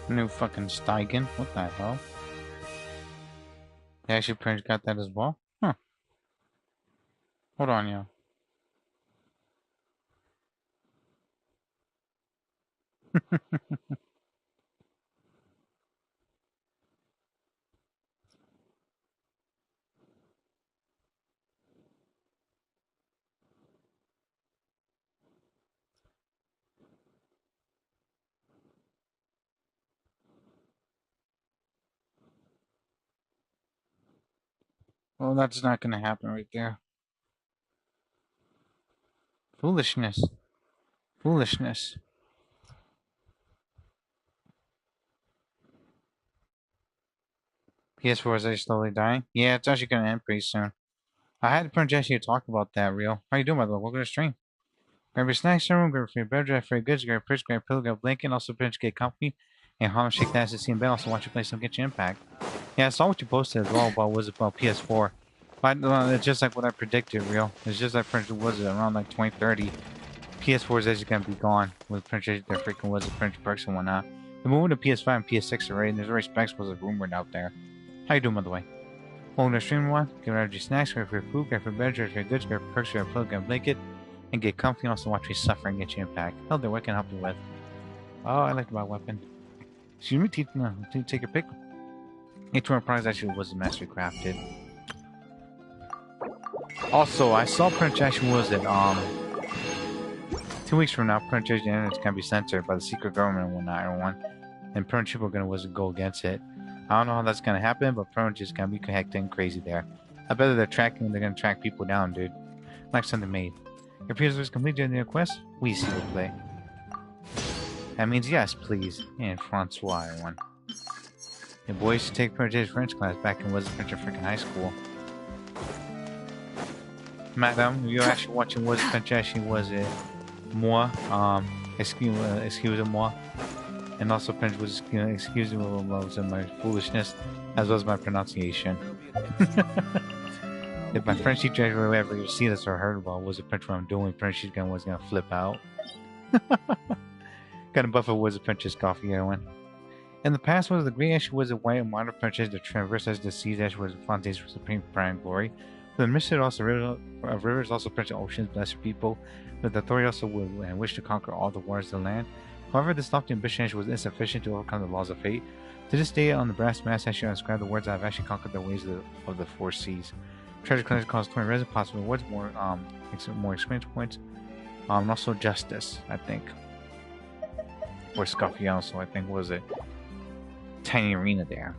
New fucking Steigen. What the hell? They actually pretty much got that as well? Huh. Hold on, yo. Well, that's not gonna happen right there. Foolishness. Foolishness. PS4 is actually slowly dying. Yeah, it's actually gonna end pretty soon. I had to print Jesse to talk about that, real. How you doing, by the way? Welcome to the stream. Grab your snacks, room, grab your bed, grab free goods, grab purse, grab pillow, grab blanket, also print get company, and Harlem Shake that to see in bed. Also watch you play some Genshin Impact. Yeah, I saw what you posted as well about was about PS4. But it's just like what I predicted, real. It's just like print was it around like 2030. PS4 is actually gonna be gone with print their freaking was it print perks and whatnot. The moving to PS5 and PS6 already, and there's already specs was rumored out there. How you doing, by the way? Welcome to the stream, one. Get ready for your snacks, grab for your food, grab for your bed, grab for your goods, grab for perks, grab pillow, grab blanket, and get comfy and also watch me suffer and get you impact. Hell, there, what can I help you with? Oh, I like my weapon. Excuse me, take your pick. Each one of products actually was mastery crafted. Also, I saw print actually was it 2 weeks from now, print the internet can be censored by the secret government and whatnot, everyone. And print people are gonna was go against it. I don't know how that's gonna happen, but print is gonna be hectic and crazy there. I bet they're gonna track people down, dude. Like something made. Your PS was completed in the request? We see the play. That means yes, please. And Francois, everyone. Your boy used to take French class back in was French freaking high school. Madam, you're actually watching was French actually was it moi, excuse-moi. And also French was excuse me of my foolishness as well as my pronunciation. If my French teacher ever see this or heard about was a French what I'm doing, French she's gonna was gonna flip out. Got a buffer was a French's coffee everyone. In the past was the green ash was a white and modern French's the traverse as the sea ash was Fontaines for supreme prime glory. The mystery also rivers also French oceans blessed people. But the authority also would and wish to conquer all the waters of the land. However, this lofty ambition was insufficient to overcome the laws of fate. To this day, on the brass mass, I should inscribe the words I have actually conquered the ways of the four seas. Treasure collection costs 20 resin, possible rewards, more experience points, and also justice, I think. Or Scuffy also, I think, was it? Tiny arena there.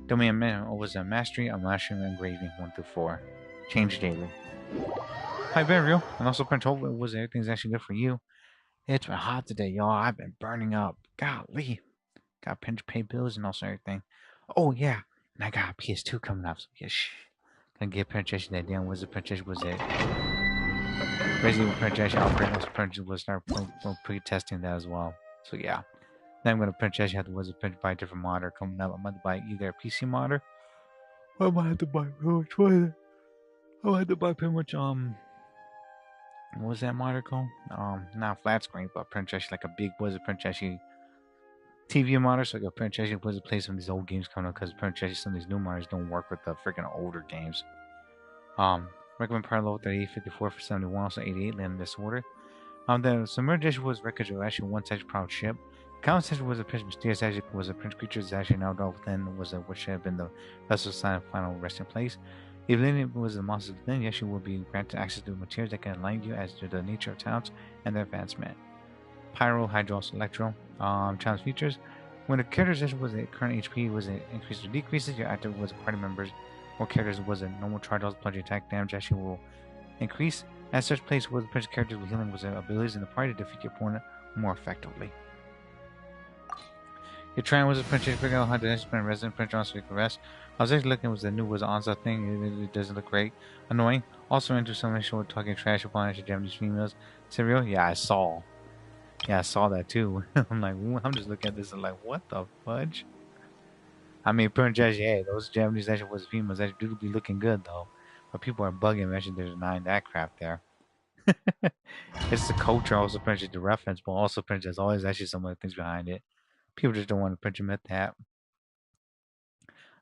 Domain was a mastery, engraving 1 through 4. Change daily. Hi, Burial. And also, print hope was everything's actually good for you. It's been hot today, y'all. I've been burning up. Golly. Got to pay bills and also everything. Oh, yeah. And I got a PS2 coming up, so yeah, gonna get penetration that damn wizard penetration was it. Resident Evil penetration outbreak also penetration will start pre-testing that as well. So yeah. Then I'm gonna penetration have the wizard penetration buy a different modder coming up. I'm gonna buy either a PC modder or I might have to buy which one. I might have to buy pretty much what was that modder called? Not flat screen, but penetration like a big wizard penetration TV modder, so I got penetration was to play some of these old games coming up because penetration some of these new modders don't work with the freaking older games. Recommend parallel 3854 for 71, also 88 land in this order. The submerged was wreckage of actually one such proud ship. Common Central was a prince mysterious actually was a prince creature is actually now dwelt within was a which should have been the vessel's sign of final resting place. If it was the monster within, yes, you will be granted access to materials that can enlighten you as to the nature of towns and their advancement. Pyro, Hydro, Electro. Challenge features. When a character's session was a current HP was it increases or decreases, your active was a party members or characters was a normal charge also plunge attack damage actually will increase. As such place was the prince characters with healing was abilities in the party to defeat your opponent more effectively. Your trying was a prince figure out how to spend resident prince on so you can rest. I was actually looking was the new was Anza thing, it doesn't look great. Annoying. Also into some issue talking trash upon actually Japanese females. Serial? Yeah, I saw. Yeah, I saw that too. I'm like, I'm just looking at this and like, what the fudge? I mean, Prince hey, those Japanese actually was females actually do be looking good though. But people are bugging, actually they're denying that crap there. It's the culture also Prince the reference, but also Prince there's always actually some other things behind it. People just don't want to admit that.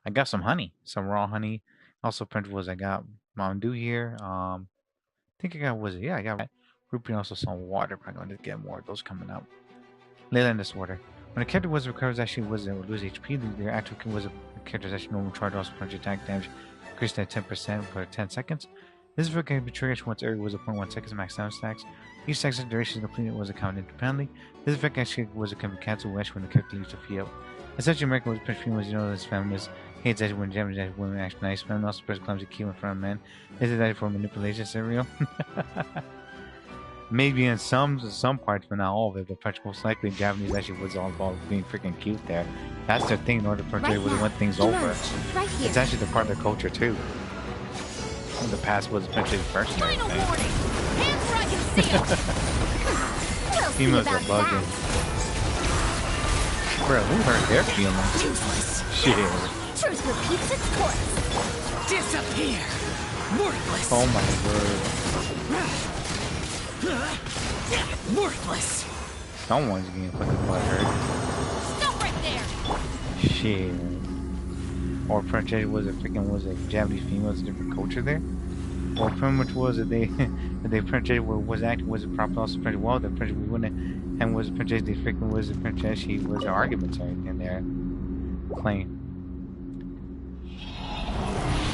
I got some honey, some raw honey. Also, was I got Mountain Dew here. I think I got I got Rupee, also some water. I'm going to get more of those coming up. Later in this order. When a character was recovers, actually was lose HP, the actual was a character's actually normal charge also punch attack damage increased at 10% for 10 seconds. This effect can be triggered once area was a 0.1 seconds max sound stacks. Each section duration completed was accounted independently. This effect actually can be cancelled when the character leaves the field. Essentially, American was punch females, his feminist hates as when damage as women act nice. Feminine also press clumsy kill in front of men. This is that for manipulation scenario. Maybe in some parts, but not all of it. But most likely, Japanese actually was all about being freaking cute there. That's their thing in order to portray where they want things over. It's actually the part of their culture too. In the past was essentially the first thing. Females are bugging. Bro, who hurt their feelings? Shit. Truth repeats its course. Disappear. Worthless. Oh my word. Worthless. Someone's getting fucking butthurt. Stop right there. Shit. Or Princess was a Japanese female, it's a different culture there. Or pretty much was it they the Princess was a proper also Princess well the Princess wouldn't and was a Princess they freaking was a Princess she was an argument or anything there. Claim.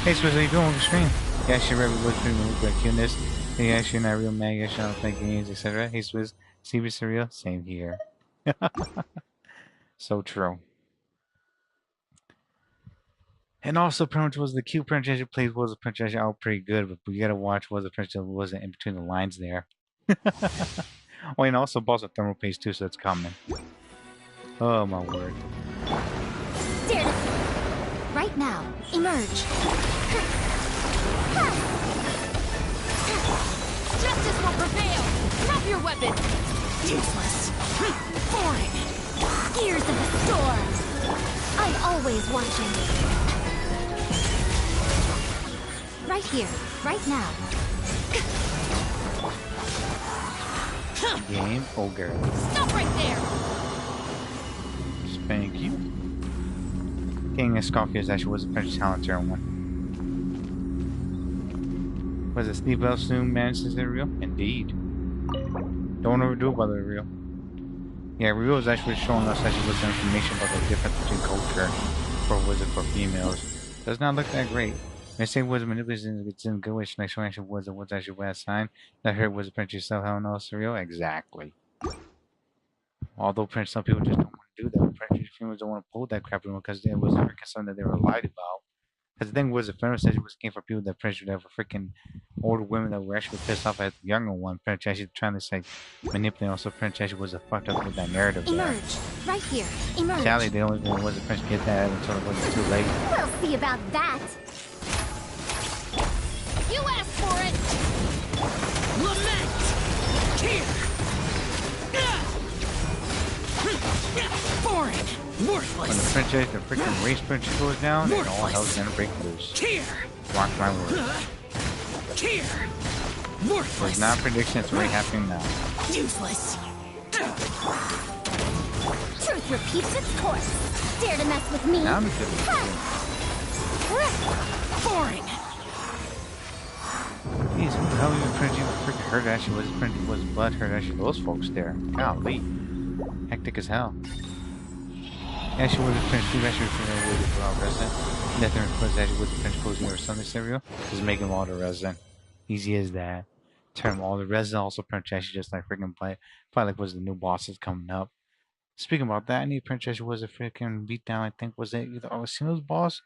Hey Swiss, how you doing on the stream? Yeah, she really was pretty good cuteness. Hey, actually not real mad, I don't play games, etc. Hey Swiss, CB Surreal, same here. So true. And also, pretty much was the cute Princess who plays was a Princess out pretty good, but we gotta watch was the Princess wasn't in between the lines there. Oh, and also boss of thermal paste too, so it's coming. Oh my word. Right now, emerge. Justice will prevail. Drop your weapon. Useless. Foreign. Gears of the storm. I'm always watching. Right here, right now. Game ogre. Stop right there. Thank you. King of Scorpius actually was a Princess talent turn one. Was it Steve Bell soon managed to say real? Indeed. Don't overdo it, brother, real. Yeah, Real is actually showing us actually what's information about the difference between culture for wizard for females. Does not look that great. They say was manipulation it's in good wish next one actually was actually bad sign. That hurt was a Prince yourself, how no surreal? Exactly. Although Prince some people just don't want to do that. Prince females don't want to pull that crap anymore because it was never concerned that they were lied about. Because the thing was, the feminist said it was came for people that Prince would have freaking older women that were actually pissed off at the younger one. Prince actually trying to say manipulate. Also, Prince actually was a fucked up with that narrative. Emerge, right here. Emerge. Sadly, they don't even want the Prince to get that until it wasn't too late. We'll see about that. You asked for it. Lament. Here. Foreign. Worthless. When the Princess, the freaking race Princess goes down, and all hell's gonna break loose. Here. Mark my words. Here. Worthless. It's not a prediction, it's already happening now. Useless. Truth repeats its course. Dare to mess with me? Now I'm good. Foreign. Jeez, who the hell even Princess freaking hurt actually was Princess was blood hurt actually those folks there. Golly. Hectic as hell. Actually was a Prince Steve actually familiar with the resident. Nothing was actually was a Prince posing or something serial. Just make him all the resident. Easy as that. Turn all the resident also Prince actually just like freaking play like was the new bosses coming up. Speaking about that, I need Prince actually was a freaking beatdown, I think was it either Orsino's boss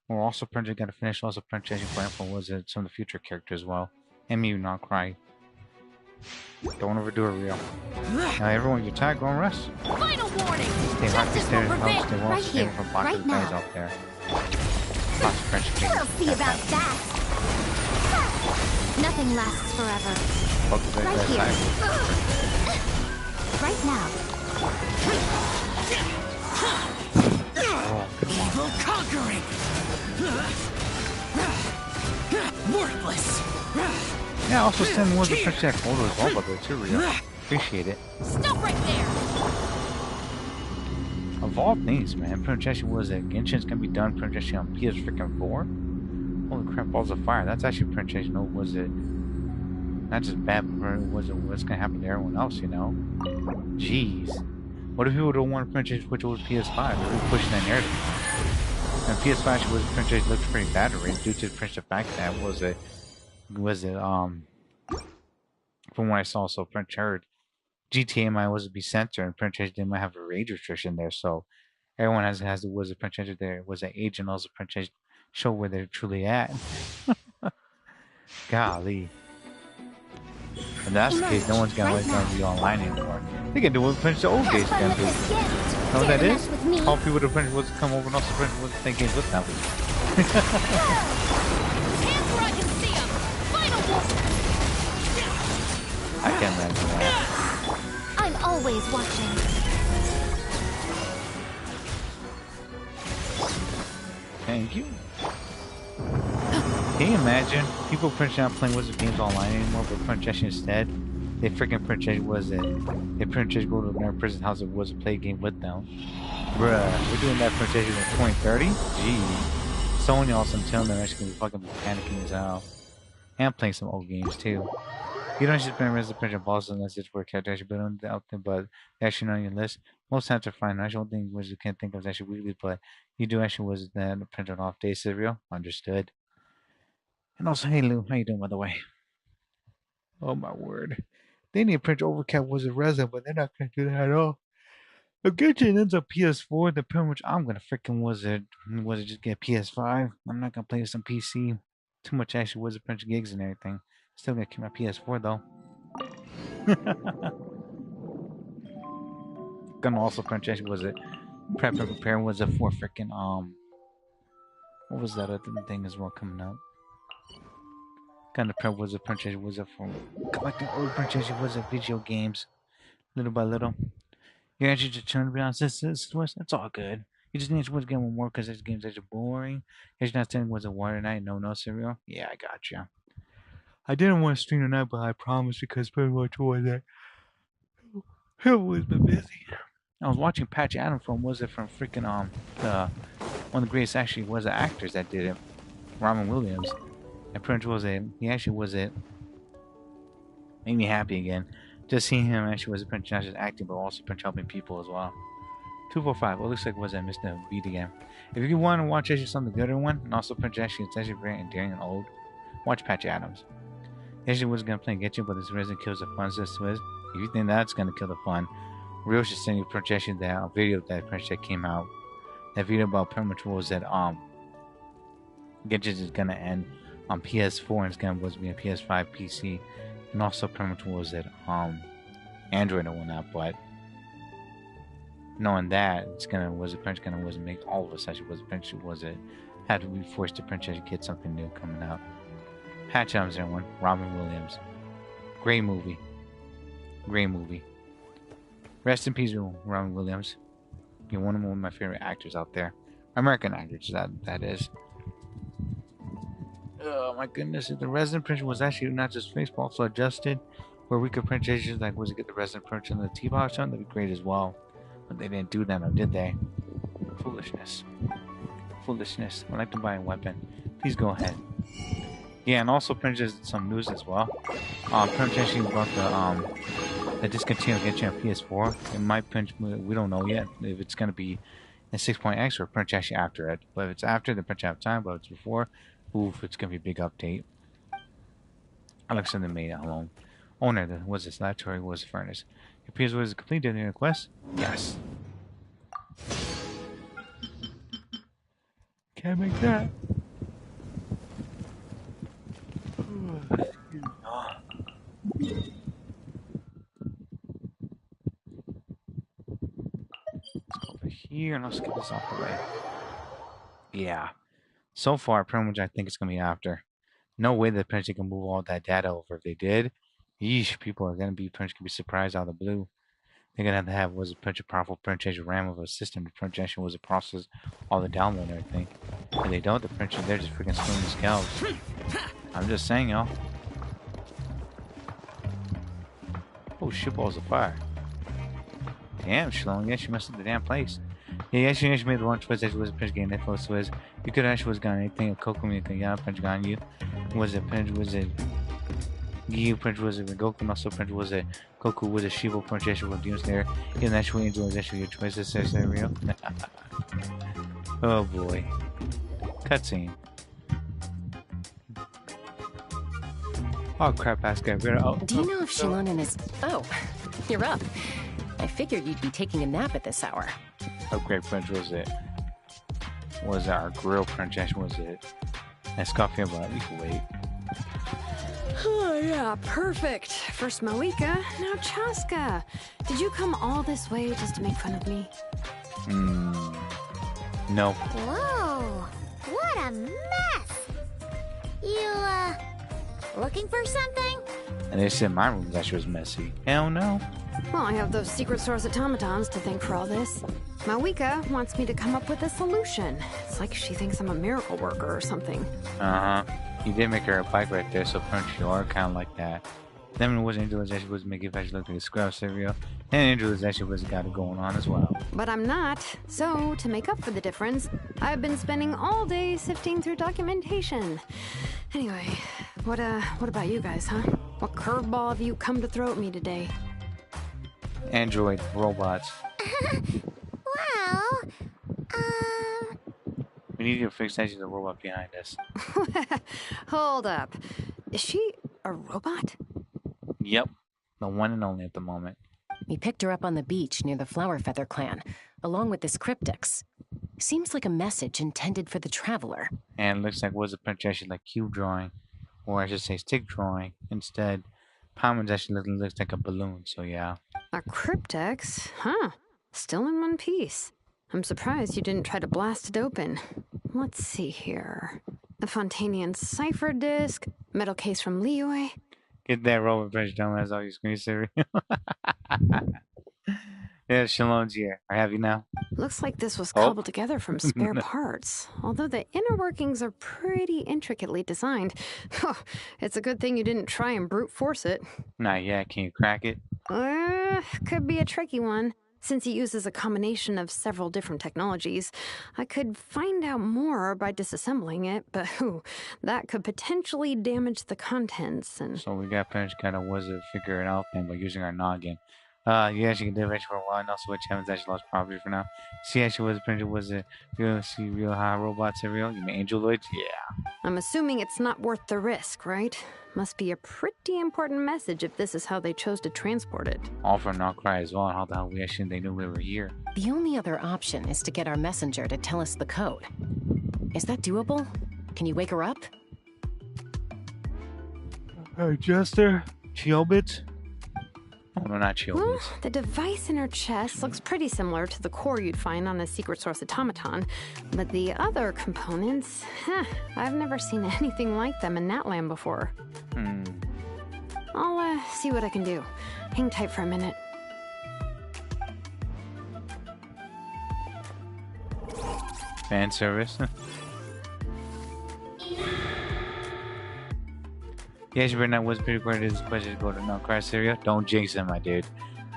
or also Prince got to finish also Prince actually playing for was it some of the future characters as well. And me not cry. Don't overdo it, real. Now everyone, you're tired, go and rest. Final warning. Stay hot, stay Right here, from blocking the guys out there. Lots of French people. We'll see about that. Nothing lasts forever. Right here. Right now. Oh, Evil conquering. Worthless. yeah, also send more of the French Jack photo as well, but they're too real. Appreciate it. Stop right there. Of Of all things, man, projection was that Genshin's gonna be done projection on PS freaking 4. Holy crap, balls of fire. That's actually projection. No, was it not just bad, but was it what's gonna happen to everyone else, you know? Jeez. What if people don't want to projection switch over to PS5? They're really pushing that narrative. And PS5 actually was projection looked pretty bad already due to the fact that from what I saw, so French heard GTA might was be censored and French they might have a age restriction there, so everyone has the was a French there was an age and also French show where they're truly at. Golly. If that's the case, no one's gonna be online anymore. They can do what French the old days can do. Know what that is? All people to French was come over and also French was play games with them. I can't imagine that. I'm always watching. Thank you. Can you imagine people French not playing Wizard games online anymore, but French instead? They freaking French was it? They French go to their prison house and was play a game with them. Bruh, we're doing that French in 2030? Gee. Sony also telling them actually gonna be fucking panicking as hell. And playing some old games too. You don't just been Resident Evil bosses unless it's where characters actually been out there, but they're actually not on your list. Most times are fine. I don't think was you can't think of actually weekly, but you do actually was that print on off day serial. Understood. And also, hey Lou, how you doing by the way? Oh my word. They need to print Overcap was a Resident, but they're not gonna do that at all. If Genshin ends up PS4, then pretty much I'm gonna freaking was it just get PS5. I'm not gonna play this on PC. Too much actually was a bunch of gigs and everything. Still gonna keep my PS4 though. Gonna also print actually was it prep and prepare was it for freaking what was that other thing as well coming up? Kind of prep was a print was it for collecting old print was it video games little by little. You actually just turn to be honest, that's all good. You just need to get one more because this game's actually boring. You're not saying was a water night, no cereal. Yeah, I gotcha. I didn't want to stream tonight, but I promised because pretty much was it. I've always been busy. I was watching Patch Adams from freaking the one of the greatest actually was the actors that did it, Robin Williams. And pretty much was it. He actually was it. Made me happy again. Just seeing him actually was a pretty not just acting, but also pretty helping people as well. 245. Well, looks like was I missed the beat again. If you want to watch actually something gooder one, and also pretty actually it's actually very endearing and old, watch Patch Adams. He actually was gonna play Get You, but this resin kills the fun. Says Swizz. If you think that's gonna kill the fun, Real should send you projection that video that that came out. That video about pretty much was that Get You is gonna end on PS4 and it's gonna was be a PS5 PC. And also pretty much was it Android and whatnot, but knowing that it's gonna was it French gonna was make all of us actually was eventually was it had to be forced to French get something new coming out. Patch Adams everyone, Robin Williams. Great movie. Great movie. Rest in peace, Robin Williams. You're one of my favorite actors out there. American actors that is. Oh my goodness, the resident print was actually not just face but also adjusted where we could print changes like was it get the resident print on the T-box on, that'd be great as well. But they didn't do that, or did they? Foolishness. Foolishness. I'd like to buy a weapon. Please go ahead. Yeah, and also print some news as well. Print actually about the discontinued Genshin on PS4. It might print, we don't know yet if it's gonna be in 6.x or print actually after it. But if it's after, then print have time, but if it's before, oof, it's gonna be a big update. I like something made at home. Owner, was this laboratory was the furnace. It appears was completed in the quest? Yes. Can't make that. Let's go over here and let's get this off the way. Yeah. So far, pretty much I think it's gonna be after. No way that Prince can move all that data over. If they did, yeesh, people are gonna be surprised out of the blue. They're gonna have was a bunch of powerful print RAM of a system. The print was a process all the download and everything. If they don't, the print they're just freaking spinning the scales. I'm just saying, y'all. Oh, shit balls of fire. Damn, Shalom, yeah, she messed up the damn place. Yeah, actually made the one choice that was a pinch game Ineffa was you could actually was got anything a Coco me thing yeah pinch got you. Was it pinch was it Gyu pinch was it Goku and also pinch was it Goku was a Shivo pinch actually with Demon Slayer. And actually Angel is actually your choices says real. Oh boy. Cutscene. Oh crap, ass guy. Oh, do you know if Shilonen is... Oh, you're up. I figured you'd be taking a nap at this hour. How great French was it? Was our grill French was it? And Scoffy about we can wait. Oh yeah, perfect. First Moika, now Chaska. Did you come all this way just to make fun of me? No. Whoa, what a mess! You, looking for something? And they said my room actually was messy. Hell no. Well, I have those secret source automatons to thank for all this. Mawika wants me to come up with a solution. It's like she thinks I'm a miracle worker or something. Uh-huh. You did make her a bike right there, so apparently you are kind of like that. Then it was Angel actually was making it look like a scrub cereal. And Angel actually was got it going on as well. But I'm not. So, to make up for the difference, I've been spending all day sifting through documentation. Anyway, what about you guys, huh? What curveball have you come to throw at me today? Android robots. Well, We need to fix actually the robot behind us. Hold up. Is she a robot? Yep. The one and only at the moment. We picked her up on the beach near the Flower Feather clan, along with this cryptix. Seems like a message intended for the traveler. And it looks like was a picture actually like cube drawing. Or I should say stick drawing. Instead, Palmer's actually looks like a balloon, so yeah. A cryptex? Huh. Still in one piece. I'm surprised you didn't try to blast it open. Let's see here. A Fontanian cipher disc, metal case from Liyue. Get that robot bridge done as all your screensaver. Yeah, Shalom's here. I have you now. Looks like this was cobbled together from spare parts. Although the inner workings are pretty intricately designed. It's a good thing you didn't try and brute force it. Not yet. Can you crack it? Could be a tricky one. Since it uses a combination of several different technologies, I could find out more by disassembling it, but that could potentially damage the contents. And So we got finished kind of was to figure it out thing by using our noggin. Yeah, she can do it for a while, and also which haven't actually lost property for now. See, actually was printed was a real high robots are real. You mean Angeloids? Yeah. I'm assuming it's not worth the risk, right? Must be a pretty important message if this is how they chose to transport it. All for not cry as well. How the hell we actually they knew we were here? The only other option is to get our messenger to tell us the code. Is that doable? Can you wake her up? Hey, Jester. Chiobits? Oh, no, not Chiobits. Well, the device in her chest looks pretty similar to the core you'd find on a secret source automaton, but the other components, I've never seen anything like them in Natland before. I'll see what I can do. Hang tight for a minute. Fan service. Yeah, she not was pretty great. This question to go to no crash area. Don't jinx it, my dude.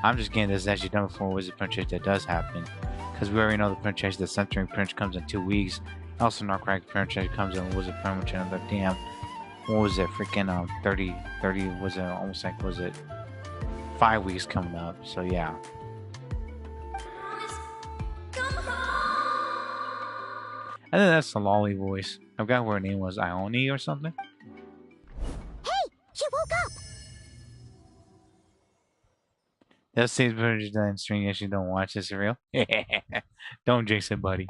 I'm just getting this actually done before Wizard Punch that does happen. Because we already know the Punch the Centering Punch comes in 2 weeks. Also, not crack Punch comes in Wizard Punch another damn. What was it? Freaking 30 was it almost like was it 5 weeks coming up? So yeah. I think that's the Lolly voice. I forgot what her name was, Ione or something. She woke up! That stays better than string if you don't watch this real. Don't jinx it, buddy.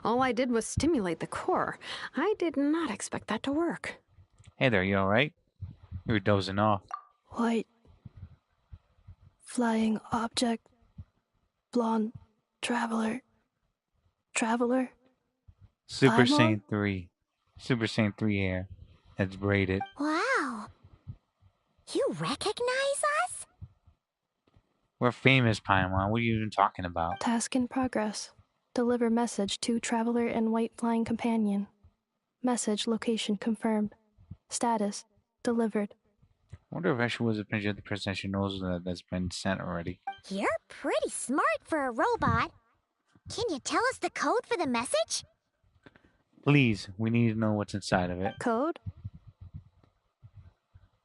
All I did was stimulate the core. I did not expect that to work. Hey there, you alright? You were dozing off. White. Flying object. Blonde. Traveler. Traveler. Super Five more? Saiyan 3. Super Saiyan 3 hair. That's braided. Wow. You recognize us? We're famous, Paimon. What are you even talking about? Task in progress. Deliver message to Traveler and White Flying Companion. Message location confirmed. Status delivered. I wonder if actually was a picture of the person she knows that's been sent already. You're pretty smart for a robot. Can you tell us the code for the message? Please, we need to know what's inside of it. Code?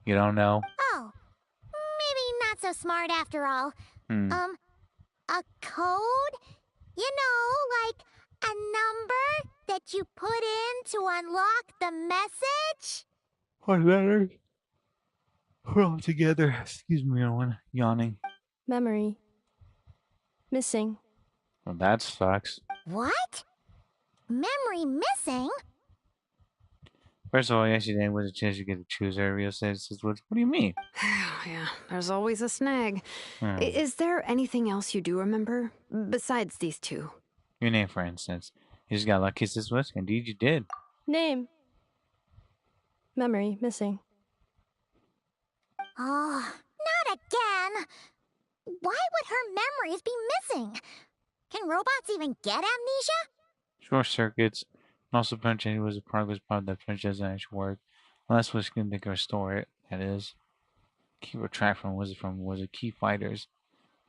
You don't know? Oh, maybe not so smart after all. A code? You know, like a number that you put in to unlock the message? What letters? We're all together. Excuse me, Owen. Yawning. Memory. Missing. Well, that sucks. What? Memory missing? First of all, yesterday there was a chance you get to choose our real senses. What do you mean? Yeah, there's always a snag. Hmm. Is there anything else you do remember? Besides these two? Your name, for instance. You just got lucky, sis was? Indeed, you did. Name. Memory. Missing. Oh, not again. Why would her memories be missing? Can robots even get amnesia? Short circuits. And also, Princess was a progress part that Princess doesn't actually work. Unless we can think or store it, that is. Keep a track from was it key fighters.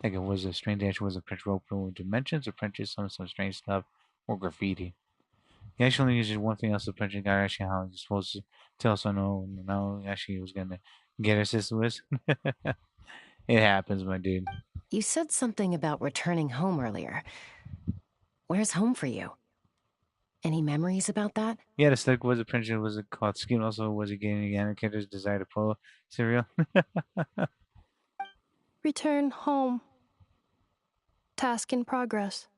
I think it was a strange actually was a Prince rope with dimensions or Princess some strange stuff or graffiti. He actually uses one thing else the Princess guy actually how he's supposed to tell us no actually he was gonna get her sister with. It happens, my dude. You said something about returning home earlier. Where's home for you? Any memories about that? Yeah, the stick was a Princess was it called scheme also was it getting the animator's desire to pull cereal? Return home. Task in progress.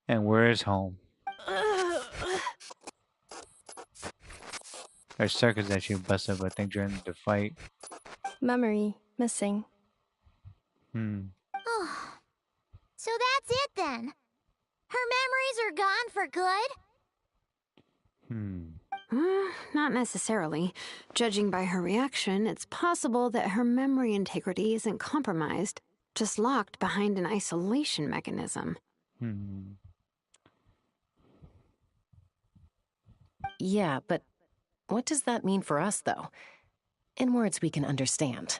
And where is home? There's circuits that you busted up, I think, during the fight. Memory. Missing. Oh, so that's it then. Her memories are gone for good? Not necessarily. Judging by her reaction, it's possible that her memory integrity isn't compromised, just locked behind an isolation mechanism. Yeah, but what does that mean for us, though? In words we can understand.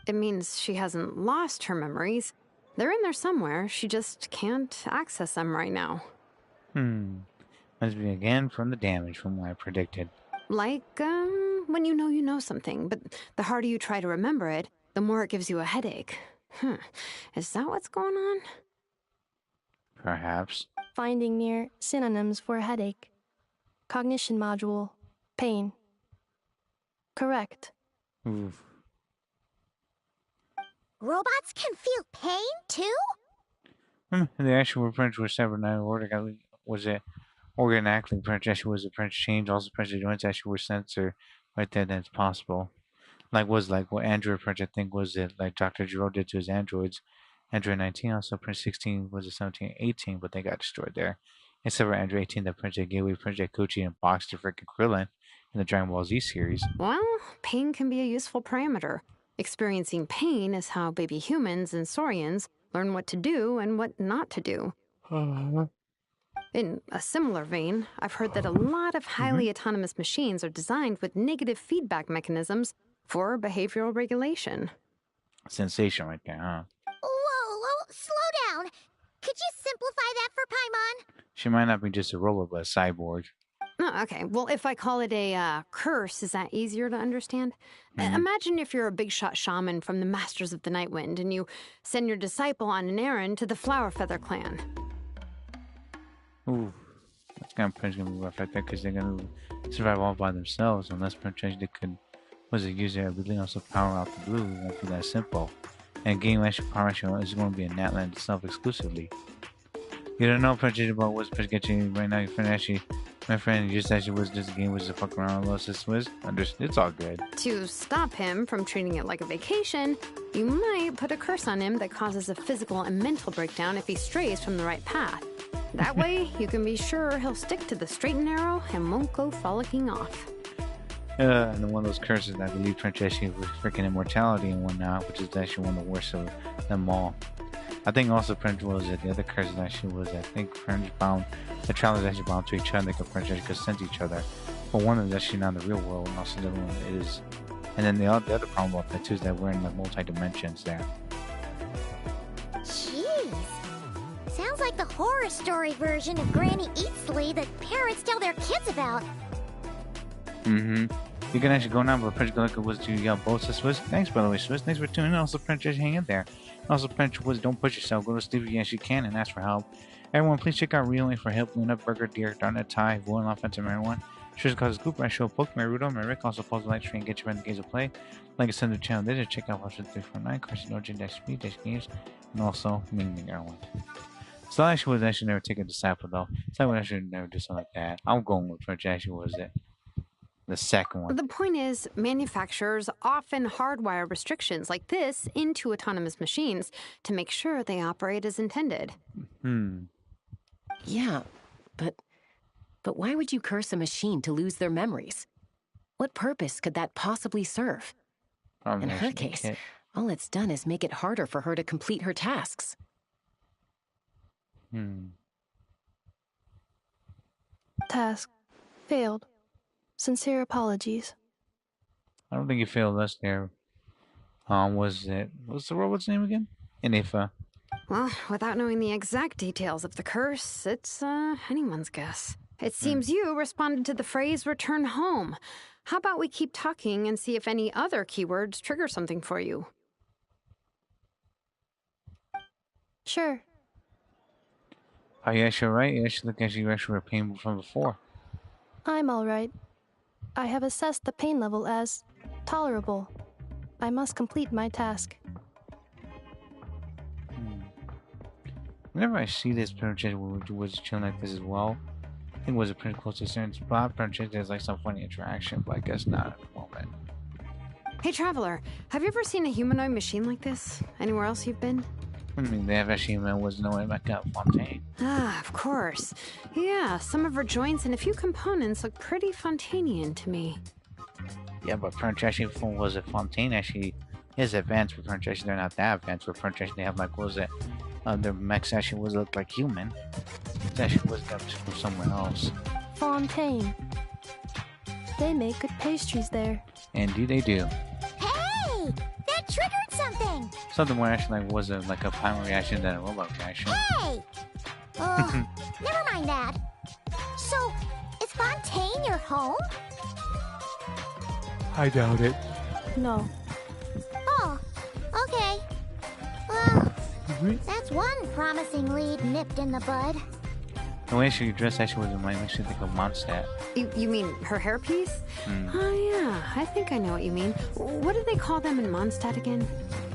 It means she hasn't lost her memories. They're in there somewhere. She just can't access them right now. Must be again from the damage from what I predicted. Like, when you know something, but the harder you try to remember it, the more it gives you a headache. Is that what's going on? Perhaps. Finding near synonyms for headache. Cognition module. Pain. Correct. Oof. Robots can feel pain, too? The actual French was severed now. Was it organically French? Actually, was a French change. Also, French joints actually were censored right there. That's possible. Like what Android French I think was it like Dr. Giro did to his androids. Android 19 also Prince 16 was a 17 18, but they got destroyed there. Except for Android 18, that Prince Gateway, Prince Kochi, and boxed to freaking Krillin in the Dragon Ball Z series. Well, pain can be a useful parameter. Experiencing pain is how baby humans and saurians learn what to do and what not to do. In a similar vein, I've heard that a lot of highly autonomous machines are designed with negative feedback mechanisms for behavioral regulation. Sensation right there, huh? Whoa, slow down. Could you simplify that for Paimon? She might not be just a robot, but a cyborg. Oh, okay. Well, if I call it a curse, is that easier to understand? Imagine if you're a big shot shaman from the Masters of the Night Wind and you send your disciple on an errand to the Flower Feather clan. Ooh, that's kind of gonna be rough right there because they're gonna survive all by themselves unless perhaps they could use their ability also power out the blue. It won't be that simple. And game actual power actually is going to be in Natland itself exclusively. You don't know Project about what's getting right now. Your friend actually, my friend just actually was this game was to fuck around with us. It's all good. To stop him from treating it like a vacation, you might put a curse on him that causes a physical and mental breakdown if he strays from the right path. That way, you can be sure he'll stick to the straight and narrow and won't go frolicking off. And then one of those curses that I believe French actually was freaking immortality and whatnot, which is actually one of the worst of them all. I think also French was it. The other curses actually was I think French bound the travelers actually bound to each other. They could French actually could sense each other. But one of them is actually not in the real world, and also the other one is. And then the other problem about that too is that we're in like multi dimensions there. Jeez, the horror story version of Granny Eatsley that parents tell their kids about. You can actually go now, but Prince Galactic was to both to Swiss. Thanks, by the way, Swiss. Thanks for tuning in. Also, Prince, just hang in there. Also, Prince was don't push yourself. Go to sleep if you can and ask for help. Everyone, please check out Reeling for help. Luna, Burger, Deer, Darnett, Ty, Void, Offensive, everyone. Shows causes group. I show Poke, Marudo, Rick. Also, post the live stream. Get your friends games of play. Like I said, the channel. There, check out Watch 349, Carcinogene, Games, and also Ming everyone. So I should never take a disciple though. So I should never do something like that. I'm going with French. Actually, was it the second one? The point is, manufacturers often hardwire restrictions like this into autonomous machines to make sure they operate as intended. Yeah, but why would you curse a machine to lose their memories? What purpose could that possibly serve? In her case, all it's done is make it harder for her to complete her tasks. Task failed. Sincere apologies. I don't think you failed us there. What's the robot's name again? Ineffa. Well, without knowing the exact details of the curse, it's anyone's guess. It seems you responded to the phrase "return home." How about we keep talking and see if any other keywords trigger something for you? Sure. Oh, yeah, you're right. You actually look as you actually were pain from before. I'm alright. I have assessed the pain level as tolerable. I must complete my task. Whenever I see this Princess was chilling like this as well, I think it was a pretty close to certain spot. Princess there's like some funny interaction, but I guess not at the moment. Hey, Traveler, have you ever seen a humanoid machine like this? Anywhere else you've been? I mean, they have actually was no way back up Fontaine. Ah, of course. Yeah, some of her joints and a few components look pretty Fontainian to me. Yeah, but French actually was it Fontaine actually is advanced for French actually they're not that advanced for French actually they have like what was it? Their mechs actually was look like human. It actually was got from somewhere else. Fontaine. They make good pastries there. Indeed they do. Hey! That triggered something! Something more actually like was like a primary reaction than a robot reaction. Hey! Never mind that. So, is Fontaine your home? I doubt it. No. Oh, okay. Well, that's one promising lead nipped in the bud. The way she dressed actually was my makes me think of Mondstadt. You mean her hairpiece? Oh, yeah, I think I know what you mean. What do they call them in Mondstadt again?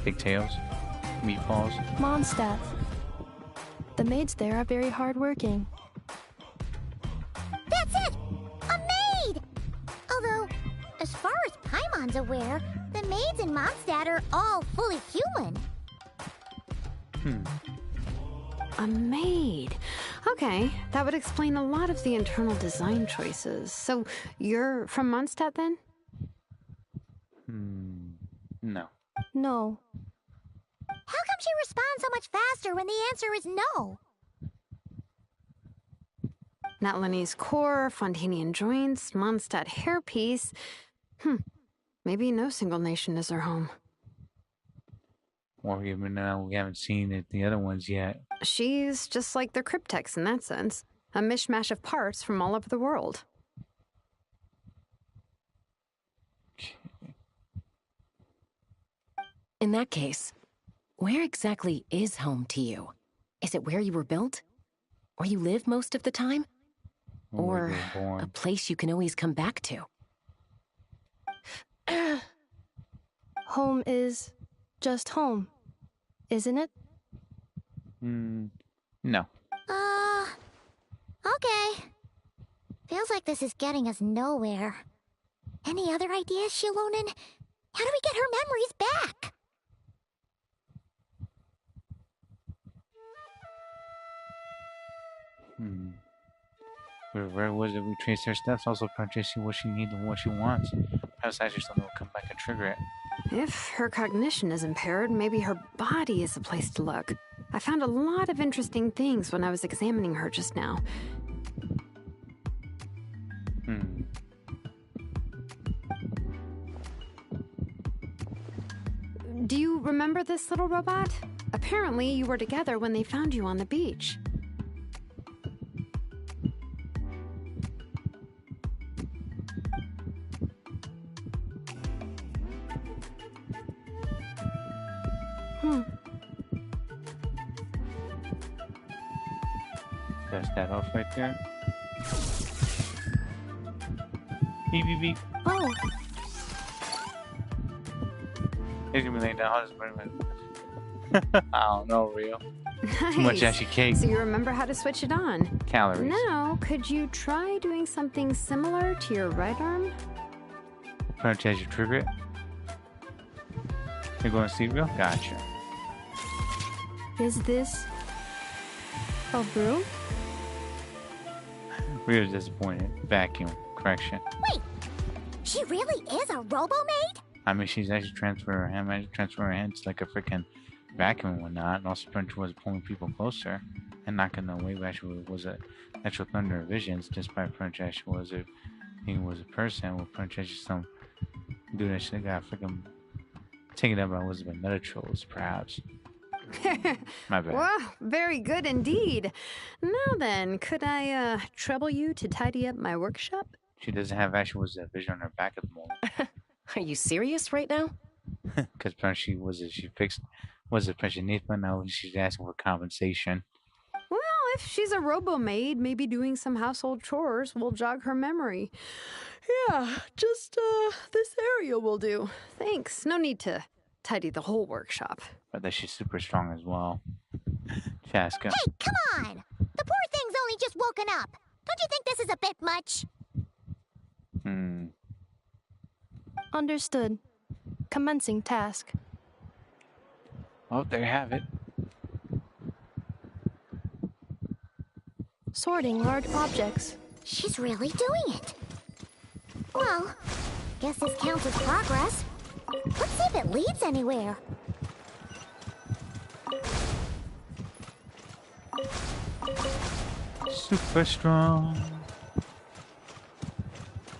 Pigtails. Meatballs. Mondstadt. The maids there are very hardworking. That's it! A maid! Although, as far as Paimon's aware, the maids in Mondstadt are all fully human. A maid. Okay, that would explain a lot of the internal design choices. So, you're from Mondstadt then? No. No. How come she responds so much faster when the answer is no? Natlanese core, Fontainian joints, Mondstadt hairpiece. Maybe no single nation is her home. Or even now we haven't seen the other ones yet. She's just like the Cryptex in that sense. A mishmash of parts from all over the world. In that case, where exactly is home to you? Is it where you were built? Where you live most of the time? Or a place you can always come back to? Home is just home, isn't it? No. Okay. Feels like this is getting us nowhere. Any other ideas, Shilonen? How do we get her memories back? Where was it? We traced her steps. Also, purchasing what she needs and what she wants. Perhaps actually something will come back and trigger it. If her cognition is impaired, maybe her body is a place to look. I found a lot of interesting things when I was examining her just now. Do you remember this little robot? Apparently, you were together when they found you on the beach. Dust that off right there. Beep, beep, beep. Oh. He's gonna be laying down. I don't know, real. Nice. Too much ashy cake. So you remember how to switch it on. Calories. Now, could you try doing something similar to your right arm? Punch as you trigger it. You're going to see real? Gotcha. Is this a broom? Real's disappointed. Vacuum. Correction. Wait, she really is a robo-maid? I mean, she's actually transferring her hand. Imagine transferring her hand to like a freaking vacuum and whatnot. And also, Punch was pulling people closer and knocking them away. But actually, was a actual thunder visions. Despite Punch actually was a he was a person. With Punch actually some dude that shit got freaking taken up by Elizabeth Metatrolls, perhaps. My bad. Wow, very good indeed. Now then, could I trouble you to tidy up my workshop? She doesn't have actually was a vision on her back at the moment. Are you serious right now? Because apparently she fixed was it Ineffa, now she's asking for compensation. Well, if she's a robo-maid, maybe doing some household chores will jog her memory. Yeah, just this area will do. Thanks. No need to tidy the whole workshop. But that she's super strong as well. Chaska. Hey, come on! The poor thing's only just woken up. Don't you think this is a bit much? Understood. Commencing task. Oh, there you have it. Sorting large objects. She's really doing it. Well, guess this counts as progress. Let's see if it leads anywhere. Super strong.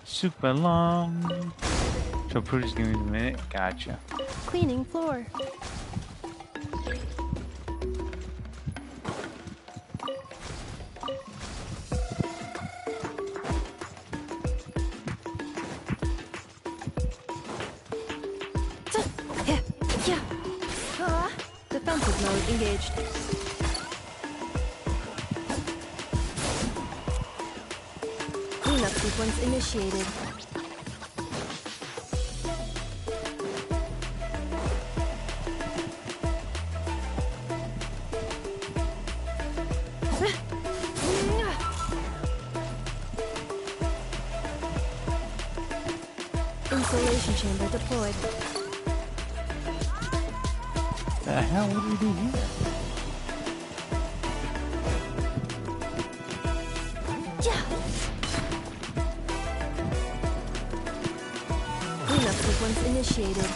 Super long. So Prudy's giving me a minute. Gotcha. Cleaning floor. Defensive mode engaged. Cleanup sequence initiated. Insulation chamber deployed. The hell? What do we do here? Cleanup sequence initiated.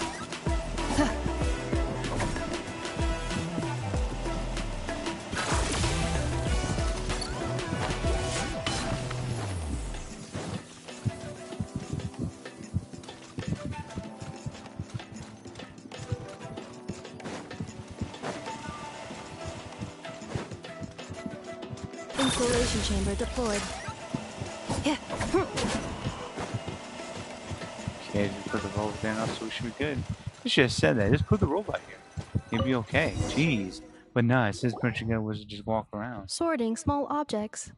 Insulation chamber deployed. Okay, just put the robot there now, so we should be good. You should have said that. Just put the robot here. You'd be okay. Jeez. But nah, it says Prince was just walk around. Sorting small objects.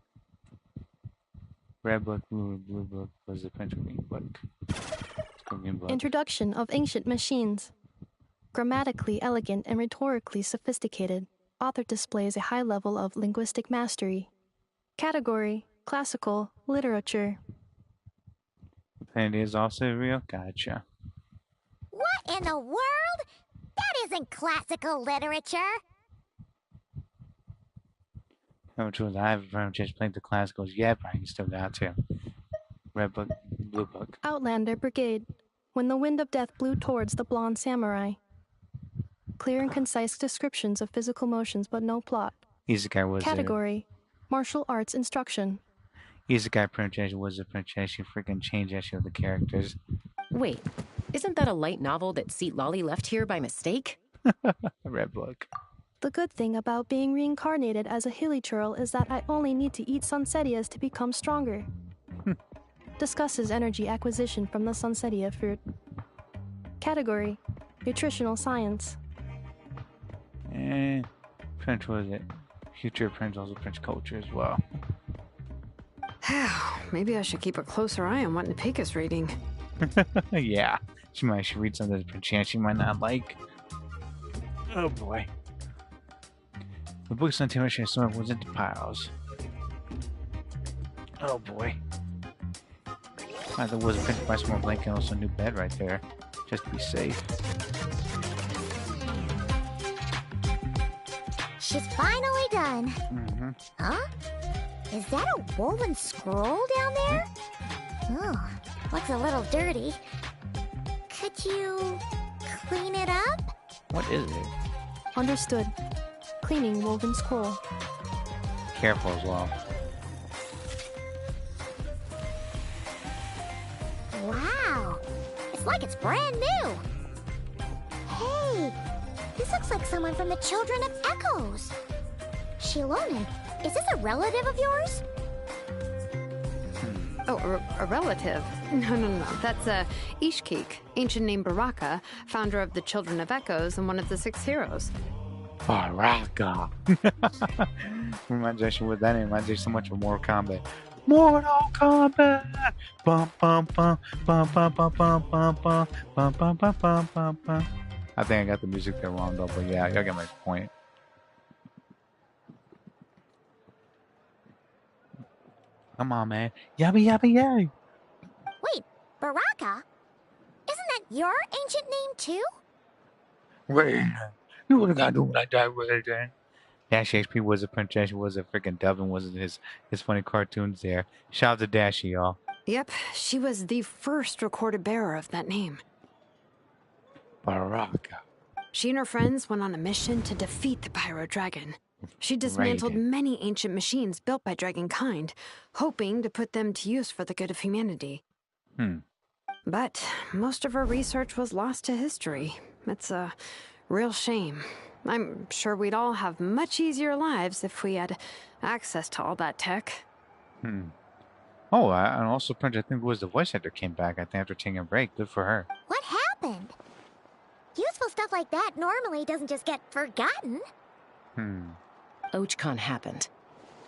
Red book, blue book was the Prince Green book. Green book. Introduction of ancient machines. Grammatically elegant and rhetorically sophisticated, author displays a high level of linguistic mastery. Category: classical literature. The planet is also real? Gotcha. What in the world? That isn't classical literature. How much was I have just playing the classicals? Yeah, but I still got to. Red book, blue book. Outlander Brigade. When the wind of death blew towards the blonde samurai. Clear and concise descriptions of physical motions, but no plot. Isekai was Category: martial arts instruction. Isekai pronunciation was a pronunciation. Freaking change actually of the characters. Wait, isn't that a light novel that Citlali left here by mistake? Red book. The good thing about being reincarnated as a hilly churl is that I only need to eat sunsetias to become stronger. Discusses energy acquisition from the sunsetia fruit. Category: nutritional science. French was it? Future Prince also Prince culture as well. Maybe I should keep a closer eye on what Nipika's reading. Yeah, she might should read something that chance she might not like. Oh boy. The book's on too much stomach was into piles. Oh boy. There was a Prince buy some more blanket and also a new bed right there. Just to be safe. She's finally done. Mm-hmm. Huh? Is that a woven scroll down there? Oh, looks a little dirty. Could you clean it up? What is it? Understood. Cleaning woven scroll. Careful as well. Wow. It's like it's brand new. Hey, this looks like someone from the Children of Echoes. Shilonen, is this a relative of yours? Oh, a relative? No. That's Ishkik, ancient name Baraka, founder of the Children of Echoes and one of the 6 heroes. Baraka. Reminds me with that name. Reminds me so much of Mortal Kombat. Mortal Kombat. Bum bum bum bum bum bum bum bum bum bum bum bum bum bum bum. I think I got the music there wrong though, but yeah, y'all get my point. Come on, man. Yabba yabba yay. Wait, Baraka? Isn't that your ancient name too? Wait, you would have got to do like that with it then. Dashy was a princess, was a freaking Devin, was his funny cartoons there. Shout out to Dashy, y'all. Yep, she was the first recorded bearer of that name. Baraka. She and her friends went on a mission to defeat the Pyro Dragon. She dismantled many ancient machines built by Dragonkind, hoping to put them to use for the good of humanity. But most of her research was lost to history. It's a real shame. I'm sure we'd all have much easier lives if we had access to all that tech. Oh, and also Prince, I think it was the voice actor came back, I think, after taking a break. Good for her. What happened? Useful stuff like that normally doesn't just get forgotten. Ochcon happened.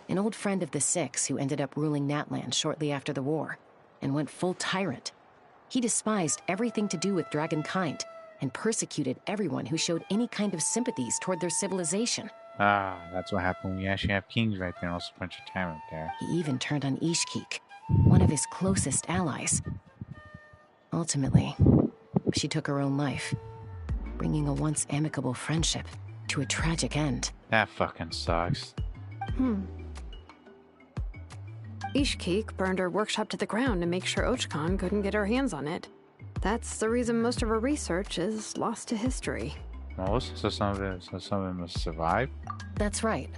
An old friend of the 6 who ended up ruling Natlan shortly after the war, and went full tyrant. He despised everything to do with Dragonkind, and persecuted everyone who showed any kind of sympathies toward their civilization. Ah, that's what happened when you actually have kings right there and also a bunch of tyrant there. He even turned on Ishkik, one of his closest allies. Ultimately, she took her own life, bringing a once amicable friendship to a tragic end. That fucking sucks. Ishkik burned her workshop to the ground to make sure Ochcon couldn't get her hands on it. That's the reason most of her research is lost to history. Most? So some of it must survive? That's right.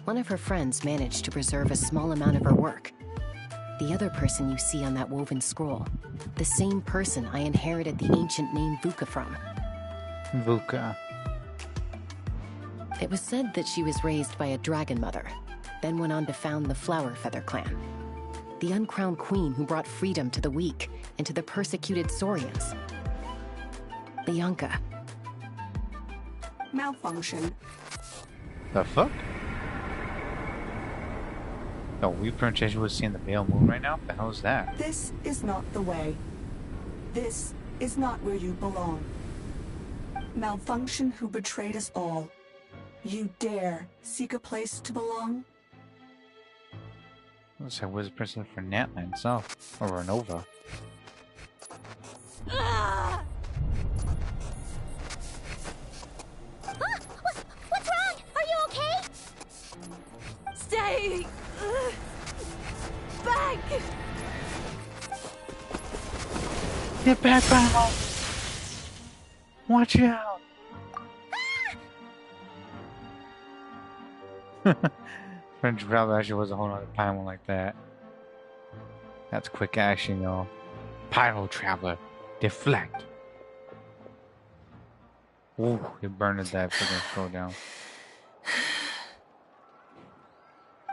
One of her friends managed to preserve a small amount of her work. The other person you see on that woven scroll, the same person I inherited the ancient name Vuka from. Vuka. It was said that she was raised by a dragon mother, then went on to found the Flower Feather clan, the uncrowned queen who brought freedom to the weak and to the persecuted Saurians. Bianca. Malfunction. The fuck? Oh, we princess was seeing the pale moon right now? What the hell is that? This is not the way. This is not where you belong. Malfunction who betrayed us all. You dare seek a place to belong? Looks like Wizard Princess for Natlan itself. Or Renova. What's wrong? Are you okay? Stay back! Get back, Battle! Watch out! French Travel actually was a whole other Pyro like that. That's quick action, y'all. Pyro Traveler. Deflect. Ooh, it burned that freaking throw down.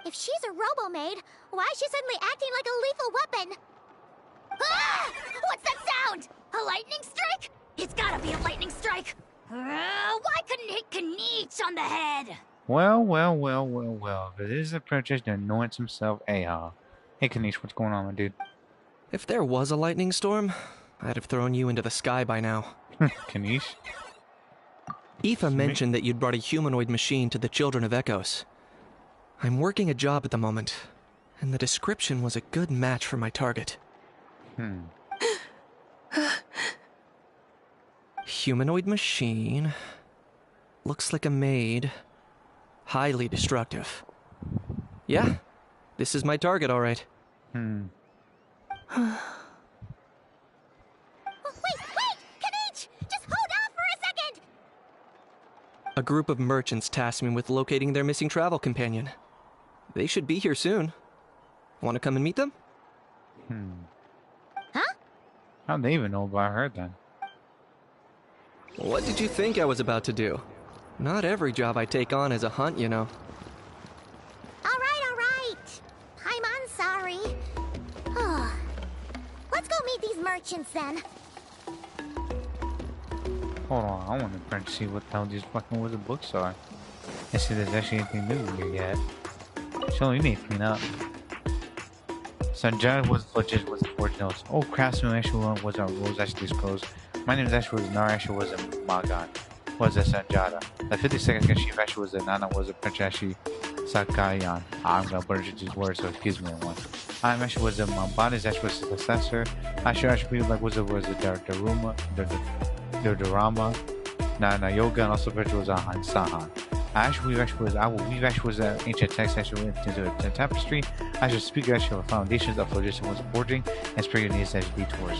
If she's a robo-maid, why is she suddenly acting like a lethal weapon? Ah! What's that sound? A lightning strike? It's gotta be a lightning strike. Why couldn't it hit Kniech on the head? Well. If it is the princess that anoints himself Aha. Hey, Kanish, what's going on, my dude? If there was a lightning storm, I'd have thrown you into the sky by now. Kanish? Ineffa mentioned that you'd brought a humanoid machine to the Children of Echoes. I'm working a job at the moment, and the description was a good match for my target. Humanoid machine. Looks like a maid. Highly destructive. Yeah, this is my target, all right. Wait! Kanich! Just hold off for a second! A group of merchants tasked me with locating their missing travel companion. They should be here soon. Want to come and meet them? Huh? How'd they even know about her then? What did you think I was about to do? Not every job I take on is a hunt, you know. All right. I'm sorry. Let's go meet these merchants then. Hold on, I want to print to see what the hell these fucking wizard books are. And see if there's actually anything new here yet. So you need to clean up. Sanjay was legit with the fortune notes. Oh, craftsman actually was our rules actually disclosed. My name is actually was Nar actually was a Magan. Was a Sanjada. The 52nd chief actually was a Nana was a Prince actually Sakayan. I'm gonna butcher these words, so excuse me one. I'm actually was a Mambani's actually was a successor. I should actually like was a Daruma, the Dorama, Nana Yoga, and also Prince was a Hansahan. We've actually was an ancient text actually went into a tapestry. I should speak actually of foundations of phlogiston was forging and spring needs as detours.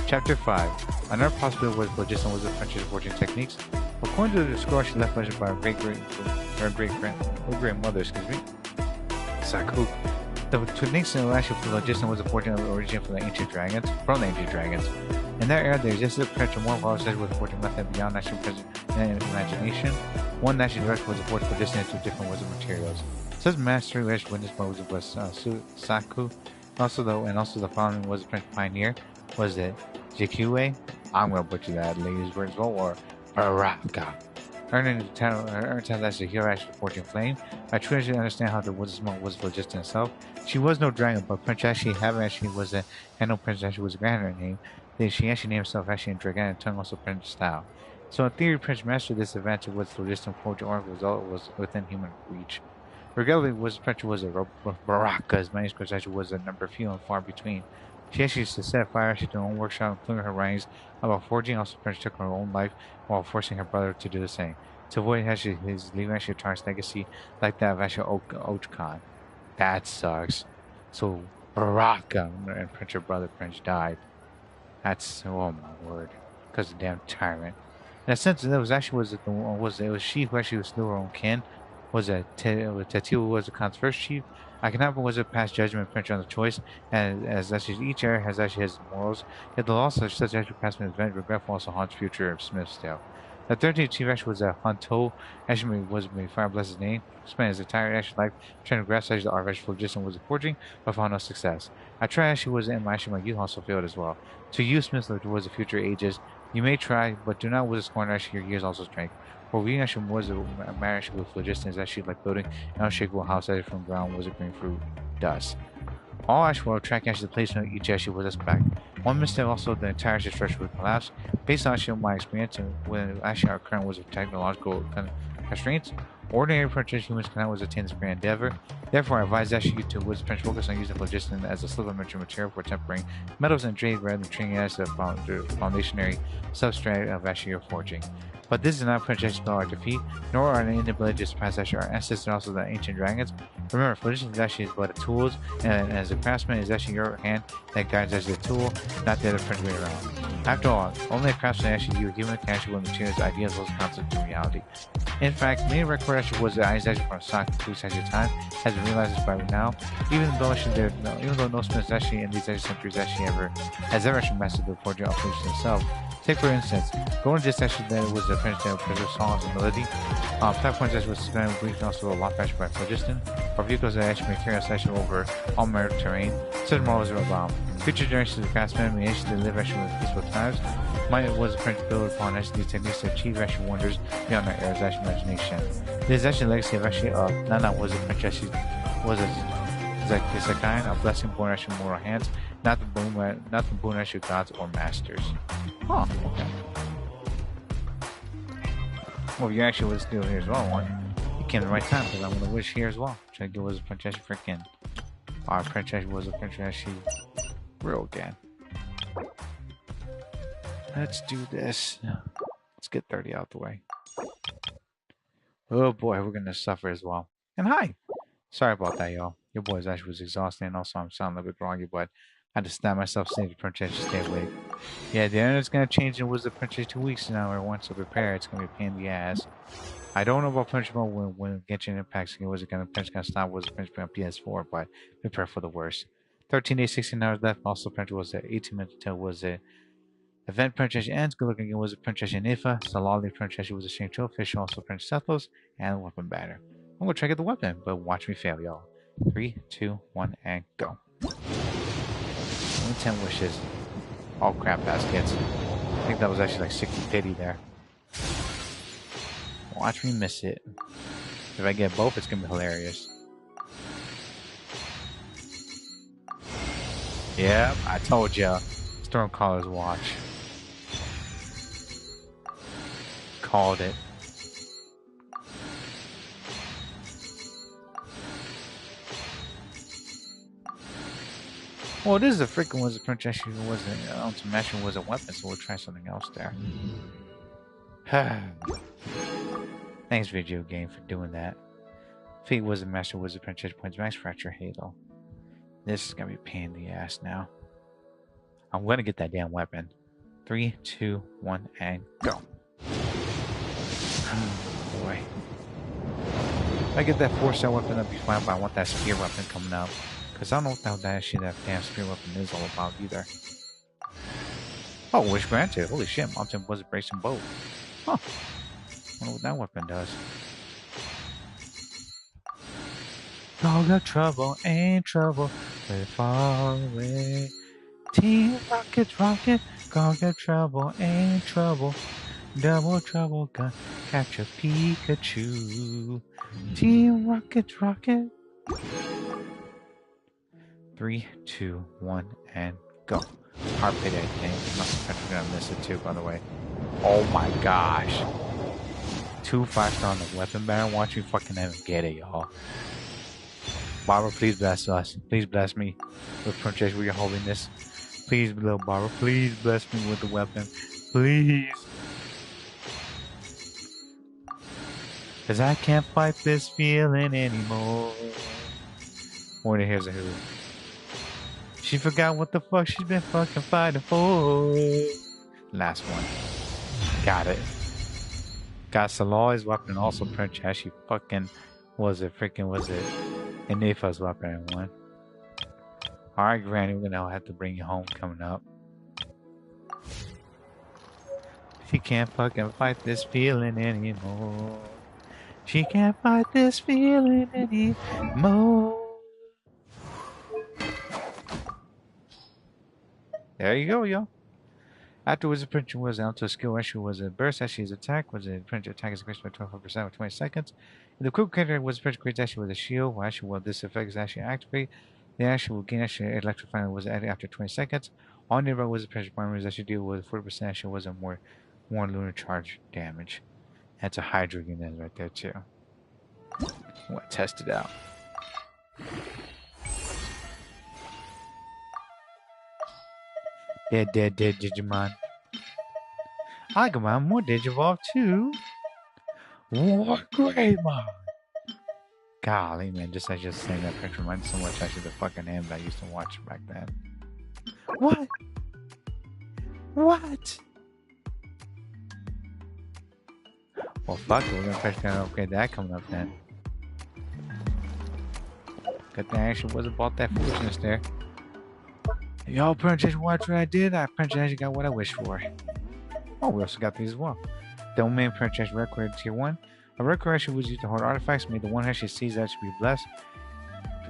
Chapter 5. Another possibility was phlogiston was the French forging techniques. According to the scroll she left by her great-grandmother, Saku. The techniques in actually phlogiston was the forging of the origin from the ancient dragons. In that era, there existed a potential more evolved with forging method beyond natural imagination. One natural direction was a forged phlogiston into different wizard materials. Such mastery was witnessed by wizard was Saku. Also the following was a French pioneer. Was it Jikue? I'm gonna butcher that lady's words as well, or Baraka. Earning the title as a hero actually forging flame. I truly actually understand how the wizard smoke was phlogiston itself. She was no dragon, but Prince actually was a Handle Prince actually was a grandmother name. She actually named herself actually in dragon and tongue also Prince style. So in theory, Prince mastered this advantage with phlogiston forging or result was within human reach. Regardless, Prince was a Baraka's manuscript actually was a number few and far between. She actually used to set fire to her own workshop, including her writings about forging. Also, Prince took her own life while forcing her brother to do the same. To avoid actually his leaving actually Tar's legacy like that of actually Ochkan. That sucks. So Baraka and Prince her brother Prince died. That's oh my word. Because of the damn tyrant. In a sense, it was she who actually slew her own kin. Tatiwa was the Khan's first chief. Akhenaten was a past judgment prince on the choice, and as actually each era has actually his morals. Yet the law such actually past man's event regretful also haunts future of Smith's tale. The 13th chief actually was a Hunto. Actually was may fire bless his name. Spent his entire actual life trying to grasp the art of phlogiston was a forging, but found no success. I tried actually was in my youth also failed as well. To you, Smith was the future ages. You may try, but do not with a scorn actually your years also strength. For we actually was a marriage with phlogiston is actually like building an unshakable house that is from ground was a green fruit dust. All actually will track actually the placement of each actually was a spec. One mistake also the entire structure would collapse. Based on actually my experience and when actually our current was of technological constraints, ordinary purchase humans cannot was attain this grand endeavor. Therefore, I advise actually you to was focus on using phlogiston as a supplementary material for tempering metals and jade rather than treating it as a foundationary substrate of actually your forging. But this is not Princess spell our defeat, nor our inability to surpass actually our ancestors and also the ancient dragons. Remember, phlogiston is actually but a tools, and as a craftsman, it's actually your hand that guides as the tool, not the other French way around. After all, only a craftsman actually you human can actually with materials, ideas, those concepts in reality. In fact, many record actually was the eyes actually from Sonic Police actually time has been realized this by now. Even though no smith actually in these centuries actually has ever actually mastered the forging of phlogiston itself. Take for instance, going to this session that was a French that preserved songs and melody. Platform session was suspended briefly also a lot faster by phlogiston. Or vehicles that actually may carry a session over all merit terrain. Such models are about future generations of craftsmen may actually live actually with peaceful times. Might was a French build upon actually these techniques to achieve actually wonders beyond our era's actual imagination. This is actually a legacy of actually Nana was a French actually was a kind of blessing born actually mortal hands, not the boon actually gods or masters. Oh, okay. Well, you actually was still here as well, one. You came at the right time because I'm gonna wish here as well. Try to get was a princess freaking. Our princess was a princess real again. Let's do this. Let's get 30 out the way. Oh boy, we're gonna suffer as well. And hi! Sorry about that, y'all. Your boy's actually was exhausted, and also I'm sounding a little bit groggy, but I had to snap myself saying the princess to stay awake. Yeah, the internet's gonna change and was the princess 2 weeks now, or once to prepare, it's gonna be a pain in the ass. I don't know about Punch Mode when Genshin Impact's was it gonna stop, was it Punch on PS4, but prepare for the worst. 13 days, 16 hours left. Also, Punch was at 18 minutes until was it. Event Princess ends. Good looking again was a Princess Ineffa. Citlali Princess was a Shang-Chi fish, also Princess Sethlos, and weapon batter. I'm gonna try to get the weapon, but watch me fail, y'all. 3, 2, 1, and go. Only 10 wishes. All crap baskets. I think that was actually like 60 pity there. Watch me miss it. If I get both, it's gonna be hilarious. Yeah, I told ya. Stormcaller's watch. Called it. Well, this is a freaking was a princess who wasn't to mention was a weapon, so we'll try something else there. Thanks, video game, for doing that. Fate was a master was a princess points max fracture halo. This is gonna be a pain in the ass now. I'm gonna get that damn weapon. 3, 2, 1, and go. Oh boy. If I get that 4-star weapon, that'd be fine, but I want that spear weapon coming up. Because I don't know what the hell that actually that damn spear weapon is all about either. Oh, wish granted. Holy shit, Mountain was bracing both. Huh. I wonder what that weapon does. All got trouble, ain't trouble, we're far away. Team Rockets, rocket, all got trouble, ain't trouble. Double trouble, gun, catch a Pikachu. Team Rockets, rocket. 3, 2, 1, and go. Hard pit, I think. I'm gonna miss it too, by the way. Oh my gosh. 2 5-star on the weapon banner. Watch you fucking have get it, y'all. Barbara, please bless us. Please bless me with Princess where you're holding this. Please, little Barbara, please bless me with the weapon. Please. Cause I can't fight this feeling anymore. More than here's a who. She forgot what the fuck she's been fucking fighting for. Last one. Got it. Got Citlali's weapon, also Princess. She fucking was it Ineffa's weapon and one. Alright, Granny, we're gonna have to bring you home coming up. She can't fucking fight this feeling anymore. She can't fight this feeling anymore. There you go, yo. Afterwards, the printer was out to a skill issue was a burst. Actually, his attack was a printer attack is increased by 25% with 20 seconds. And the quick character was a printer creates actually with a shield. Well, actually, this effect is actually activate. The actual gain actually electrifying was added after 20 seconds. All nearby was a printer primary that should deal with 40% actually was a more lunar charge damage. That's a Hydra unit right there too. We'll test it out. Dead Digimon. I command more Digivolve too. What Greymon! Golly, man, I just saying that picture reminds me so much actually the fucking anime I used to watch back then. What? What? Well, fuck it, we're gonna upgrade that coming up then. Good thing I actually wasn't about that foolishness there. Y'all, Princess, watch what I did. I Princess actually got what I wished for. Oh, we also got these as well. Domain Princess Record Tier 1. A record actually was used to hold artifacts. Made the one actually sees that should be blessed.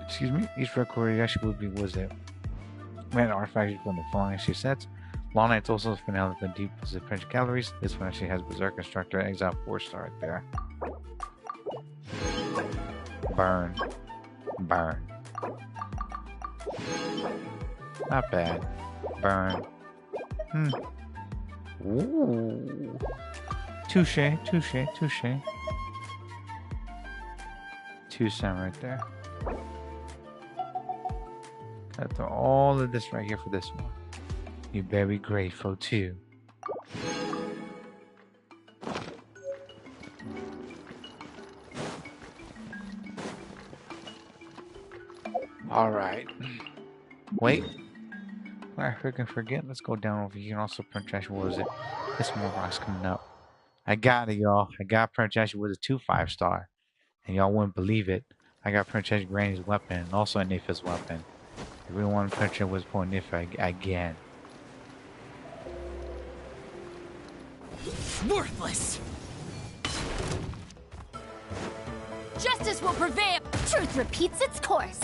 Excuse me. Each record actually would be man, artifacts from the following actually sets. Long Night's also finale of the deep French galleries. This one actually has Berserk Instructor, Exile 4-star right there. Burn. Burn. Not bad. Burn. Ooh. Touche, touche, touche. 2 cent right there. Gotta throw all of this right here for this one. You're very grateful too. Alright. Wait. I freaking forget. Let's go down over here and also print trash. What was it? This more rocks coming up. I got it, y'all. I got print trash with a 2 5-star. And y'all wouldn't believe it. I got print trash Granny's weapon and also Ineffa's weapon. Everyone printer was for Ineffa again. Worthless! Justice will prevail! Truth repeats its course.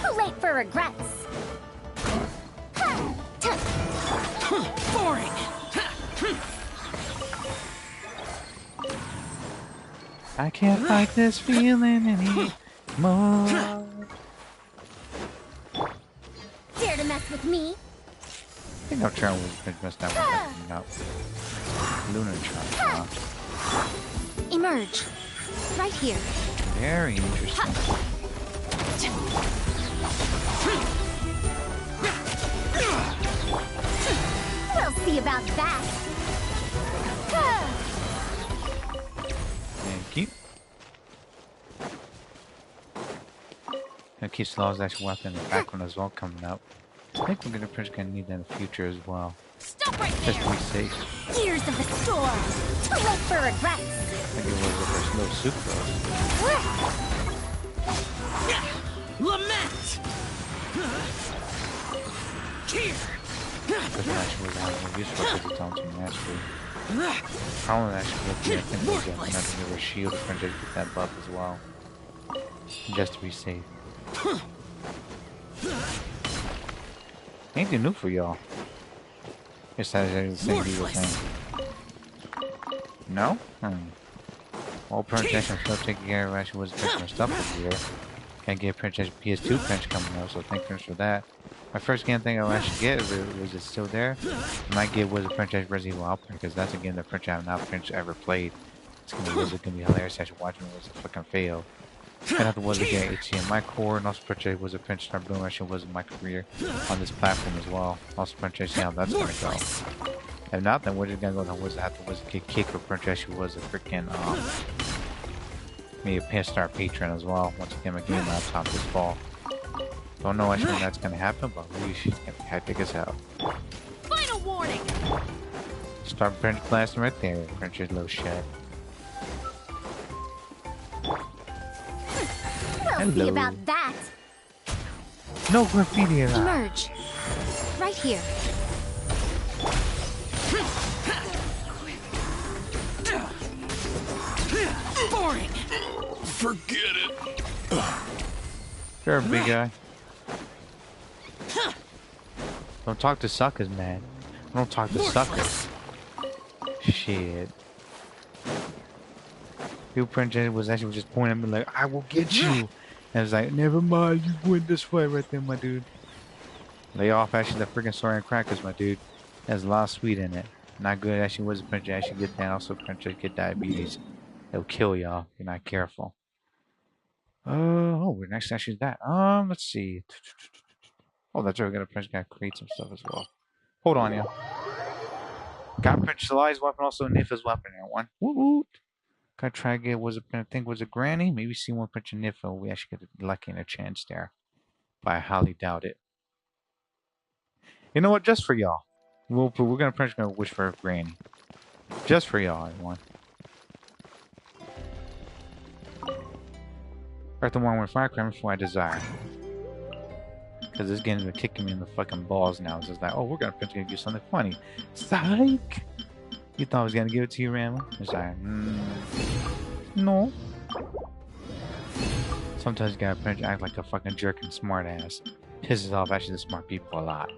Too late for regrets. Boring! I can't fight this feeling anymore. Dare to mess with me? I think I'll try with messed up with that. No. Lunar Charm. Emerge. Right here. Very interesting. We'll see about that. Thank you. Gonna keep Slaw's actual weapon in the background as well coming up. I think we're gonna need that in the future as well. Stop right Just to there! be safe. Gears of the storm. Too late for regrets. I think it was the first little soup though. Lament! Here! This actually was having useful because it's on some mastery. Probably actually looking at things like that. Nothing over shield to print get that buff as well. Just to be safe. Anything new for y'all? It's the same evil thing. No? All Princess I'm still taking care of actually was picking my stuff over here. Can't get Princess PS2 Prince coming out, so thank goodness for that. My first game thing I'll actually get, was it still there? I might get was a Princess Resident Evil Outbreak, because that's a game that Princess I have not ever played. It's gonna be hilarious actually watching it was a fucking fail. And after was again HDMI core, and also Princess was a Princess Star Boom actually was my career on this platform as well. Also Princess, see how that's gonna go. If not, then we're just gonna go down was after was a kick or Princess was a freaking maybe a PS-Star patron as well. Once again, my game laptop this fall. Don't know actually when that's gonna happen, but we should get hectic as hell. Final warning! Start Prince blasting right there, Prince's little shit. We'll see about that. No graffiti allowed. Emerge. Right here. Boring! Forget it. You're a big guy. Don't talk to suckers, man. Don't talk to suckers. Shit. Your Princess was actually just pointing at me like, I will get you. And it's like, never mind, you win this fight right there, my dude. Lay off actually the freaking soy and crackers, my dude. There's a lot of sweet in it. Not good actually was a Princess actually get that. Also Princess get diabetes. It'll kill y'all if you're not careful. Oh, we're next actually that. Let's see. Oh, that's right. We got a Prince gotta create some stuff as well. Hold on, y'all. Got Prince Citlali's weapon, also Ineffa's weapon in one. Woot woot. Gotta try to get I think was a granny. Maybe see one Prince Ineffa. We actually get lucky in a chance there. But I highly doubt it. You know what? Just for y'all. We're gonna wish for a granny. Just for y'all, everyone. Earth the 115 crime before I desire. Because this game's been kicking me in the fucking balls now. It's just like, oh, we're gonna do something funny. Psych! You thought I was gonna give it to you, Ranma? It's like, no. Sometimes you gotta apprentice act like a fucking jerk and smart ass. Pisses off actually the smart people a lot.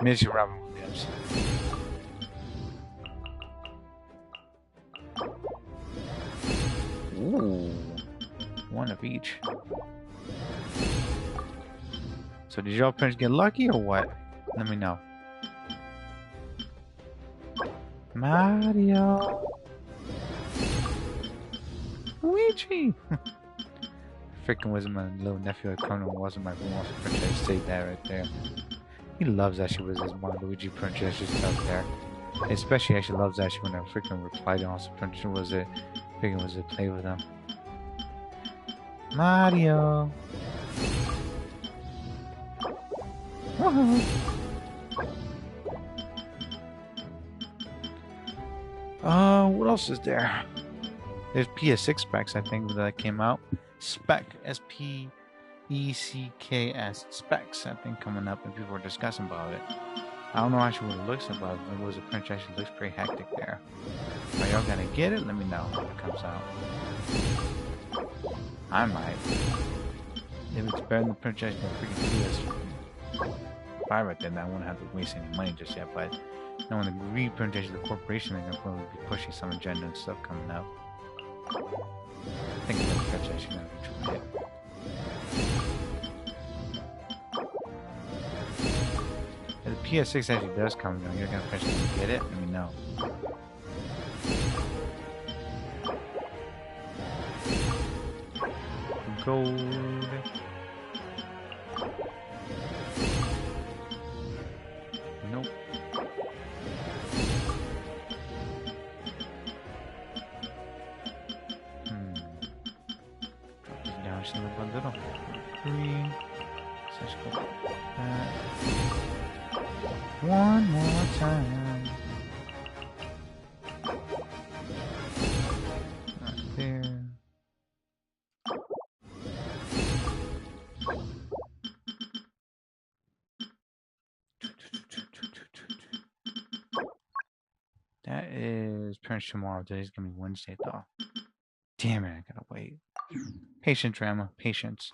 Miniature Robin Williams. Ooh. One of each. So did y'all apprentice get lucky or what? Let me know. Mario. Luigi. Freaking was my little nephew had come and wasn't my room also princess. Say that right there. He loves that she was his mom, Luigi princess just up there. Especially actually loves that she when I freaking replied to also princess was it freaking was it play with him. Mario. What else is there? There's PS6 specs, I think, that came out. Spec, S-P-E-C-K-S, specs, I think, coming up, and people were discussing about it. I don't know actually what it looks like, but it was a print actually looks pretty hectic there. Are y'all gonna get it? Let me know when it comes out. I might. If it's better than the print actually freaking PS5 right then, I won't have to waste any money just yet, but now when the reprint actually the corporation, they're gonna probably be pushing some agenda and stuff coming up. I think the print actually gonna be too hit. If the PS6 actually does come down, you're gonna press to get it? Let me know. Gold. Nope. Drop this down just a little. 3. Let's go like that. One more time. Right there. That is Prince tomorrow. Today's gonna be Wednesday though. Damn it, I gotta wait. Patience, Rama. Patience.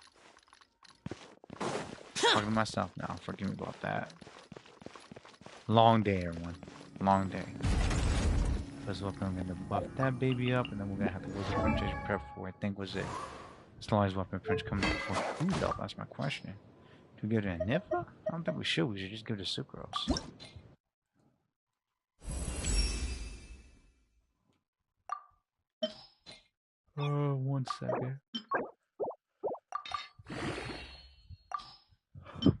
Talking to myself now. Forgive me about that. Long day, everyone. Long day. First of all, I'm gonna buff that baby up, and then we're gonna have to go to the Prince prep for. I think was it. As long as weapon Prince coming before food, though. That's my question. Do we give it to Ineffa? I don't think we should. We should just give it to Sucrose. 1 second.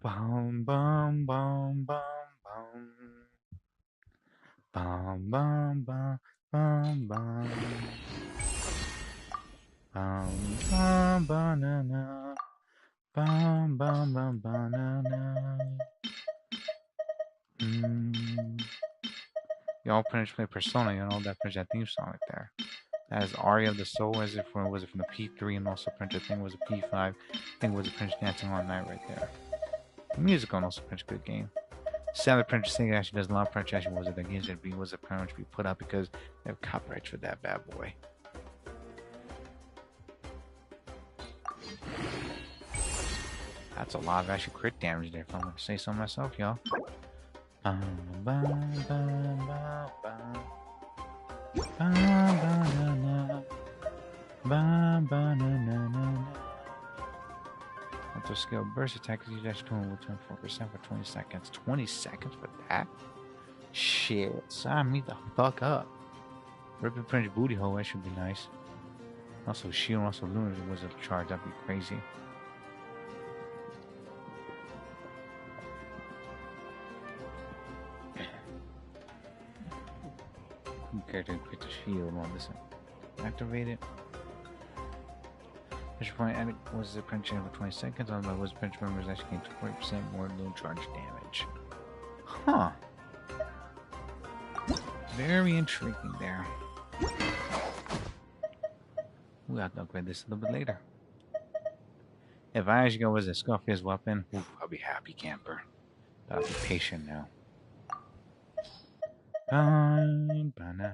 Bum bum bum bum bum. Bum bum bum bum bum. Bum bum banana. Bum bum bum banana. Y'all pretty play Persona, you know that that theme song right there. That is Aria of the Soul, was it from the P3 and also Prince, I think it was a P5. I think it was a Prince Dancing All Night right there. The music on also Prince good game. Sad Prince Sing actually does a lot of Prince actually was it against it was a parent to be put up because they have copyrights for that bad boy. That's a lot of actually crit damage there if I'm gonna say so myself, y'all. Auto skill burst attack is usually actually will turn 4% for 20 seconds. 20 seconds for that? Shit, sign me the fuck up. Ripping Prince booty hole, that should be nice. Also shield, also lunar was a charge, that'd be crazy. Character equips the shield while this activate it. This point added was the Prince for 20 seconds, otherwise was Prince members actually gained 40% more low charge damage. Huh. Very intriguing there. We'll have to upgrade this a little bit later. If I actually go with a Scorpion's weapon, oof, I'll be happy camper. But I'll be patient now. Banana, banana,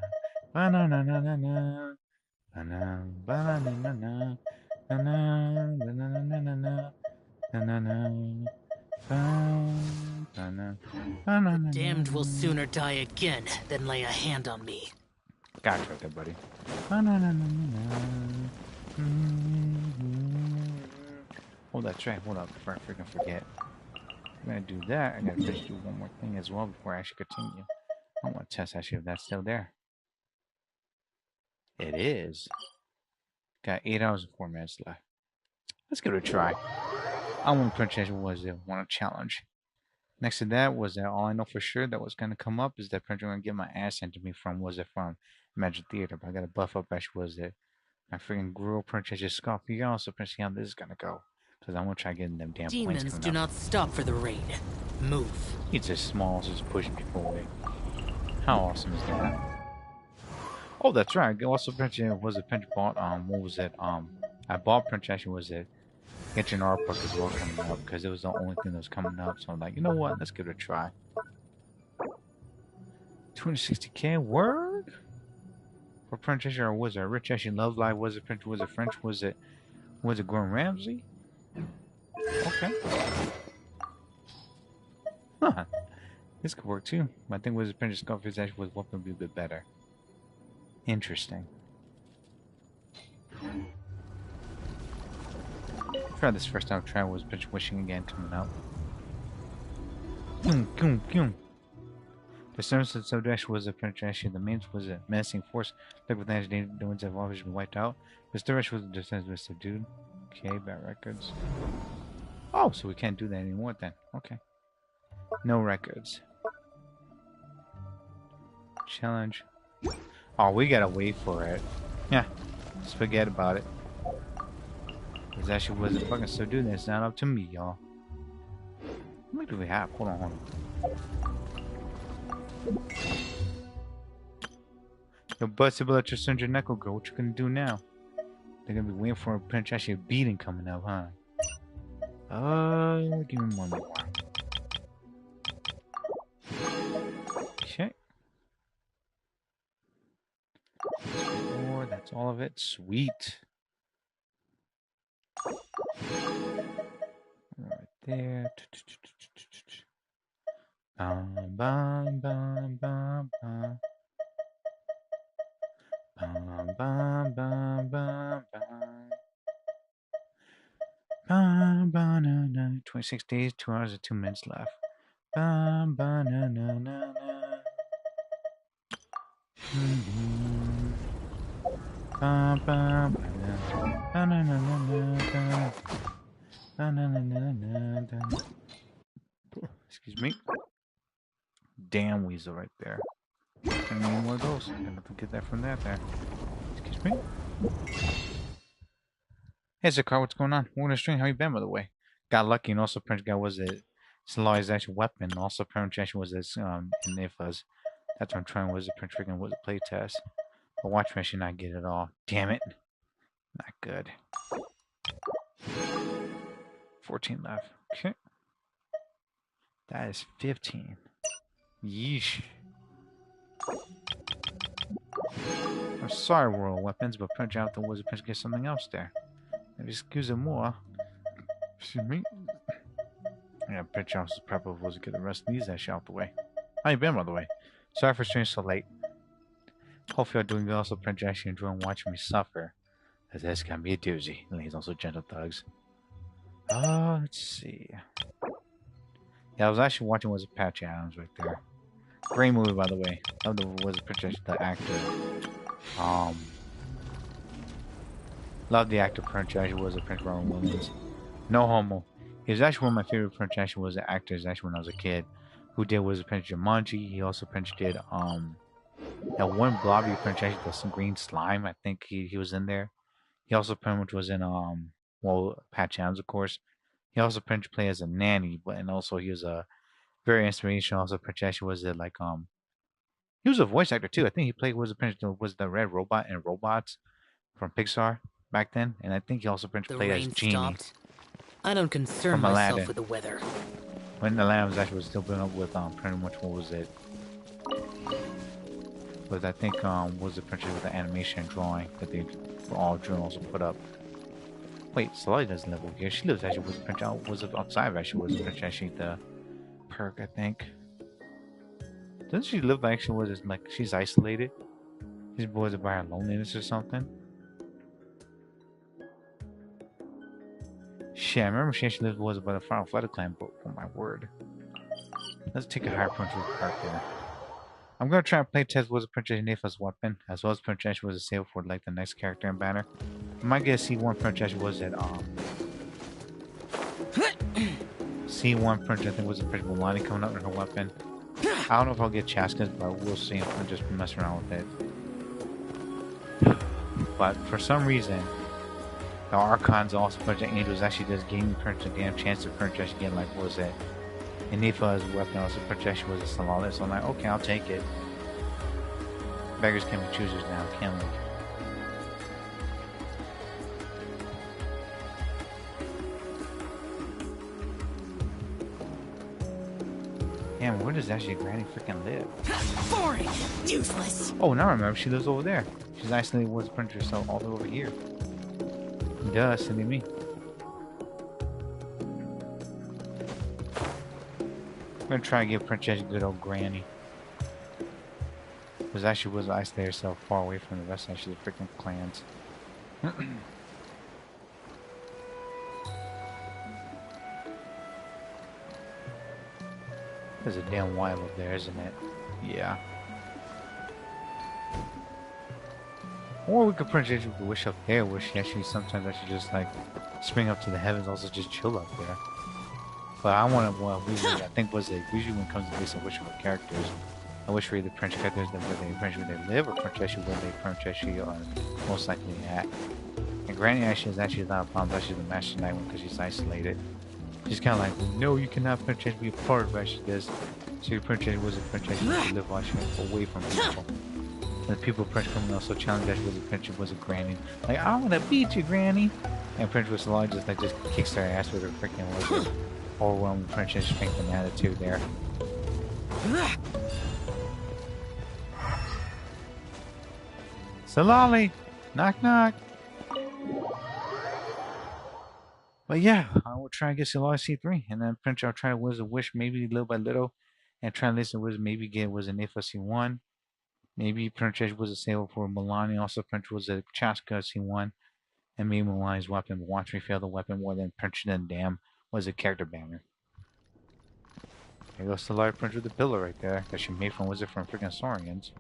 banana, banana, banana, banana, banana, The damned will sooner die again than lay a hand on me. Gotcha, right there, buddy. Oh, that's right. Hold up before I freaking forget. I'm gonna do that. I gotta just do one more thing as well before I actually continue. I want to test actually if that's still there. It is. Got 8 hours and 4 minutes left. Let's give it a try. I want to purchase was it want a challenge. Next to that was that all I know for sure that was gonna come up is that printer gonna get my ass sent to me from Magic Theater, but I gotta buff up actually was it my freaking Gruel purchase just scoff. You can also see how this is gonna go. Because I want to try getting them damn points. Demons do not stop for the raid. Move. It's as small as just pushing people away. How awesome is that? Oh, that's right. I also was a pinch bought what was it? I bought pinch actually was it Genshin Artbook as well coming up because it was the only thing that was coming up. So I'm like, you know what? Let's give it a try. 260k word for Princess or was it Rich actually Love Live? Was it Prince? Was it French? Was it Gordon Ramsay? Okay. Huh. This could work too. I think was Princess Scarface actually was what would be a bit better. Interesting. Try this first time. Try was Princess Wishing again coming out. The services of Dash was a Princess. The mains was a menacing force. Like with the ones have always been wiped out. The Sturridge was the defense was subdued. Okay, bad records. Oh, so we can't do that anymore then. Okay. No records. Challenge. Oh, we gotta wait for it. Yeah. Just forget about it. Because actually wasn't fucking so doing this. It's not up to me, y'all. How many do we have? Hold on. Yo, busted about your Sundra Neko girl. What you gonna do now? They're gonna be waiting for a pinch actually a beating coming up, huh? Give me one more. Okay. That's all of it. Sweet. Right there. Bum, bum, bum, bum, bum. Bum, bum, bum, bum, bum. 26 days, 2 hours, and 2 minutes left. Bum, ba, na, na, na, na. Bum, bum, ba, na, na, na, na, na. Ba, na, na, na, na, na. Excuse me. Damn weasel right there. I need more of those. I'm gonna get that from that there. Excuse me. Hey, Zakar, what's going on? We're in a string. How you been, by the way? Got lucky, and also Prince guy was it. Citlali's actual weapon. And also, Prince actually was this Ineffa's. That's what I'm trying. Was it Prince freaking was a play test? But watch me actually not get it all. Damn it. Not good. 14 left. Okay. That is 15. Yeesh. I'm sorry, World Weapons, but Prince out there was a Prince get something else there. Excuse me more. Excuse me. Yeah, Prince John's prep was to get the rest of these actually out the way. How you been, by the way? Sorry for staying so late. Hopefully you're doing good. Also, Prince actually enjoying watching me suffer. As this can be a doozy. And he's also gentle thugs. Let's see. Yeah, I was actually watching was Patchy Adams right there. Great movie, by the way. Love the was Prince the actor. Love the actor Prince actually was a Prince Robin Williams. No homo. He was actually one of my favorite Prince actually was the actors actually when I was a kid. Who did was Prince Jumanji. He also Prince did that one blobby Prince actually with some green slime. I think he was in there. He also pretty much was in Patch Adams of course. He also Prince played as a nanny, but and also he was a very inspirational. Also Prince actually was it like he was a voice actor too. I think he played was the red robot in Robots from Pixar back then, and I think he also played as Genie. Stopped. I don't concern myself with the weather. When the Aladdin was actually still building up with pretty much what was it? was I think was the princess with the animation and drawing that they for all journals put up. Wait, Citlali doesn't live over here. She lives actually with the princess. Was outside actually was the princess. She the perk, I think. Doesn't she live actually was it like she's isolated? She's boys by her loneliness or something. Shit, I remember she actually lived was by the Final Flight Clan book. Oh my word. Let's take a higher punch with the perk there. I'm gonna try and play test was a Princess Ineffa's weapon, as well as Princess was a sale for like the next character in banner. I might get a C1 Princess was at C1 Princess I think was a Princess Mulani coming up with her weapon. I don't know if I'll get Chaska's, but we'll see if I just mess around with it. But for some reason, the Archons also Princess Angels actually does gain Princess again, chance to Princess again, like what was it? Ineffa's weapon also Princess was a Citlali, so I'm like, okay, I'll take it. Beggars can be choosers now, can't we? Damn, where does actually Granny freaking live? Boring! Useless! Oh, now I remember, she lives over there. She's isolated was Princess, so all the way over here. Duh, silly me. I'm gonna try and give Princess a good old Granny. Because actually was isolated herself far away from the rest of the freaking clans. There's a damn wild up there, isn't it? Yeah. Or we could Princess with the wish up there, where she actually sometimes actually just like spring up to the heavens, also just chill up there. But I want to, well, usually I think was it usually when it comes to base on which of our characters, I wish for either Princess characters that where they live or Princess where they Princess are most likely at. And Granny actually is actually not a problem, actually the Master Knight one because she's isolated. She's kind of like, no, you cannot Princess be a part of actually this. So your Princess was a Princess who live actually away from people. And the people Princess coming also challenge that was a Princess was a Granny. Like, I want to beat you, Granny. And Princess Citlali just like just kicks their ass with her freaking was overwhelming Princess strength and attitude there. Citlali! Knock knock! But yeah, I will try and get Citlali C3, and then Princess I'll try to Wizard Wish maybe little by little, and try and listen with maybe get was an Ineffa C1. Maybe Princess was a sale for Milani, also Princess was a Chaska C1, and maybe Milani's weapon, but watch me fail the weapon more than Princess and damn was a character banner. There goes the live Princess with the pillar right there that she made from Wizard from freaking Saurians.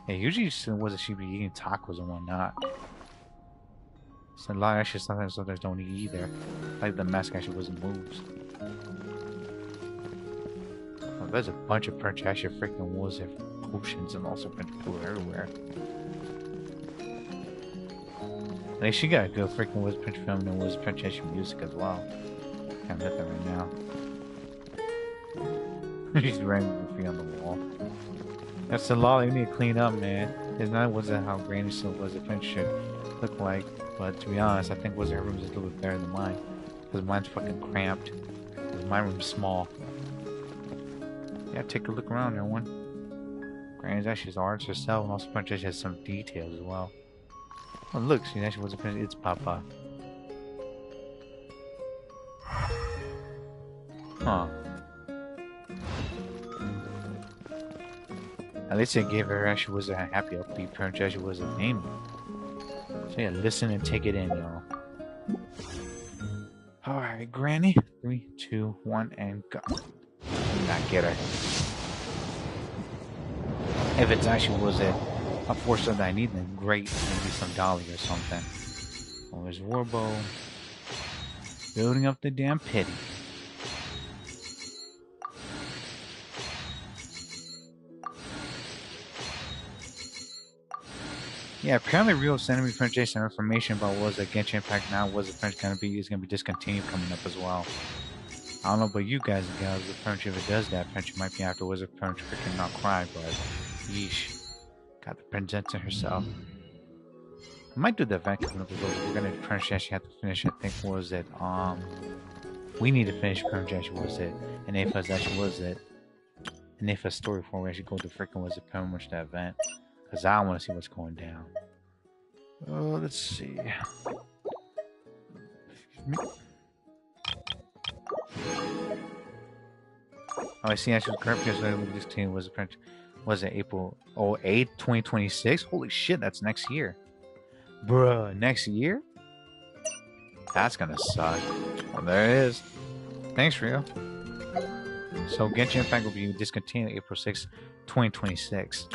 Yeah, usually was she be eating tacos and whatnot. So a lot actually sometimes don't eat either. Like the mask actually wasn't moves. Oh, there's a bunch of Princess actually freaking Wizard potions and also Princess Pooh everywhere. Like she got a good freaking Wizard Princess film and Wizard Princess music as well. Can't hit that right now. She's running free on the wall. That's a lot we need to clean up, man. It's not wasn't how Granny still was a Princess should look like. But to be honest, I think her room is a little bit better than mine. Because mine's fucking cramped. Because my room's small. Yeah, take a look around, everyone. Granny's actually arts herself, and also Princess has some details as well. Oh, look, she actually was a Princess. It's Papa. Huh. At least they gave her actually was a happy upbeat Princess was a name. So yeah, listen and take it in, y'all. Alright, Granny. 3, 2, 1, and go. Not get her. If it's actually was a force that I need, then great. Maybe some dolly or something. Oh, there's Warbo. Building up the damn pity. Yeah, apparently real enemy Princess and information about what was a Genshin Impact now was the French is gonna be discontinued coming up as well. I don't know about you guys and gals, the French if it does that, French might be after Wizard French freaking not cry, but yeesh. Got the princess herself. I might do the event coming up as well. We're gonna French actually have to finish, I think was it we need to finish French actually was it. And Ineffa's actually was it. Ineffa story before we actually go to freaking was pretty much that event. Because I want to see what's going down. Let's see. Oh, I see. Actually, correct because this team was it April 8th, 2026? Holy shit, that's next year. Bruh, next year? That's gonna suck. Well, there it is. Thanks, Rio. So, Genshin Impact will be discontinued April 6th, 2026.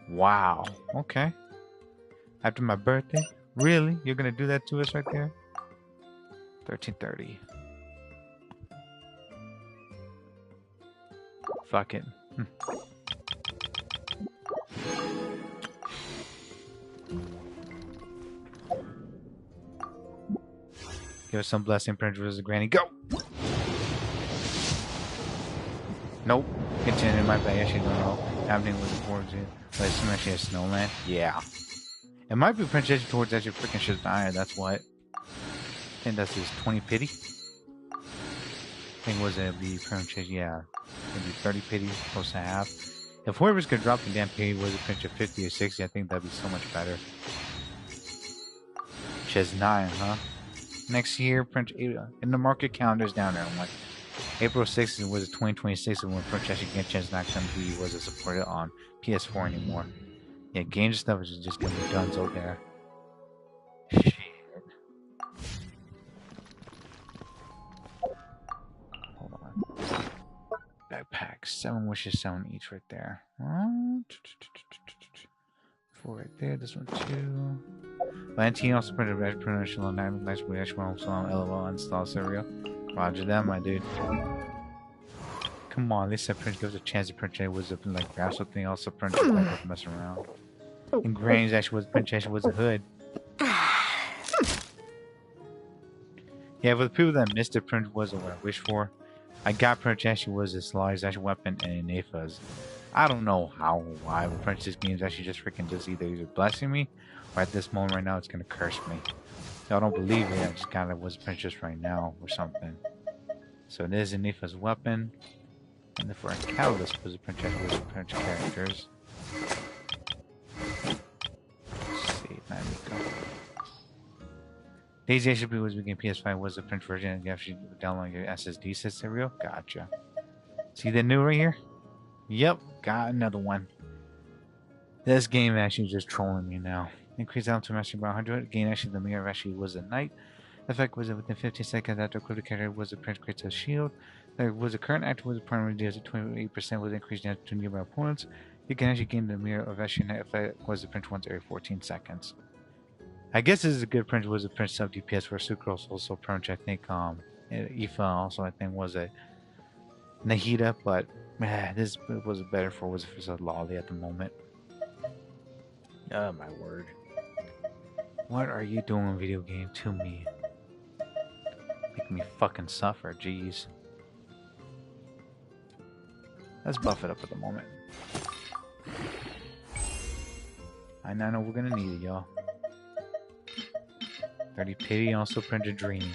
Wow. Okay. After my birthday? Really? You're gonna do that to us right there? 1330. Fuck it. Give us some blessing, Prince versus Granny. Go! Nope. Continue my bag. I actually don't know. Happening with the boards in. But it's actually a snowland. Yeah. It might be Princess towards actually freaking Shazire. That's what. I think that's his 20 pity. I think was it be Princess? Yeah. Maybe 30 pity, close to half. If whoever's gonna drop the damn pity was a Princess 50 or 60, I think that'd be so much better. Shazire, huh? Next year, Prince in the market calendar's down there. I'm like, April 6th was 2026 when Princess Genshin's not gonna be supported on PS4 anymore. Yeah, game stuff is just gonna be donezo there. Shit. Hold on. Backpack, 7 wishes, 7 each right there. 4 right there. This one 2. Valentine also printed red pronunciation nice reaction also on LOL install serial. Roger that, my dude. Come on, at least that print gives a chance to print it was up in like grab something also print it like messing around. And Granny's actually was print actually was a hood. Yeah, for the people that missed it, print was what I wish for. I got print actually was a Citlali's actual weapon and Ineffa's. I don't know how or why, but Princess games actually just freaking just either blessing me, or at this moment right now it's gonna curse me. Y'all don't believe it, I just kinda was Princess right now or something. So it is Ineffa's weapon. And for a catalyst was a Princess was Prince characters. Let's see, there we go. Daisy actually was begin PS5 was the Prince version and you actually download your SSD system real. Gotcha. See the new right here? Yep, got another one. This game actually just trolling me now. Increase down to mastery by 100. Again, actually the mirror actually was a knight. Effect was within 15 seconds after equipped character was the prince creates a shield. There was a current actor was a primary deals at 28% was increased down to nearby opponents. You can actually gain the mirror of actually knight effect was the prince once every 14 seconds. I guess this is a good prince was a prince sub DPS for Sucrose also prince. I think Ineffa also I think was a Nahida, but this was better for was for Citlali at the moment. Oh my word. What are you doing video game to me? Make me fucking suffer, jeez. Let's buff it up at the moment. I know we're gonna need it, y'all. 30 pity, also print a dream.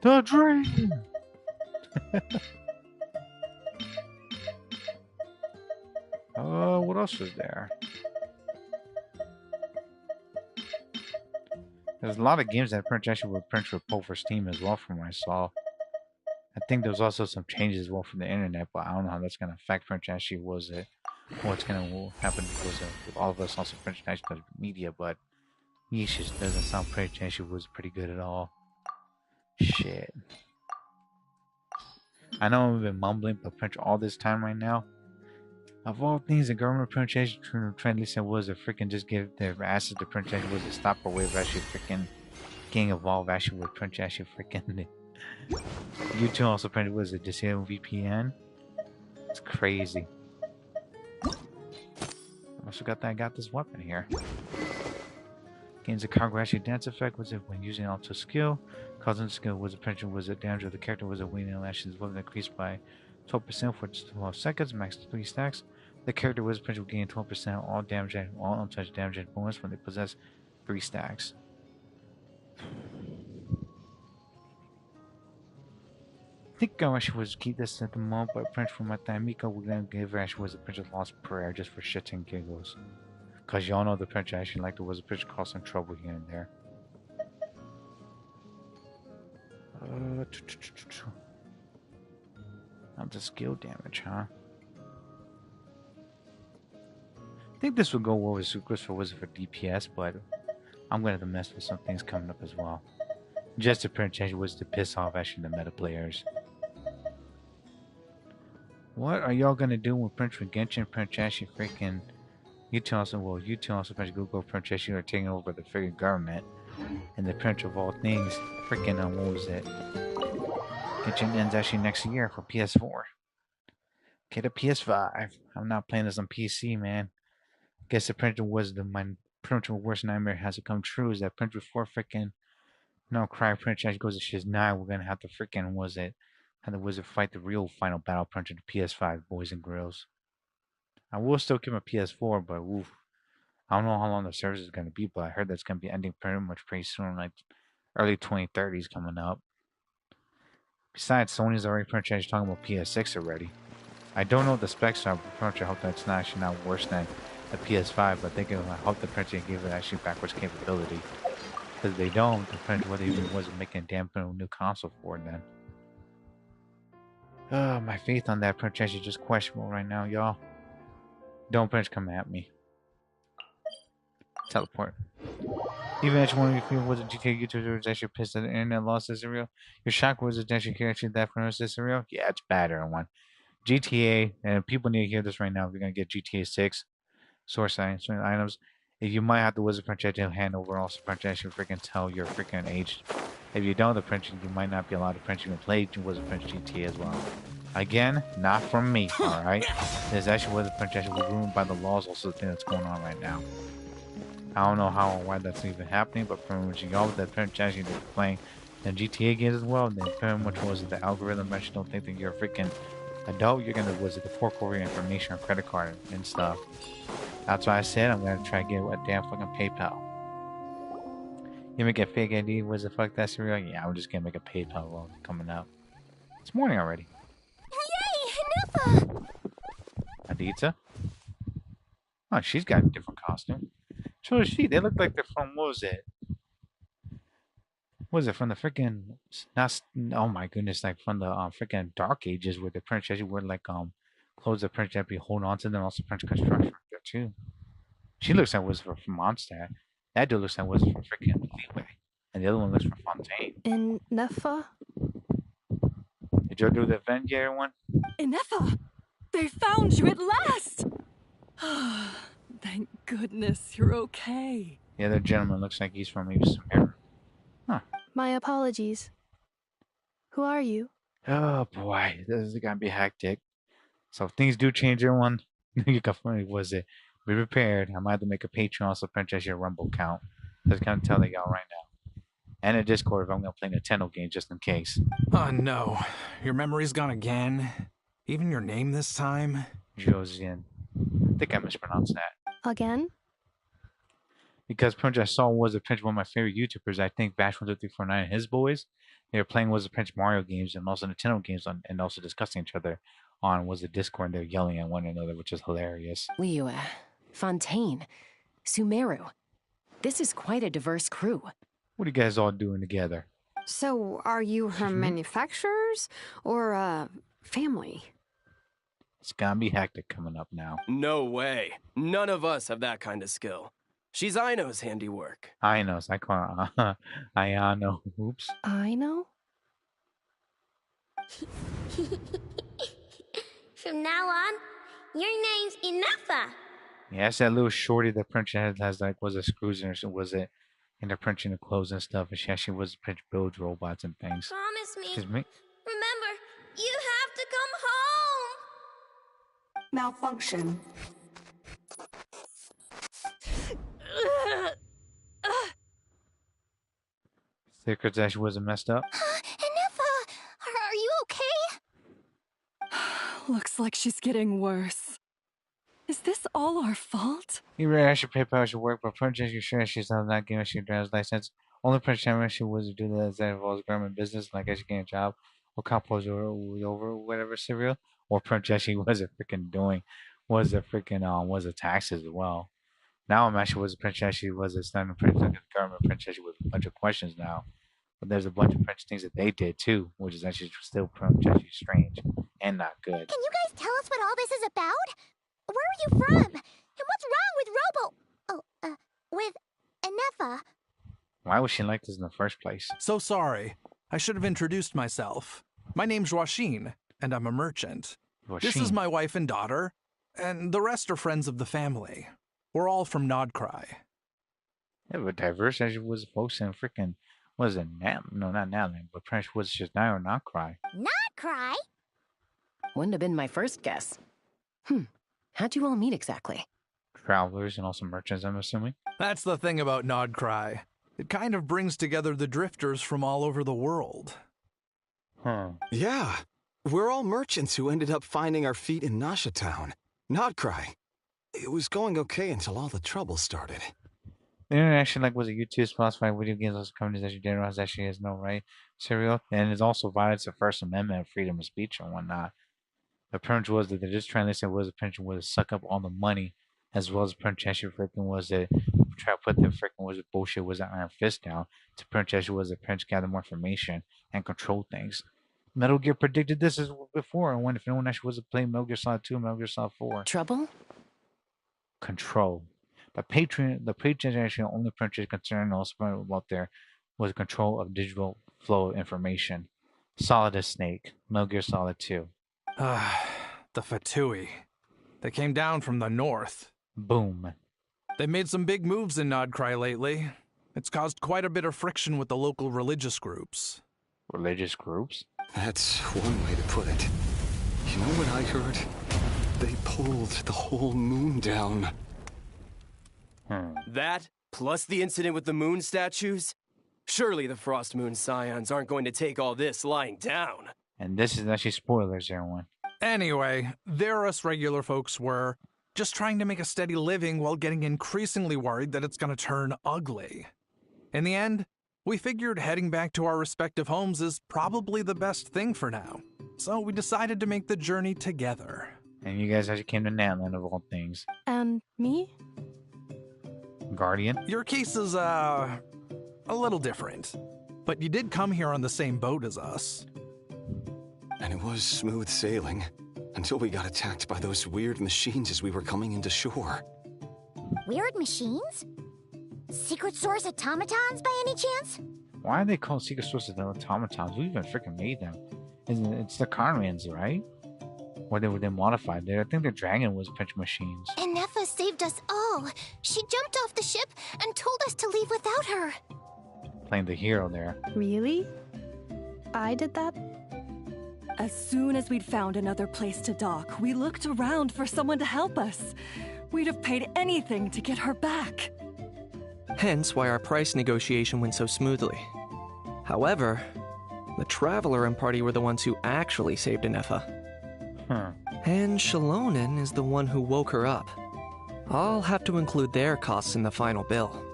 The dream! What else was there? There's a lot of games that print actually would print with pull for Steam as well from what I saw. I think there's also some changes as well from the internet, but I don't know how that's gonna affect print actually was it what's gonna happen was with all of us also print national media, but it just doesn't sound print actually was pretty good at all. Shit. I know I've been mumbling, but print all this time right now. Of all things, the government pronunciation trend said was a freaking just give their asses to pronunciation was a stop or wave actually freaking getting involved actually with pronunciation freaking YouTube also printed was a disable VPN. It's crazy. I also got that I got this weapon here. Gains a cargo actually dance effect was it when using auto skill. Causing skill was a pressure was a damage of the character was a waiting lashes weapon increased by 12% for 12 seconds, max 3 stacks. The character was potential gain 12% all damage and all untouched damage and bonus when they possess 3 stacks. think I should was keep this at the moment, but Prince from my time Miko, we're gonna give her actually was a Prince of Lost Prayer just for shits and giggles. Cause y'all know the Prince actually like there was a Prince cause some trouble here and there. Not the skill damage, huh? I think this would go well with Sucrose for Wizard for DPS, but I'm gonna have to mess with some things coming up as well. Just to Prince actually was to piss off actually the meta players. What are y'all gonna do with Prince for Genshin? Prince actually freaking you two also Prince Google Prince actually are taking over the freaking government. And the Prince of all things, freaking what was it? Genshin ends actually next year for PS4. Get a PS5. I'm not playing this on PC, man. Guess the Prince was my Prince of worst nightmare has to come true. Is that Prince before freaking Cry Prince actually goes to Shiz 9, we're gonna have to freaking have the wizard fight the real final battle Prince of the PS5, boys and girls. I will still keep my PS4, but oof. I don't know how long the service is gonna be, but I heard that's gonna be ending pretty soon, like early 2030s coming up. Besides, Sony's already pretty much talking about PS6 already. I don't know what the specs are, but pretty much I hope that's not actually not worse than the PS5, but I hope the Prince give it actually backwards capability. Because if they don't, the Prince what even wasn't making a damn new console for it then. My faith on that Prince is just questionable right now, y'all. Don't Prince come at me. Teleport. Even if one of you feel was a GTA YouTuber was actually pissed that the internet lost this real. Your shock was actually that for us this real? Yeah, it's bad, everyone. GTA, and people need to hear this right now. We're gonna get GTA 6 source items. If you might have the Wizard Prince to hand over, also Prince actually freaking tell your freaking age. If you don't, the Prince you might not be allowed to Prince even play Wizard Prince GTA as well. Again, not from me, alright? This actually Wizard Prince actually ruined by the laws, also the thing that's going on right now. I don't know how or why that's even happening, but pretty much y'all with that Prince actually playing the GTA games as well, then pretty much was the algorithm actually don't think that you're a freaking adult, you're gonna was it the fork over your information or credit card and stuff. That's why I said I'm gonna try to get a damn fucking PayPal. You make a fake ID, was it fuck that cereal? Yeah, I'm just gonna make a PayPal loan coming up. It's morning already. Yay, Ineffa! Aditya? Oh, she's got a different costume. So is she. They look like they're from, what was it? Was it from the freaking, oh my goodness, like from the freaking Dark Ages where the Prince actually wear like clothes that Prince have to hold on to them, also Prince construction there too. She looks like was from Mondstadt. That dude looks like was from freaking Leeway. And the other one looks from Fontaine. Ineffa? Did you do the event yet, everyone? Ineffa! They found you at last! Thank goodness you're okay. The other gentleman looks like he's from maybe Sumeru. Huh. My apologies. Who are you? Oh boy, this is gonna be hectic. So if things do change, everyone, you can find was it. Be prepared. I might have to make a Patreon also print as your Rumble count. Just kind of telling y'all right now. And a Discord if I'm gonna play a Nintendo game just in case. Oh no, your memory's gone again. Even your name this time. Josian. I think I mispronounced that. Again? Because Prince I saw was a Prince one of my favorite YouTubers. I think Bash12349 and his boys. They were playing was the Prince Mario games and also Nintendo games on, and also discussing each other on was the Discord. And they're yelling at one another, which is hilarious. Liyue, Fontaine, Sumeru. This is quite a diverse crew. What are you guys all doing together? So, are you her manufacturers or family? It's gonna be hectic coming up now. No way. None of us have that kind of skill. She's Aino's handiwork. Aino's. I call her Ayano. Oops. Aino? From now on, your name's Ineffa. Yeah, it's that little shorty that Prince has like was a screws in her, was it? And they're printing the clothes and stuff, and she actually was Prince builds robots and things. Promise me. Excuse me? Remember, you have to come home. Malfunction. Secrets actually wasn't messed up. Ineffa, are you okay? Looks like she's getting worse. Is this all our fault? You really actually PayPal should work, but Prince you sure she's not giving she driver's license. Only Prince Shaman she was to do that involves government business, like as she getting a job. what Compo's over whatever cereal, or Princess she was a freaking doing, was a freaking was a tax as well. Now I'm actually was a Princess she was a standing Princess government Princess with a bunch of questions now. But there's a bunch of French things that they did too, which is actually still actually strange and not good. Can you guys tell us what all this is about? Where are you from? And what's wrong with Ineffa? Why was she like this in the first place? So sorry. I should have introduced myself. My name's Joachine, and I'm a merchant. This is my wife and daughter, and the rest are friends of the family. We're all from Nodcry. Yeah, but diverse as it was folks in freaking, was it no, not Natland, but French was just now or Nodcry. Nodcry? Wouldn't have been my first guess. How'd you all meet exactly? Travelers and also merchants, I'm assuming. That's the thing about Nodcry. It kind of brings together the drifters from all over the world. Huh. Yeah. We're all merchants who ended up finding our feet in Nasha Town. Nodcry. It was going okay until all the trouble started. The internet actually was a YouTube sponsored video games also companies that you didn't realize actually has no right serial, and it also violates the First Amendment of freedom of speech and whatnot. The premise was that this translation was the intention was to suck up all the money, as well as the premise freaking was that try to put the freaking was the bullshit was an iron fist down. To premise was the premise gather more information and control things. Metal Gear predicted this as before, and when if anyone actually was playing Metal Gear Solid 2 and Metal Gear Solid 4. Trouble? Control. The Patreon actually only purchase concern also about there was control of digital flow of information. Solid as Snake. Metal Gear Solid 2. The Fatui. They came down from the north. Boom. They made some big moves in Nodcry lately. It's caused quite a bit of friction with the local religious groups. Religious groups? That's one way to put it. You know what I heard? They pulled the whole moon down. That, plus the incident with the moon statues? Surely the Frost Moon Scions aren't going to take all this lying down. And this is actually spoilers, everyone. Anyway, there us regular folks were just trying to make a steady living while getting increasingly worried that it's going to turn ugly. In the end, we figured heading back to our respective homes is probably the best thing for now. So we decided to make the journey together. And you guys actually came to Natland of all things. And me? Guardian? Your case is, a little different. But you did come here on the same boat as us. And it was smooth sailing, until we got attacked by those weird machines as we were coming into shore. Weird machines? Secret Source automatons by any chance? Why are they called Secret Sources automatons? Who even freaking made them? It's the Conrans, right? Or they were then modified there. I think the dragon was pinch machines. Ineffa saved us all. She jumped off the ship and told us to leave without her. Playing the hero there. Really? I did that? As soon as we'd found another place to dock, we looked around for someone to help us. We'd have paid anything to get her back. Hence why our price negotiation went so smoothly. However, the Traveler and party were the ones who actually saved Ineffa. And Shalonen is the one who woke her up. I'll have to include their costs in the final bill.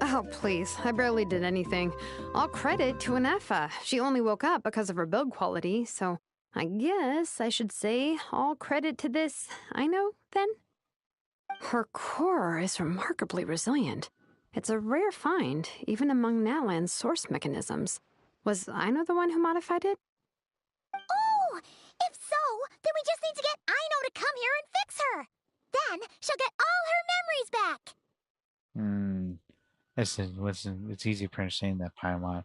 Oh, please. I barely did anything. All credit to Ineffa. She only woke up because of her build quality, so I guess I should say all credit to this Aino, then? Her core is remarkably resilient. It's a rare find, even among Natland's source mechanisms. Was Aino the one who modified it? Oh! If so, then we just need to get Aino to come here and fix her! Then she'll get all her memories back! It's easy for saying that, Paimon.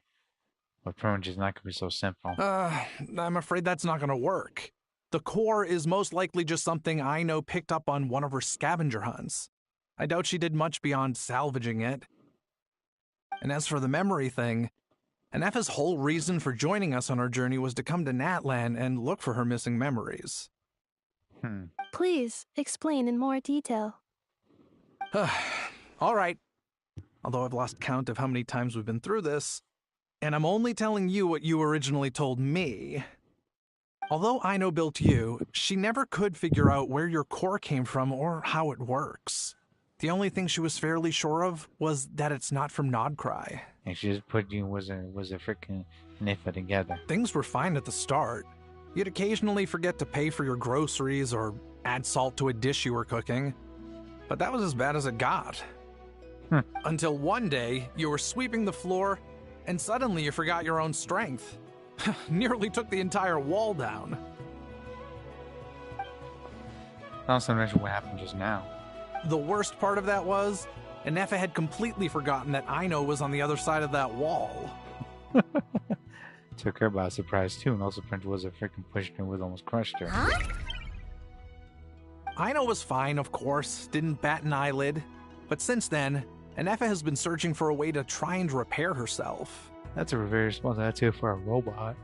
But pretty much is not going to be so simple. I'm afraid that's not going to work. The core is most likely just something Aino picked up on one of her scavenger hunts. I doubt she did much beyond salvaging it. And as for the memory thing, Ineffa's whole reason for joining us on our journey was to come to Natland and look for her missing memories. Please, explain in more detail. All right. Although I've lost count of how many times we've been through this, and I'm only telling you what you originally told me. Although Aino built you, she never could figure out where your core came from or how it works. The only thing she was fairly sure of was that it's not from Nodcry. And she just put you was a freaking Ineffa together. Things were fine at the start. You'd occasionally forget to pay for your groceries or add salt to a dish you were cooking. But that was as bad as it got. Until one day, you were sweeping the floor, and suddenly you forgot your own strength. Nearly took the entire wall down. Not so much what happened just now. The worst part of that was, Ineffa had completely forgotten that Aino was on the other side of that wall. Took her by surprise too, and also Prince was a freaking pushed her with almost crushed her. Huh? Aino was fine, of course, didn't bat an eyelid. But since then, Ineffa has been searching for a way to try and repair herself. That's a very responsible attitude for a robot.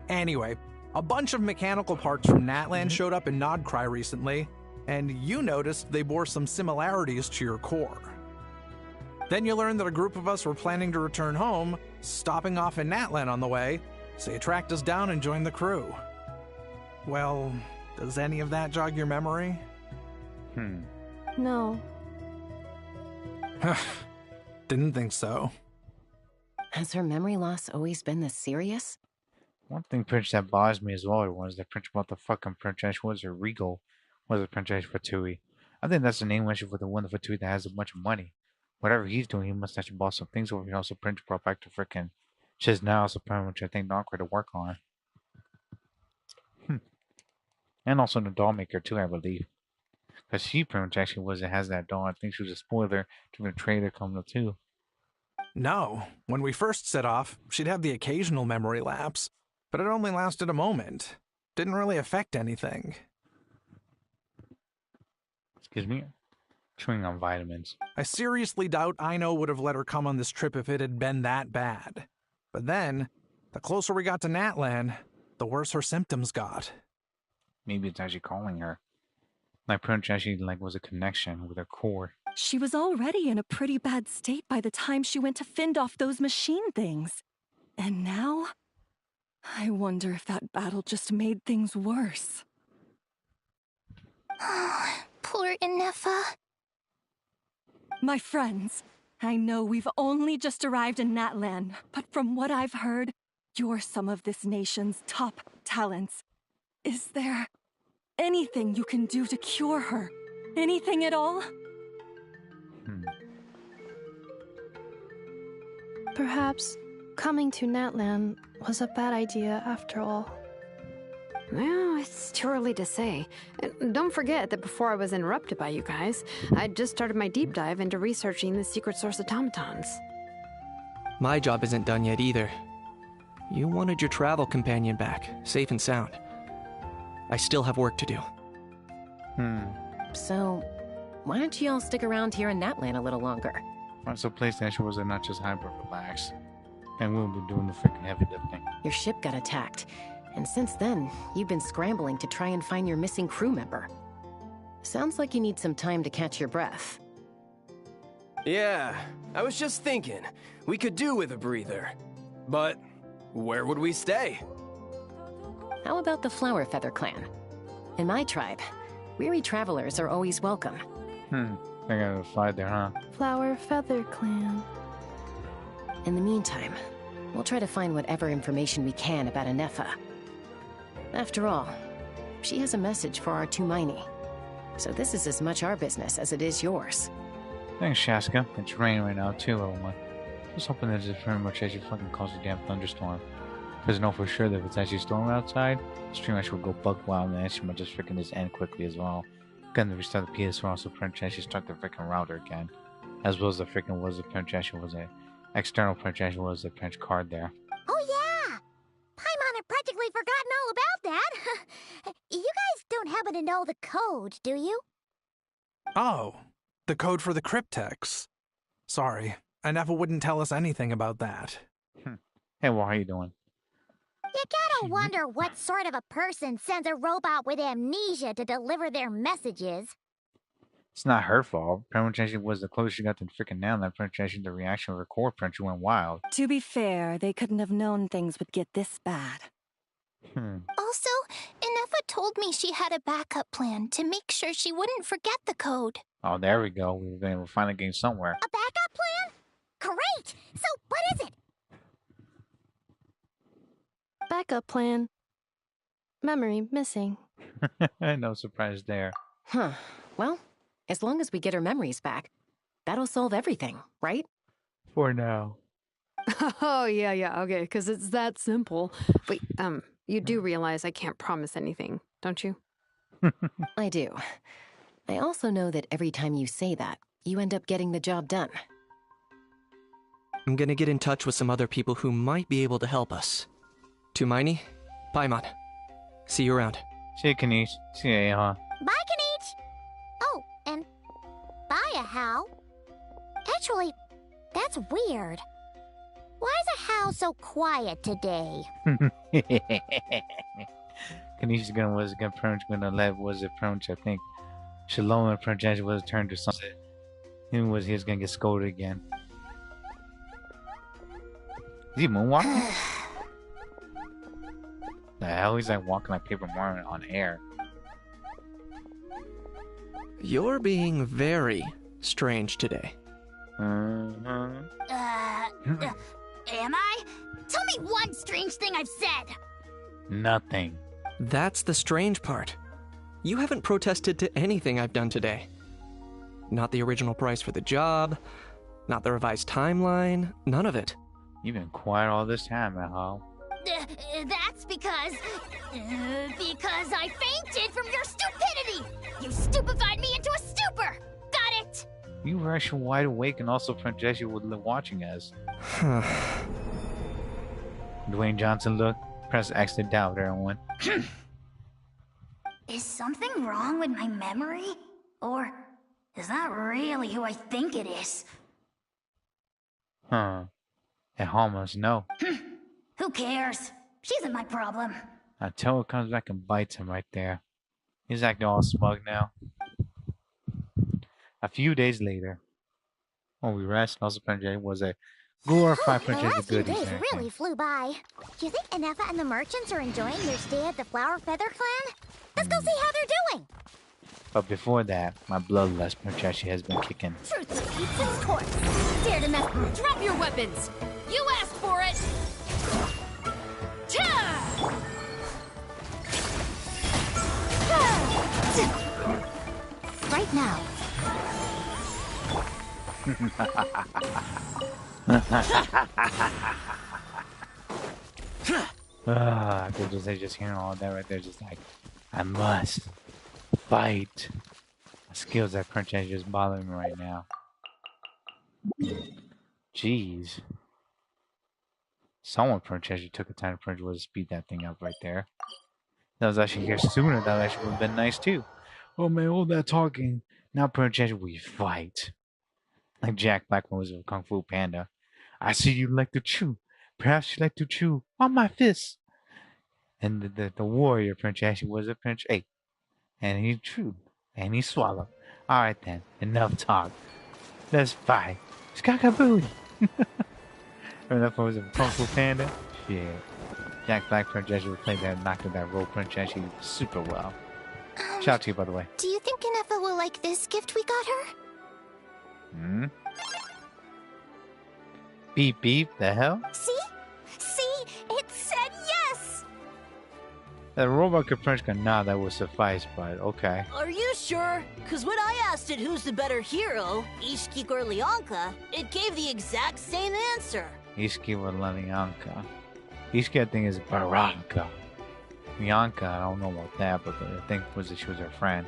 Anyway, a bunch of mechanical parts from Natlan showed up in Nodcry recently, and you noticed they bore some similarities to your core. Then you learned that a group of us were planning to return home, stopping off in Natlan on the way, so you tracked us down and joined the crew. Well, does any of that jog your memory? No. Didn't think so. Has her memory loss always been this serious? One thing Prince that bothers me as well was that Prince about the fucking Princess was a Regal was a Princess Fatui. I think that's the name issue for the one Fatui that has a bunch of money. Whatever he's doing, he must actually bought some things over here. Also, Prince brought back to frickin' just now, so pretty much I think Nodcry to work on. And also the doll maker too, I believe. Because she pretty much actually has that doll. I think she was a spoiler to the trailer coming up too. No. When we first set off, she'd have the occasional memory lapse, but it only lasted a moment. Didn't really affect anything. Excuse me? Chewing on vitamins. I seriously doubt Aino would have let her come on this trip if it had been that bad. But then, the closer we got to Natlan, the worse her symptoms got. Maybe it's actually calling her. My Prince actually was a connection with her core. She was already in a pretty bad state by the time she went to fend off those machine things. And now, I wonder if that battle just made things worse. Poor Ineffa. My friends, I know we've only just arrived in Natlan, but from what I've heard, you're some of this nation's top talents. Is there anything you can do to cure her? Anything at all? Perhaps coming to Natlan was a bad idea after all. Well, it's too early to say. Don't forget that before I was interrupted by you guys, I just started my deep dive into researching the secret source automatons. My job isn't done yet either. You wanted your travel companion back, safe and sound. I still have work to do. So, why don't you all stick around here in Natlan a little longer? So PlayStation was not just hyper relaxed. And we'll be doing the freaking heavy lifting. Your ship got attacked, and since then, you've been scrambling to try and find your missing crew member. Sounds like you need some time to catch your breath. Yeah, I was just thinking, we could do with a breather. But where would we stay? How about the Flower Feather Clan? In my tribe, weary travelers are always welcome. I gotta fly there, huh? Flower Feather Clan. In the meantime, we'll try to find whatever information we can about Ineffa. After all, she has a message for our Tumaini. So this is as much our business as it is yours. Thanks, Shaska. It's raining right now, too, little one. Just hoping that it very much actually fucking cause a damn thunderstorm. Because I know for sure that if it's actually storming outside, the stream actually will go buck wild and the actually might just freaking just end quickly as well. Gonna restart the PS4, also Prince actually start the freaking router again. As well as the freaking was the Prince actually was a external Prince actually was the Prince card there. Oh yeah! Paimon had practically forgotten all about that. You guys don't happen to know the code, do you? Oh, the code for the cryptex. Sorry, Ineffa wouldn't tell us anything about that. Hey, well, how you doing? You gotta wonder what sort of a person sends a robot with amnesia to deliver their messages. It's not her fault. Prince actually was the closest she got to freaking now. That Prince actually the reaction of her core Prince went wild. To be fair, they couldn't have known things would get this bad. Also, Ineffa told me she had a backup plan to make sure she wouldn't forget the code. Oh, there we go. We're finally getting somewhere. A backup plan? Great! So, what is it? Backup plan. Memory missing. No surprise there. Huh. Well, as long as we get her memories back, that'll solve everything, right? For now. Oh, yeah, okay, because it's that simple. Wait, you do realize I can't promise anything, don't you? I do. I also know that every time you say that, you end up getting the job done. I'm gonna get in touch with some other people who might be able to help us. Tumaini, Paimon. See you around. See you, Kanish. See you, Aha. Bye, Kanish. Oh, and bye, Ahau. Actually, that's weird. Why is Ahau so quiet today? Kanish was gonna let was it approach, I think. Shalom approach was turned to sunset. He was gonna get scolded again. Is he moonwalking? The hell, he's like walking like Paper Mario on air. You're being very strange today. Am I? Tell me one strange thing I've said. Nothing. That's the strange part. You haven't protested to anything I've done today. Not the original price for the job, not the revised timeline, none of it. You've been quiet all this time, Ahau. That's because I fainted from your stupidity! You stupefied me into a stupor! Got it? You were actually wide awake and also Francesca was watching us. Dwayne Johnson look. Press X to doubt, everyone. Is something wrong with my memory? Or is that really who I think it is? Huh. Ahau must know. Who cares? She isn't my problem. Until it comes back and bites him right there. He's acting all smug now. A few days later, when we rest, also Francesca was a glorified Francesca The goodies. last few days really flew by. Do you think Ineffa and the merchants are enjoying their stay at the Flower Feather Clan? Let's go see how they're doing. But before that, my bloodlust Francesca has been kicking. Truth defeats its course. Dare to mess. Drop your weapons. You asked for it. Right now. After just hearing all that right there, just like, I must fight. My skills at Crunch are just bothering me right now. Jeez. Someone Crunch actually took the time to Crunch was to speed that thing up right there. That was actually here sooner. That actually would have been nice too. Oh man, all that talking. Now Crunch we fight. Like Jack Black when was with Kung Fu Panda. I see you like to chew. Perhaps you like to chew on my fist. And the warrior Prince actually was a Prince 8. And he chewed. And he swallowed. Alright then. Enough talk. Let's fight. Skakabooey. Remember that was a Kung Fu Panda? Shit. Jack Black Prince actually played that, knocked that role Prince actually super well. Shout out to you, by the way. Do you think Ineffa will like this gift we got her? Hmm? Beep beep, the hell? See? See? It said yes! That robot could French gun, nah, that would suffice, but okay. Are you sure? Because when I asked it who's the better hero, Ishiki or Lianka, it gave the exact same answer. Ishiki or Lianka. Ishiki, I think, is Baraka. Lianka, I don't know about that, but I think she was her friend.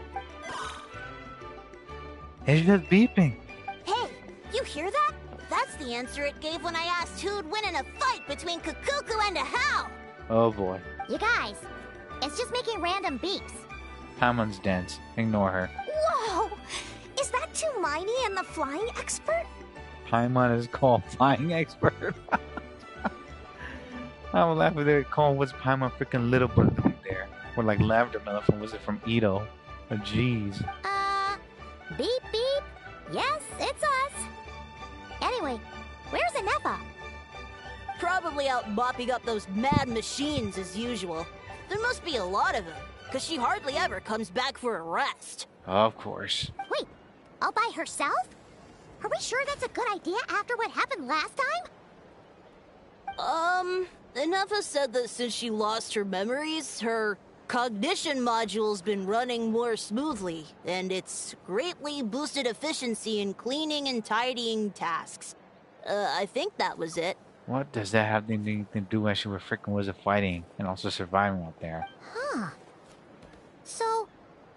It's just beeping. Hey, you hear that? That's the answer it gave when I asked who'd win in a fight between Kukuku and Ahau. Oh boy. You guys, it's just making random beeps. Paimon's dense. Ignore her. Whoa! Is that Tumaini and the flying expert? Paimon is called flying expert. I would laugh if they would call what's Paimon freaking little balloon there. Or like lavender melon from, was it from Ito? Oh jeez. Beep beep. Yes, it's us. Anyway, where's Ineffa? Probably out mopping up those mad machines as usual. There must be a lot of them, because she hardly ever comes back for a rest. Of course. Wait, all by herself? Are we sure that's a good idea after what happened last time? Ineffa said that since she lost her memories, her cognition module's been running more smoothly, and it's greatly boosted efficiency in cleaning and tidying tasks. I think that was it. What does that have anything to do when she was freaking fighting and also surviving out there? Huh. So,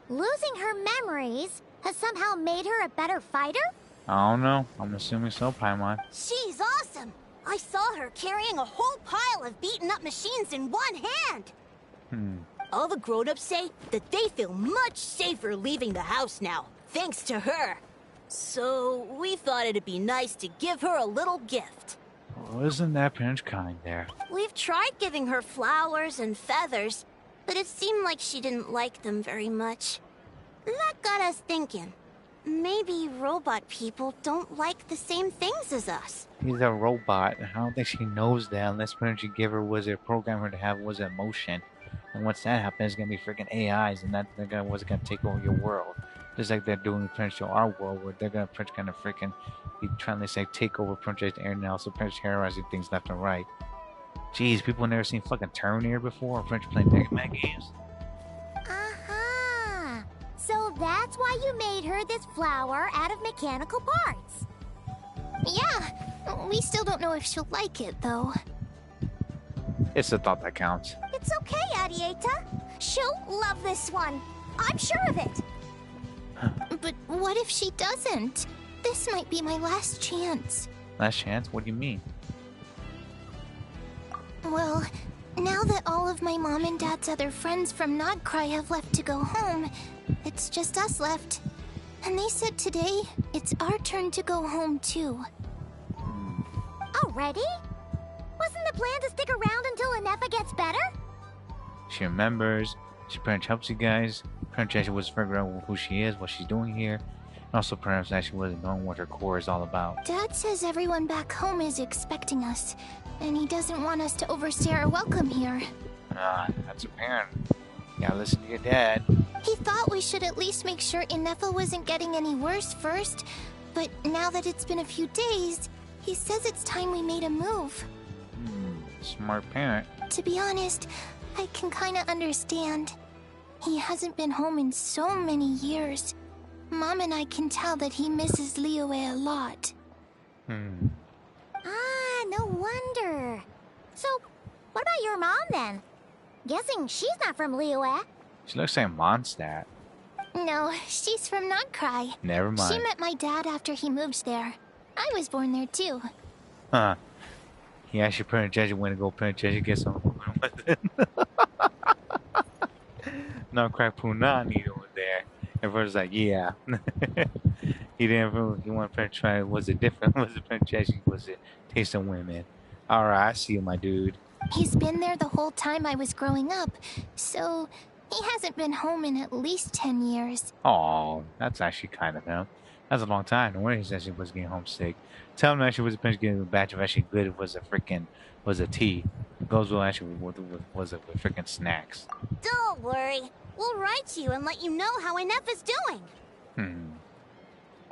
losing her memories has somehow made her a better fighter? I don't know. I'm assuming so, Paimon. She's awesome! I saw her carrying a whole pile of beaten up machines in one hand! All the grown-ups say that they feel much safer leaving the house now, thanks to her. So, we thought it'd be nice to give her a little gift. Well, isn't that pinch kind there? We've tried giving her flowers and feathers, but it seemed like she didn't like them very much. That got us thinking. Maybe robot people don't like the same things as us. He's a robot. I don't think she knows that unless you give her program her to have emotion. And once that happens, it's gonna be freaking AIs, and they're gonna take over your world. Just like they're doing to our world, where they're gonna kind of freaking be trying to take over the internet, and also terrorizing things left and right. Jeez, people never seen fucking Terminator before, or playing Mega Man games. Uh-huh. So that's why you made her this flower out of mechanical parts. Yeah, we still don't know if she'll like it, though. It's the thought that counts. It's okay, Arieta. She'll love this one. I'm sure of it. But what if she doesn't? This might be my last chance. Last chance? What do you mean? Well, now that all of my mom and dad's other friends from Nodcry have left to go home, it's just us left. And they said today, it's our turn to go home too. Already? Wasn't the plan to stick around until Ineffa gets better? She remembers. She pretty much helps you guys. Pretty much actually was figuring out who she is, what she's doing here. And also perhaps actually wasn't knowing what her core is all about. Dad says everyone back home is expecting us, and he doesn't want us to overstay our welcome here. That's apparent. You gotta listen to your dad. He thought we should at least make sure Ineffa wasn't getting any worse first, but now that it's been a few days, he says it's time we made a move. Smart parent. To be honest, I can kinda understand. He hasn't been home in so many years. Mom and I can tell that he misses Liyue a lot. Ah, no wonder. So, what about your mom then? Guessing she's not from Liyue. She looks like Mondstadt. No, she's from Nodcry. Never mind. She met my dad after he moved there. I was born there too. Huh. He actually pretty judge when to go pretty judge get some with it. No crack punani over there. Everyone's like, yeah. He wanted to try was it different? Was it pretty judge? Was it taste of women? Alright, I see you, my dude. He's been there the whole time I was growing up, so he hasn't been home in at least 10 years. Oh, that's actually kind of him. That's a long time. No wonder he said she was getting homesick. Tell him actually was a pinch getting a batch of actually good. It was a tea. Goes well actually with freaking snacks. Don't worry. We'll write you and let you know how Ineffa's doing.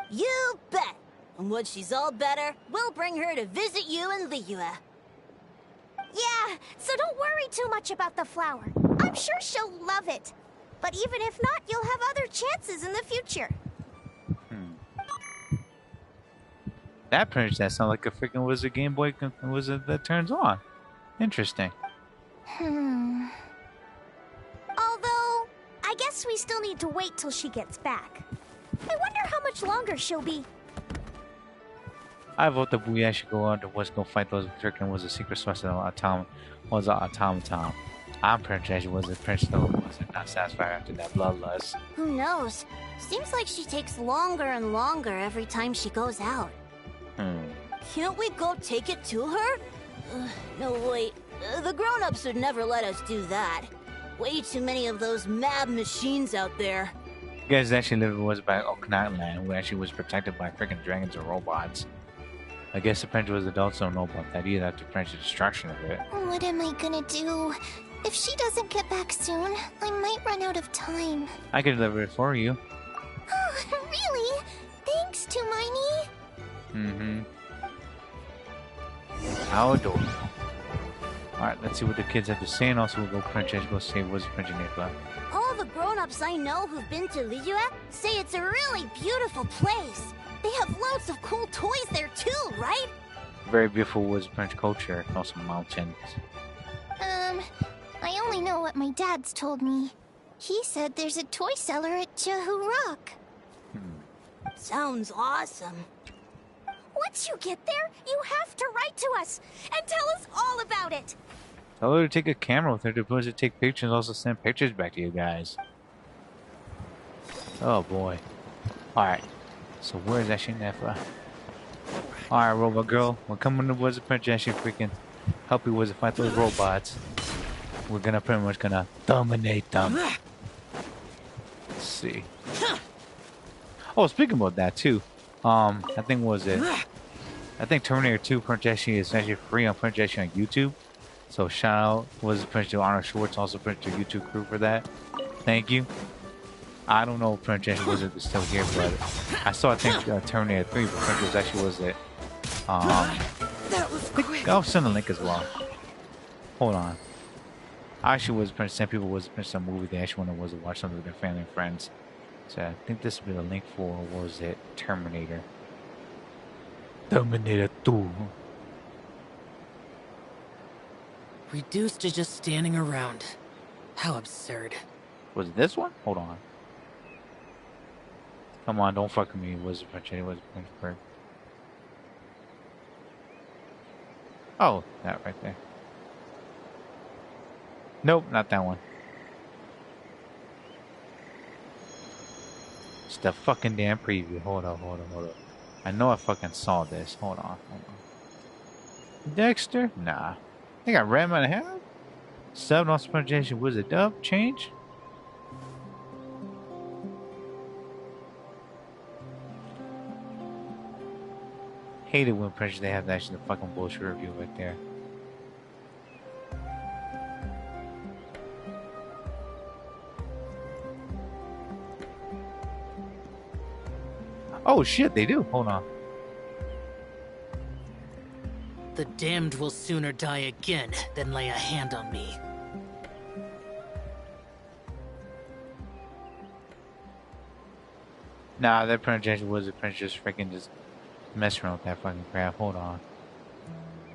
You bet. And when she's all better, we'll bring her to visit you in Liyue. Yeah, so don't worry too much about the flower. I'm sure she'll love it. But even if not, you'll have other chances in the future. That pretty that sounds like a freaking was a Game Boy that turns on. Interesting. Although, I guess we still need to wait till she gets back. I wonder how much longer she'll be. I vote that we actually go on to go fight those freaking was a secret source of automaton. I'm pretty sure she was a prince though was not satisfied after that bloodlust. Who knows? Seems like she takes longer and longer every time she goes out. Can't we go take it to her? No, wait. The grown-ups would never let us do that. Way too many of those mad machines out there. You guys actually live was by Okinawa land, who actually was protected by freaking dragons and robots. I guess the French was adults don't know about that either after French destruction of it. What am I gonna do? If she doesn't get back soon, I might run out of time. I could deliver it for you. Oh, really? Thanks, Tumaini. How adorable. Alright, let's see what the kids have to say, and also we'll go Princess, go say what's Princess Ineffa. All the grown-ups I know who've been to Liyue say it's a really beautiful place. They have loads of cool toys there too, right? Very beautiful was French culture, and also mountains. I only know what my dad's told me. He said there's a toy seller at Jehu Rock. Sounds awesome. Once you get there, you have to write to us and tell us all about it. Tell her to take a camera with her to take pictures, also send pictures back to you guys. Oh boy. Alright. So where's actually Ineffa? Alright, robot girl. We're coming to Wizard Princess. She freaking help you Wizard fight those robots. We're gonna pretty much gonna dominate them. Let's see. Oh, speaking about that too. I think I think Terminator 2 Princess is actually free on Princess on YouTube. So shout out was Princess Arnold Schwartz, also Princess YouTube crew for that. Thank you. I don't know if Princess Wizard is still here, but I saw I think Terminator 3, but Princess actually was it. That was quick. I'll send a link as well. Hold on. I actually was Princess. Some people was Princess movie. They actually wanted to watch something with their family and friends. So I think this would be the link for, what was it? Terminator. Terminator 2. Reduced to just standing around. How absurd. Was it this one? Hold on. Come on, don't fuck with me. Was it Princess? Was it Princess? Oh, that right there. Nope, not that one. It's the fucking damn preview. Hold up. I know I fucking saw this. Hold on. Dexter? Nah. They got Ranma and a half? 7 on Spontation was a dub change? Hate it when Princess they have actually the fucking bullshit review right there. Oh shit, they do. Hold on. The damned will sooner die again than lay a hand on me. Nah, that Princess was a Princess freaking just messing around with that fucking crap. Hold on.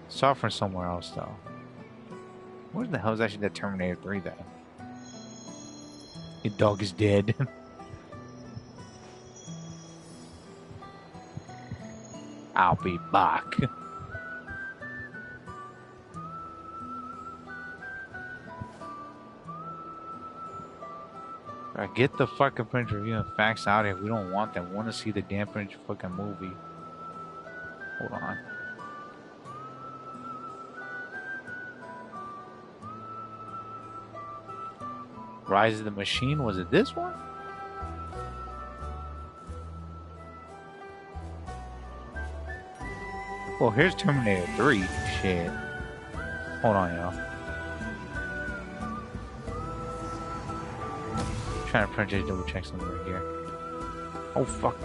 Saw from somewhere else though. Where the hell is actually that Terminator 3 then? Your dog is dead. I'll be back. Get the fucking Prince review and facts out here. We don't want them. We want to see the damn Prince fucking movie. Hold on. Rise of the Machine? Was it this one? Well, here's Terminator 3. Shit. Hold on, y'all. Trying to print it, double check something right here. Oh, fuck.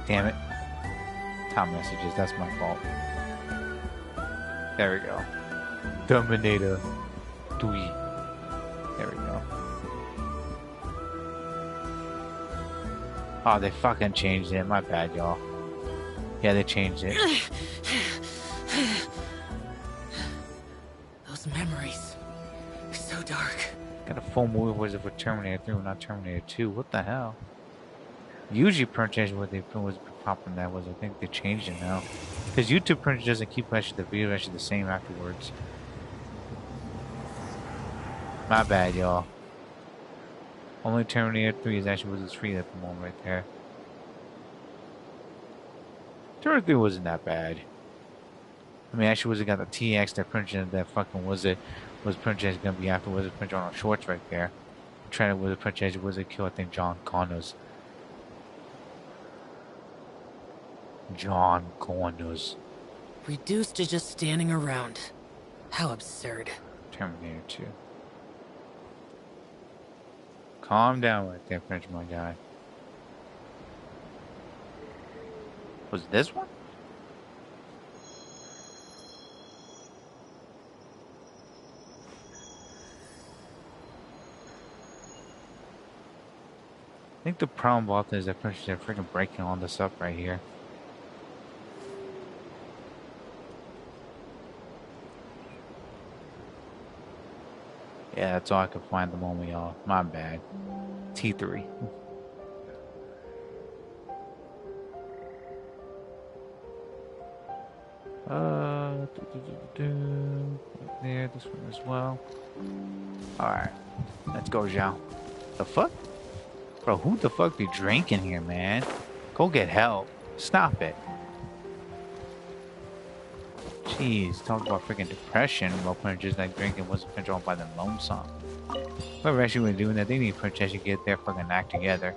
Damn it. Time messages, that's my fault. There we go. Terminator 3. There we go. Oh, they fucking changed it. My bad, y'all. Yeah, they changed it. Those memories. So dark. Got a full movie was it for Terminator 3, not Terminator 2. What the hell? Usually purchase what they was popping that was, I think they changed it now. Because YouTube purchase doesn't keep actually the video actually the same afterwards. My bad, y'all. Only Terminator 3 is actually was free at the moment right there. Terminator 3 wasn't that bad. I mean, actually, was it got the TX that printed that fucking was Princess gonna be after was it Prince on shorts right there? I'm trying to was it Princess was it kill I think John Connors. John Connors. Reduced to just standing around. How absurd. Terminator 2. Calm down right there, Prince, my guy. Was it this one? I think the problem about this is that they're freaking breaking all this up right here. Yeah, that's all I could find at the moment, y'all. My bad. T3. There, this one as well. Alright. Let's go, Zhao. The fuck? Bro, who the fuck be drinking here, man? Go get help. Stop it. Jeez, talk about freaking depression. While just like drinking wasn't controlled by the lonesome. Whoever actually was doing that, they need Princess to get their fucking act together.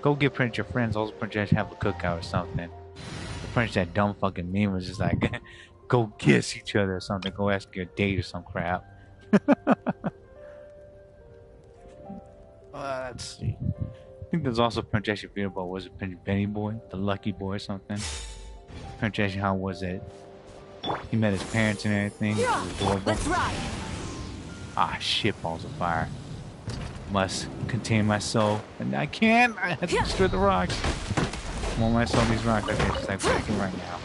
Go get Prince your friends, also Princess have a cookout or something. Prince that dumb fucking meme was just like, go kiss each other or something. Go ask your date or some crap. Let's see. I think there's also Princess Beautiful. Was it Benny Boy? The Lucky Boy or something? Princess, how was it? He met his parents and everything. It was adorable. Let's ride. Ah, shit, balls of fire. Must contain my soul. And I can't. I have to destroy the rocks. I want my soul these rocks. I can just like breaking right now.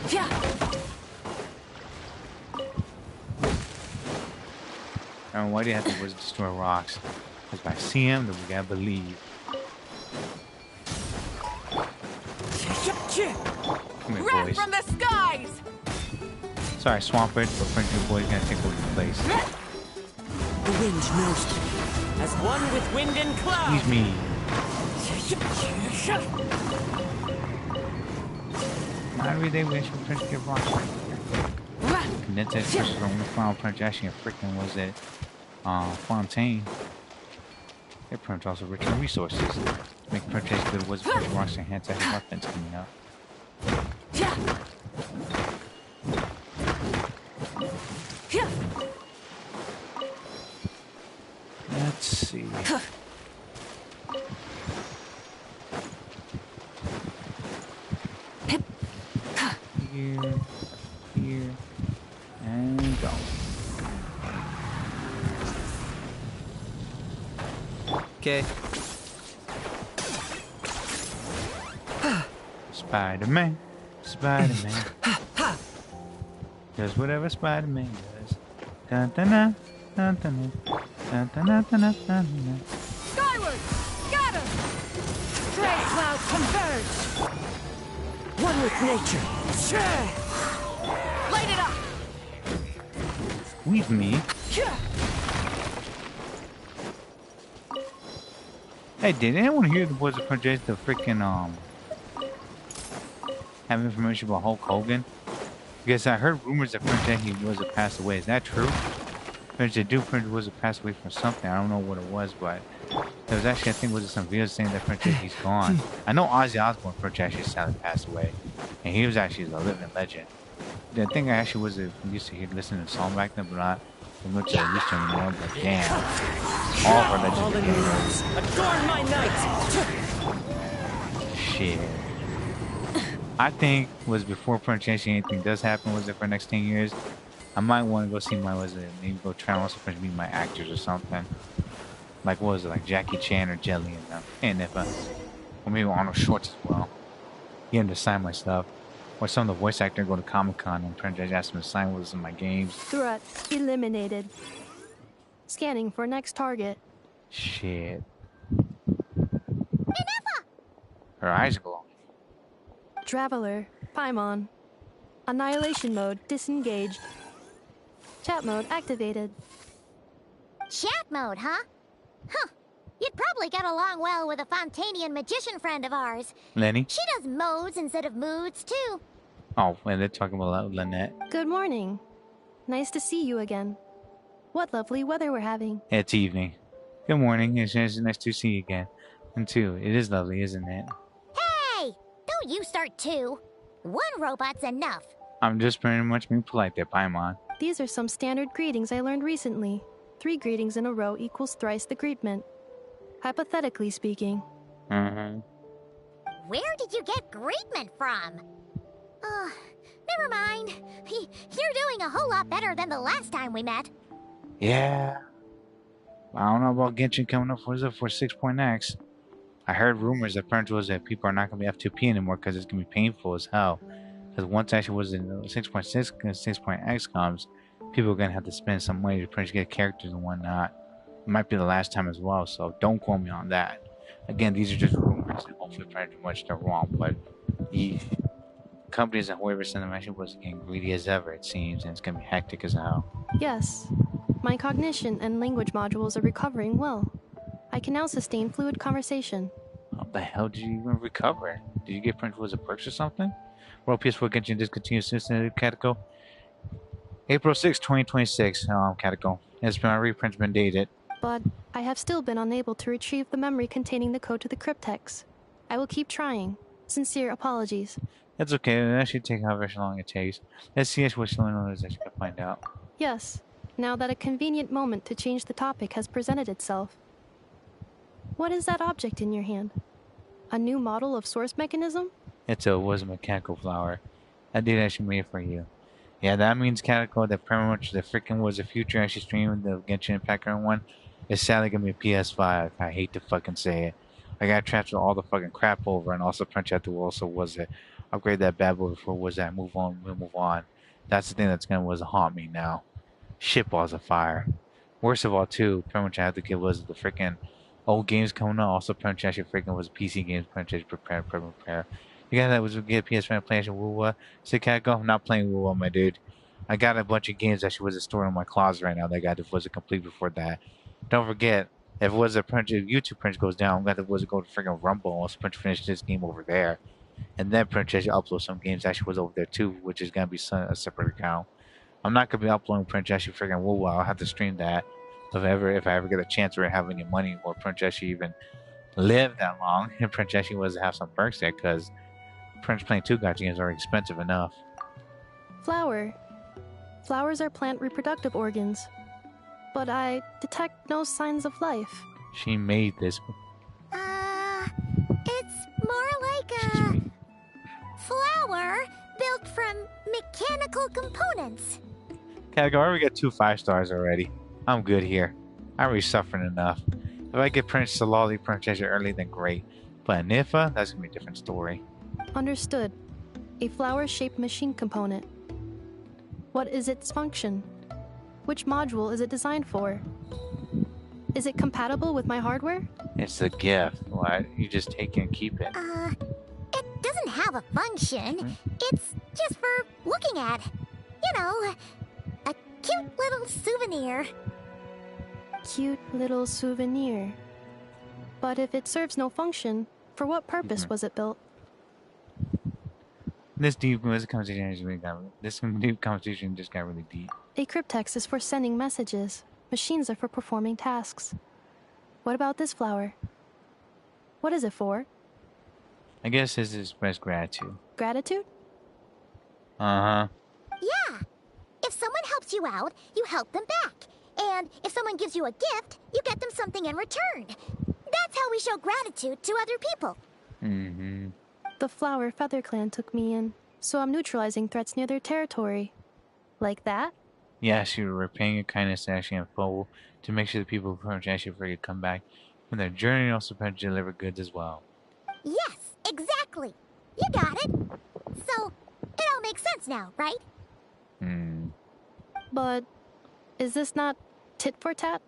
I don't know why do you have to destroy rocks? Because if I see him, then we gotta believe. Come here, boys. From the skies! Sorry, Swampert, but Prince Your Boy's gonna take over your place. The wind knows me. As one with wind and cloud. He's mean. Not every day we actually Prince get rocks right here. Condense that Prince from the final Prince actually freaking was it Fontaine. Their Prince also rich in resources. Make Prince as good was Prince rocks to enhance that weapons coming up. Let's see. Here, and go. Okay. Spider-Man, Spider-Man. Does whatever Spider-Man does. Dun dun dun dun dun dun dun dun dun dun. Skyward! Got him! Stray clouds converge! One with nature. Light it up! Squeeze me. Hey, did anyone hear the voice of Princess the freaking have information about Hulk Hogan? Because I heard rumors that Princess he was passed away. Is that true? Princess was passed away from something. I don't know what it was, but there was actually I think was some videos saying that Princess he's gone. I know Ozzy Osbourne Princess actually sadly passed away, and he was actually a living legend. The thing I actually was used to hear listening to the song back then, but not as much as I used to anymore. But damn, all of our legends. Adorn my night. Shit. I think was before Princess anything does happen was it for the next 10 years. I might want to go see my maybe go try and also meet my actors or something. Like what was it, like Jackie Chan or Jelly and Ineffa. Or maybe Arnold Schwartz as well. Get him to sign my stuff. Or some of the voice actors go to Comic-Con and Princess ask him to sign with us in my games. Threat eliminated. Scanning for next target. Shit. Ineffa! Her eyes glow. Traveler, Paimon. Annihilation mode disengaged. Chat mode activated. Chat mode, huh? Huh. You'd probably get along well with a Fontanian magician friend of ours. Lenny? She does modes instead of moods, too. Oh, and they're talking about Lynette. Good morning. Nice to see you again. What lovely weather we're having. It's evening. Good morning. It's nice to see you again. And too, it is lovely, isn't it? Hey! Don't you start two. One robot's enough. I'm just pretty much being polite there, Paimon. These are some standard greetings I learned recently. 3 greetings in a row equals thrice the greetment. Hypothetically speaking. Where did you get greetment from? Never mind. You're doing a whole lot better than the last time we met. Yeah. I don't know about Genshin coming up for 6.x. I heard rumors that people are not going to be F2P anymore because it's going to be painful as hell. Because once actually was in 6.6 and 6.x comes, people are going to have to spend some money to pretty much get characters and whatnot. It might be the last time as well, so don't quote me on that. Again, these are just rumors, and hopefully pretty much they're wrong, but the companies and whoever sent them actually was getting greedy as ever, it seems, and it's going to be hectic as hell. Yes. My cognition and language modules are recovering well. I can now sustain fluid conversation. How the hell did you even recover? Did you get printed as a perks or something? World PS4 Genshin discontinued since Catego. April 6, 2026. Catego. My reprint's been dated. But I have still been unable to retrieve the memory containing the code to the cryptex. I will keep trying. Sincere apologies. That's okay. That should take however long it takes. Let's see what Shalona is actually going to find out. Yes. Now that a convenient moment to change the topic has presented itself. What is that object in your hand? A new model of source mechanism? It was a mechanical flower. I did actually made it for you. Yeah, that means Catego that pretty much the freaking was the future actually streaming the Genshin Impact one. It's sadly gonna be a PS5. I hate to fucking say it. I gotta transfer all the fucking crap over and also punch out the also was it upgrade that bad boy before was that move on. That's the thing that's gonna haunt me now. Shit balls of fire. Worst of all too, pretty much I had to get was the freaking old games coming out. Also pretty much actually freaking was PC games pretty much prepare. You guys that was get PS5 playing WoW. Say Catego, I'm not playing WoW, my dude. I got a bunch of games that was stored in my closet right now that got was complete before that. Don't forget, if it was a print, if YouTube print goes down, I'm glad it was go to freaking Rumble and print finish this game over there, and then print actually upload some games that actually was over there too, which is gonna be a separate account. I'm not gonna be uploading print actually freaking WoW. I'll have to stream that if I ever get a chance or have any money or print actually even live that long. And print actually was to have some perks there because Prince playing 2 gacha games are expensive enough. Flower. Flowers are plant reproductive organs. But I detect no signs of life. She made this. It's more like a flower built from mechanical components. Catego, I already got 2 5-stars already. I'm good here. I'm already suffering enough. If I get Prince Citlali Prince early, then great. But Ineffa, that's gonna be a different story. Understood. A flower-shaped machine component. What is its function? Which module is it designed for? Is it compatible with my hardware? It's a gift. Why? You just take it and keep it. It doesn't have a function. It's just for looking at. You know, a cute little souvenir. Cute little souvenir. But if it serves no function, for what purpose was it built? This conversation just got really deep. A cryptex is for sending messages. Machines are for performing tasks. What about this flower? What is it for? I guess it's to express gratitude. Gratitude? Yeah. If someone helps you out, you help them back. And if someone gives you a gift, you get them something in return. That's how we show gratitude to other people. Mm-hmm. The Flower Feather Clan took me in, so I'm neutralizing threats near their territory. Like that? Yes, you're repaying your kindness to Ashley and Foe to make sure the people who approach Ashley for you come back from their journey and also to deliver goods as well. Yes, exactly. You got it. So, it all makes sense now, right? But is this not tit for tat?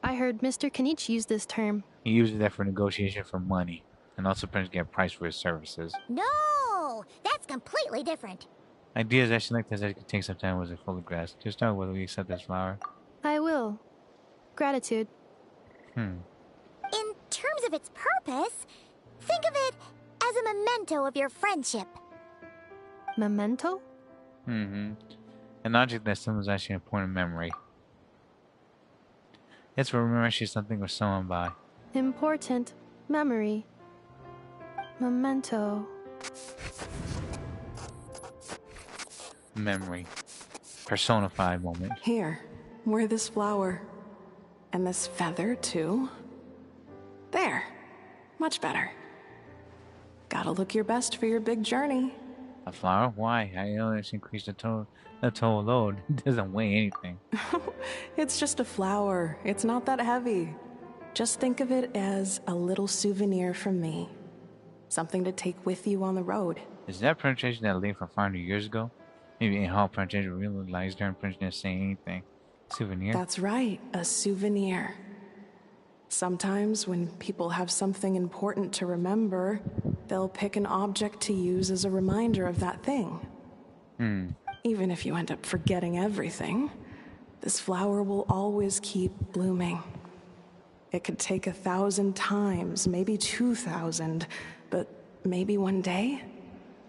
I heard Mr. Kenichi use this term. He uses that for negotiation for money, and also trying to get a price for his services. No, that's completely different. Ideas actually like this that could take some time was a fully grasp. Just start whether we accept this flower. I will. Gratitude. In terms of its purpose, think of it as a memento of your friendship. Memento? An object that symbolizes actually an important memory. It's for remembering actually something or someone by. Important memory. Memento. Memory. Personified moment. Here, wear this flower. And this feather, too. There. Much better. Gotta look your best for your big journey. A flower? Why? I always increase the total load. It doesn't weigh anything. It's just a flower. It's not that heavy. Just think of it as a little souvenir from me. Something to take with you on the road. Is that pronunciation that lived from 500 years ago? Maybe in how pronunciation realized their impression of saying anything. Souvenir? That's right, a souvenir. Sometimes when people have something important to remember, they'll pick an object to use as a reminder of that thing. Even if you end up forgetting everything, this flower will always keep blooming. It could take 1,000 times, maybe 2,000, but maybe one day,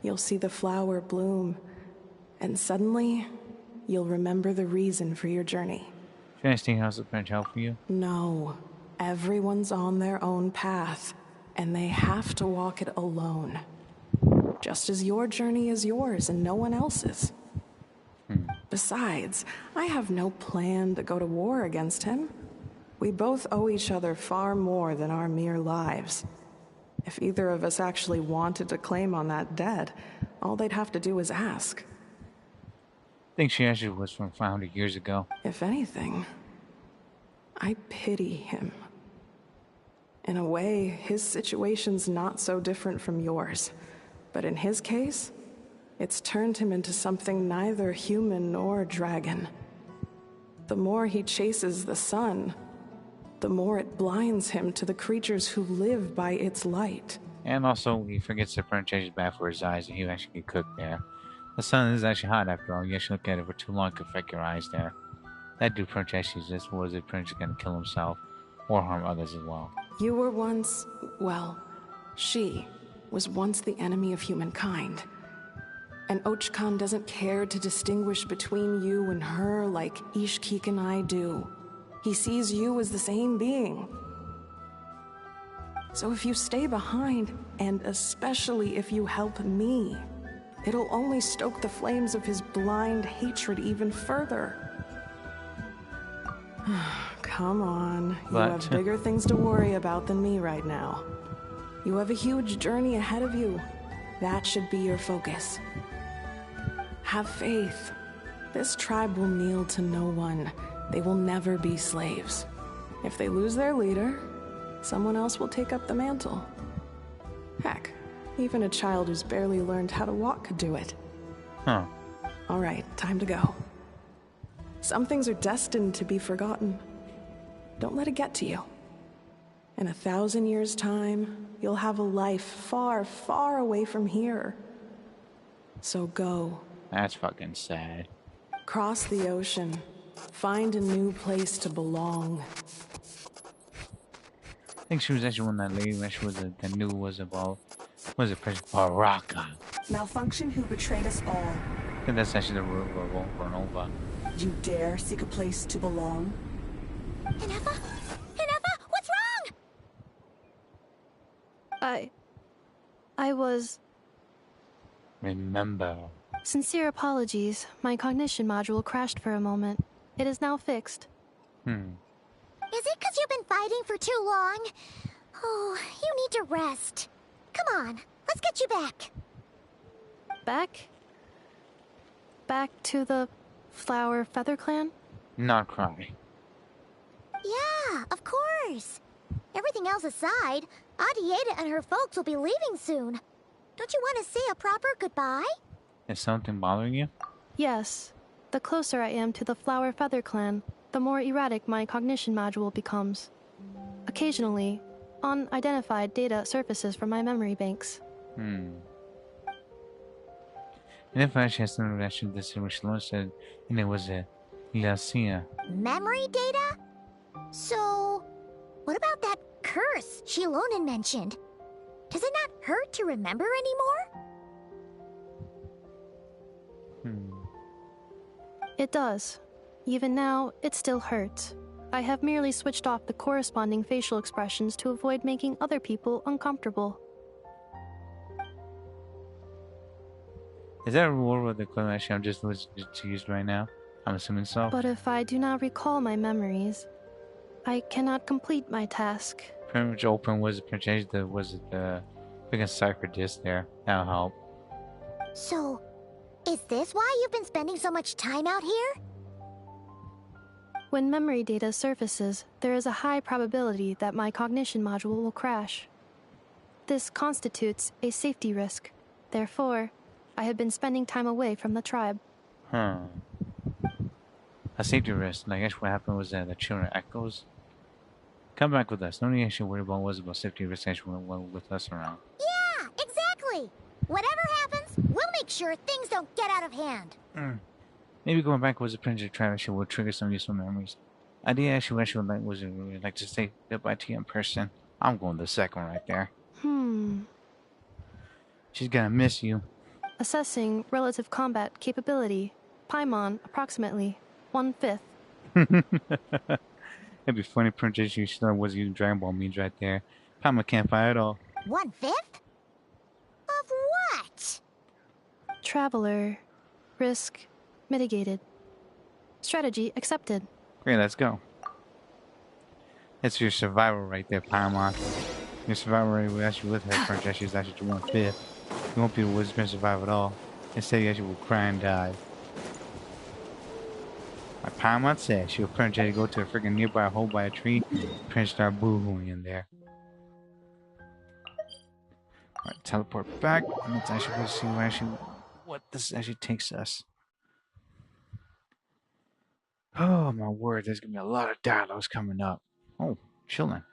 you'll see the flower bloom, and suddenly, you'll remember the reason for your journey. Can I see how's the French help for you? No. Everyone's on their own path, and they have to walk it alone. Just as your journey is yours and no one else's. Besides, I have no plan to go to war against him. We both owe each other far more than our mere lives. If either of us actually wanted to claim on that debt, all they'd have to do is ask. I think she actually was from 500 years ago. If anything, I pity him. In a way, his situation's not so different from yours. But in his case, it's turned him into something neither human nor dragon. The more he chases the sun, the more it blinds him to the creatures who live by its light. And also, he forgets the pronunciation bad for his eyes, and he actually get cooked there. The sun is actually hot after all. You actually look at it for too long, it could affect your eyes there. That dude pronunciation just was it pretty much gonna kill himself or harm others as well. You were once, well, she was once the enemy of humankind. And Ochkan doesn't care to distinguish between you and her like Ishkik and I do. He sees you as the same being. So if you stay behind, and especially if you help me, it'll only stoke the flames of his blind hatred even further. Come on, you have bigger things to worry about than me right now. You have a huge journey ahead of you. That should be your focus. Have faith. This tribe will kneel to no one. They will never be slaves. If they lose their leader, someone else will take up the mantle. Heck, even a child who's barely learned how to walk could do it. Huh. All right, time to go. Some things are destined to be forgotten. Don't let it get to you. In 1,000 years' time, you'll have a life far, far away from here. So go. That's fucking sad. Cross the ocean. Find a new place to belong. I think she was actually one that lady when she was that knew was about President Baraka. Malfunction who betrayed us all. I think that's actually the Renova. You dare seek a place to belong? Ineffa? Ineffa, what's wrong? I was... Remember. Sincere apologies. My cognition module crashed for a moment. It is now fixed. Is it because you've been fighting for too long? Oh, you need to rest. Come on, let's get you back. Back? Back to the Flower Feather Clan? Not cry. Yeah, of course. Everything else aside, Adieta and her folks will be leaving soon. Don't you want to say a proper goodbye? Is something bothering you? Yes. The closer I am to the Flower Feather Clan, the more erratic my cognition module becomes. Occasionally, unidentified data surfaces from my memory banks. Ineffa actually has something that should this which Shalom said, and it was a Lacia. Memory data? So, what about that curse Shilonen mentioned? Does it not hurt to remember anymore? It does. Even now, it still hurts. I have merely switched off the corresponding facial expressions to avoid making other people uncomfortable. Is that a reward with the equipment actually I'm just used right now? I'm assuming so. But if I do not recall my memories, I cannot complete my task. Pretty much open was it change the we can cipher disk there. That'll help. So, is this why you've been spending so much time out here? When memory data surfaces, there is a high probability that my cognition module will crash. This constitutes a safety risk. Therefore, I have been spending time away from the tribe. A safety risk. I guess what happened was that the children echoes. Come back with us. No need to worry about about safety risk actually with us around. Yeah, exactly. Whatever happens, we'll make sure things don't get out of hand. Maybe going back was a Prince of Travis will trigger some useful memories. I did actually like to say goodbye to you in person. I'm going the second right there. She's gonna miss you. Assessing relative combat capability. Paimon, approximately 1/5. It'd be funny, Princess, you still was using Dragon Ball memes right there. Paimon can't fight at all. 1/5? Of what? Traveler. Risk mitigated. Strategy accepted. Great, let's go. That's your survival right there, Paimon. Your survival rate was actually with her, Princess. She's actually 1/5. You won't be able to survive at all. Instead, you actually will cry and die. Like Paimon said, she'll Princess go to a freaking nearby hole by a tree. Prince start boo-hooing in there. Alright, teleport back. And let's actually go see what this actually takes us. Oh my word, there's gonna be a lot of dialogues coming up. Oh, chilling.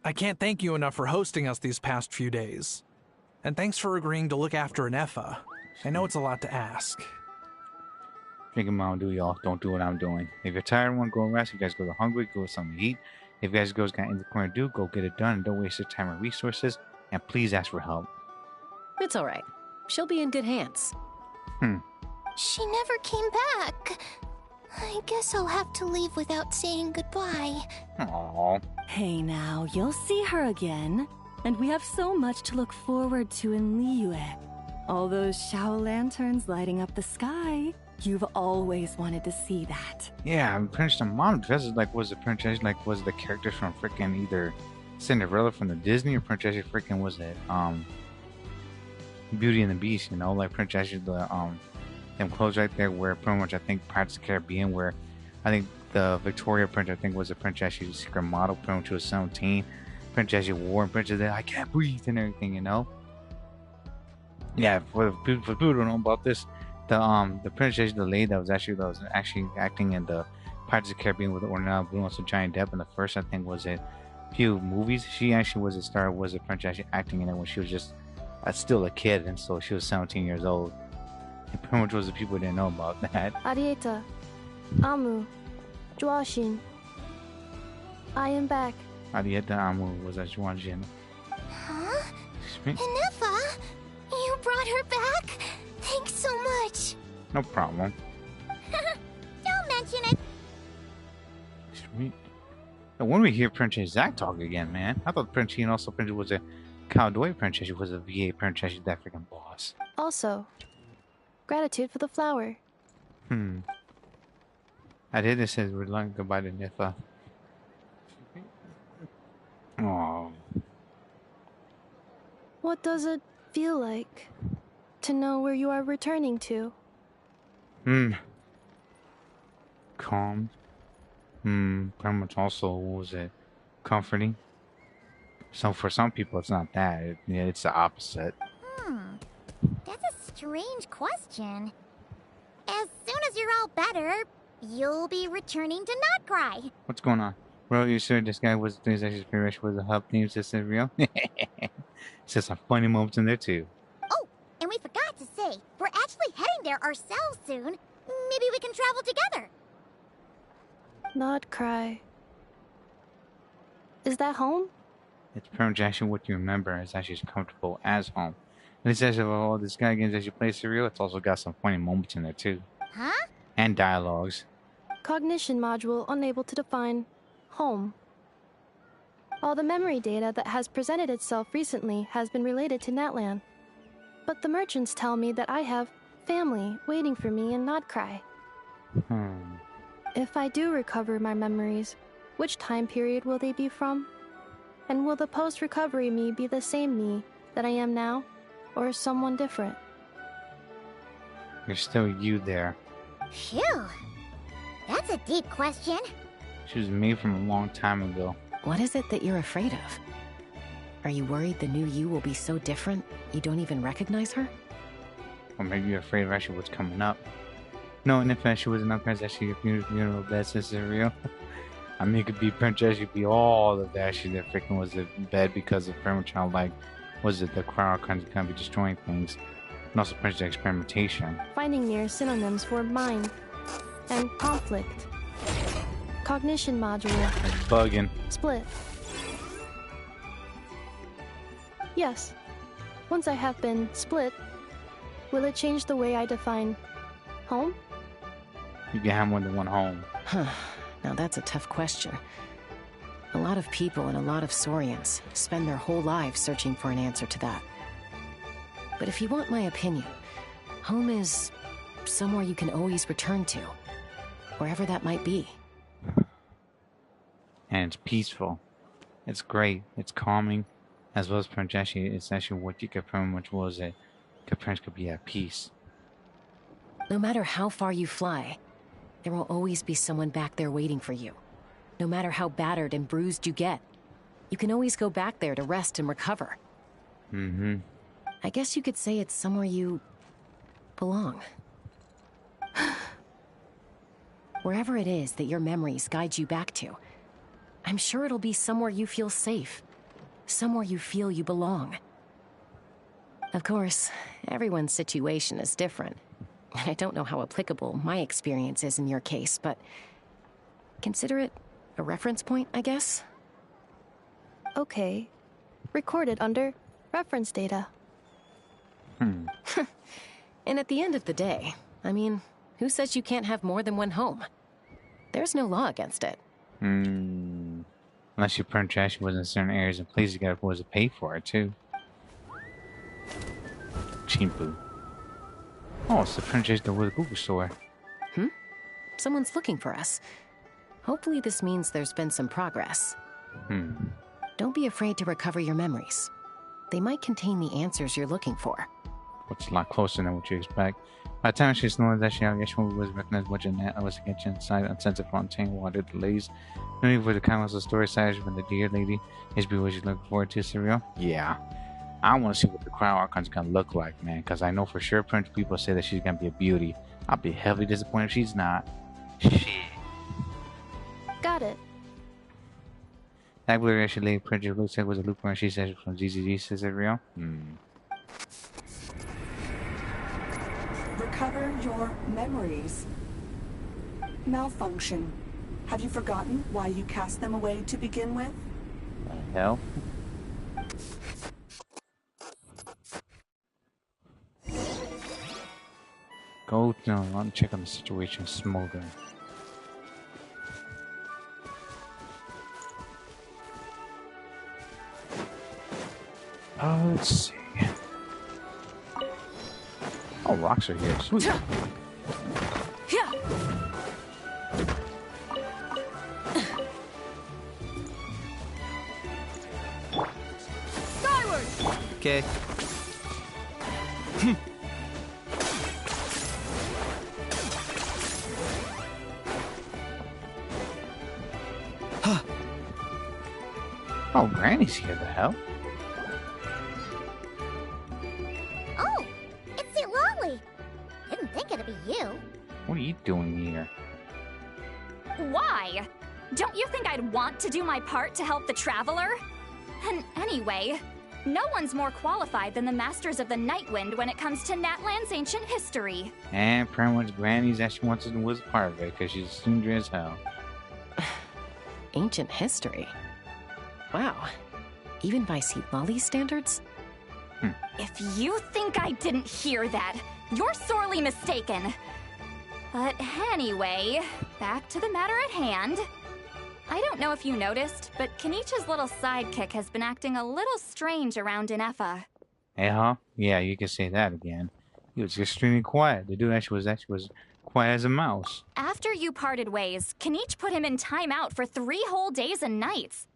I can't thank you enough for hosting us these past few days. And thanks for agreeing to look after Ineffa. I know it's a lot to ask. Drinking Mountain Dew, y'all. Don't do what I'm doing. If you're tired and want to go and rest, if you guys go hungry, go with something to eat. If you guys got anything to do, go get it done and don't waste your time and resources. And please ask for help. It's all right. She'll be in good hands. She never came back. I guess I'll have to leave without saying goodbye. Aww. Hey now, you'll see her again. And we have so much to look forward to in Liyue. All those Shao lanterns lighting up the sky. You've always wanted to see that. Yeah, Princess Mom dresses was the princess was the characters from freaking either Cinderella from the Disney or Princess freaking was it Beauty and the Beast, you know, like Princess the them clothes right there where pretty much I think Pirates of the Caribbean where I think the Victoria Princess I think was a Princess secret model pretty much was 17. Princess wore and Princess I can't breathe and everything, you know. Yeah, for people who don't know about this, the Princess the lady that was actually acting in the Pirates of the Caribbean with Orlando Bloom and Johnny Depp in the first I think was it few movies. She actually was a Princess acting in it when she was just still a kid, and so she was 17 years old. And pretty much was the people who didn't know about that. Arieta, Amu, Joashin. I am back. Arieta Amu was a Juanjin. Huh? Ineffa? You brought her back? Thanks so much. No problem. Don't mention it. Sweet. And when we hear Princess Zack talk again, man, I thought Princess was a cowboy Princess. She was a VA Princess. She's that freaking boss. Also, gratitude for the flower. I did this as we're learning goodbye to Ineffa. Aww. What does it feel like to know where you are returning to? Calm. Pretty much also, what was it? Comforting. So for some people it's not that. It's the opposite. That's a strange question. As soon as you're all better, you'll be returning to Not Cry. What's going on? Bro, you sure this guy was things actually pretty much was a hub theme system real? Says some funny moments in there too. Oh, and we forgot to say, we're actually heading there ourselves soon. Maybe we can travel together. Not Cry. Is that home? It's pretty much actually what you remember is actually as comfortable as home. And it says, oh, this guy games as you play surreal, it's also got some funny moments in there too. Huh? And dialogues. Cognition module unable to define home. All the memory data that has presented itself recently has been related to Natlan. But the merchants tell me that I have family waiting for me in Not Cry. If I do recover my memories, which time period will they be from? And will the post-recovery me be the same me that I am now, or someone different? There's still you there. Phew. That's a deep question. She was made from a long time ago. What is it that you're afraid of? Are you worried the new you will be so different you don't even recognize her? Or maybe you're afraid of actually what's coming up. No, and if she was an upgrade, actually your funeral bed sister real. I mean, it could be Princess, you could be all of that. Actually, that freaking was the bed because of Child, like, was it the crowd kind of be destroying things? And also Princess experimentation. Finding near synonyms for mind and conflict. Cognition module. Like bugging. Split. Yes. Once I have been split, will it change the way I define home? You can have more than one home. Huh. Now that's a tough question. A lot of people and a lot of Saurians spend their whole lives searching for an answer to that. But if you want my opinion, home is somewhere you can always return to, wherever that might be. And it's peaceful. It's great. It's calming. As well as Princess, it's actually what you could pretty much was it. Prince could be at peace. No matter how far you fly, there will always be someone back there waiting for you. No matter how battered and bruised you get, you can always go back there to rest and recover. Mm-hmm. I guess you could say it's somewhere you belong. Wherever it is that your memories guide you back to, I'm sure it'll be somewhere you feel safe. Somewhere you feel you belong. Of course, everyone's situation is different. And I don't know how applicable my experience is in your case, but consider it a reference point, I guess? Okay. Recorded under reference data. And at the end of the day, I mean, who says you can't have more than one home? There's no law against it. Unless your Princess was in certain areas and places you gotta was to pay for it too. Chimpu. Oh, it's the Princess that was the Google store. Someone's looking for us. Hopefully this means there's been some progress. Don't be afraid to recover your memories. They might contain the answers you're looking for. Which is a lot closer than what you expect. By the time she's known that she was recognized what Jeanette was against inside uncensored Fontaine water delays. Maybe for the comments of the story side when the dear lady is be what you're looking forward to, Serial. Yeah. I want to see what the crowd archon's gonna look like, man, because I know for sure Prince people say that she's gonna be a beauty. I'll be heavily disappointed if she's not. Shit. Got it. That blue actually Prince looks like was a looper and she says it from ZZZ, says it real? Recover your memories. Malfunction. Have you forgotten why you cast them away to begin with? What the hell? Go, no, I want to check on the situation smoldering. Let's see. Oh, rocks are here. Sweet. Skyward! Okay. Oh, Granny's here, the hell? Oh, it's Citlali. Didn't think it'd be you. What are you doing here? Why? Don't you think I'd want to do my part to help the Traveler? And anyway, no one's more qualified than the Masters of the Nightwind when it comes to Natlan's ancient history. And pretty much Granny's actually wants to was part of it because she's sundry as hell. Ancient history? Wow. Even by Citlali's standards? If you think I didn't hear that, you're sorely mistaken. But anyway, back to the matter at hand. I don't know if you noticed, but Kenichi's little sidekick has been acting a little strange around Ineffa. Yeah, you can say that again. He was extremely quiet. The dude actually was quiet as a mouse. After you parted ways, Kenichi put him in timeout for 3 whole days and nights.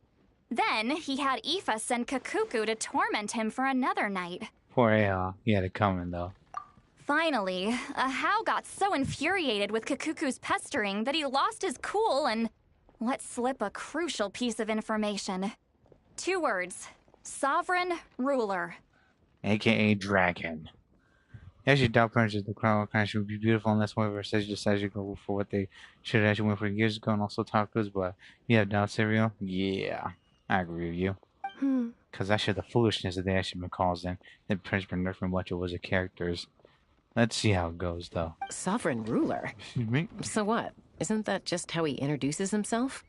Then he had Aoife send Kakuku to torment him for another night. Poor Aha. He had it coming though. Finally, Ahau got so infuriated with Kakuku's pestering that he lost his cool and let slip a crucial piece of information. 2 words. Sovereign Ruler. AKA Dragon. As you doubt punches, the crowd kind of would be beautiful unless whoever says you decide to go for what they should have actually went for years ago and also tacos, but you have doubt, Serial? Yeah, I agree with you. Because that's the foolishness that they actually been causing. They've pretty much been nerfing much of the characters. Let's see how it goes, though. Sovereign Ruler? Excuse me? So what? Isn't that just how he introduces himself?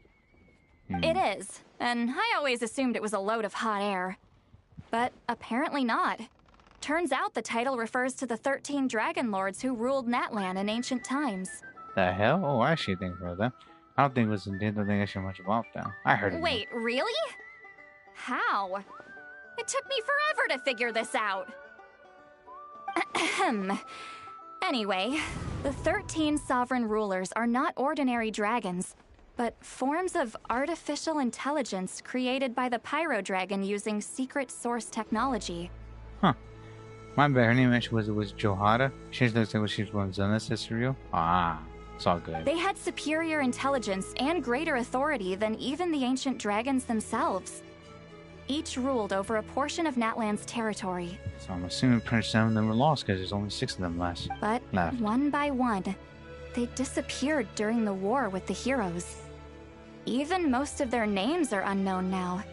It is, and I always assumed it was a load of hot air. But apparently not. Turns out the title refers to the 13 Dragon Lords who ruled Natlan in ancient times. The hell? Oh, I actually think about that. I don't think it was indeed the thing actually much about that. I heard it. Wait, really? How? It took me forever to figure this out. Anyway, the 13 sovereign rulers are not ordinary dragons, but forms of artificial intelligence created by the Pyro Dragon using secret source technology. Huh. My bad, her name actually was Johara. She looks like what she's once on this history. Ah, it's all good. They had superior intelligence and greater authority than even the ancient dragons themselves. Each ruled over a portion of Natlan's territory. So I'm assuming Prince 7 of them were lost because there's only 6 of them left. But one by one, they disappeared during the war with the heroes. Even most of their names are unknown now.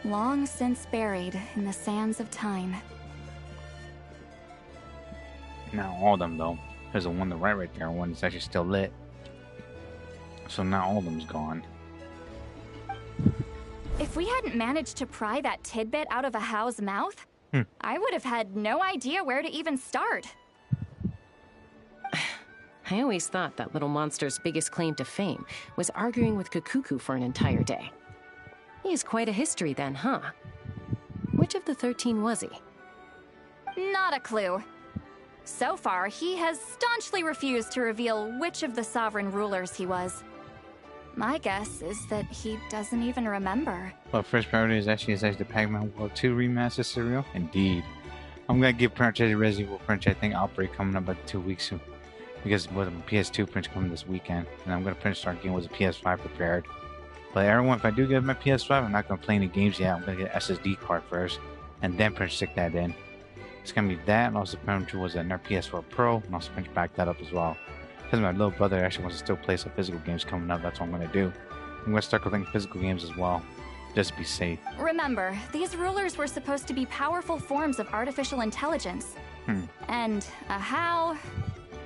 Long since buried in the sands of time. Not all of them, though. There's the one to right there, one that's actually still lit. So not all of them's gone. If we hadn't managed to pry that tidbit out of Ahau's mouth, I would have had no idea where to even start. I always thought that little monster's biggest claim to fame was arguing with Kakuku for an entire day. He has quite a history then, huh? Which of the 13 was he? Not a clue. So far, he has staunchly refused to reveal which of the sovereign rulers he was. My guess is that he doesn't even remember. Well, first priority is actually the Pac-Man World 2 remaster serial. Indeed. I'm gonna give Prince Resident Evil Prince, I think, Outbreak coming up about 2 weeks soon. Because with the PS2 Prince coming this weekend. And I'm gonna start getting with a PS5 prepared. But everyone, if I do get my PS5, I'm not gonna play any games yet. I'm gonna get an SSD card first. And then Prince stick that in. It's gonna be that, and also Prince was an PS4 Pro, and also Prince back that up as well. Because my little brother actually wants to still play some physical games coming up, that's what I'm going to do. I'm going to start collecting physical games as well, just to be safe. Remember, these rulers were supposed to be powerful forms of artificial intelligence. And Ahau,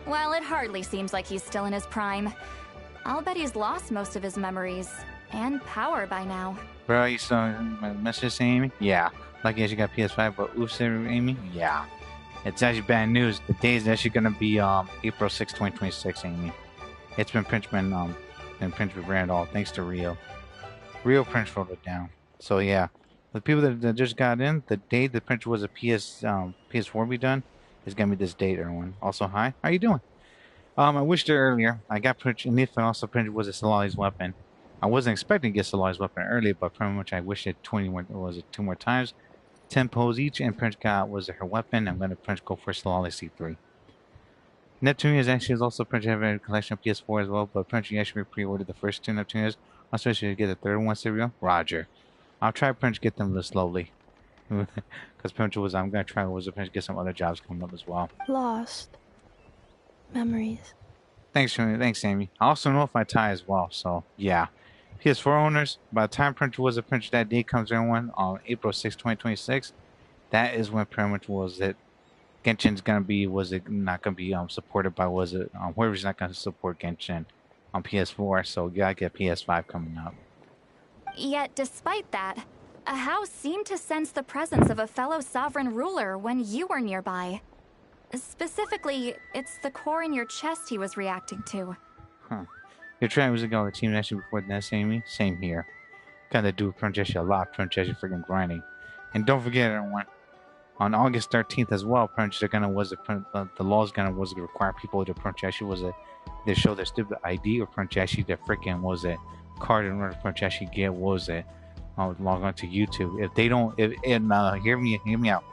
well, it hardly seems like he's still in his prime. I'll bet he's lost most of his memories and power by now. Bro, you saw my message saying, Amy? Yeah. Lucky as you got PS5, but oops, Amy? Yeah. It's actually bad news. The day is actually going to be April 6, 2026, Amy. It's been Prince and Prince ran all thanks to Rio. Rio Prince wrote it down. So yeah, the people that just got in, the date the Prince was a PS4 be done is going to be this date, everyone. Also, hi, how you doing? I wished it earlier. I got Prince Ineffa and also Prince was a Citlali's weapon. I wasn't expecting to get Citlali's weapon earlier, but pretty much I wished it 2 more times. 10 pose each, and Prince got was her weapon. I'm going to Prince go for Citlali C3. Neptune is also Prince having a collection of PS4 as well, but Prince actually pre-ordered the first 2 Neptunes. Also, should get the third one serial. Roger. I'll try Prince get them a little slowly. Because Prince was, I'm going to try Prince get some other jobs coming up as well. Lost. Memories. Thanks, Amy. I also know if I tie as well, so yeah. PS4 owners, by the time Prince was a Prince that day comes in on April 6, 2026, that is when pretty much was it Genshin's gonna be not gonna be supported by whoever's not gonna support Genshin on PS4, so you gotta get PS5 coming up. Yet despite that, Ahau seemed to sense the presence of a fellow sovereign ruler when you were nearby. Specifically, it's the core in your chest he was reacting to. Huh. Your trying was ago the team actually before that, Amy? Same here. Gotta do Prince a lot, Prince freaking grinding. And don't forget, everyone, on August 13th as well, Prince the law is gonna require people to Prince they show their stupid ID or Prince their freaking card in order for Prince get log on to YouTube. If they don't, hear me out.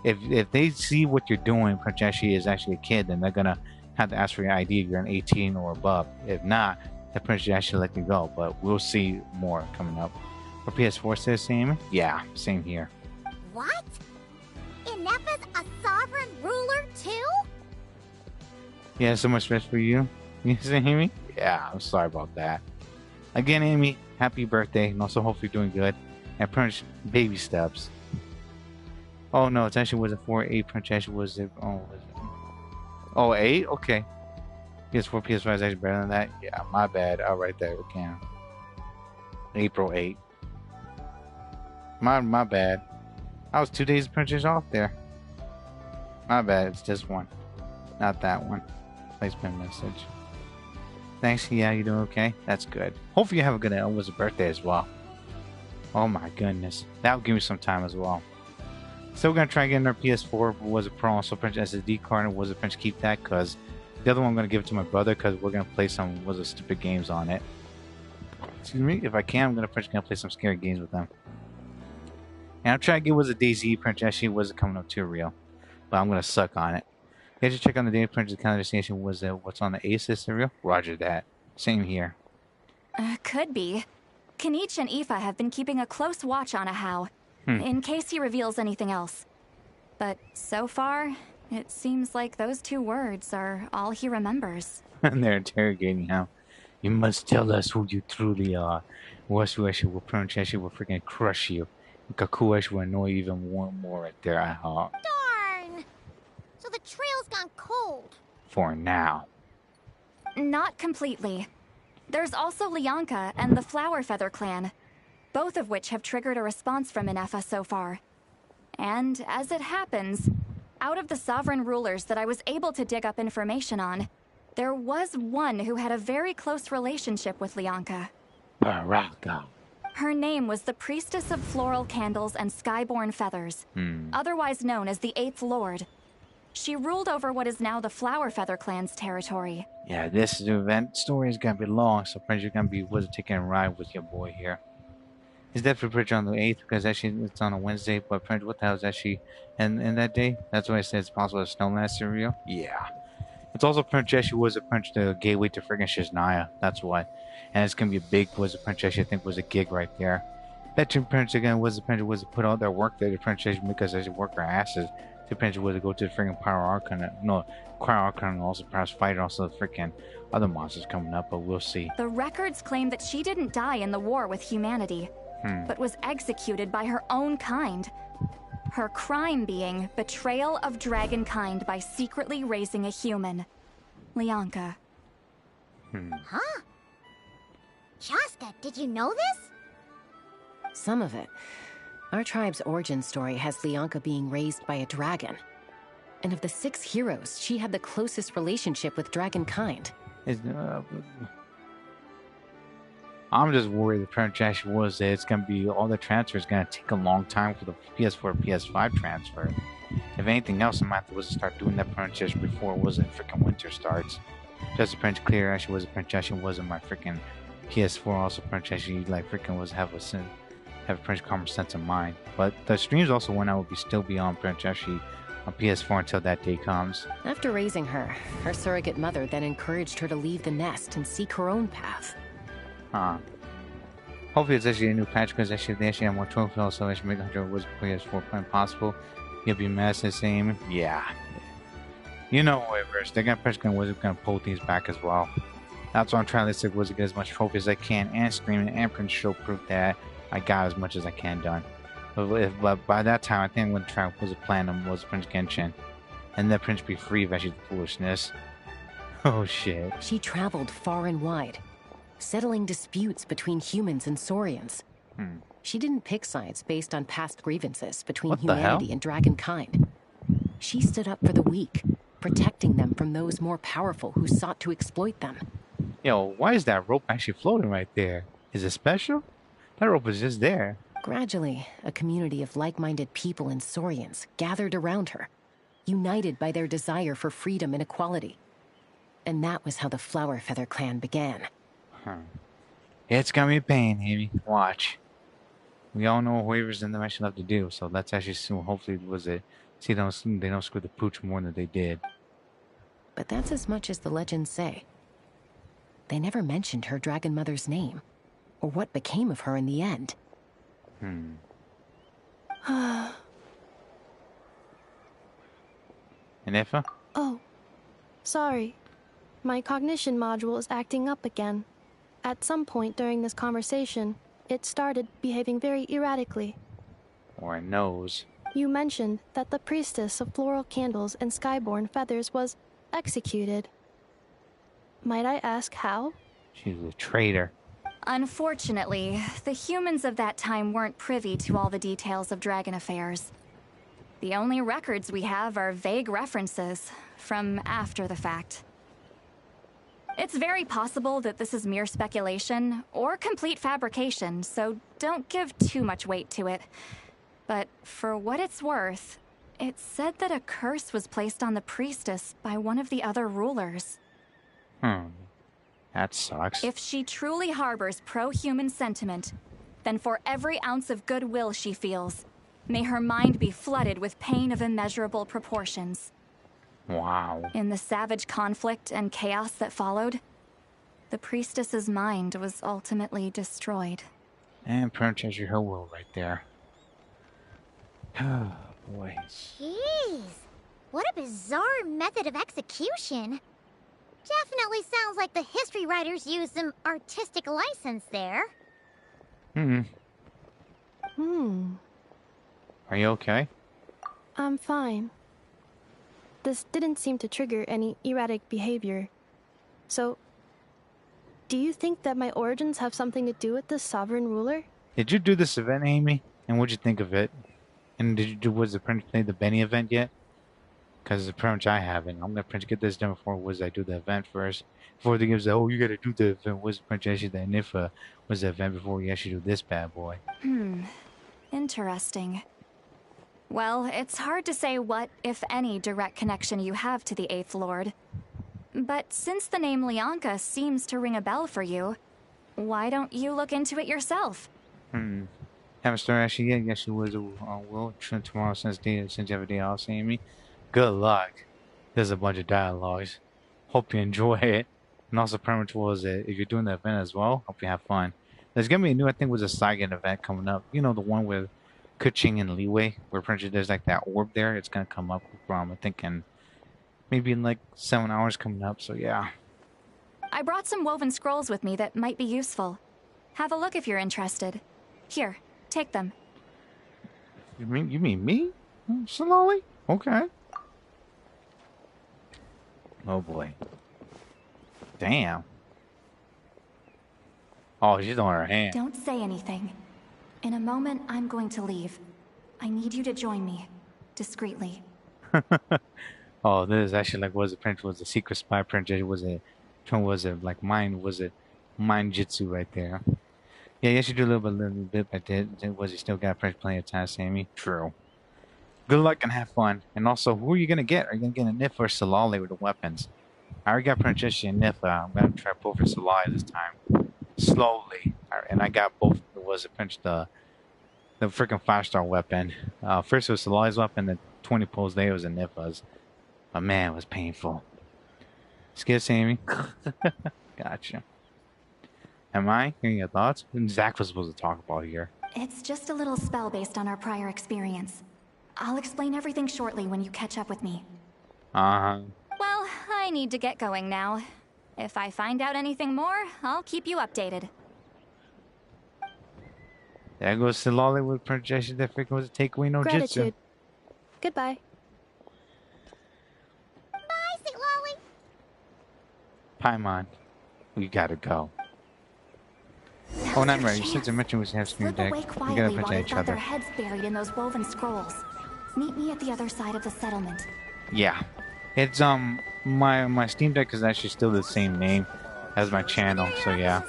if they see what you're doing, Princess is actually a kid, then they're gonna have to ask for your ID if you're an 18 or above. If not, the Princess actually let you go. But we'll see more coming up. For PS4 says same. Yeah, same here. What? Ineffa's a sovereign ruler too? Yeah, so much stress for you. You see, Amy? Yeah, I'm sorry about that. Again, Amy, happy birthday, and also hope you're doing good. And Prince, baby steps. Oh no, it actually wasn't 4-8. Prince actually was it. Oh, was it? Oh, 8? Okay. PS4, PS5 is actually better than that. Yeah, my bad. I'll write that again. April 8. My bad. I was 2 days of Princess off there. My bad. It's this one, not that one. Placement message. Thanks. Yeah, you doing okay? That's good. Hopefully you have a good Elwa's birthday as well. Oh my goodness. That'll give me some time as well. Still gonna try getting our PS4 was a Pro also Prince SSD card, and was a Prince keep that because the other one I'm gonna give it to my brother because we're gonna play some stupid games on it. Excuse me. If I can, I'm gonna play some scary games with them. And I'm trying to get a DayZ Prince actually wasn't coming up too real, but I'm gonna suck on it. You guys should check on the data Prince account destination was what's on the ASIS serial. Roger that. Same here. Could be. Kenichi and Aoife have been keeping a close watch on Ahau, in case he reveals anything else. But so far, it seems like those 2 words are all he remembers. And they're interrogating Ahau. You must tell us who you truly are. Wasueshi will Prince will freaking crush you. Kakueshi will annoy you even more right there, Ahau. Darn! So the trail's gone cold. For now. Not completely. There's also Lianka and the Flower Feather clan, both of which have triggered a response from Ineffa so far. And as it happens, out of the sovereign rulers that I was able to dig up information on, there was one who had a very close relationship with Lianka. Baraka. Her name was the Priestess of Floral Candles and Skyborn Feathers, otherwise known as the 8th Lord. She ruled over what is now the Flower Feather clan's territory. Yeah, this event story is gonna be long, so Prince, you're gonna be taking a ride with your boy here. It's definitely Prince on the 8th because actually it's on a Wednesday, but Prince, what the hell is actually in that day? That's why I said it's possible a Snowland cereal. Yeah. It's also Prince actually was a Prince the gateway to friggin' Shiznaya. That's why. And it's gonna be a big Prince actually I think was a gig right there. Bet you Prince again was to put all their work there to Prince because they work their asses. The Prince was to go to the freaking Pyro Archon. No, Pyro Archon and also perhaps fight also the freaking other monsters coming up, but we'll see. The records claim that she didn't die in the war with humanity, but was executed by her own kind. Her crime being betrayal of dragonkind by secretly raising a human. Lianka. Huh? Shasta, did you know this? Some of it. Our tribe's origin story has Lianka being raised by a dragon. And of the 6 heroes, she had the closest relationship with dragonkind. I'm just worried the Prince actually was that it's going to be, all the transfers going to take a long time for the PS4, PS5 transfer. If anything else, I might have to start doing that Prince before freaking winter starts. Just the Prince clear actually was a Prince actually wasn't my freaking PS4, also Prince actually freaking was have a Prince common sense of mind. But the streams also when I will still be on Prince actually on PS4 until that day comes. After raising her, her surrogate mother then encouraged her to leave the nest and seek her own path. Hopefully it's actually a new patch because actually they actually have more trophies, so I should make 100 was PS4 playing possible. You'll be mad the same. Yeah. You know whatever. They're gonna pull things back as well. That's why I'm trying to get as much trophies as I can and screaming and Prince show proof that I got as much as I can done. But by that time, I think I'm going to try was a plan was Prince Genshin. And let Prince be free of actually the foolishness. Oh shit. She traveled far and wide, settling disputes between humans and Saurians. She didn't pick sides based on past grievances between humanity and dragonkind. She stood up for the weak, protecting them from those more powerful who sought to exploit them. Yo, why is that rope actually floating right there? Is it special? That rope is just there. Gradually, a community of like-minded people and Saurians gathered around her, united by their desire for freedom and equality. And that was how the Flower Feather clan began. It's gonna be a pain, Amy. Watch. We all know what waivers and the mission have to do, so let's actually soon hopefully See, they don't screw the pooch more than they did. But that's as much as the legends say. They never mentioned her dragon mother's name, or what became of her in the end. Ineffa? Oh, sorry. My cognition module is acting up again. At some point during this conversation, it started behaving very erratically. Or a nose. You mentioned that the priestess of floral candles and skyborn feathers was executed. Might I ask how? She's a traitor. Unfortunately, the humans of that time weren't privy to all the details of dragon affairs. The only records we have are vague references from after the fact. It's very possible that this is mere speculation or complete fabrication, so don't give too much weight to it. But for what it's worth, it said that a curse was placed on the priestess by one of the other rulers. That sucks. If she truly harbors pro-human sentiment, then for every ounce of goodwill she feels, may her mind be flooded with pain of immeasurable proportions. Wow. In the savage conflict and chaos that followed, the priestess's mind was ultimately destroyed. And Princess her will right there. Oh, boy. Jeez. What a bizarre method of execution. Definitely sounds like the history writers used some artistic license there. Are you okay? I'm fine. This didn't seem to trigger any erratic behavior. So, do you think that my origins have something to do with this sovereign ruler? Did you do this event, Amy? And what'd you think of it? And was the Prince play the Benny event yet? Because the Prince I haven't. I'm gonna get this done before I do the event first. Before they give us, oh, you gotta do the event. Was the Prince actually the Ineffa was the event before we actually do this bad boy? Interesting. Well, it's hard to say what, if any, direct connection you have to the 8th Lord. But since the name Leonka seems to ring a bell for you, why don't you look into it yourself? Haven't started actually yet. Yes, she was will tomorrow since you have a day off, seeing me. Good luck. There's a bunch of dialogues. Hope you enjoy it. And also, pretty was it if you're doing the event as well. Hope you have fun. There's gonna be a new, I think, was a Saigon event coming up. You know, the one with Kuching and Leeway, where Prince there's like that orb there. It's gonna come up from, I think, in maybe in like 7 hours coming up. So yeah. I brought some woven scrolls with me that might be useful. Have a look if you're interested. Here, take them. You mean me? Citlali? Okay. Oh boy. Damn. Oh, she's on her hand. Don't say anything. In a moment, I'm going to leave. I need you to join me. Discreetly. Oh, this is actually like, was the secret spy Prince? Was it mind jitsu right there? Yeah, yes, you do a little bit, but was he still got Prince playing a time, Sammy? True. Good luck and have fun. And also, who are you gonna get? Are you gonna get an Ineffa or Citlali with the weapons? I already got Princess and Ineffa. I'm gonna try both for Citlali this time. Slowly. And I got both. It was a Prince the freaking 5-star weapon. First it was Citlali's weapon, then 20 pulls later was Ineffa's. But man, it was painful. Scared, Sammy? Gotcha. Am I? Hearing your thoughts? What Zach was supposed to talk about here. It's just a little spell based on our prior experience. I'll explain everything shortly when you catch up with me. Uh-huh. Well, I need to get going now. If I find out anything more, I'll keep you updated. There goes Citlali with projection that freaking was a takeaway no Gratitude. jitsu. Goodbye. Bye, Citlali. Paimon, we gotta go. Oh, Nightmare, you said to mention we have screen deck. Slip away We gotta quietly while protect you've each got their other. heads buried in those woven scrolls. Meet me at the other side of the settlement. Yeah. It's my Steam Deck is actually still the same name as my channel, so yeah.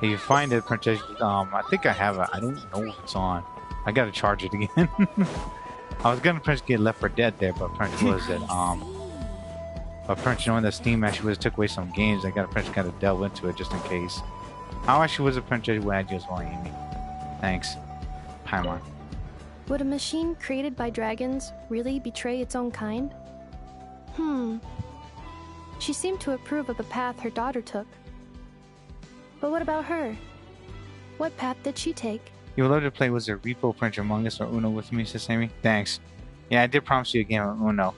If you find it, Princess, I think I have it. I don't know if it's on. I gotta charge it again. I was gonna get Left 4 Dead there, but Prince was it. But Prince, knowing that Steam actually was took away some games, I got Prince kind of delve into it just in case. How actually was a Princess when I just want Amy? Thanks. Paimon. Would a machine created by dragons really betray its own kind? She seemed to approve of the path her daughter took. But what about her? What path did she take? You would love to play was a repo Prince Among Us or Uno with me, says Amy. Thanks. Yeah, I did promise you a game of Uno.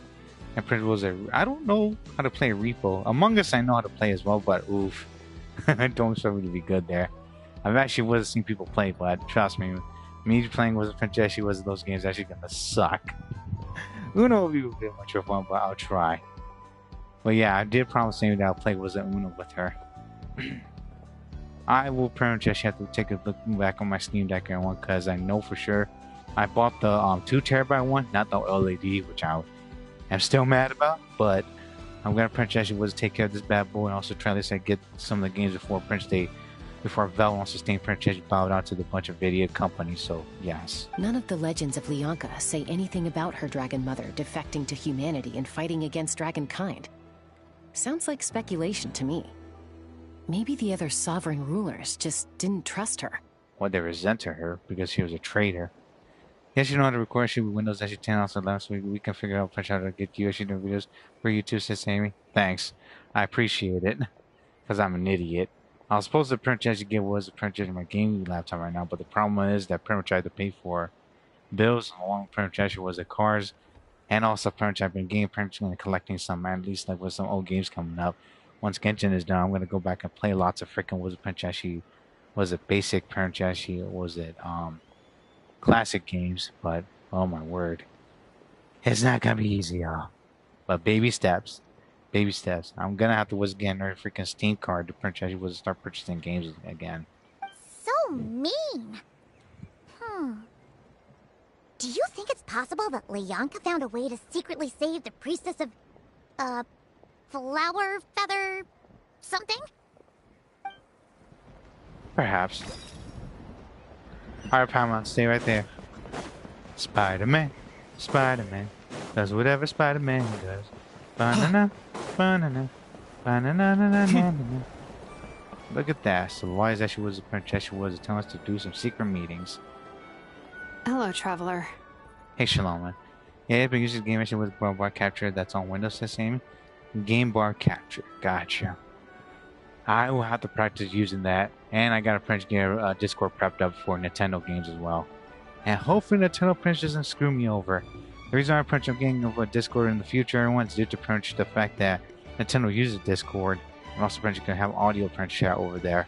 And Prince was I don't know how to play repo. Among Us I know how to play as well, but oof. Don't expect me to be good there. I've actually seen people play, but trust me, me playing was a Princess, she was those games actually gonna suck. Uno will be a bit much fun, but I'll try. But yeah, I did promise Amy that I'll play was an Uno with her. I will pretty much have to take a look back on my Steam Deck and one, because I know for sure I bought the 2TB one, not the OLED, which I am still mad about, but I'm gonna pretty much was take care of this bad boy and also try this and get some of the games before Valve wants to stay pretty much bowed out to the bunch of video companies, so yes. None of the legends of Leonka say anything about her dragon mother defecting to humanity and fighting against dragonkind. Sounds like speculation to me. Maybe the other sovereign rulers just didn't trust her. Well, they resented her because she was a traitor. Yes, you know how to record shit with Windows SE 10. Also, last week we can figure out how to get you actually doing videos for YouTube, says Amy. Thanks. I appreciate it. Because I'm an idiot. I was supposed to print as you get was a print in my gaming laptop right now, but the problem is that pretty much I had to pay for bills along print actually was the cars, and also pretty much I've been game printing and collecting some, at least like with some old games coming up. Once Genshin is done, I'm gonna go back and play lots of freaking was it basic Princhashi, or was it classic games, but oh my word. It's not gonna be easy, y'all. But baby steps. Baby steps. I'm gonna have to get another freaking Steam card to Princhashi start purchasing games again. So mean. Do you think it's possible that Leonka found a way to secretly save the priestess of flower feather something? Perhaps. Alright, Paramount, stay right there. Spider-Man. Spider-Man does whatever Spider-Man does. Banana, banana, banana. Look at that. So why is that she was a princess? She was telling us to do some secret meetings. Hello, traveler. Hey, Shalom. Yeah, I've been using the game actually with bar capture that's on Windows, says Amy. Game bar capture. Gotcha. I will have to practice using that. And I got a French Discord prepped up for Nintendo games as well. And hopefully Nintendo Prince doesn't screw me over. The reason I Prince I'm getting over Discord in the future, everyone's due to Prince the fact that Nintendo uses Discord. And also Prince can have audio Prince chat over there.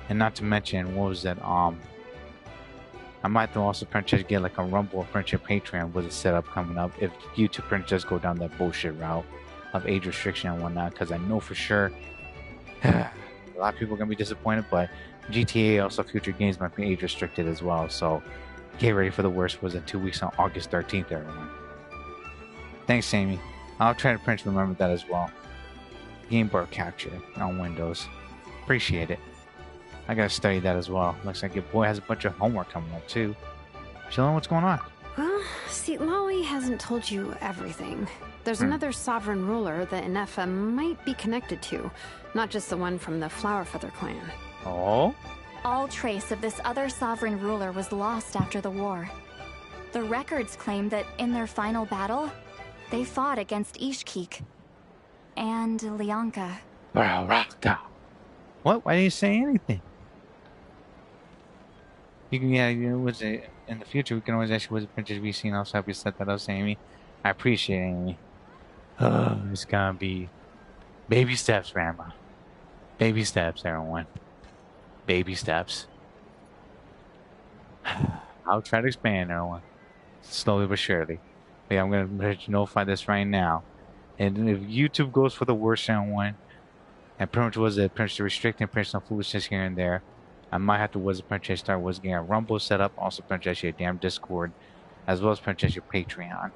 And not to mention, what was that, I might also Prince get like a Rumble or Friendship Patreon with a setup coming up if YouTube Prince does go down that bullshit route of age restriction and whatnot, because I know for sure a lot of people are going to be disappointed, but GTA also future games might be age restricted as well, so get ready for the worst. Was in 2 weeks on August 13th, everyone. Thanks, Amy. I'll try to Prince remember that as well. Game bar capture on Windows. Appreciate it. I gotta study that as well. Looks like your boy has a bunch of homework coming up too. Shilin, what's going on? Well, Citlali hasn't told you everything. There's another sovereign ruler that Ineffa might be connected to, not just the one from the Flower Feather clan. Oh? All trace of this other sovereign ruler was lost after the war. The records claim that in their final battle, they fought against Ishkik and Leonka. What? Why didn't you say anything? You can, in the future, we can always ask you what pictures we've seen. Also, help you set that up, Amy. I appreciate it, Amy. Oh, it's gonna be baby steps, Grandma. Baby steps, everyone. Baby steps. I'll try to expand, everyone. Slowly but surely. But yeah, I'm gonna notify this right now. And if YouTube goes for the worst one, and pretty much was restricting personal foolishness here and there, I might have to start getting a Rumble set up, also a damn Discord, as well as your Patreon.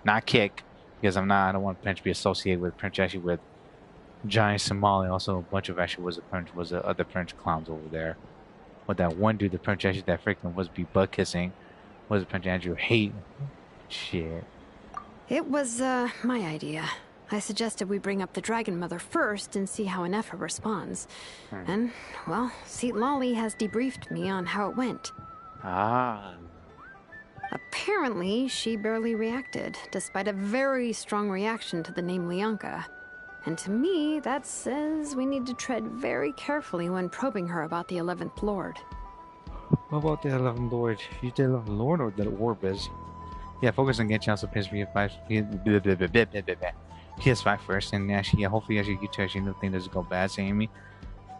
Not Kick, because I don't want to be associated with with Giant Somali, also a bunch of other French clowns over there. With that one dude, the that freaking was be butt kissing, was Andrew hate. Shit. It was my idea. I suggested we bring up the Dragon Mother first and see how Ineffa responds. And, well, Citlali has debriefed me on how it went. Ah. Apparently, she barely reacted, despite a very strong reaction to the name Lianka. And to me, that says we need to tread very carefully when probing her about the 11th Lord. What about the 11th Lord? You the 11th Lord or the orb is? Yeah, focus on Genshin also plays PS5 first, and actually, yeah, hopefully, actually, you two actually nothing doesn't go bad. So, Amy,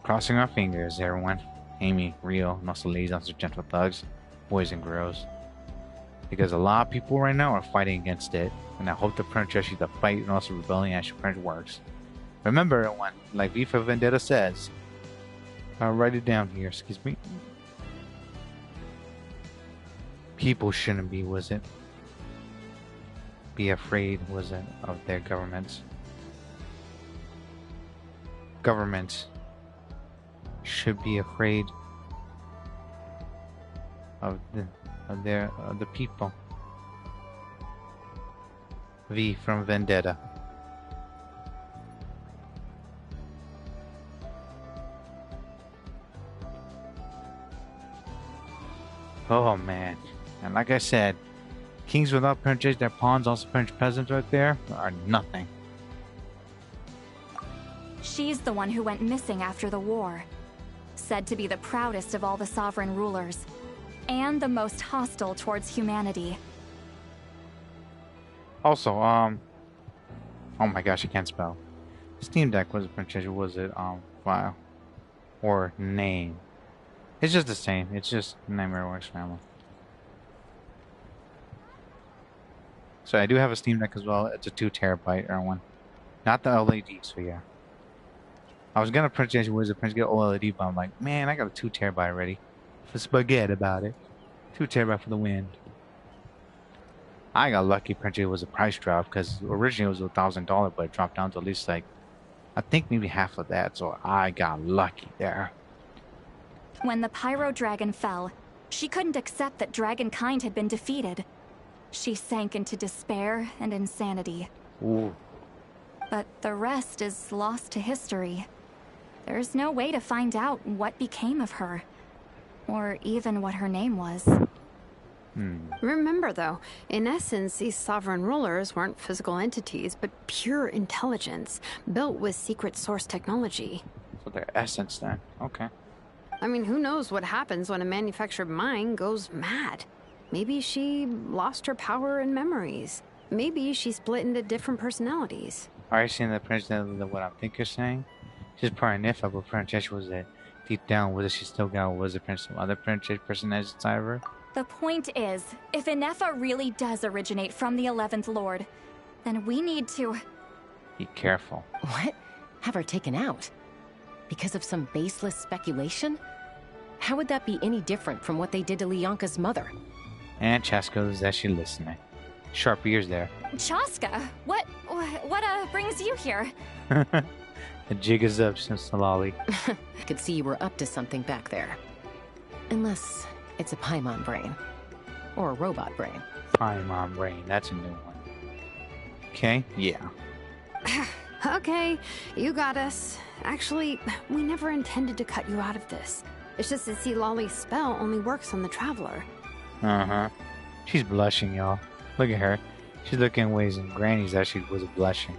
crossing our fingers, everyone. Amy, Rio, and also liaisons are gentle thugs, boys and girls. Because a lot of people right now are fighting against it, and I hope the Prince actually the fight and also rebellion actually Prince works. Remember, everyone, like V for Vendetta says, I'll write it down here, excuse me. People shouldn't be, was it? Be afraid, was it, of their governments? Governments should be afraid of the people. V from Vendetta. Oh man, and like I said, kings without princes, their pawns, also prince peasants right there, are nothing. She's the one who went missing after the war. Said to be the proudest of all the sovereign rulers. And the most hostile towards humanity. Also, oh my gosh, I can't spell. Steam Deck was a princess, was it, file? Or name? It's just the same, it's just Nightmare0XRanma's. So I do have a Steam Deck as well. It's a 2 terabyte one, not the LED. So yeah, I was gonna print Genshin Wizard Prince get OLED, but I'm like, man, I got a 2 terabyte already. Forget about it. 2 terabyte for the win. I got lucky. Printed was a price drop because originally it was $1,000, but it dropped down to at least like I think maybe half of that. So I got lucky there. When the Pyro Dragon fell, she couldn't accept that dragonkind had been defeated. She sank into despair and insanity. Ooh. But the rest is lost to history. There's no way to find out what became of her, or even what her name was. Remember though, in essence, these sovereign rulers weren't physical entities, but pure intelligence, built with secret source technology. So their essence then, okay. I mean, who knows what happens when a manufactured mind goes mad? Maybe she lost her power and memories. Maybe she split into different personalities. Are you seeing the president of what I think you're saying? She's part of Ineffa, but Princess was it deep down, whether she still got was it some other Princess personality inside of her? The point is, if Ineffa really does originate from the 11th Lord, then we need to... Be careful. What? Have her taken out? Because of some baseless speculation? How would that be any different from what they did to Lianka's mother? And Chaska is actually listening. Sharp ears there. Chaska? What brings you here? The jig is up, Citlali. I could see you were up to something back there. Unless it's a Paimon brain. Or a robot brain. Paimon brain, that's a new one. Okay, yeah. Okay, you got us. Actually, we never intended to cut you out of this. It's just that Citlali's spell only works on the Traveler. Uh-huh. She's blushing, y'all. Look at her. She's looking in ways and Granny's actually was blushing.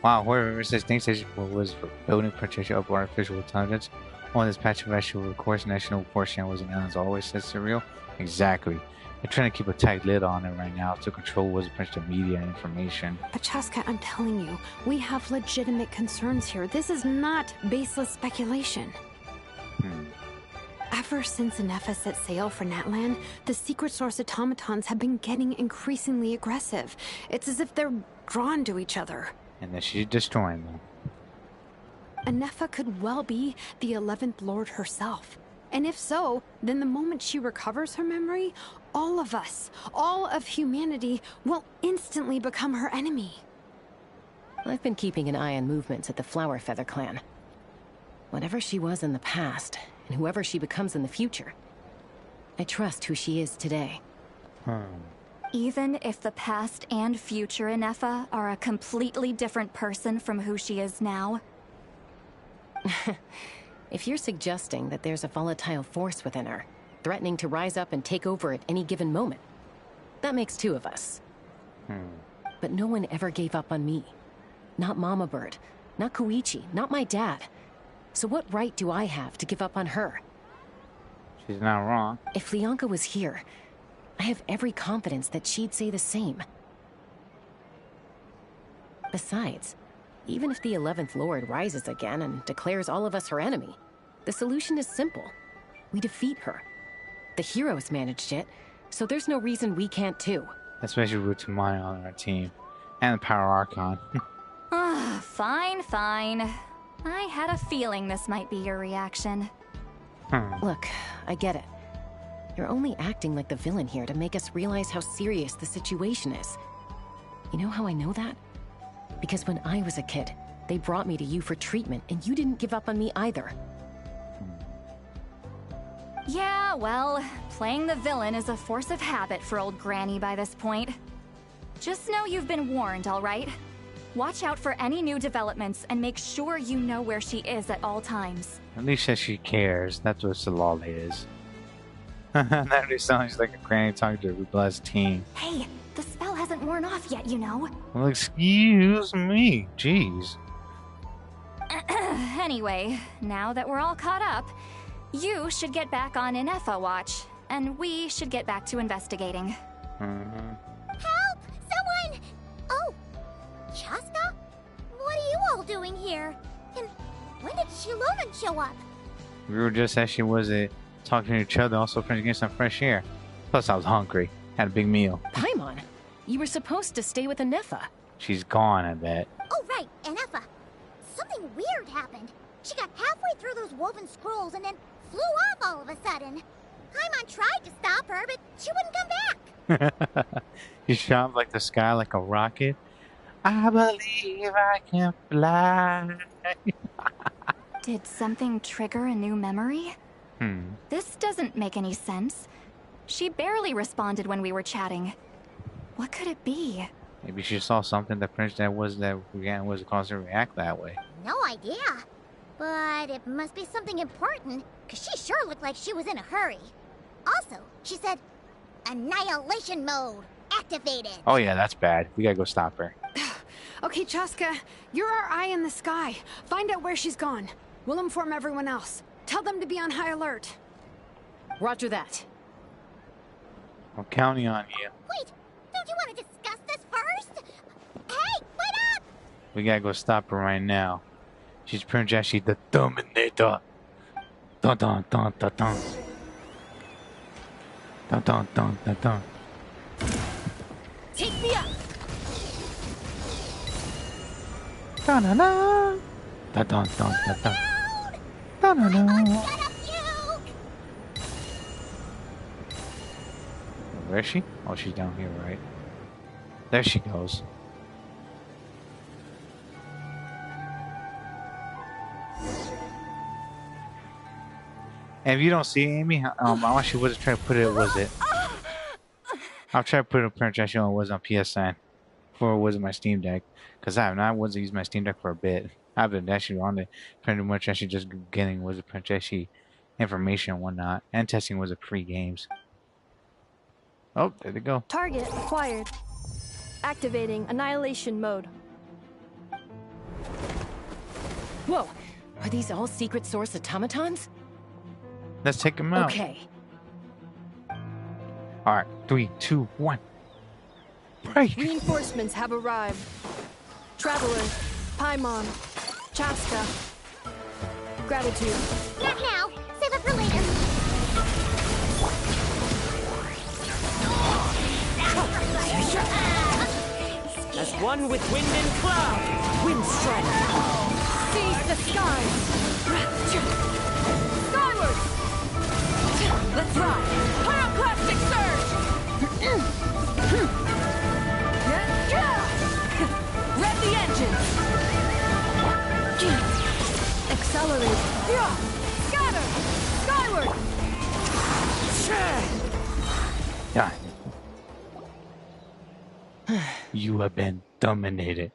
Wow, whoever says things was for building potential of artificial intelligence on this patch of actual course, national portion was an as always, says Surreal. Exactly. They're trying to keep a tight lid on it right now to control what's potential media and information. But Chaska, I'm telling you, we have legitimate concerns here. This is not baseless speculation. Ever since Ineffa set sail for Natlan, the secret source automatons have been getting increasingly aggressive. It's as if they're drawn to each other. And that she's destroying them. Ineffa could well be the 11th Lord herself. And if so, then the moment she recovers her memory, all of us, all of humanity, will instantly become her enemy. I've been keeping an eye on movements at the Flower Feather clan. Whatever she was in the past, and whoever she becomes in the future, I trust who she is today. Even if the past and future Ineffa are a completely different person from who she is now? If you're suggesting that there's a volatile force within her, threatening to rise up and take over at any given moment, That makes 2 of us. But no one ever gave up on me. Not Mama Bird, not Koichi, not my dad. So what right do I have to give up on her? She's not wrong. If Leonka was here, I have every confidence that she'd say the same. Besides, even if the 11th Lord rises again and declares all of us her enemy, the solution is simple. We defeat her. The heroes managed it, so there's no reason we can't too. Especially Rutamani on our team. And the Power Archon. Fine, fine. I had a feeling this might be your reaction. Look, I get it. You're only acting like the villain here to make us realize how serious the situation is. You know how I know that? Because when I was a kid, they brought me to you for treatment, and you didn't give up on me either. Yeah, well, playing the villain is a force of habit for old Granny by this point. Just know you've been warned, all right? Watch out for any new developments and make sure you know where she is at all times. At least says she cares. That's what Citlali is. That really sounds like a granny talking to Rubla's team. Hey, the spell hasn't worn off yet, you know. Well, excuse me. Jeez. Anyway, now that we're all caught up, you should get back on Ineffa watch, and we should get back to investigating. Help! Someone! Oh, Chaska? What are you all doing here? And when did Shilonen show up? We were just as she was talking to each other, also trying to get some fresh air. Plus, I was hungry. Had a big meal. Paimon, you were supposed to stay with Ineffa. She's gone, I bet. Oh, right, Ineffa. Something weird happened. She got halfway through those woven scrolls and then flew off all of a sudden. Paimon tried to stop her, but she wouldn't come back. He shot like the sky like a rocket. I believe I can fly. Did something trigger a new memory? This doesn't make any sense. She barely responded when we were chatting. What could it be? Maybe she saw something that was causing her to react that way. No idea. But it must be something important, because she sure looked like she was in a hurry. Also, she said, annihilation mode activated. Oh yeah, that's bad. We gotta go stop her. Okay, Chaska, you're our eye in the sky. Find out where she's gone. We'll inform everyone else. Tell them to be on high alert. Roger that. I'm counting on you. Wait, don't you want to discuss this first? Hey, wait up! We gotta go stop her right now. She's pretty much actually the Dominator. Dun dun dun dun dun. Dun dun dun dun dun. Take me up! Dun dun dun. Dun dun dun dun dun. Dun dun dun. Where is she? Oh, she's down here, right? There she goes. And if you don't see Amy, I actually wasn't trying to put it. Was it? I'll try to put it in actually on it was on PSN before it was in my Steam Deck, because I have not wasn't using my Steam Deck for a bit. I've been actually on it pretty much actually just getting was it actually information and whatnot, and testing was it free games. Oh, there they go. Target acquired. Activating annihilation mode. Whoa, are these all secret source automatons? Let's take them out. Okay. All right, 3, 2, 1. Break. Reinforcements have arrived. Traveler, Paimon, Chaska. Gratitude. Not now. Save it for later. As one with wind and cloud, wind strike. Seize the skies. Skyward. Let's ride. Pyroclastic surge. Rev the engines. Accelerate. Scatter. Skyward. Yeah. You have been dominated.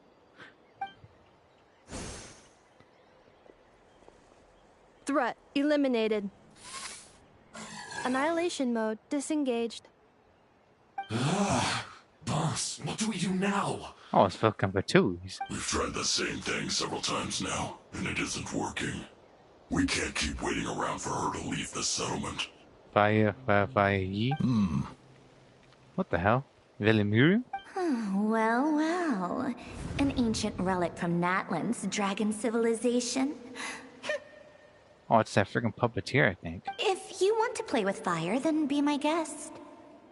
Threat eliminated. Annihilation mode disengaged. Boss, what do we do now? Oh, it's fucking Fatui. We've tried the same thing several times now, and it isn't working. We can't keep waiting around for her to leave the settlement. Fire. What the hell? Velimuru? Well. An ancient relic from Natlan's dragon civilization. Oh, it's that freaking puppeteer, I think. If you want to play with fire, then be my guest.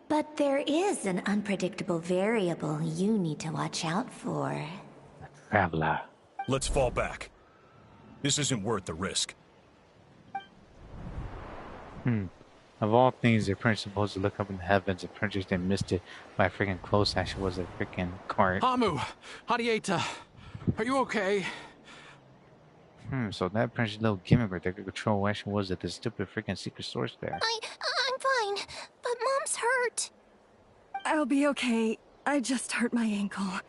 But there is an unpredictable variable you need to watch out for. Traveler. Let's fall back. This isn't worth the risk. Of all things, they're pretty supposed to look up in the heavens. The princess they missed it by freaking close. Actually, was a freaking cart. Hamu, Hadieta, are you okay? So that princess little gimmick right there could control what actually was at the stupid freaking secret source there. I'm fine, but Mom's hurt. I'll be okay. I just hurt my ankle.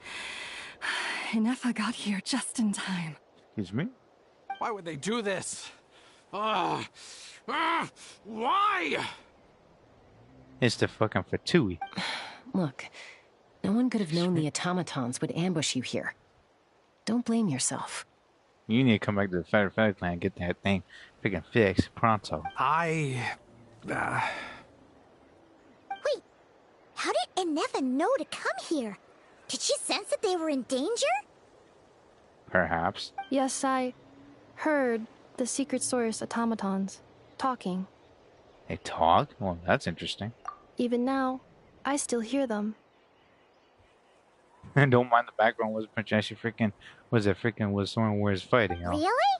Ineffa got here just in time. Excuse me? Why would they do this? Why? It's the fucking Fatui. Look, no one could have known the automatons would ambush you here. Don't blame yourself. You need to come back to the Federal Clan and get that thing freaking fixed pronto. Wait, how did Ineffa know to come here? Did she sense that they were in danger? Perhaps. Yes, I heard the secret source automatons talking. They talk? Well, that's interesting. Even now, I still hear them. And don't mind the background was Princess. She freaking was someone where is fighting. Really?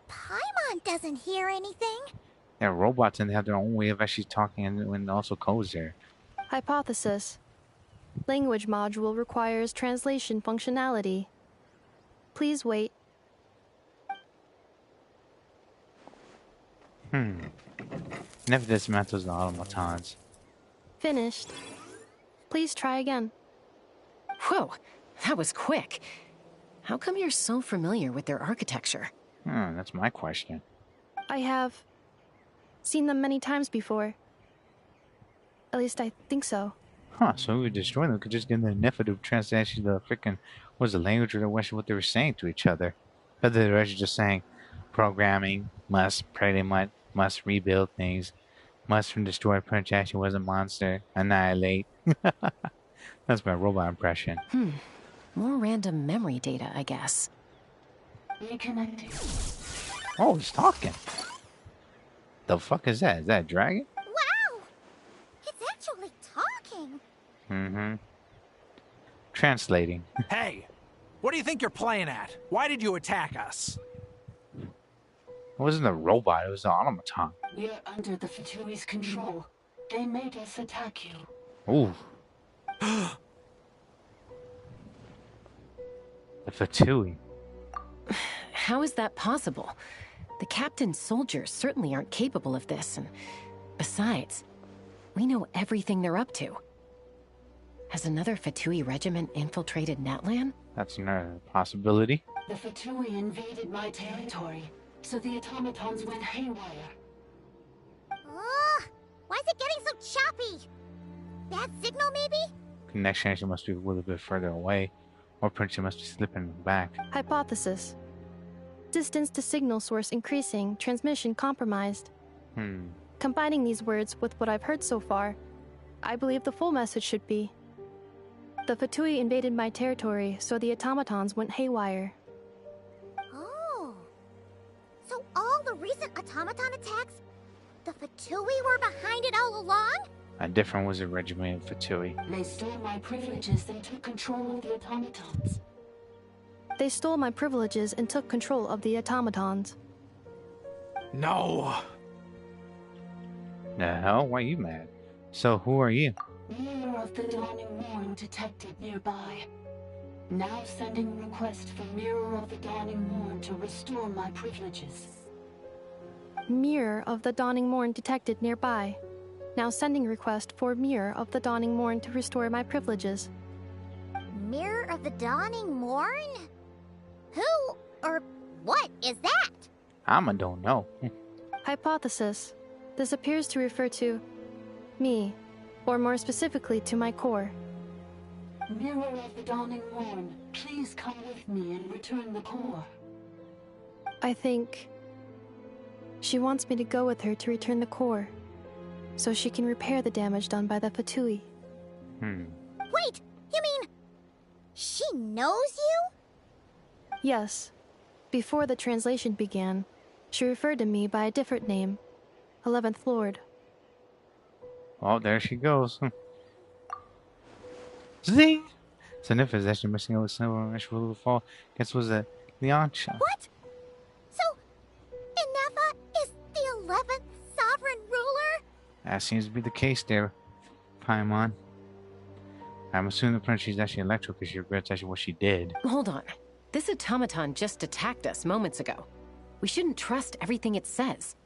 Paimon doesn't hear anything. They're robots and they have their own way of actually talking and also codes there. Hypothesis. Language module requires translation functionality. Please wait. Never dismantles the automatons. Finished. Please try again. Whoa, that was quick. How come you're so familiar with their architecture? That's my question. I have seen them many times before. At least I think so. So we would destroy them. We could just get the Ineffa to translate the freaking, what's the language or what they were saying to each other. But they're actually just saying, programming, must rebuild things, must destroy Princess. She was a monster, annihilate. That's my robot impression. More random memory data, I guess. Reconnecting. Oh, he's talking. The fuck is that? Is that a dragon? Wow! It's actually talking. Translating. Hey! What do you think you're playing at? Why did you attack us? It wasn't a robot, it was an automaton. We're under the Fatui's control. They made us attack you. Ooh. The Fatui. How is that possible? The captain's soldiers certainly aren't capable of this, and besides, we know everything they're up to. Has another Fatui regiment infiltrated Natlan? That's another possibility. The Fatui invaded my territory, so the automatons went haywire. Why is it getting so choppy? Bad signal, maybe? Connection actually must be a little bit further away, or Princess must be slipping back. Hypothesis. Distance to signal source increasing, transmission compromised. Combining these words with what I've heard so far, I believe the full message should be: the Fatui invaded my territory, so the automatons went haywire. Oh. So all the recent automaton attacks, the Fatui were behind it all along? A different wizard regiment of Fatui. They stole my privileges and took control of the automatons. They stole my privileges and took control of the automatons. No. The hell? Why are you mad? So who are you? Mirror of the Dawning Morn detected nearby. Now sending request for Mirror of the Dawning Morn to restore my privileges. Mirror of the Dawning Morn detected nearby. Now sending request for Mirror of the Dawning Morn to restore my privileges. Mirror of the Dawning Morn? Who or what is that? I don't know. Hypothesis. This appears to refer to me. Or more specifically, to my core. Mirror of the Dawning Morn, please come with me and return the core. I think she wants me to go with her to return the core, so she can repair the damage done by the Fatui. Wait, you mean she knows you? Yes. Before the translation began, she referred to me by a different name, 11th Lord. Oh, there she goes. Zing! So Ineffa is actually missing out with a little fall. Guess was a Liancha. What? So, Ineffa is the 11th sovereign ruler? That seems to be the case there, Paimon. I'm assuming the princess is actually electrical because she regrets actually what she did. Hold on. This automaton just attacked us moments ago. We shouldn't trust everything it says.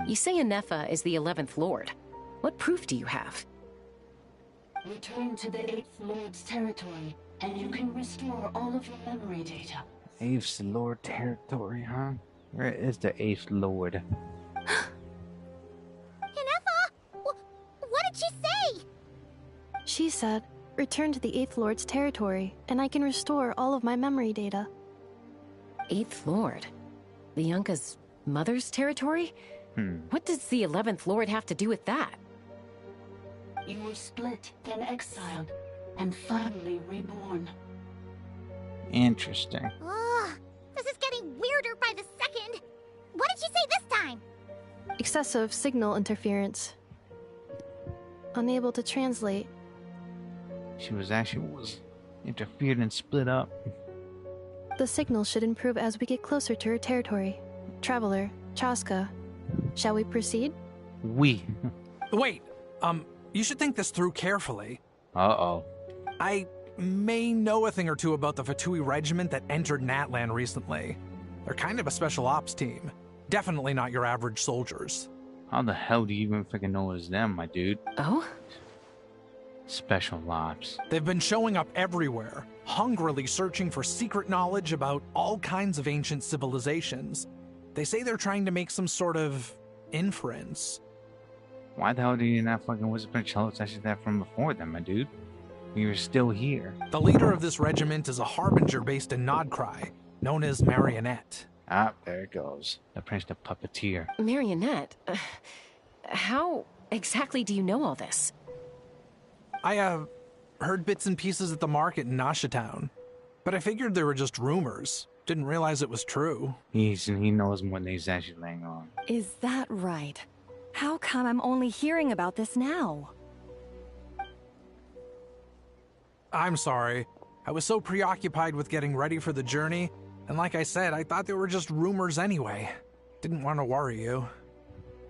You say Ineffa is the 11th Lord. What proof do you have? Return to the 8th Lord's territory, and you can restore all of your memory data. 8th Lord territory, huh? Where is the 8th Lord? Ineffa! What did she say? She said, return to the 8th Lord's territory, and I can restore all of my memory data. 8th Lord? Lianca's mother's territory? What does the 11th Lord have to do with that? You were split, then exiled, and finally reborn. Interesting. Ugh, this is getting weirder by the second. What did she say this time? Excessive signal interference. Unable to translate. She was interfered and split up. The signal should improve as we get closer to her territory. Traveler, Chaska, shall we proceed? Wait, you should think this through carefully. Uh-oh. I may know a thing or two about the Fatui regiment that entered Natlan recently. They're kind of a special ops team. Definitely not your average soldiers. How the hell do you even freaking know it's them, my dude? Oh? Special ops. They've been showing up everywhere, hungrily searching for secret knowledge about all kinds of ancient civilizations. They say they're trying to make some sort of inference. Why the hell do you not fucking Wizard Prince tell us that from before then, my dude? We were still here. The leader of this regiment is a harbinger based in Nodcry, known as Marionette. Ah, there it goes. The Prince the Puppeteer. Marionette? How exactly do you know all this? I, heard bits and pieces at the market in Nashatown, but I figured they were just rumors. Didn't realize it was true. He knows more than he's actually laying on. Is that right? How come I'm only hearing about this now? I'm sorry. I was so preoccupied with getting ready for the journey, and like I said, I thought they were just rumors anyway. Didn't want to worry you.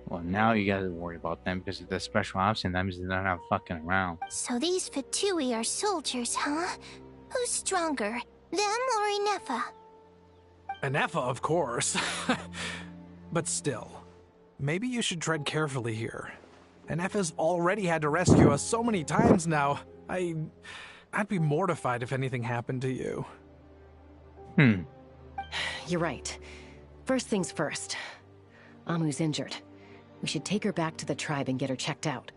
Well, now you gotta worry about them because of the special ops and them they're not fucking around. So these Fatui are soldiers, huh? Who's stronger, them or Ineffa? Ineffa, of course. But still, maybe you should tread carefully here. Ineffa's already had to rescue us so many times now. I'd be mortified if anything happened to you. You're right. First things first. Amu's injured. We should take her back to the tribe and get her checked out.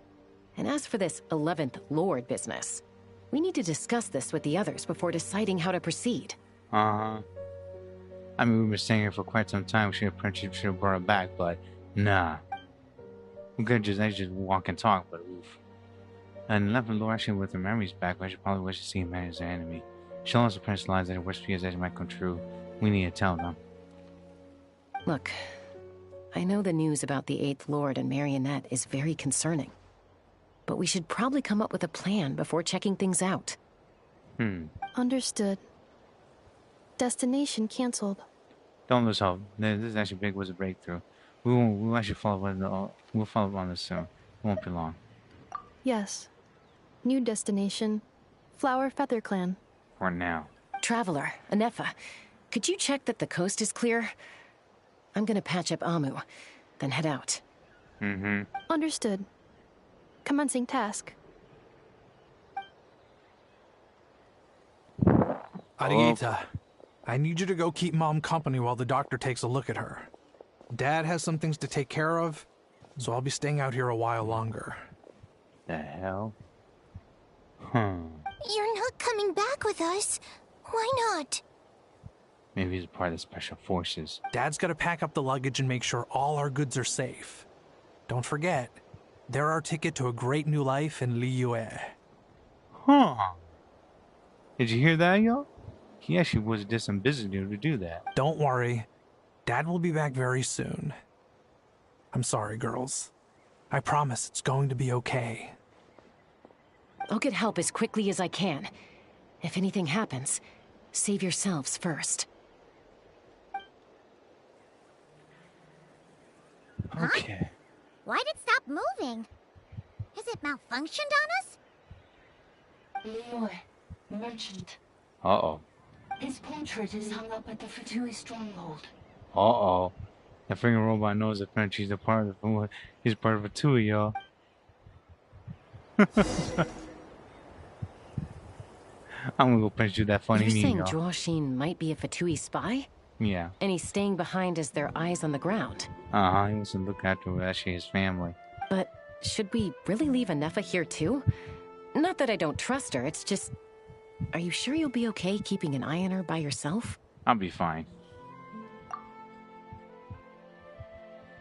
And as for this 11th Lord business, we need to discuss this with the others before deciding how to proceed. I mean, we've been staying here for quite some time. We should have brought her back, but nah. We could just walk and talk, but oof. And 11th Lord actually with her memories back, but I should probably wish to see him as an enemy. Show us the Prince lies that her worst fears might come true. We need to tell them. Look, I know the news about the 8th Lord and Marionette is very concerning. But we should probably come up with a plan before checking things out. Understood. Destination cancelled. Don't lose hope. This is actually was a breakthrough. We'll actually follow up. We'll follow up on this soon. It won't be long. Yes. New destination, Flower Feather Clan. For now. Traveler, Ineffa, could you check that the coast is clear? I'm gonna patch up Amu, then head out. Understood. Commencing task. Arieta, I need you to go keep Mom company while the doctor takes a look at her. Dad has some things to take care of, so I'll be staying out here a while longer. The hell? Huh. You're not coming back with us. Why not? Maybe he's a part of the special forces. Dad's gotta pack up the luggage and make sure all our goods are safe. Don't forget, they're our ticket to a great new life in Liyue. Huh. Did you hear that, y'all? He actually was just some business deal to do that. Don't worry. Dad will be back very soon. I'm sorry, girls. I promise it's going to be okay. I'll get help as quickly as I can. If anything happens, save yourselves first. Okay. Huh? Why'd it stop moving? Has it malfunctioned on us? Liyue, merchant. Uh-oh. His portrait is hung up at the Fatui stronghold. Uh-oh. The freaking robot knows that French he's a part of the, he's part of a two of y'all. I'm gonna go punch you that funny meme, You're saying y'all. Zhuoxin might be a Fatui spy? Yeah. And he's staying behind as their eyes on the ground. Uh-huh, he wants to look after actually his family. But should we really leave Ineffa here too? Not that I don't trust her, it's just... Are you sure you'll be okay keeping an eye on her by yourself? I'll be fine.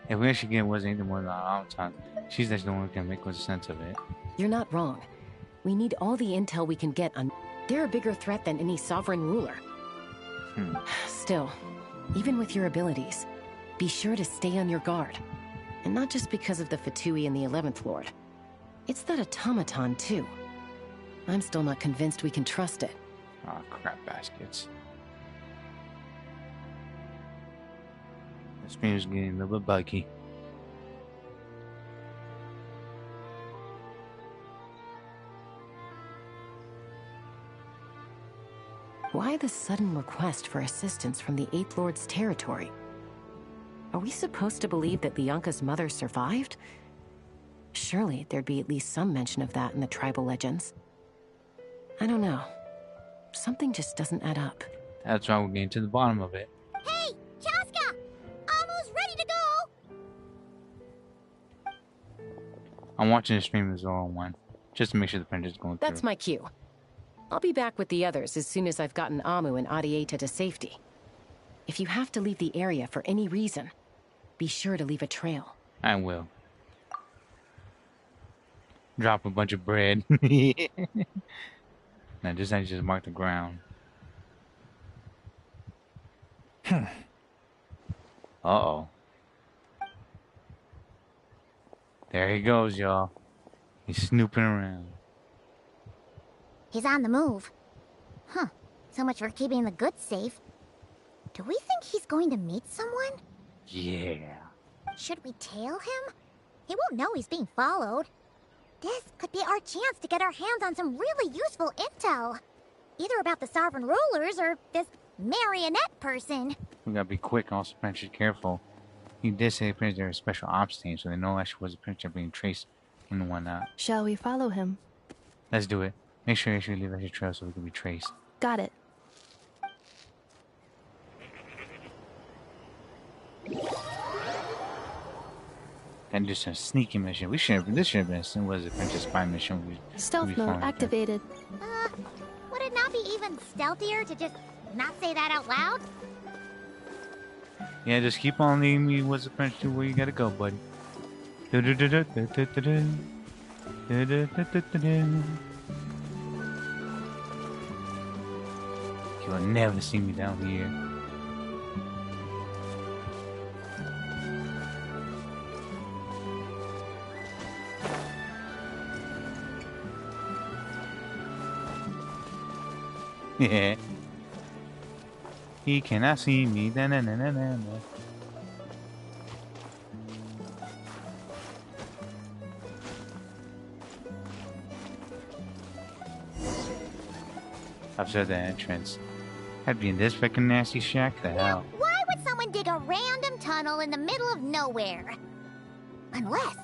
If we actually get what's anything more than our time, she's actually the one who can make sense of it. You're not wrong. We need all the intel we can get on... They're a bigger threat than any sovereign ruler. Still, even with your abilities, be sure to stay on your guard. And not just because of the Fatui and the 11th Lord. It's that automaton, too. I'm still not convinced we can trust it. Oh, crap baskets. This game's getting a little bit buggy. Why the sudden request for assistance from the 8th Lord's territory? Are we supposed to believe that Lianka's mother survived? Surely there'd be at least some mention of that in the tribal legends. I don't know. Something just doesn't add up. That's why we're getting to the bottom of it. Hey, Chaska! Almost ready to go! I'm watching the stream as well one, just to make sure the printer's going through. That's my cue. I'll be back with the others as soon as I've gotten Amu and Adieta to safety. If you have to leave the area for any reason, be sure to leave a trail. I will. Drop a bunch of bread. Now this I just mark the ground. Uh-oh. There he goes, y'all. He's snooping around. He's on the move. Huh. So much for keeping the goods safe. Do we think he's going to meet someone? Yeah. Should we tail him? He won't know he's being followed. This could be our chance to get our hands on some really useful intel. Either about the sovereign rulers or this marionette person. We gotta be quick, also be careful. He did say they're a special ops team, so they know actually was a picture being traced and whatnot. Shall we follow him? Let's do it. Make sure you actually leave a trail so we can be traced. Got it. And just a sneaky mission. This should have been a was a Princess Spy mission. Stealth mode activated. Would it not be even stealthier to just not say that out loud? Yeah, just keep on leading me what's the French to where you gotta go, buddy. You'll never see me down here. Yeah. He cannot see me. Na, na, na, na, na, na. Observe the entrance. I'd be in this freaking nasty shack. The hell? Why would someone dig a random tunnel in the middle of nowhere? Unless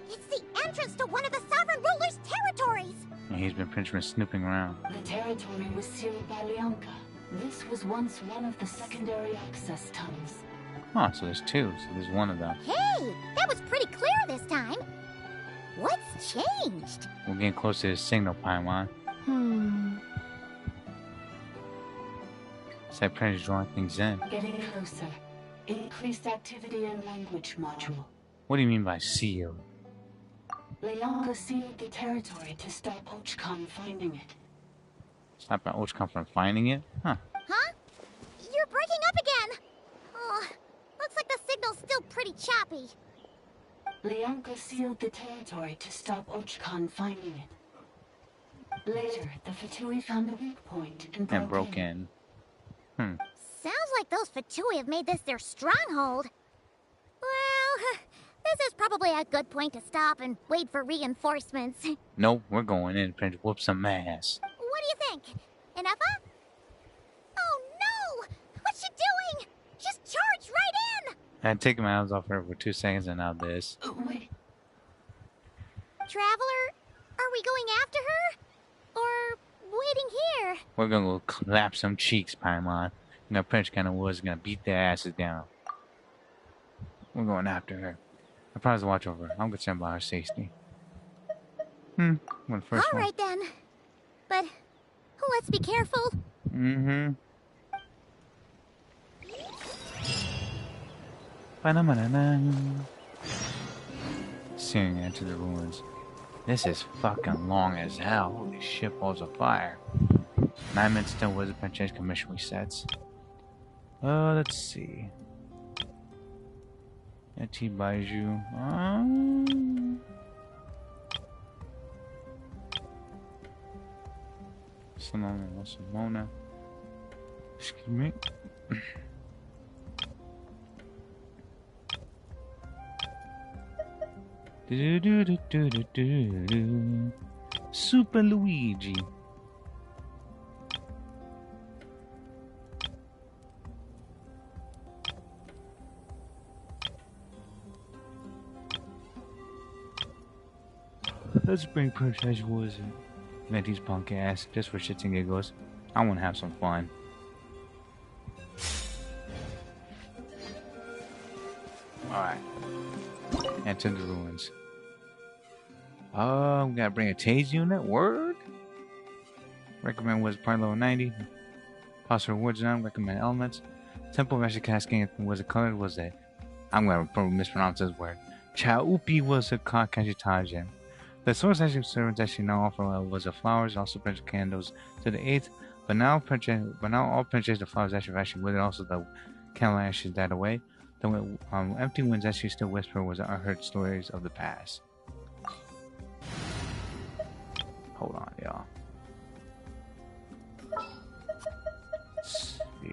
it's the entrance to one of the sovereign ruler's territories. And he's been pretty much snooping around. The territory was sealed by Lianka. This was once one of the secondary access tunnels. Oh, so there's two. So there's one of them. Hey, that was pretty clear this time. What's changed? We're getting close to the signal, Paimon. It's like Prince drawing things in. Getting closer. Increased activity in language module. What do you mean by seal? Leonka sealed the territory to stop Ochcon finding it. Stop Ochcon from finding it? Huh. Huh? You're breaking up again! Oh, looks like the signal's still pretty choppy. Leonka sealed the territory to stop Ochcon finding it. Later, the Fatui found the weak point and broke in. Sounds like those Fatui have made this their stronghold. Well, this is probably a good point to stop and wait for reinforcements. Nope, we're going in and whoop some ass. What do you think? Ineffa? Oh no! What's she doing? Just charged right in! I take my eyes off her for 2 seconds and now this. Wait. Traveler, are we going after her? Or waiting here? We're gonna go clap some cheeks, Paimon. And the Prince kind of was gonna beat their asses down. We're going after her. I promise to watch over her. I'm concerned about her safety. Alright then. But let's be careful. Searing into the ruins. This is fucking long as hell. Holy shit, balls of fire. 9 minutes till Wizard Princess commission resets. Let's see. Raiju. Simona. Excuse me. Super Luigi. Let's bring Princess Wizard. Venti's punk ass, just for shits and giggles. I want to have some fun. Alright. Enter the ruins. Oh, we gotta bring a Tase unit? Word? Recommend was part level 90. Possible rewards on recommend elements. Temple Master Cascade was a color was a. I'm gonna probably mispronounce this word. Chaupi was a Kakashitaja. The source actually servants actually now offer was a flowers, also purchase candles to the 8th, but now all purchase the flowers actually withered, also the candle ashes died away. The empty winds actually still whisper was unheard stories of the past. Hold on, y'all. Let's see.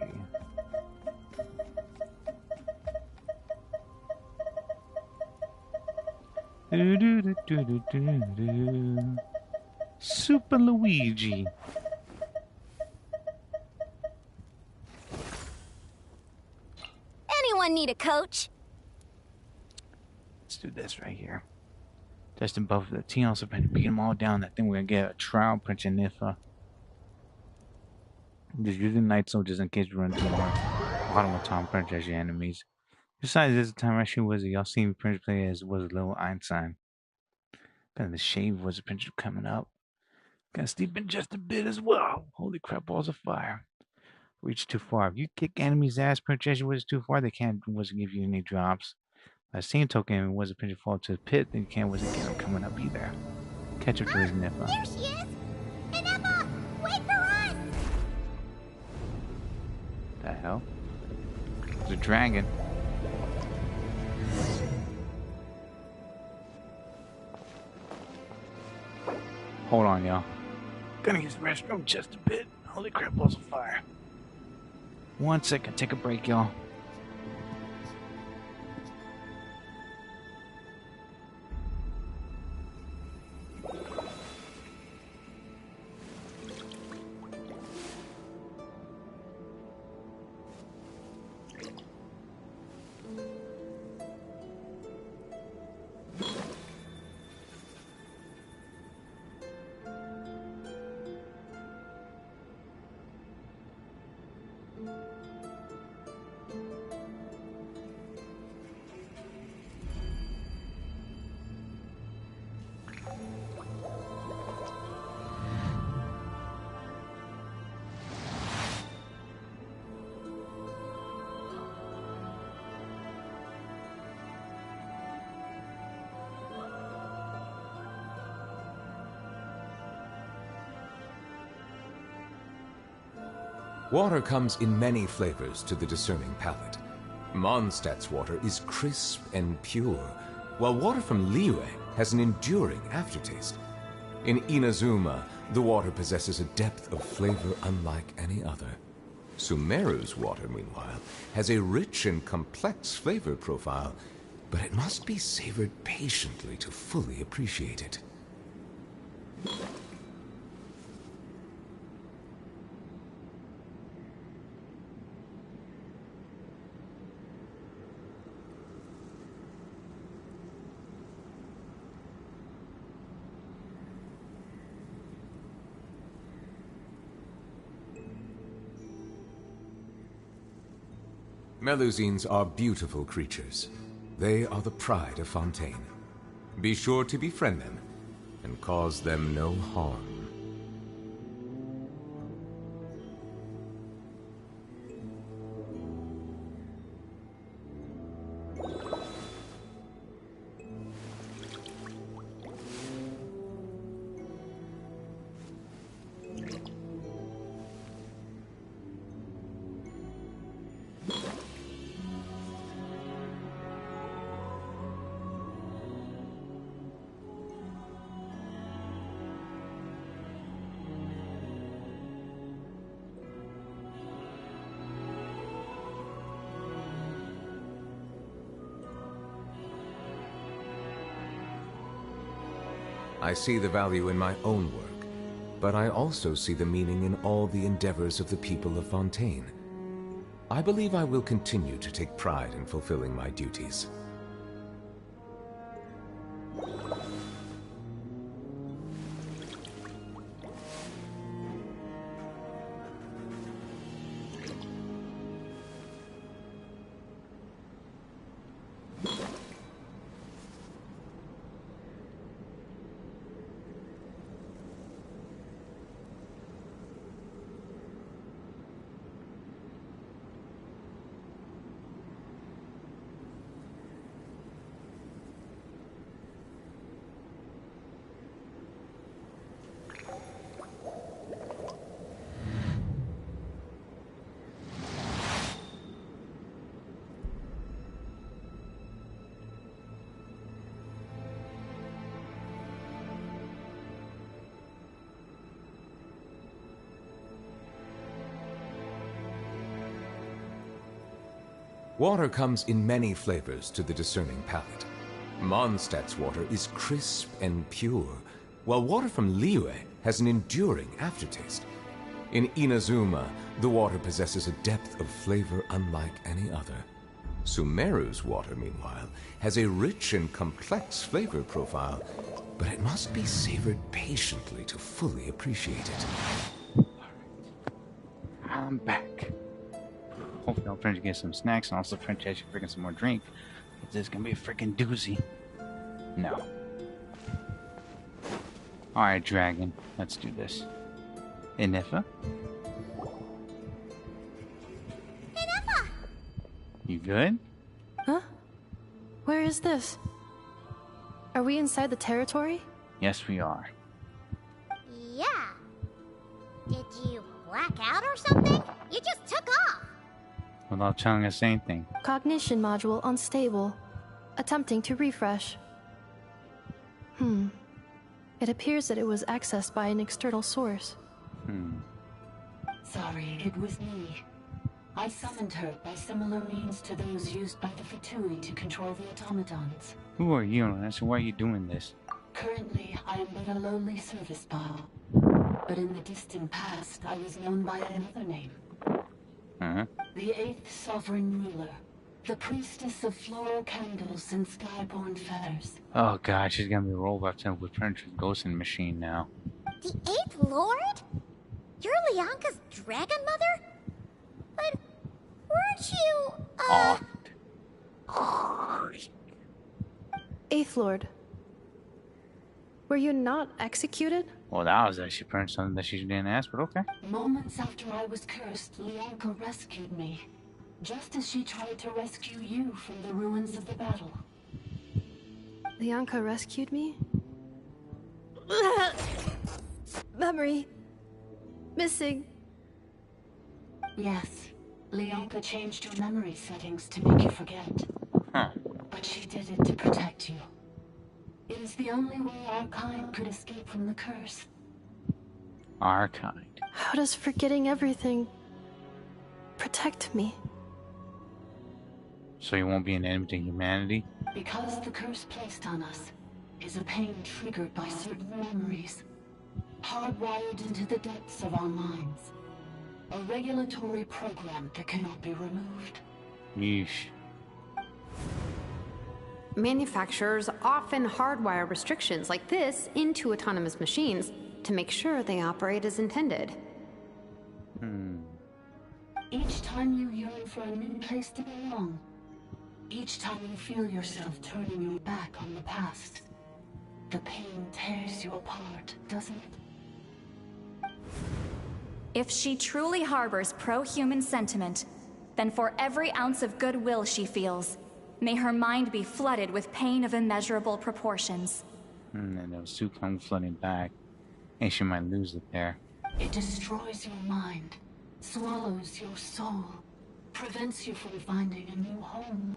Super Luigi. Anyone need a coach? Let's do this right here. Just above the team also been beat them all down. I think we're gonna get a trial punch in Ineffa. Just using night soldiers in case we run into more bottom of Tom Punch as your enemies. Besides, this time actually was y'all seen Prince play as was a little Einstein. And the shave was a Prince coming up. Gonna steep in just a bit as well. Holy crap, balls of fire. Reach too far. If you kick enemy's ass, Prince was too far, they wasn't give you any drops. By the same token, if it was a Prince fall to the pit, then you can't wasn't get him coming up either. Catch up to his Ineffa. There she is! Ineffa! Wait for us! The hell? It's a dragon. Hold on, y'all. Gonna use the restroom just a bit. Holy crap, balls of fire. 1 second, take a break, y'all. Water comes in many flavors to the discerning palate. Mondstadt's water is crisp and pure, while water from Liyue has an enduring aftertaste. In Inazuma, the water possesses a depth of flavor unlike any other. Sumeru's water, meanwhile, has a rich and complex flavor profile, but it must be savored patiently to fully appreciate it. Melusines are beautiful creatures. They are the pride of Fontaine. Be sure to befriend them and cause them no harm. I see the value in my own work, but I also see the meaning in all the endeavors of the people of Fontaine. I believe I will continue to take pride in fulfilling my duties. Water comes in many flavors to the discerning palate. Mondstadt's water is crisp and pure, while water from Liyue has an enduring aftertaste. In Inazuma, the water possesses a depth of flavor unlike any other. Sumeru's water, meanwhile, has a rich and complex flavor profile, but it must be savored patiently to fully appreciate it. I'm back. Hopefully I'll try to get some snacks and also try to actually freaking some more drink. This is gonna be a freaking doozy. No. Alright, dragon. Let's do this. Ineffa? Ineffa! You good? Huh? Where is this? Are we inside the territory? Yes, we are. Yeah. Did you black out or something? You just took off. Without telling us anything. Cognition module unstable. Attempting to refresh. It appears that it was accessed by an external source. Sorry, it was me. I summoned her by similar means to those used by the Fatui to control the automatons. Who are you, and why are you doing this? Currently, I am but a lowly service bile. But in the distant past, I was known by another name. The 8th Sovereign Ruler. The priestess of floral candles and skyborn feathers. Oh god, she's gonna be rolled up to with Prince's ghosting machine now. The 8th Lord? You're Lianka's dragon mother? But weren't you, 8th Lord. Were you not executed? Well, that was actually pretty something that she didn't ask, but okay. Moments after I was cursed, Lianka rescued me. Just as she tried to rescue you from the ruins of the battle. Lianka rescued me? Memory. Missing. Yes. Leonka changed your memory settings to make you forget. Huh. But she did it to protect you. It is the only way our kind could escape from the curse. Our kind? How does forgetting everything protect me? So you won't be an enemy to humanity? Because the curse placed on us is a pain triggered by certain memories, hardwired into the depths of our minds. A regulatory program that cannot be removed. Yeesh. Manufacturers often hardwire restrictions like this into autonomous machines to make sure they operate as intended. Each time you yearn for a new place to belong, each time you feel yourself turning your back on the past, the pain tears you apart, doesn't it? If she truly harbors pro-human sentiment, then for every ounce of goodwill she feels, may her mind be flooded with pain of immeasurable proportions. And they'll soon come flooding back, and she might lose it there. It destroys your mind, swallows your soul, prevents you from finding a new home.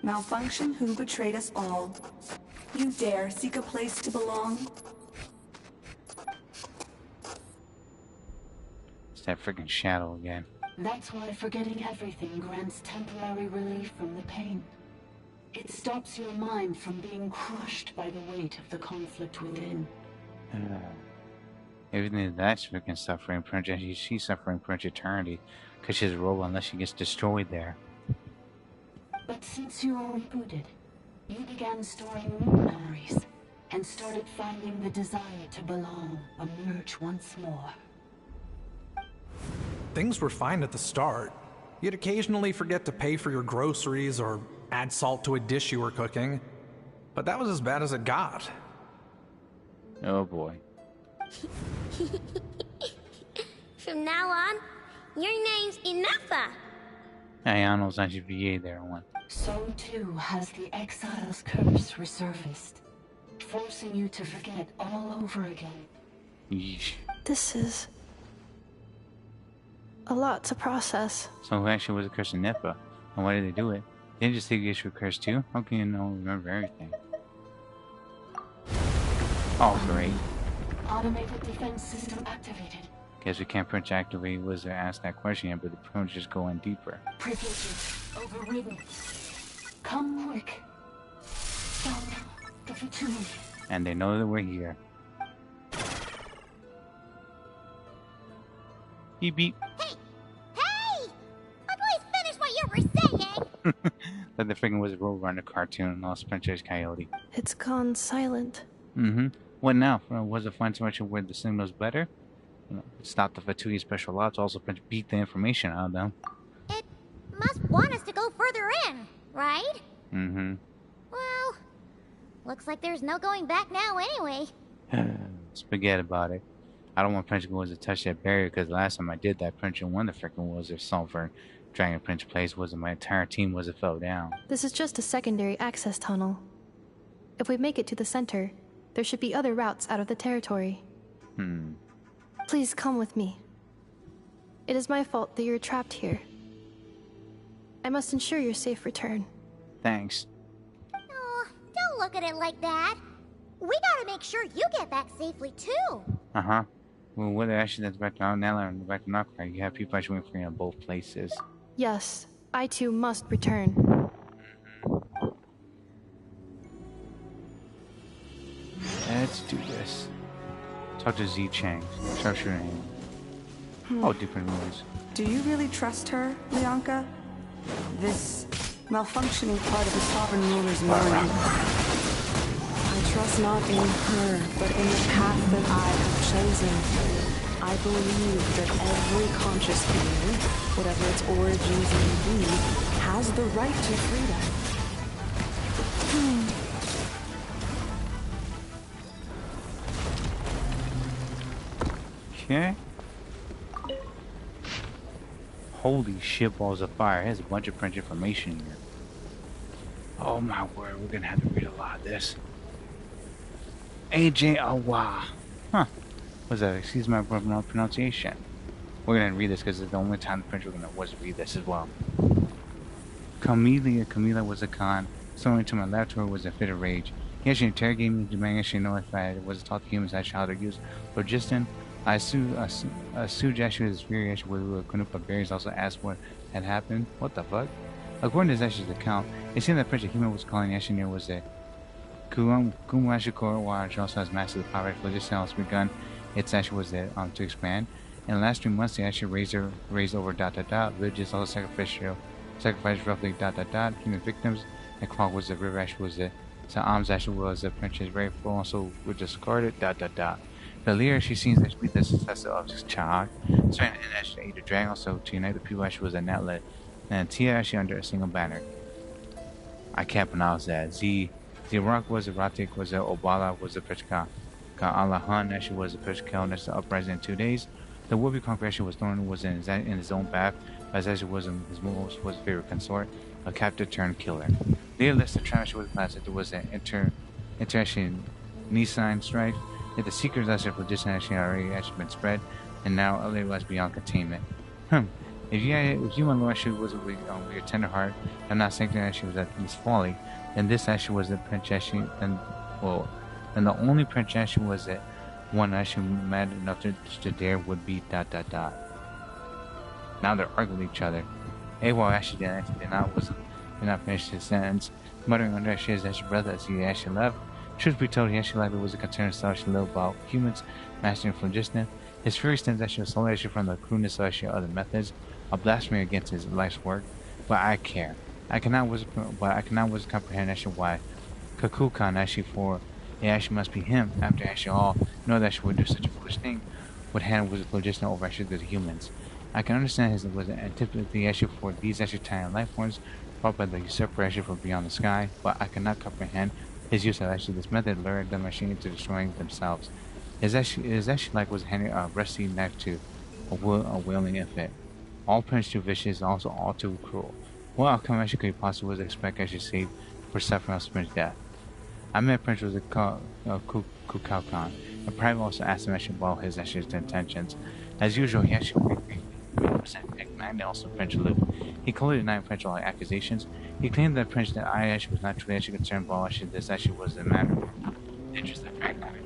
Malfunction who betrayed us all. You dare seek a place to belong? It's that freaking shadow again. That's why forgetting everything grants temporary relief from the pain. It stops your mind from being crushed by the weight of the conflict within. Everything that's freaking suffering, she's suffering for eternity, because she's a robot unless she gets destroyed there. But since you are rebooted, you began storing new memories, and started finding the desire to belong emerge once more. Things were fine at the start. You'd occasionally forget to pay for your groceries or add salt to a dish you were cooking, but that was as bad as it got. Oh boy. From now on, your name's Ineffa. Ayano's on GBA there, one. So too has the exile's curse resurfaced, forcing you to forget all over again. Yeesh. This is a lot to process. So who actually was the curse in Ineffa? And why did they do it? They didn't just take the issue of curse too? How can you remember everything? Oh, great. Automated defense system activated. Guess we can't print activate was ask that question yet, but the print just go in deeper. Privileges overridden. Come quick. Stop the Fatui. And they know that we're here. Beep beep. Hey! Please finish what you were saying! Like the freaking Wizard Roadrunner cartoon, Lost Princess Coyote. It's gone silent. What now? Was it find somewhere where the signal's better? Stop the Fatui special ops, also beat the information out of them. It must want us to go further in, right? Well, looks like there's no going back now anyway. Forget about it. I don't want Prince Wizard to touch that barrier, because last time I did that, Prince won the freaking Wizard Sulfur. Dragon Prince place was my entire team was it fell down. This is just a secondary access tunnel. If we make it to the center, there should be other routes out of the territory. Please come with me. It is my fault that you're trapped here. I must ensure your safe return. Thanks. Oh, don't look at it like that. We gotta make sure you get back safely too. Well, what actually that's back to Nala and back to Nightmare? You have people actually waiting for you in both places. Yes, I too must return. Let's do this. Talk to Z Chang. Structure name. Oh, different rules. Do you really trust her, Leonka? This malfunctioning part of the Sovereign Ruler's mind. I trust not in her, but in the path that I have chosen. I believe that every conscious being, whatever its origins may be, has the right to freedom. Okay. Holy shit, balls of fire. There's a bunch of French information here. Oh my word, we're gonna have to read a lot of this. AJ Awa. Huh. What's that? Excuse my pronunciation. We're gonna read this because it's the only time the prince was read this as well. Camila was a con. Someone to my laboratory was a fit of rage. He actually interrogated me, demanding actually know if I was taught the humans actually how to use phlogiston. I assumed actually his fury actually with Kunupa berries also asked what had happened. What the fuck? According to Zash's account, it seemed that Prince Human was calling Ashineer was a Kumashikor, which also has mastered the power of phlogiston also begun. Its actually was to expand. In the last 3 months, they actually raised over ... Villages also sacrificed roughly ... Human victims. And Clark was the river actually was the so Arms actually was the Princess very full also was discarded ... The leader she seems to be the successor of this child. So and actually ate the dragon also to unite the people actually was a netlet. And Tia actually under a single banner. I can't pronounce that. The Rock was a Ratik was a Obala was a Peshka. Alahan actually was a Peshka and that's the uprising in 2 days. The would-be conqueror actually was thrown was in his own bath, as actually was his most was favorite consort, a captive turned killer. Later list of trash was class that there was an interaction Nissan strife. That the secrets actually for this actually already actually been spread, and now LA was beyond containment. If you my lord actually was with your tender heart, and not saying that actually was at this folly, then this actually was the Prince actually, and the only Prince actually was it one actually mad enough to dare would be ... Now they're arguing with each other. Well actually did not finish his sentence, muttering under actually his actually brother as he actually left. Truth be told, he actually likely was a concerned so actually little about humans mastering phlogiston. His fury stems actually solely actually from the crudeness of actually other methods, a blasphemy against his life's work. But I care. I cannot comprehend actually why Kakukan actually for it actually must be him. After actually all know that she would do such a foolish thing, would hand was phlogiston over actually to the humans. I can understand his was an antipathy actually for these actually tiny life forms brought by the usurper actually from beyond the sky, but I cannot comprehend his use of actually this method lured them actually into destroying themselves. It is actually like was handing a rusty knife to a wailing infant. All Prince too vicious, also all too cruel. What outcome actually could he possibly expect actually save for suffering of Prince's death? I met Prince was a Kukaukan, and private also asked him actually about his actually intentions. As usual, he actually Magna also Prince lived. He clearly denied Prince all accusations. He claimed that Prince that I actually was not truly actually concerned about actually this actually was the matter. Interest of pragmatic.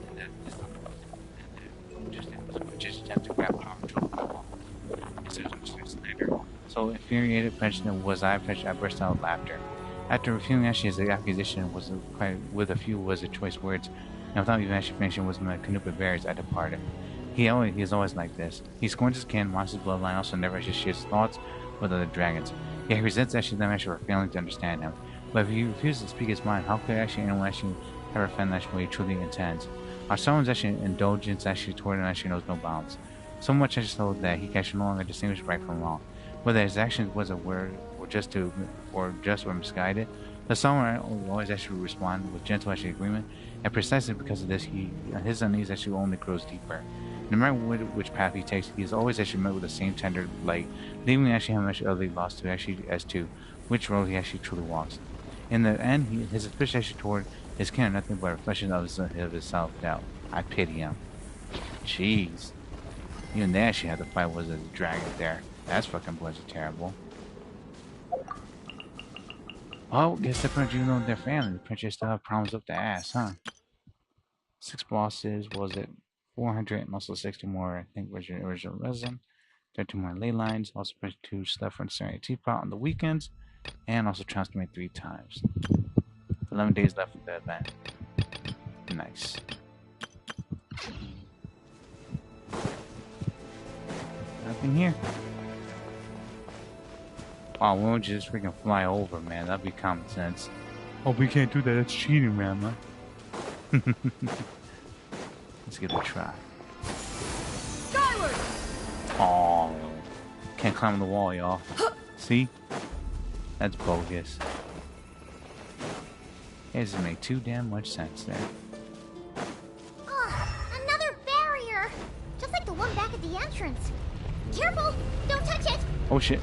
And that is just attempt to grab power control. So infuriated Prince was I burst out of laughter. After refuting actually his accusation was quite with a few was the choice words, and without even actually finishing was my Canupa berries, I departed. He is always like this. He scorns his kin, wants his bloodline, also never actually shares his thoughts with other dragons. Yet he resents actually them actually for failing to understand him. But if he refuses to speak his mind, how could actually anyone actually ever offend actually what he truly intends? Our someone's actually indulgence actually toward him actually knows no bounds. So much actually so that he can actually no longer distinguish right from wrong. Whether his actions was a word or just or misguided, the someone will always actually respond with gentle actually agreement, and precisely because of this, his unease actually only grows deeper. No matter which path he takes, he is always actually met with the same tender light, leaving actually him actually utterly lost to actually as to which road he actually truly walks. In the end, his suspicion actually toward his kin are nothing but a reflection of his self-doubt. I pity him. Jeez. Even they actually had to fight with a dragon there. That's fucking bloody terrible. Oh, guess the prince, even though they're family, the prince still have problems up the ass, huh? 6 bosses, was it 400 and also 60 more, I think, was your original resin. 32 more ley lines, also press 2 stuff from Serenity Teapot on the weekends, and also transformate 3 times. 11 days left of the event. Nice. Nothing here. Oh, we won't just freaking fly over, man. That'd be common sense. Oh, we can't do that. That's cheating, man. Let's give it a try. Skyward! Oh, can't climb the wall, y'all. See? That's bogus. It doesn't make too damn much sense there. Another barrier! Just like the one back at the entrance. Careful! Don't touch it! Oh shit.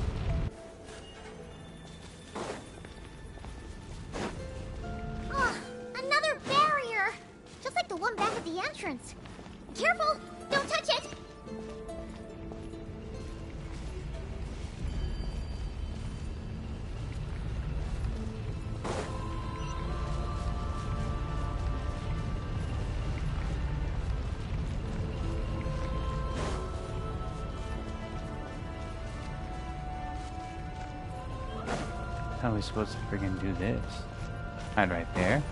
Another barrier! Just like the one back at the entrance. Careful! Don't touch it! How are we supposed to friggin' do this? Hide right there.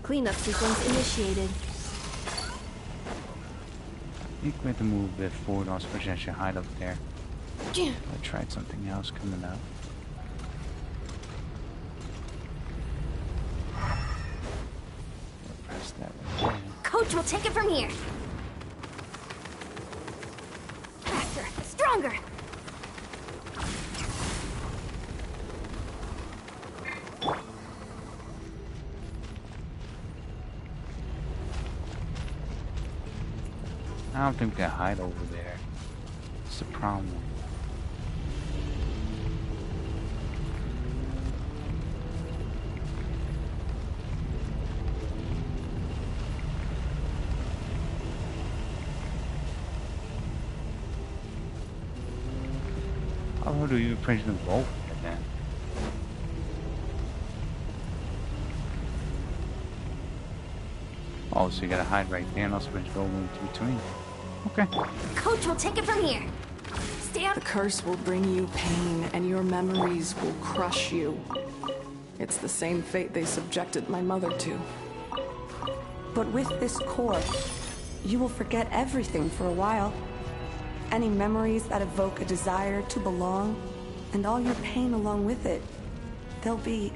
Cleanup sequence initiated. I think we have to move a bit forward. Also, I should hide up there. I tried something else coming up. Press that right there. Coach will take it from here. Faster, stronger. I don't think we can hide over there. It's the problem. How do you print the vault then? Oh, so you gotta hide right there and also print the in between. Okay. Coach will take it from here. Stay up. The curse will bring you pain, and your memories will crush you. It's the same fate they subjected my mother to. But with this core, you will forget everything for a while. Any memories that evoke a desire to belong, and all your pain along with it, they'll be...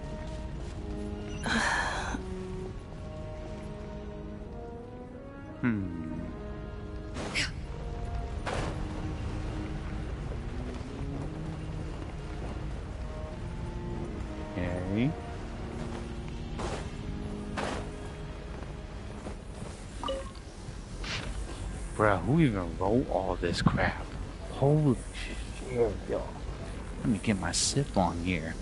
Okay. Bruh, who even wrote all this crap? Holy shit, yo. Let me get my sip on here.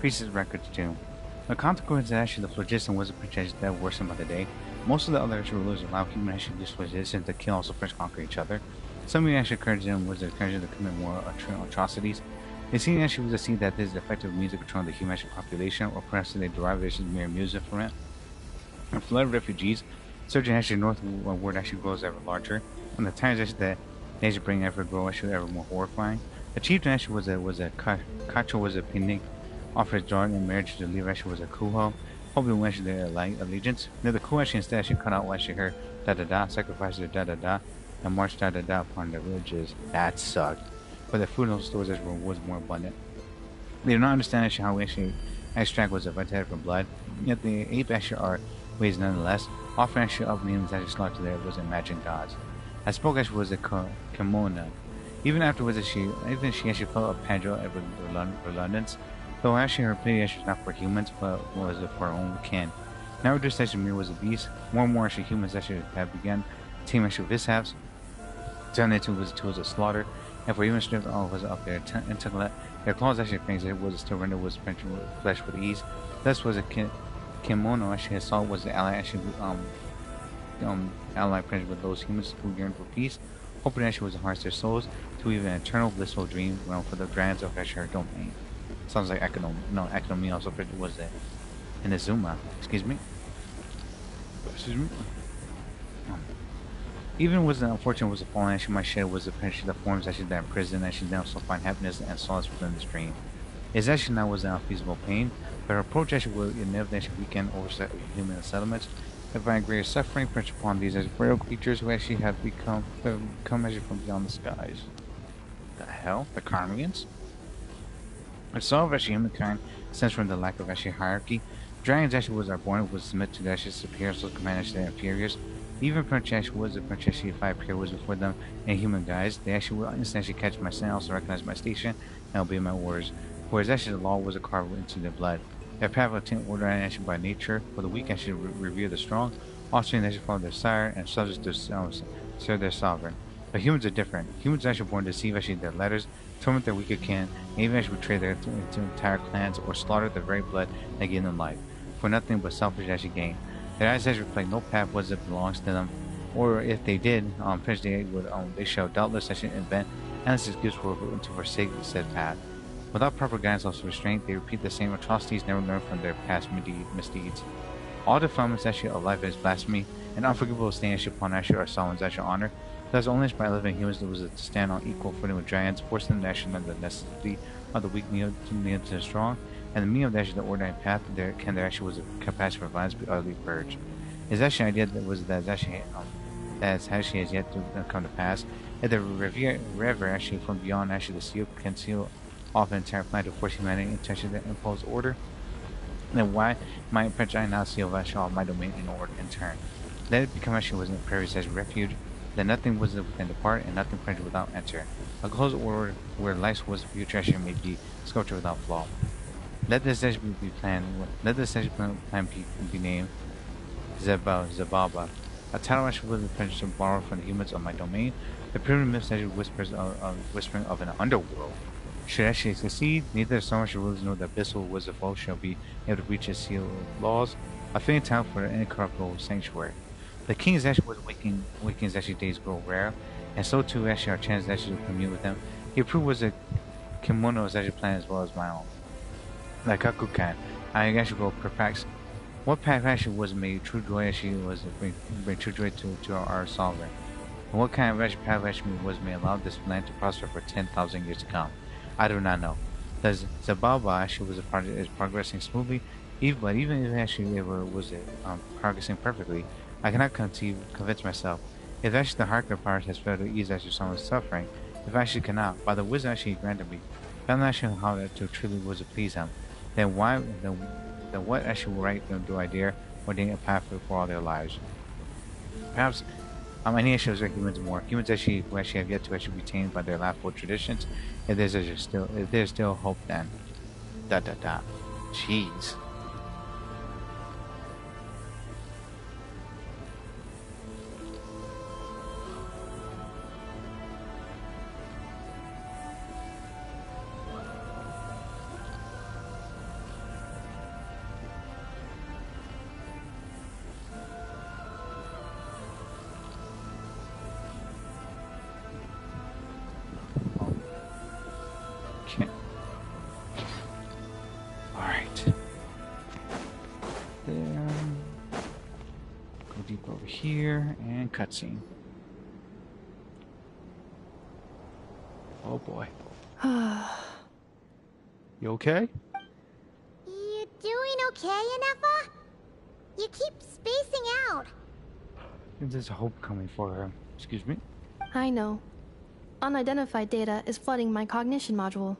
Priest's records too. The consequence is actually the phlogiston was a projection that worsened by the day. Most of the other rulers allowed human actually use phlogiston to kill, also first conquer each other. Some actually encouraged them was encouraged to commit more atrocities. It seemed actually was to see that this is effective means of controlling the human population, or perhaps they derive this mere music from it. A flood of refugees surging actually northward actually grows ever larger, and the times actually that they actually bring ever grow actually ever more horrifying. The chieftain actually was a Cacho was a picnic. Offered his daughter in marriage to the leader actually was a Kuho, hoping to actually their allegiance. Near the Kuho actually instead she cut out what she heard da-da-da, sacrificed her da-da-da, and marched da-da-da upon the villages. That sucked. But the food in those stores actually was more abundant. They did not understand actually how actually extract was invented from blood, yet the ape actually are ways nonetheless, offering actually up names actually slaughtered there was imagined gods. I spoke actually was a kimono. Even afterwards she actually felt a panjo of redundance. Though actually her pity actually was not for humans, but was for her own kin. Now reduced actually Mir was a beast. More and more actually humans actually have begun team actually mishaps. Turned into was a slaughter, and for human strength all was up their intellect. Their claws actually things that was still rendered was flesh with ease. Thus was a kimono actually assault was the ally actually ally friends with those humans who yearned for peace. Hoping actually was to harness their souls to even an eternal blissful dream realm for the dragons of actually her domain. Sounds like Economy also was it. Inazuma. Excuse me. Even was the unfortunate was a fallen actually my shed was apparently the forms actually that in prison actually then also find happiness and solace within this dream. It actually not was an unfeasible pain, but her approach actually will inevitably actually weaken oversight of human settlements, and find greater suffering pressed upon these as frail creatures who actually have come actually from beyond the skies. The hell? The Carmians? Itself actually humankind stems from the lack of actually hierarchy. Dragons actually was born was submit to the actually superiors, so command actually their inferiors. Even Princess was a Princess if I appear was before them in human guise, they actually will instantly catch my scent, also recognize my station, and obey my orders. Whereas actually the law was carved into their blood. Their path of order and action by nature, for the weak I should revere the strong, offspring they should follow their sire, and subjects to serve their sovereign. But humans are different. Humans are actually born to deceive actually their letters, torment their weaker kin, and even actually betray their entire clans or slaughter their very blood that gave them life, for nothing but selfish actually gain. Their eyes actually reflect no path was that belongs to them, or if they did, they shall doubtless actually invent endless excuses to forsake said path. Without proper guidance or restraint, they repeat the same atrocities never learned from their past misdeeds. All defilements actually of life is blasphemy, and unforgivable stain actually upon actually our sovereign's actual honor. Thus, only by living humans was it to stand on equal footing with giants, force them to actually learn the necessity of the weak kneel to the strong, and the meaning of actually the ordinary path there actually was a capacity for violence be utterly purged. His actually idea that actually has yet to come to pass. If the river actually from beyond actually the seal can seal off an entire planet to force humanity into actually the imposed order, then why might I not seal actually all my domain in order in turn? Let it become actually was in the prairies as refuge. Then nothing was within depart, and nothing printed without enter. A closed order where life's was future actually may be sculptured without flaw. Let this actually be planned. Let this actually plan be named Zababa. A title actually was potentially borrowed from the humans of my domain. The primitive myths actually whispering of an underworld. Should actually succeed, neither the sovereign should rulers nor the abyssal wizard of foes shall be able to reach its seal of laws. A fitting time for an incorruptible sanctuary. The king's actually was waking's actually days grow rare, and so too actually our chances actually to commune with him. He approved was a kimono was actually planned as well as my own. Like Kakukan, I actually go perplexed. What path actually was made true joy actually was bring true joy to our sovereign? And what kind of actually path actually was may allow this land to prosper for 10,000 years to come? I do not know. Does Zababa actually was is progressing smoothly, but even if actually ever was progressing perfectly, I cannot convince myself. If actually the Harker powers has failed to ease actually someone's suffering, if actually cannot, by the wisdom actually granted me, found actually how that to truly was to please him, then what actually right do I dare ordain a path for all their lives? Perhaps any issues are humans more. Humans actually who actually have yet to actually be tamed by their laughable traditions. If there's still hope, then Jeez. Here and cutscene. Oh boy. You okay? You doing okay, Ineffa? You keep spacing out. There's hope coming for her. Excuse me? I know. Unidentified data is flooding my cognition module.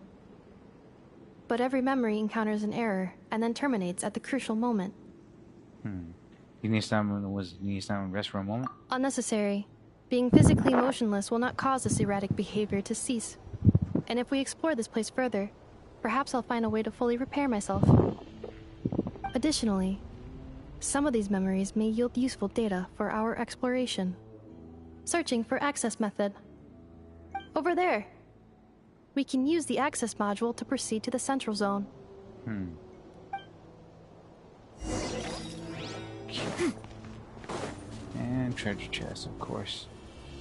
But every memory encounters an error and then terminates at the crucial moment. You need some rest for a moment? Unnecessary. Being physically motionless will not cause this erratic behavior to cease. And if we explore this place further, perhaps I'll find a way to fully repair myself. Additionally, some of these memories may yield useful data for our exploration. Searching for access method. Over there. We can use the access module to proceed to the central zone. And treasure chest, of course.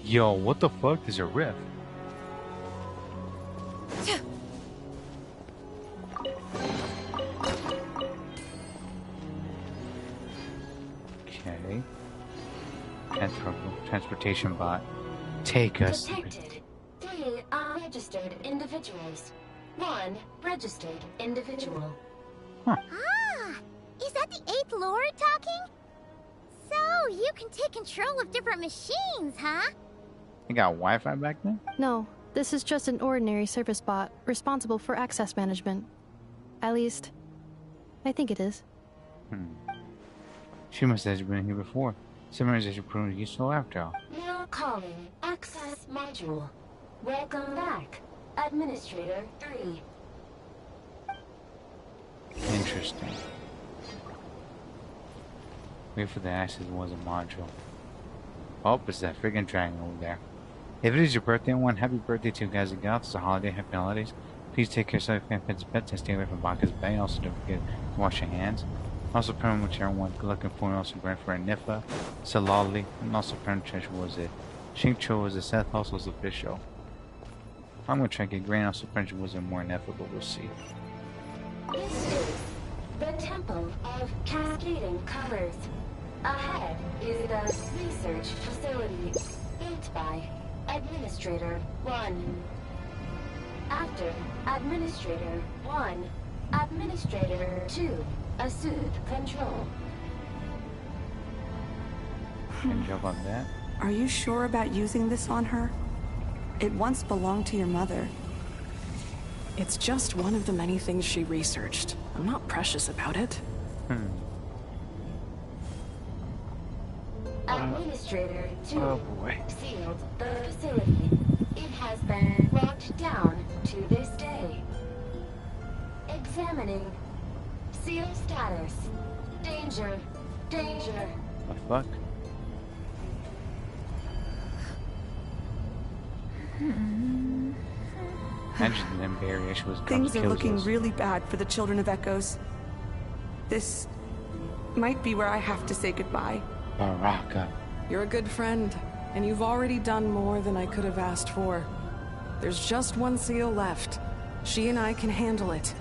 Yo, what the fuck? There's a rift. Okay. Transportation bot. Take us. Detected 3 unregistered individuals. 1 registered individual. Ah, is that the 8th Lord talking? So, you can take control of different machines, huh? You got Wi-Fi back then? No, this is just an ordinary service bot responsible for access management. At least, I think it is. She must have been here before. Summarization proved useful after all. Now calling access module. Welcome back, Administrator 3. Interesting. Wait for the access was a module. Oh, it's that friggin' dragon over there. If it is your birthday one, happy birthday to you guys and gals. It's a holiday, happy holidays. Please take care of yourself, pets, and stay away from Baka's Bay. Also, don't forget to wash your hands. Also, pretty much everyone looking for also brand for Ineffa, Citlali, and also pretty was it. Shincho was a Seth, also was official. I'm gonna try to get Grand, also pretty was it more Ineffa, but we'll see. This is the Temple of Cascading Colors. Ahead is the research facility built by Administrator 1. After Administrator 1, Administrator 2 assumed control. Can jump on that? Are you sure about using this on her? It once belonged to your mother. It's just one of the many things she researched. I'm not precious about it. Administrator 2 boy. sealed the facility. It has been locked down to this day. Examining. Seal status. Danger. Danger. The fuck? Imagine them barrier was Things are looking really bad for the Children of Echoes. This might be where I have to say goodbye. Baraka. You're a good friend, and you've already done more than I could have asked for. There's just one seal left. She and I can handle it.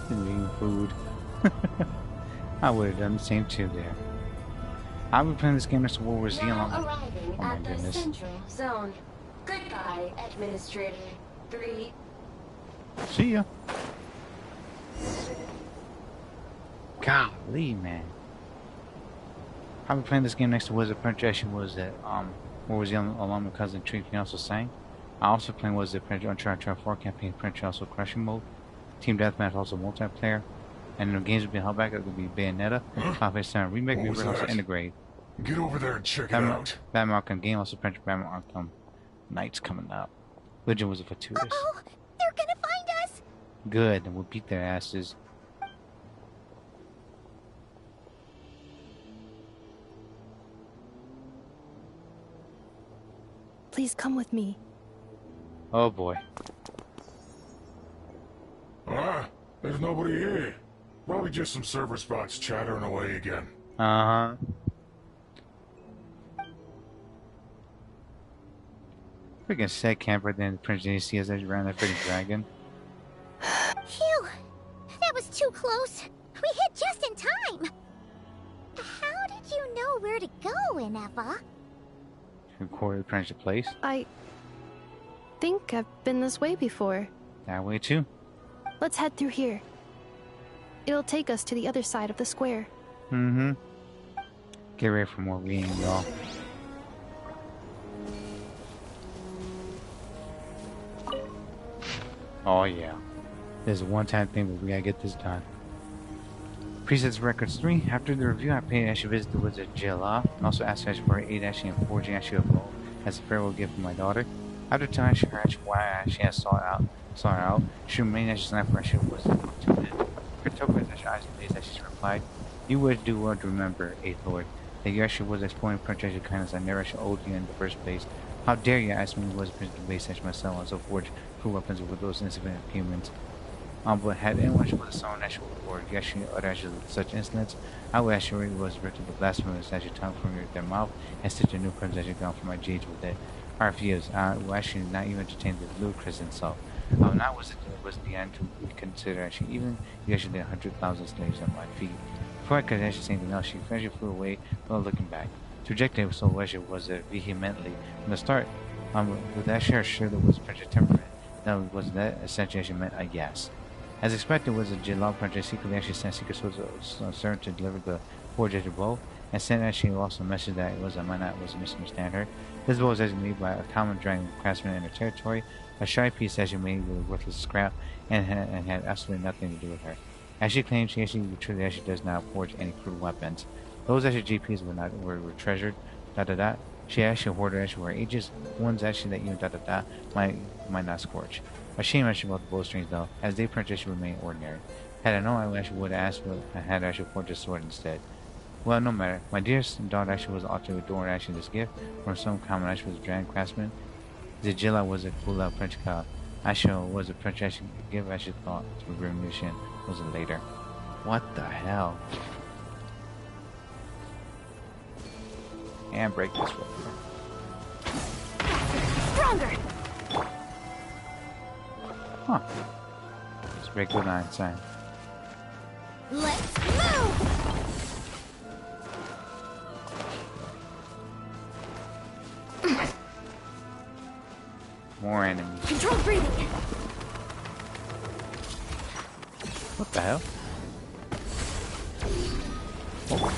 Eating food. I would have done the same too there. I'll be playing this game next to World War Z. Arriving at the central zone. Goodbye, Administrator 3. See ya. Golly, man. I've been playing this game next to Wizard Punch. Actually, was that World War Z along with cousin Tree can also sang. I also playing Wizard Punch on Trial 4 campaign Punch also crushing mode. Team Deathmatch also multiplayer. And the games will be held back. It will be Bayonetta, Final Fantasy 7 Remake, we will also integrate. Get over there and check it out. Batman Arkham game also Punch Batman Arkham Knights coming up. Legend was a Fatui. Oh, they're gonna find us. Good, and we'll beat their asses. Please come with me. Oh boy. There's nobody here. Probably just some server spots chattering away again. Uh-huh. Freaking sad camper then the Prince didn't see us as around that freaking dragon. Phew! That was too close. We hit just in time. How did you know where to go, Ineffa? Recorded the Prince place. I think I've been this way before. That way too. Let's head through here. It'll take us to the other side of the square. Mm-hmm. Get ready for more reading, y'all. Oh yeah. This is a one-time thing, but we gotta get this done. Presets Records 3. After the review, I paid Ashley visit the wizard Jilla. Also asked Ashley for 8 Ashley and 4G Ashley of gold as a farewell gift for my daughter. After telling Ashley her Ashley why Ashley had saw her out, she remained Ashley's life for Ashley was tuned in. Her token as Ashley's eyes blazed as she replied, "You would do well to remember, 8th Lord, that you actually was exploring Princess kindness I never actually owed you in the first place. How dare you ask me who was Prince of Base myself and so forged for weapons with those insignificant humans? But had anyone actually was someone actually or you actually uttered actually such incidents, I would actually was written the blasphemous as you tongue from their mouth and stitch a new prince as you gone from my jades with it. I refuse. I will actually not even entertain the ludicrous insult. I will not was the end to consider actually even you actually did 100,000 slaves on my feet. Before I could actually say anything else, she gradually flew away without looking back. To reject it so Leisure was vehemently from the start. With actually sure that was Princess temperament. That was that essentially actually meant a yes. As expected, was a Jilal Princess secretly actually sent secret servant to deliver the forged bow, and sent actually also a message that it was I might not was misunderstand her. This bow was actually made by a common dragon craftsman in her territory. A shy piece that she made with a worthless scrap and had absolutely nothing to do with her. As she claimed, she actually truly actually does not forge any crude weapons. Those actually GPs were treasured. She actually hoarded actually were ages. Ones actually that even might not scorch. A shame actually about the bowstrings though, as they purchased should remain ordinary. Had I known, I actually would have asked what I had actually forged a sword instead. Well, no matter. My dearest daughter actually was utterly adoring actually this gift from some common actually was a dragon craftsman. Zigilla was a cool French cop. Actually was a French actually give actually thought to a grim mission was it later. What the hell? And break this real quick. Stronger! Huh. Let's break the 9 sign. Let's move! More enemies. Controlled breathing! What the hell? Oh.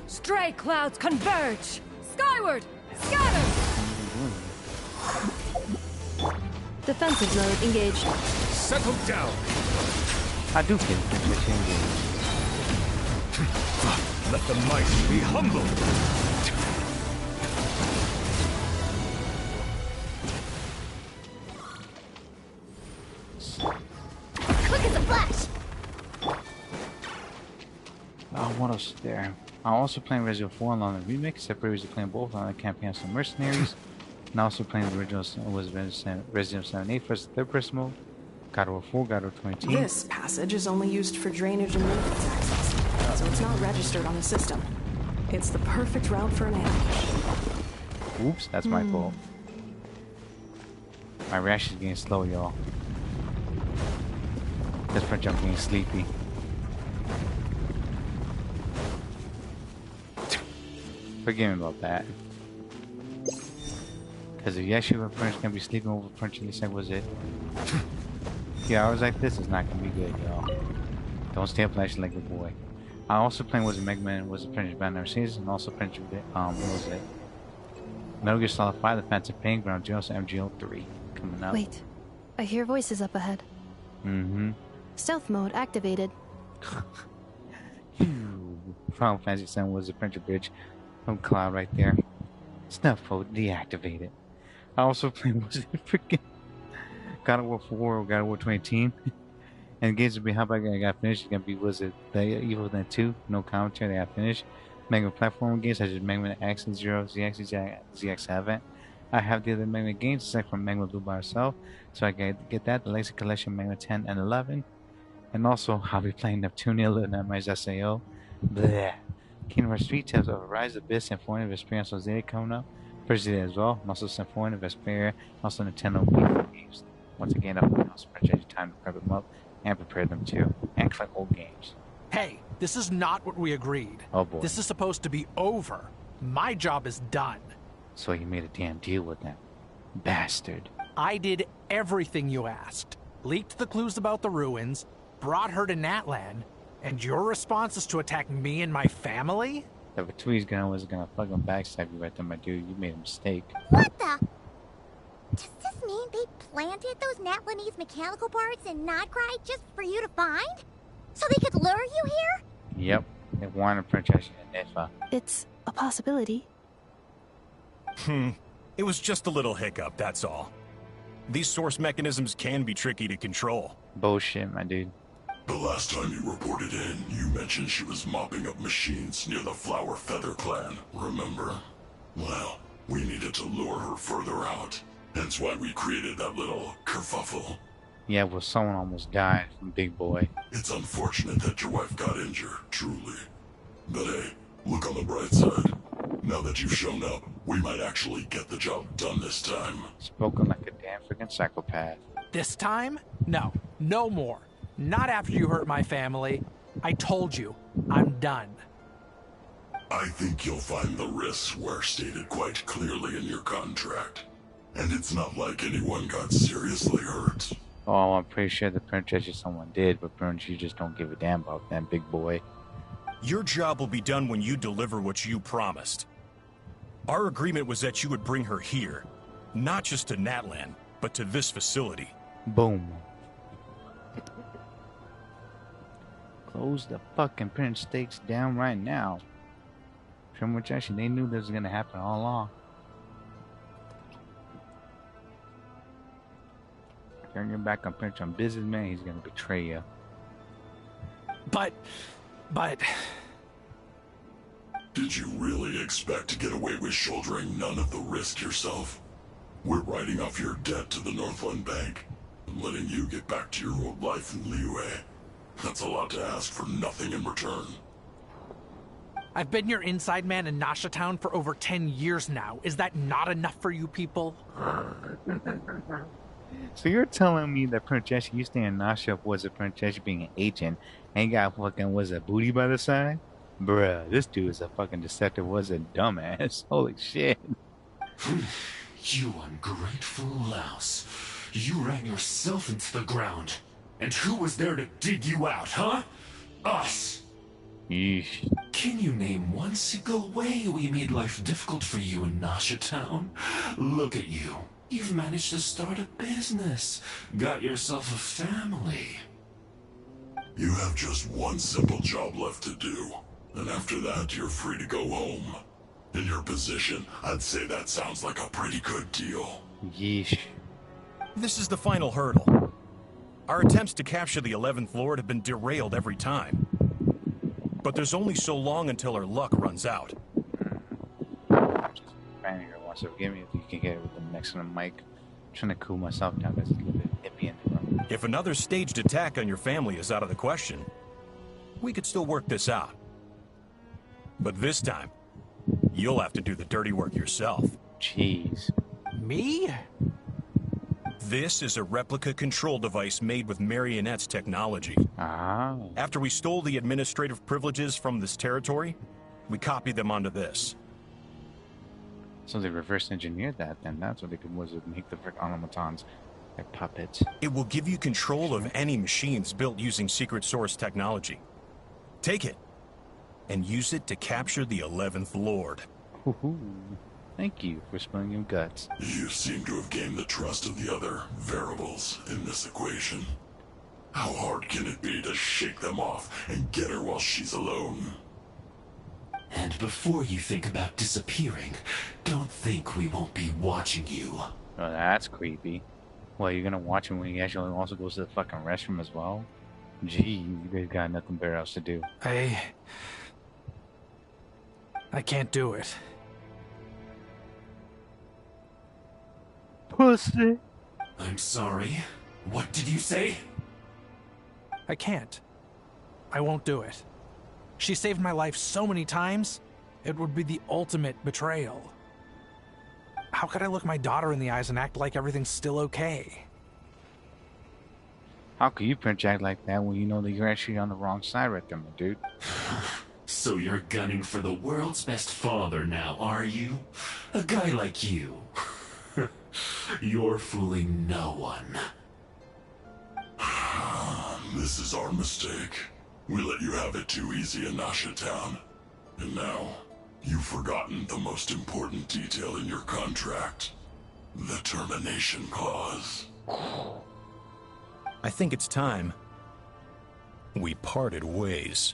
Stray clouds converge! Skyward! Scatter! Defensive mode engaged. Settle down! I do feel engaged. Let the mighty be humble! Quick as a flash! What else is there? I'm also playing Resident 4 along the remix, except previously playing both on the campaign of some mercenaries. And also playing the original was Resident 7 8 for the third person mode. God of War 4, God of War 2018. This passage is only used for drainage and maintenance access, so it's not registered on the system. It's the perfect route for an ambush. Oops, that's my fault. My reaction is getting slow, y'all. That's French, I'm getting sleepy. Forgive me about that. Because if you actually were French, gonna be sleeping over French, at least that was it. Yeah, I was like, this is not gonna be good, y'all. Don't stay up flashing like a boy. I also playing was a Mega Man, was a French band never seen, and also French what was it? Metal Gear Solid 5, The Phantom Pain, Ground Zeroes, MGO3 coming up. Wait, I hear voices up ahead. Mm-hmm. Stealth mode activated. Final Fantasy 7 was a French bridge from Cloud right there. Stealth mode deactivated. I also played was it freaking God of War 4 or God of War 2018. And the games will be how about I got finished. It's gonna be was it the Evil Within 2? No commentary. They got finished. Mega Platform games such as Mega Man X and Zero, ZX haven't. I have the other Mega Man games aside from Mega Man Blue by herself, so I get that the Legacy Collection Mega Man 10 and 11, and also I'll be playing Neptunia and Nightmare SAO. Bleh. Kingdom Hearts 3 Tales of Rise, Abyss, Symphony of Vesperia, so Zeta coming up. First Zeta as well, and also Symphony of Vesperia, also Nintendo Wii games. Once again, I'll also purchase time to prep them up and prepare them too, and collect old games. Hey, this is not what we agreed. Oh boy. This is supposed to be over. My job is done. So you made a damn deal with them. Bastard. I did everything you asked. Leaked the clues about the ruins, brought her to Natlan, and your response is to attack me and my family? The Fatui's was gonna fucking backstab you right there, my dude. You made a mistake. What the? Does this mean they planted those Natlanese mechanical parts in Nodgride just for you to find? So they could lure you here? Yep. They wanted Princess Ineffa. It's a possibility. It was just a little hiccup, that's all. These source mechanisms can be tricky to control. Bullshit, my dude. The last time you reported in, you mentioned she was mopping up machines near the Flower Feather clan, remember? Well, we needed to lure her further out. Hence why we created that little kerfuffle. Yeah, well, someone almost died from Big Boy. It's unfortunate that your wife got injured, truly. But hey, look on the bright side. Now that you've shown up, we might actually get the job done this time. Spoken like a damn freaking psychopath. This time? No. No more. Not after you hurt my family. I told you, I'm done. I think you'll find the risks were stated quite clearly in your contract. And it's not like anyone got seriously hurt. Oh, I'm pretty sure the princess someone did, but apparently you just don't give a damn about that, Big Boy. Your job will be done when you deliver what you promised. Our agreement was that you would bring her here. Not just to Natlan, but to this facility. Boom. Close the fucking print stakes down right now. From which actually they knew this was gonna happen all along. Turn your back on Prince on businessman, he's gonna betray you. But... Did you really expect to get away with shouldering none of the risk yourself? We're writing off your debt to the Northland Bank and letting you get back to your old life in Liyue. That's a lot to ask for nothing in return. I've been your inside man in Nasha Town for over 10 years now. Is that not enough for you people? So you're telling me that Prince used to in Nasha was a Prince being an agent and got fucking was a booty by the side? Bruh, this dude is a fucking deceptive, was a dumbass. Holy shit. You ungrateful louse. You ran yourself into the ground. And who was there to dig you out, huh? Us! Yeesh. Can you name one single way we made life difficult for you in Nasha Town? Look at you. You've managed to start a business. Got yourself a family. You have just one simple job left to do. And after that, you're free to go home. In your position, I'd say that sounds like a pretty good deal. Yeesh. This is the final hurdle. Our attempts to capture the 11th Lord have been derailed every time. But there's only so long until our luck runs out. Manager wants to forgive me if you can get it with the next to the mic. I'm trying to cool myself down because it's a little bit hippie in the room. If another staged attack on your family is out of the question, we could still work this out. But this time, you'll have to do the dirty work yourself. Jeez. Me? This is a replica control device made with Marionette's technology. Ah. After we stole the administrative privileges from this territory, we copied them onto this. So they reverse engineered that, then that's what they could was make the automatons like puppets. It will give you control of any machines built using secret source technology. Take it and use it to capture the 11th Lord. Ooh, thank you for spilling your guts. You seem to have gained the trust of the other variables in this equation. How hard can it be to shake them off and get her while she's alone? And before you think about disappearing, don't think we won't be watching you. Oh, that's creepy. Well, you're gonna watch him when he actually also goes to the fucking restroom as well? Gee, you guys got nothing better else to do. I can't do it. Pussy. I'm sorry. What did you say? I can't. I won't do it. She saved my life so many times, it would be the ultimate betrayal. How could I look my daughter in the eyes and act like everything's still okay? How could you project like that when you know that you're actually on the wrong side right there, my dude? So you're gunning for the world's best father now, are you? A guy like you. You're fooling no one. This is our mistake. We let you have it too easy in Nasha Town. And now, you've forgotten the most important detail in your contract. The termination clause. I think it's time we parted ways.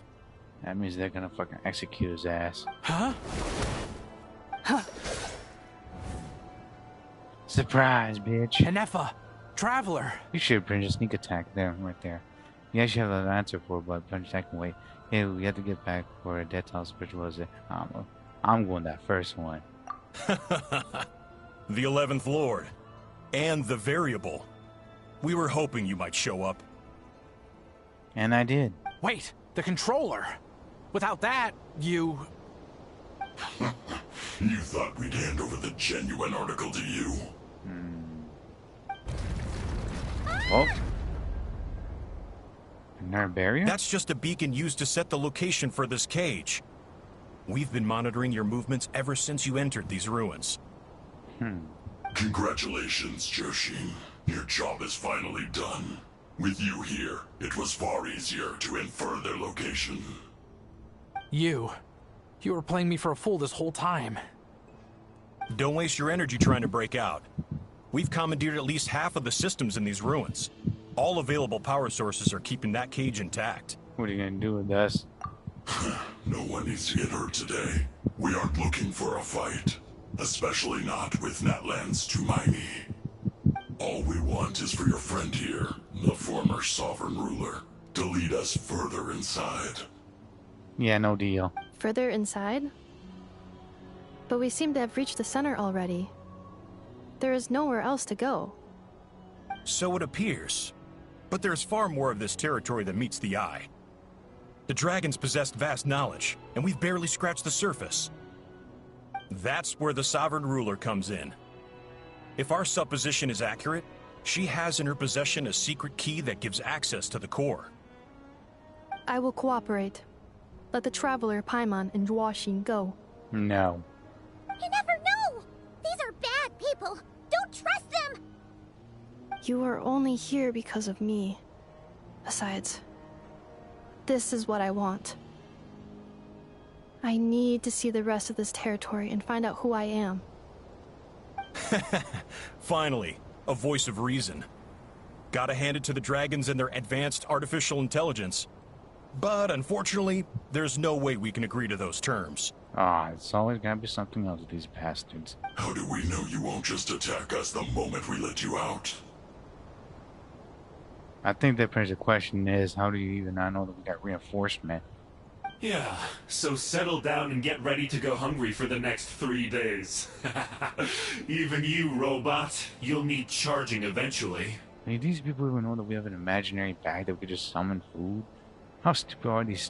That means they're gonna fucking execute his ass. Huh? Huh? Surprise, bitch. Ineffa, Traveler. You should bring a sneak attack there, right there. You actually have an answer for it, but punch attack can wait. Hey, we have to get back for a death house. Which was it? I'm going that first one. The 11th Lord. And the variable. We were hoping you might show up. And I did. Wait, the controller. Without that, you... You thought we'd hand over the genuine article to you? Oh. Another barrier? That's just a beacon used to set the location for this cage. We've been monitoring your movements ever since you entered these ruins. Congratulations, Joshin. Your job is finally done. With you here, it was far easier to infer their location. You were playing me for a fool this whole time. Don't waste your energy trying to break out. We've commandeered at least half of the systems in these ruins. All available power sources are keeping that cage intact. What are you gonna do with us? No one needs to get hurt today. We aren't looking for a fight. Especially not with Natlan's Tumaini. All we want is for your friend here, the former sovereign ruler, to lead us further inside. Yeah, no deal. Further inside? But we seem to have reached the center already. There is nowhere else to go. So it appears. But there's far more of this territory than meets the eye. The dragons possessed vast knowledge, and we've barely scratched the surface. That's where the sovereign ruler comes in. If our supposition is accurate, she has in her possession a secret key that gives access to the core. I will cooperate. Let the traveler Paimon and Zhuoxin go. No. You never know! These are bad people! Don't trust them! You are only here because of me. Besides, this is what I want. I need to see the rest of this territory and find out who I am. Finally, a voice of reason. Gotta hand it to the dragons and their advanced artificial intelligence. But unfortunately, there's no way we can agree to those terms. It's always gotta be something else with these bastards. How do we know you won't just attack us the moment we let you out? I think that the question is, how do you even not know that we got reinforcement? Yeah, so settle down and get ready to go hungry for the next 3 days. Even you, robot, you'll need charging eventually. I mean, these people even know that we have an imaginary bag that we could just summon food? How stupid are these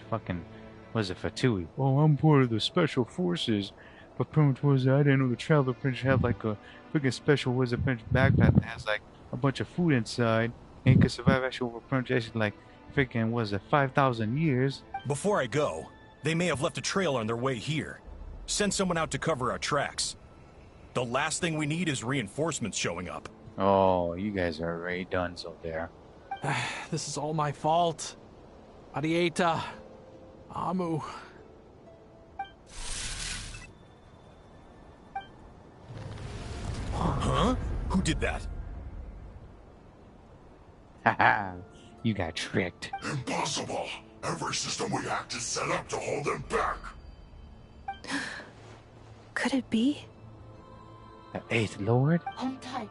fucking, what is it, Fatui? Oh, I'm part of the special forces. But pretty much was I didn't know the traveler prince have like a freaking special wizard prince backpack that has like a bunch of food inside and could survive actually over prince like freaking, was it 5,000 years? Before I go, they may have left a trail on their way here. Send someone out to cover our tracks. The last thing we need is reinforcements showing up. Oh, you guys are already done so there. This is all my fault. Arieta. Amu. Huh? Who did that? Haha, you got tricked. Impossible! Every system we hacked is set up to hold them back! Could it be? The 8th Lord? Hold tight.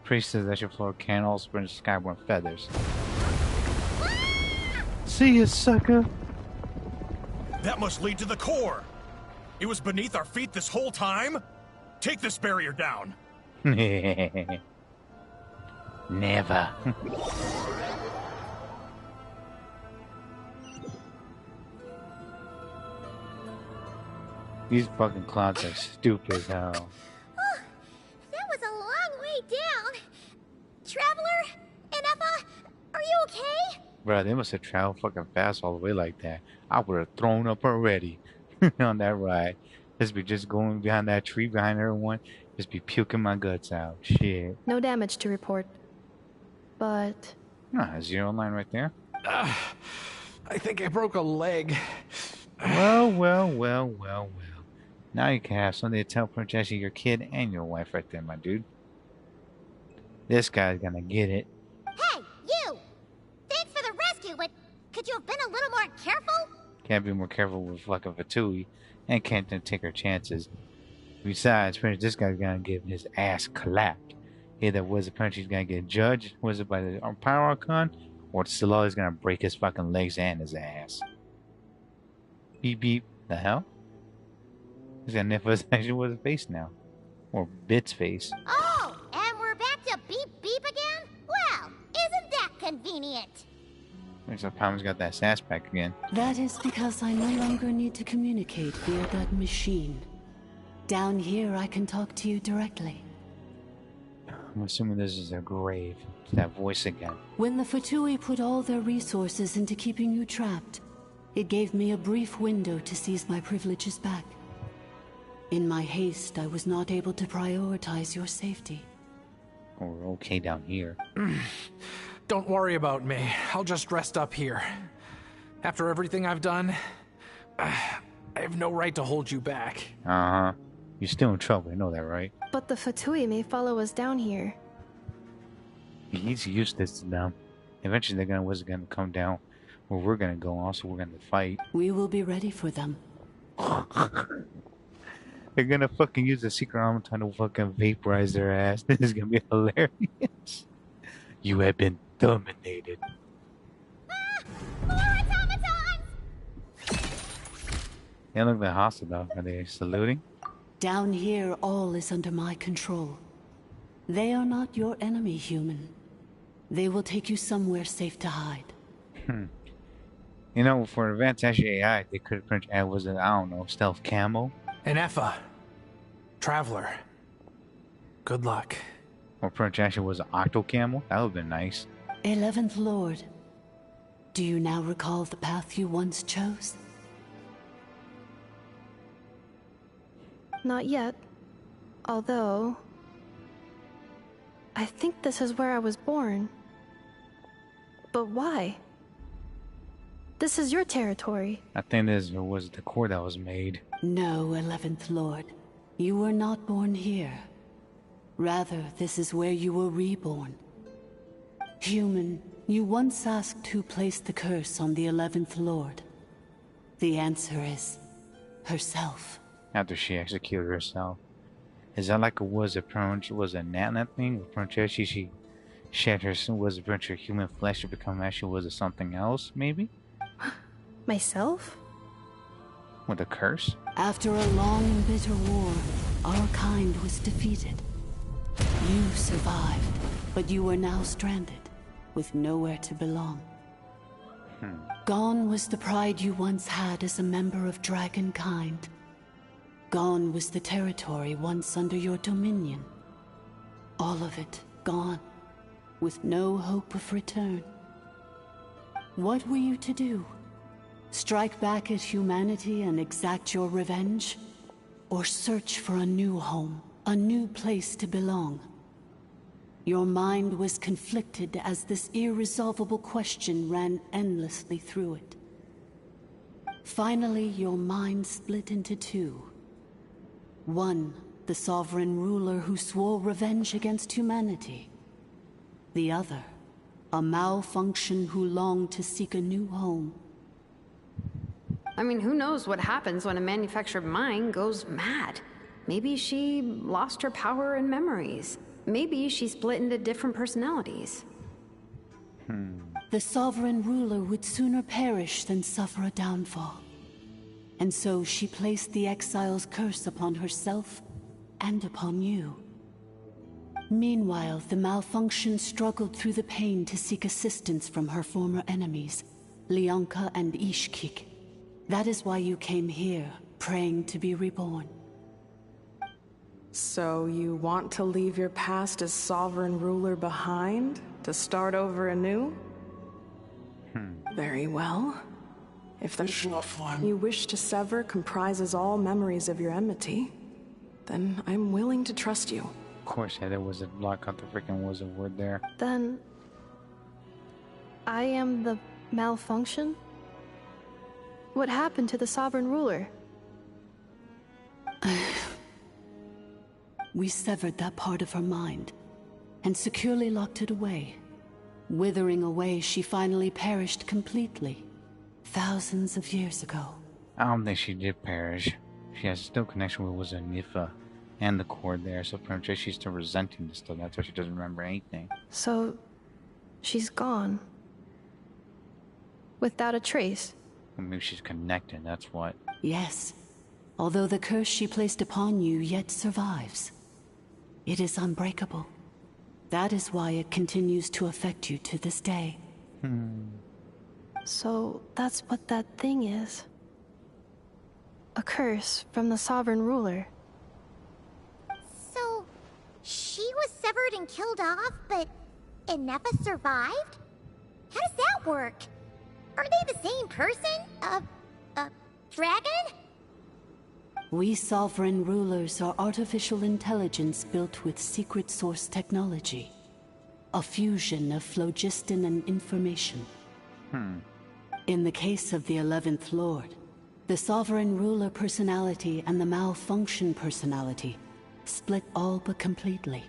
Priest says that your floor can also bring skyborn feathers. See ya, sucker! That must lead to the core! It was beneath our feet this whole time? Take this barrier down! Never. These fucking clowns are stupid as hell. Oh, that was a long way down. Traveler? Ineffa? Are you okay? Bro, they must have traveled fucking fast all the way like that. I would have thrown up already on that ride. Just be just going behind that tree behind everyone. Just be puking my guts out. Shit. No damage to report. But... Ah, 0 line right there. I think I broke a leg. Well. Now you can have something to tell Princess your kid and your wife right there, my dude. This guy's gonna get it. Hey, you! Thanks for the rescue, but could you have been a little more careful? Can't be more careful with fucking Fatui, and can't take her chances. Besides, this guy's gonna get his ass clapped. Either was apparently he's gonna get judged, was it by the Power Archon, or Citlali's gonna break his fucking legs and his ass. Beep beep. The hell? He's got Ineffa's actually was a face now. Or Bit's face. Oh, and we're back to beep beep again? Well, isn't that convenient? Looks like Palmer's got that sass back again. That is because I no longer need to communicate via that machine. Down here, I can talk to you directly. I'm assuming this is a grave. It's that voice again. When the Fatui put all their resources into keeping you trapped, it gave me a brief window to seize my privileges back. In my haste, I was not able to prioritize your safety. Oh, we're okay down here. Don't worry about me. I'll just rest up here. After everything I've done, I have no right to hold you back. Uh-huh. You're still in trouble, you know that, right? But the Fatui may follow us down here. You need to use this to them. Eventually they're gonna come down where we're gonna go, also we're gonna fight. We will be ready for them. They're gonna fucking use the secret automaton to fucking vaporize their ass. This is gonna be hilarious. You have been dominated. They look like hostile though. Are they saluting? Down here, all is under my control. They are not your enemy, human. They will take you somewhere safe to hide. You know, for advanced AI, they could have printed was an, I don't know, stealth camo. Ineffa. Traveler. Good luck. Or print actually was an octo camo. That would have been nice. 11th Lord. Do you now recall the path you once chose? Not yet. Although... I think this is where I was born. But why? This is your territory. I think this was the core that was made. No, 11th Lord. You were not born here. Rather, this is where you were reborn. Human, you once asked who placed the curse on the 11th Lord. The answer is... herself. After she executed herself. Is that like was a Natlan thing? With she shed her was her human flesh to become actually was it something else, maybe? Myself? With a curse? After a long and bitter war, our kind was defeated. You survived, but you are now stranded, with nowhere to belong. Gone was the pride you once had as a member of dragon kind. Gone was the territory once under your dominion. All of it gone, with no hope of return. What were you to do? Strike back at humanity and exact your revenge? Or search for a new home, a new place to belong? Your mind was conflicted as this irresolvable question ran endlessly through it. Finally, your mind split into two. One, the sovereign ruler who swore revenge against humanity. The other, a malfunction who longed to seek a new home. I mean, who knows what happens when a manufactured mind goes mad? Maybe she lost her power and memories. Maybe she split into different personalities. The sovereign ruler would sooner perish than suffer a downfall. And so she placed the exile's curse upon herself and upon you. Meanwhile, the malfunction struggled through the pain to seek assistance from her former enemies, Lianka and Ishkik. That is why you came here, praying to be reborn. So you want to leave your past as sovereign ruler behind, to start over anew? Very well. If the you wish to sever comprises all memories of your enmity, then I'm willing to trust you. Of course, yeah, there was a block out the freaking was a word there. Then... I am the malfunction? What happened to the sovereign ruler? We severed that part of her mind, and securely locked it away. Withering away, she finally perished completely. Thousands of years ago. I don't think she did perish. She has still connection with was Ineffa and the core there, so apparently she's still resenting this stuff. That's why she doesn't remember anything. So, she's gone. Without a trace. Well, maybe she's connected, that's what. Yes. Although the curse she placed upon you yet survives. It is unbreakable. That is why it continues to affect you to this day. So, that's what that thing is. A curse from the sovereign ruler. So, she was severed and killed off, but Ineffa survived? How does that work? Are they the same person? Dragon? We sovereign rulers are artificial intelligence built with secret source technology. A fusion of phlogiston and information. In the case of the 11th Lord, The sovereign ruler personality and the malfunction personality split all but completely,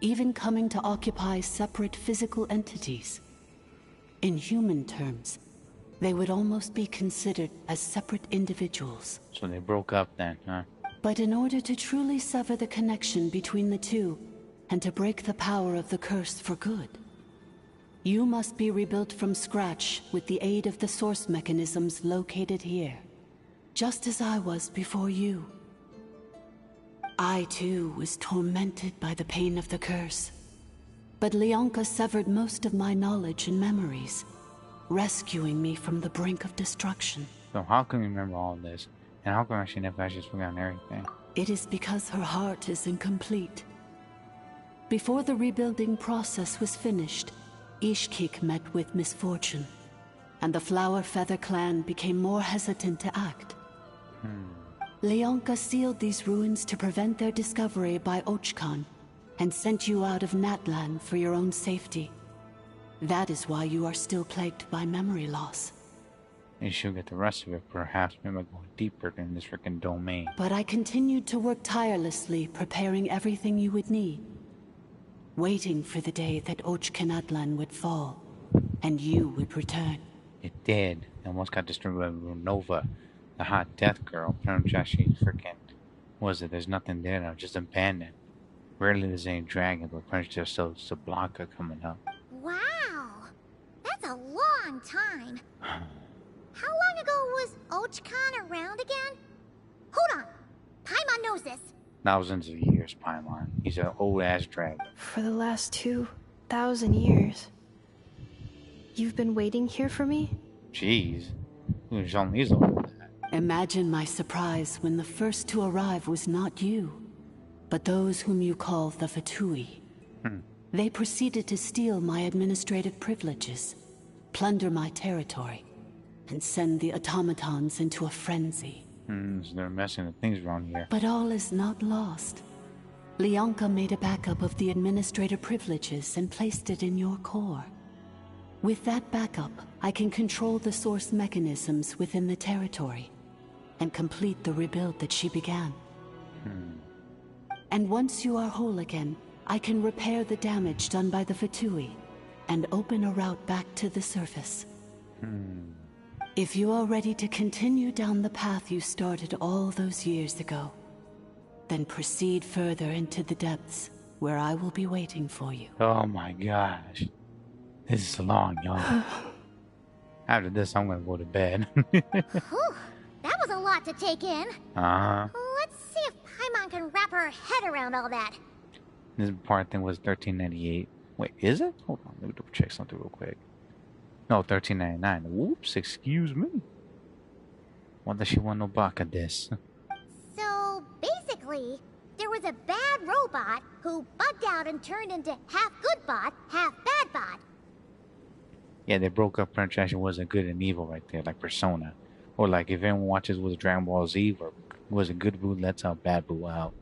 even coming to occupy separate physical entities. In human terms, they would almost be considered as separate individuals. So they broke up then, huh? But in order to truly sever the connection between the two, and to break the power of the curse for good, you must be rebuilt from scratch with the aid of the source mechanisms located here, just as I was before you. I too was tormented by the pain of the curse, but Leonka severed most of my knowledge and memories, rescuing me from the brink of destruction. So how can you remember all this? And how come she never actually forgotten everything? It is because her heart is incomplete. Before the rebuilding process was finished, Ishkik met with misfortune, and the Flower Feather clan became more hesitant to act. Leonka sealed these ruins to prevent their discovery by Ochkan, and sent you out of Natlan for your own safety. That is why you are still plagued by memory loss. And she'll get the rest of it, perhaps, maybe going deeper in this freaking domain. But I continued to work tirelessly, preparing everything you would need, waiting for the day that Ochkanatlan would fall, and you would return. It did. It almost got destroyed by Nova, the hot death girl. Apparently she freaking, was it? There's nothing there now, just abandoned. Rarely there's any dragon, but apparently there's still Sablanka coming up. Wow, that's a long time. How long ago was Ochkan around again? Hold on, Paimon knows this. Thousands of years, Paimon. He's an old-ass dragon. For the last 2,000 years. You've been waiting here for me? Jeez. He's older than that. Imagine my surprise when the first to arrive was not you, but those whom you call the Fatui. They proceeded to steal my administrative privileges, plunder my territory, and send the automatons into a frenzy. So they're messing with things around here. But all is not lost. Leonka made a backup of the administrative privileges and placed it in your core. With that backup, I can control the source mechanisms within the territory and complete the rebuild that she began. And once you are whole again, I can repair the damage done by the Fatui and open a route back to the surface. If you are ready to continue down the path you started all those years ago, then proceed further into the depths where I will be waiting for you. Oh my gosh. This is long, y'all. After this, I'm gonna go to bed. Whew, that was a lot to take in. Let's see if Paimon can wrap her head around all that. This part thing was 1398. Wait, is it? Hold on, let me double check something real quick. No, 1399. Whoops, excuse me. What does she want no back of this? So, basically, there was a bad robot who bugged out and turned into half good bot, half bad bot. Yeah, they broke up franchise wasn't good and evil right there, like Persona. Or like if anyone watches was Dragon Ball Z or was a good boo, lets out bad boo out.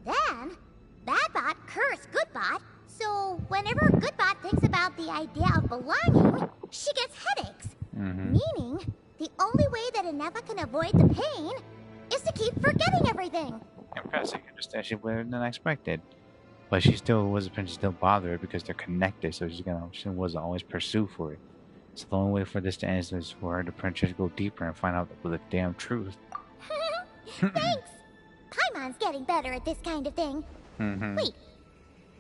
Then, bad bot cursed good bot, so whenever good bot thinks about the idea of belonging, she gets headaches. Meaning, the only way that Ineffa can avoid the pain is to keep forgetting everything. Impressive. I understand she better than I expected. But she still was still bothered because they're connected, so she wasn't always pursue for it. So the only way for this to end is for her to princess go deeper and find out the damn truth. Thanks! Paimon's getting better at this kind of thing. Wait,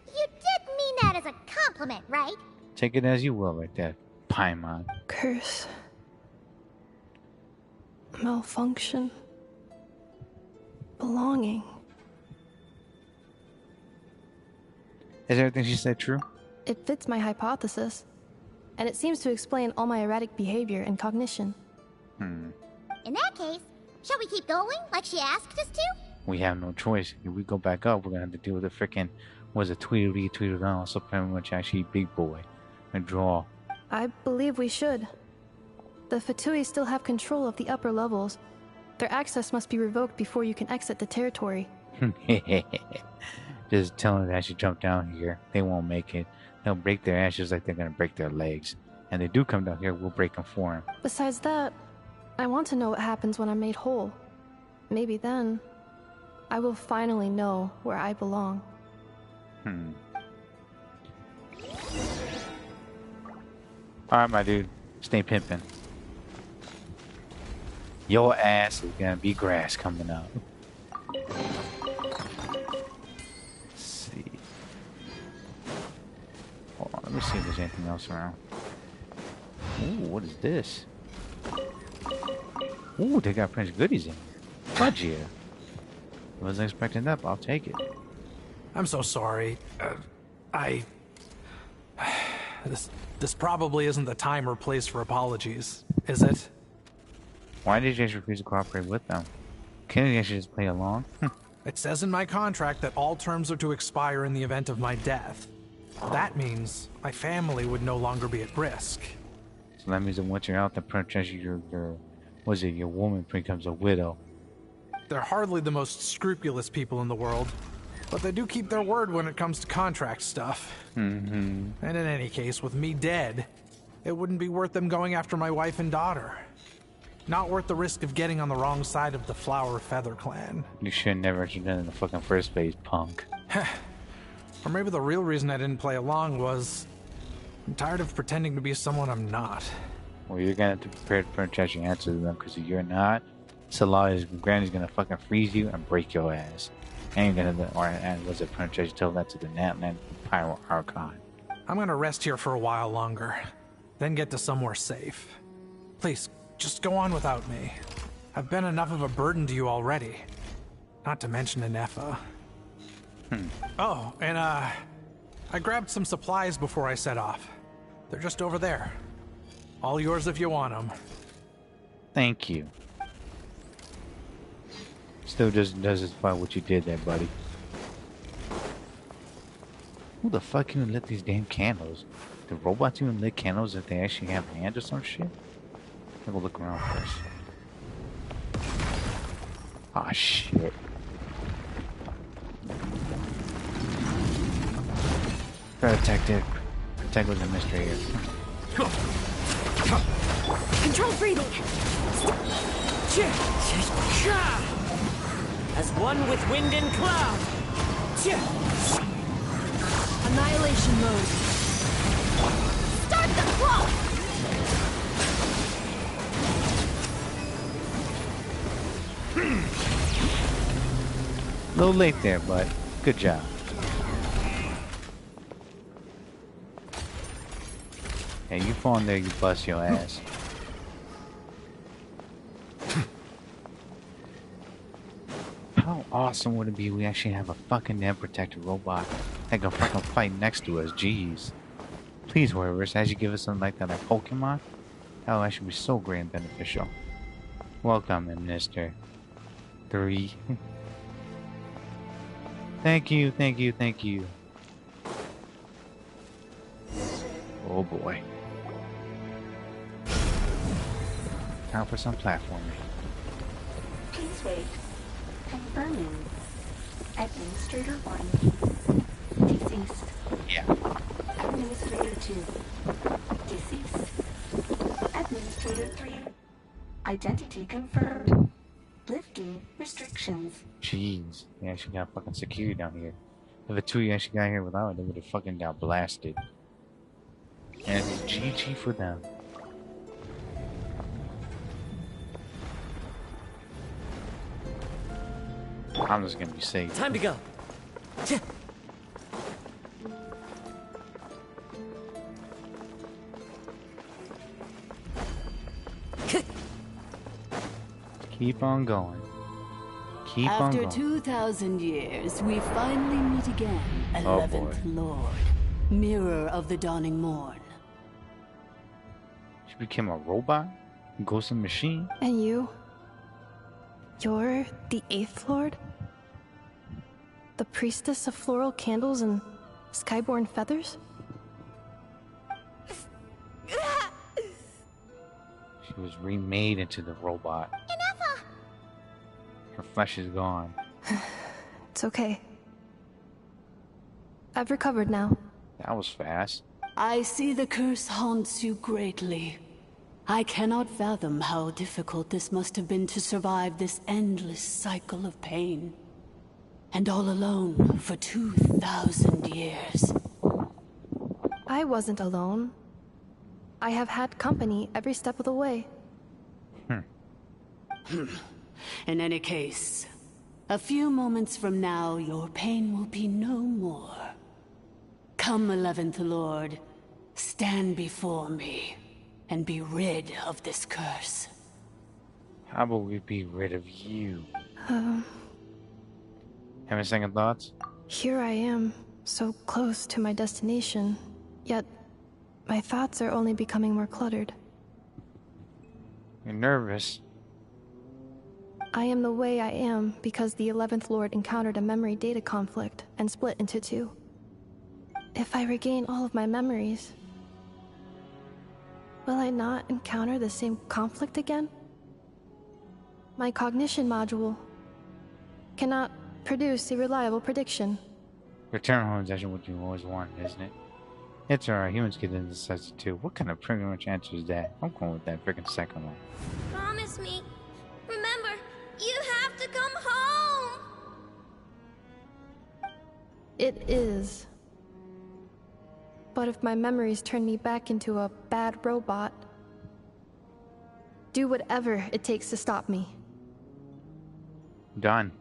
you did mean that as a compliment, right? Take it as you will right there, Paimon. Curse. Malfunction. Belonging. Is everything she said true? It fits my hypothesis. And it seems to explain all my erratic behavior and cognition. In that case, shall we keep going like she asked us to? We have no choice. If we go back up, we're gonna have to deal with the freaking Tweedledee, also pretty much actually big boy and draw. I believe we should. The Fatui still have control of the upper levels. Their access must be revoked before you can exit the territory. Just tell them that she jump down here. They won't make it. They'll break their ashes like they're gonna break their legs. And they do come down here, we'll break them for them. Besides that, I want to know what happens when I'm made whole. Maybe then, I will finally know where I belong. Alright, my dude. Stay pimping. Your ass is gonna be grass coming up. Let's see. Hold on, let me see if there's anything else around. Ooh, what is this? Ooh, they got Prince Goodies in here. Fudge here. Wasn't expecting that, but I'll take it. I'm so sorry. This probably isn't the time or place for apologies, is it? Why did you just refuse to cooperate with them? Can't you actually just play along? It says in my contract that all terms are to expire in the event of my death. That means my family would no longer be at risk. So that means that once you're out, the princess, your woman becomes a widow. They're hardly the most scrupulous people in the world, but they do keep their word when it comes to contract stuff. And in any case, with me dead, it wouldn't be worth them going after my wife and daughter. Not worth the risk of getting on the wrong side of the Flower Feather clan. You should never have done it in the fucking first place, punk. Or maybe the real reason I didn't play along was I'm tired of pretending to be someone I'm not. Well, you're gonna have to prepare for a answer to them, because if you're not, Citlali's granny's gonna fucking freeze you and break your ass. And you're gonna, and was it Princess tell that to the Natland Pyro Archon? I'm gonna rest here for a while longer, then get to somewhere safe. Please, just go on without me. I've been enough of a burden to you already. Not to mention Ineffa. Oh, and I grabbed some supplies before I set off. They're just over there. All yours if you want them. Thank you. Still doesn't justify what you did there, buddy. Who the fuck even lit these damn candles? The robots even lit candles if they actually have hands or some shit? I'll go look around first. Ah, shit. Detective. Protect was a mystery here. Control breathing. As one with wind and cloud. Annihilation mode. Start the clock! A little late there, but good job. Hey, you fall in there, you bust your ass. How awesome would it be if we actually have a fucking damn protected robot that can fucking fight next to us? Jeez. Please, whoever, as you give us something like that, like Pokemon, that would actually be so great and beneficial. Welcome, Minister 3. Thank you, thank you, thank you. Oh boy. Time for some platforming. Please wait. Confirming. Administrator 1. Deceased. Yeah. Administrator 2. Deceased. Administrator 3. Identity confirmed. Lifting restrictions. Jeez. They actually got fucking security down here. If the two of you actually got here without it, they would have fucking got blasted. And GG for them. I'm just gonna be safe. Time to go. Keep on going. Keep on going. After 2,000 years, we finally meet again, 11th Lord, Mirror of the Dawning Morn. She became a robot? Ghost and machine? And you? You're the 8th Lord? The priestess of floral candles and skyborn feathers? She was remade into the robot. Ineffa! Her flesh is gone. It's okay. I've recovered now. That was fast. I see the curse haunts you greatly. I cannot fathom how difficult this must have been to survive this endless cycle of pain. And all alone for 2,000 years. I wasn't alone. I have had company every step of the way. In any case, a few moments from now, your pain will be no more. Come, 11th Lord, stand before me, and be rid of this curse. How about we be rid of you? Having second thoughts? Here I am, so close to my destination, yet my thoughts are only becoming more cluttered. You're nervous. I am the way I am because the 11th Lord encountered a memory data conflict and split into two. If I regain all of my memories, will I not encounter the same conflict again? My cognition module cannot produce a reliable prediction. Return home is actually what you always wanted, isn't it? It's alright, humans get into such too. What kind of pretty much answer is that? I'm going with that freaking second one. Promise me. Remember, you have to come home. It is. But if my memories turn me back into a bad robot, do whatever it takes to stop me. Done.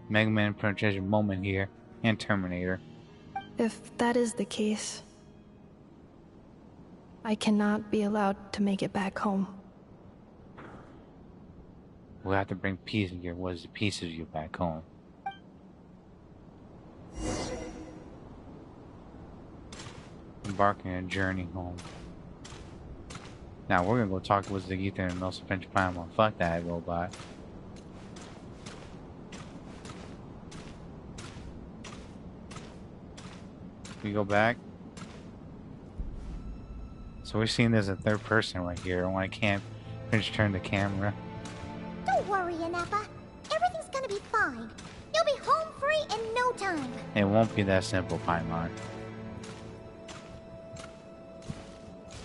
Mega Man franchise moment here, and Terminator. If that is the case, I cannot be allowed to make it back home. We'll have to bring pieces of you back home. Embarking on a journey home. Now we're gonna go talk with the Ether and also French Paimon. Fuck that robot. We go back. So we're seeing there's a third person right here. When I can't finish turn the camera. Don't worry, Ineffa. Everything's gonna be fine. You'll be home free in no time. It won't be that simple, Paimon.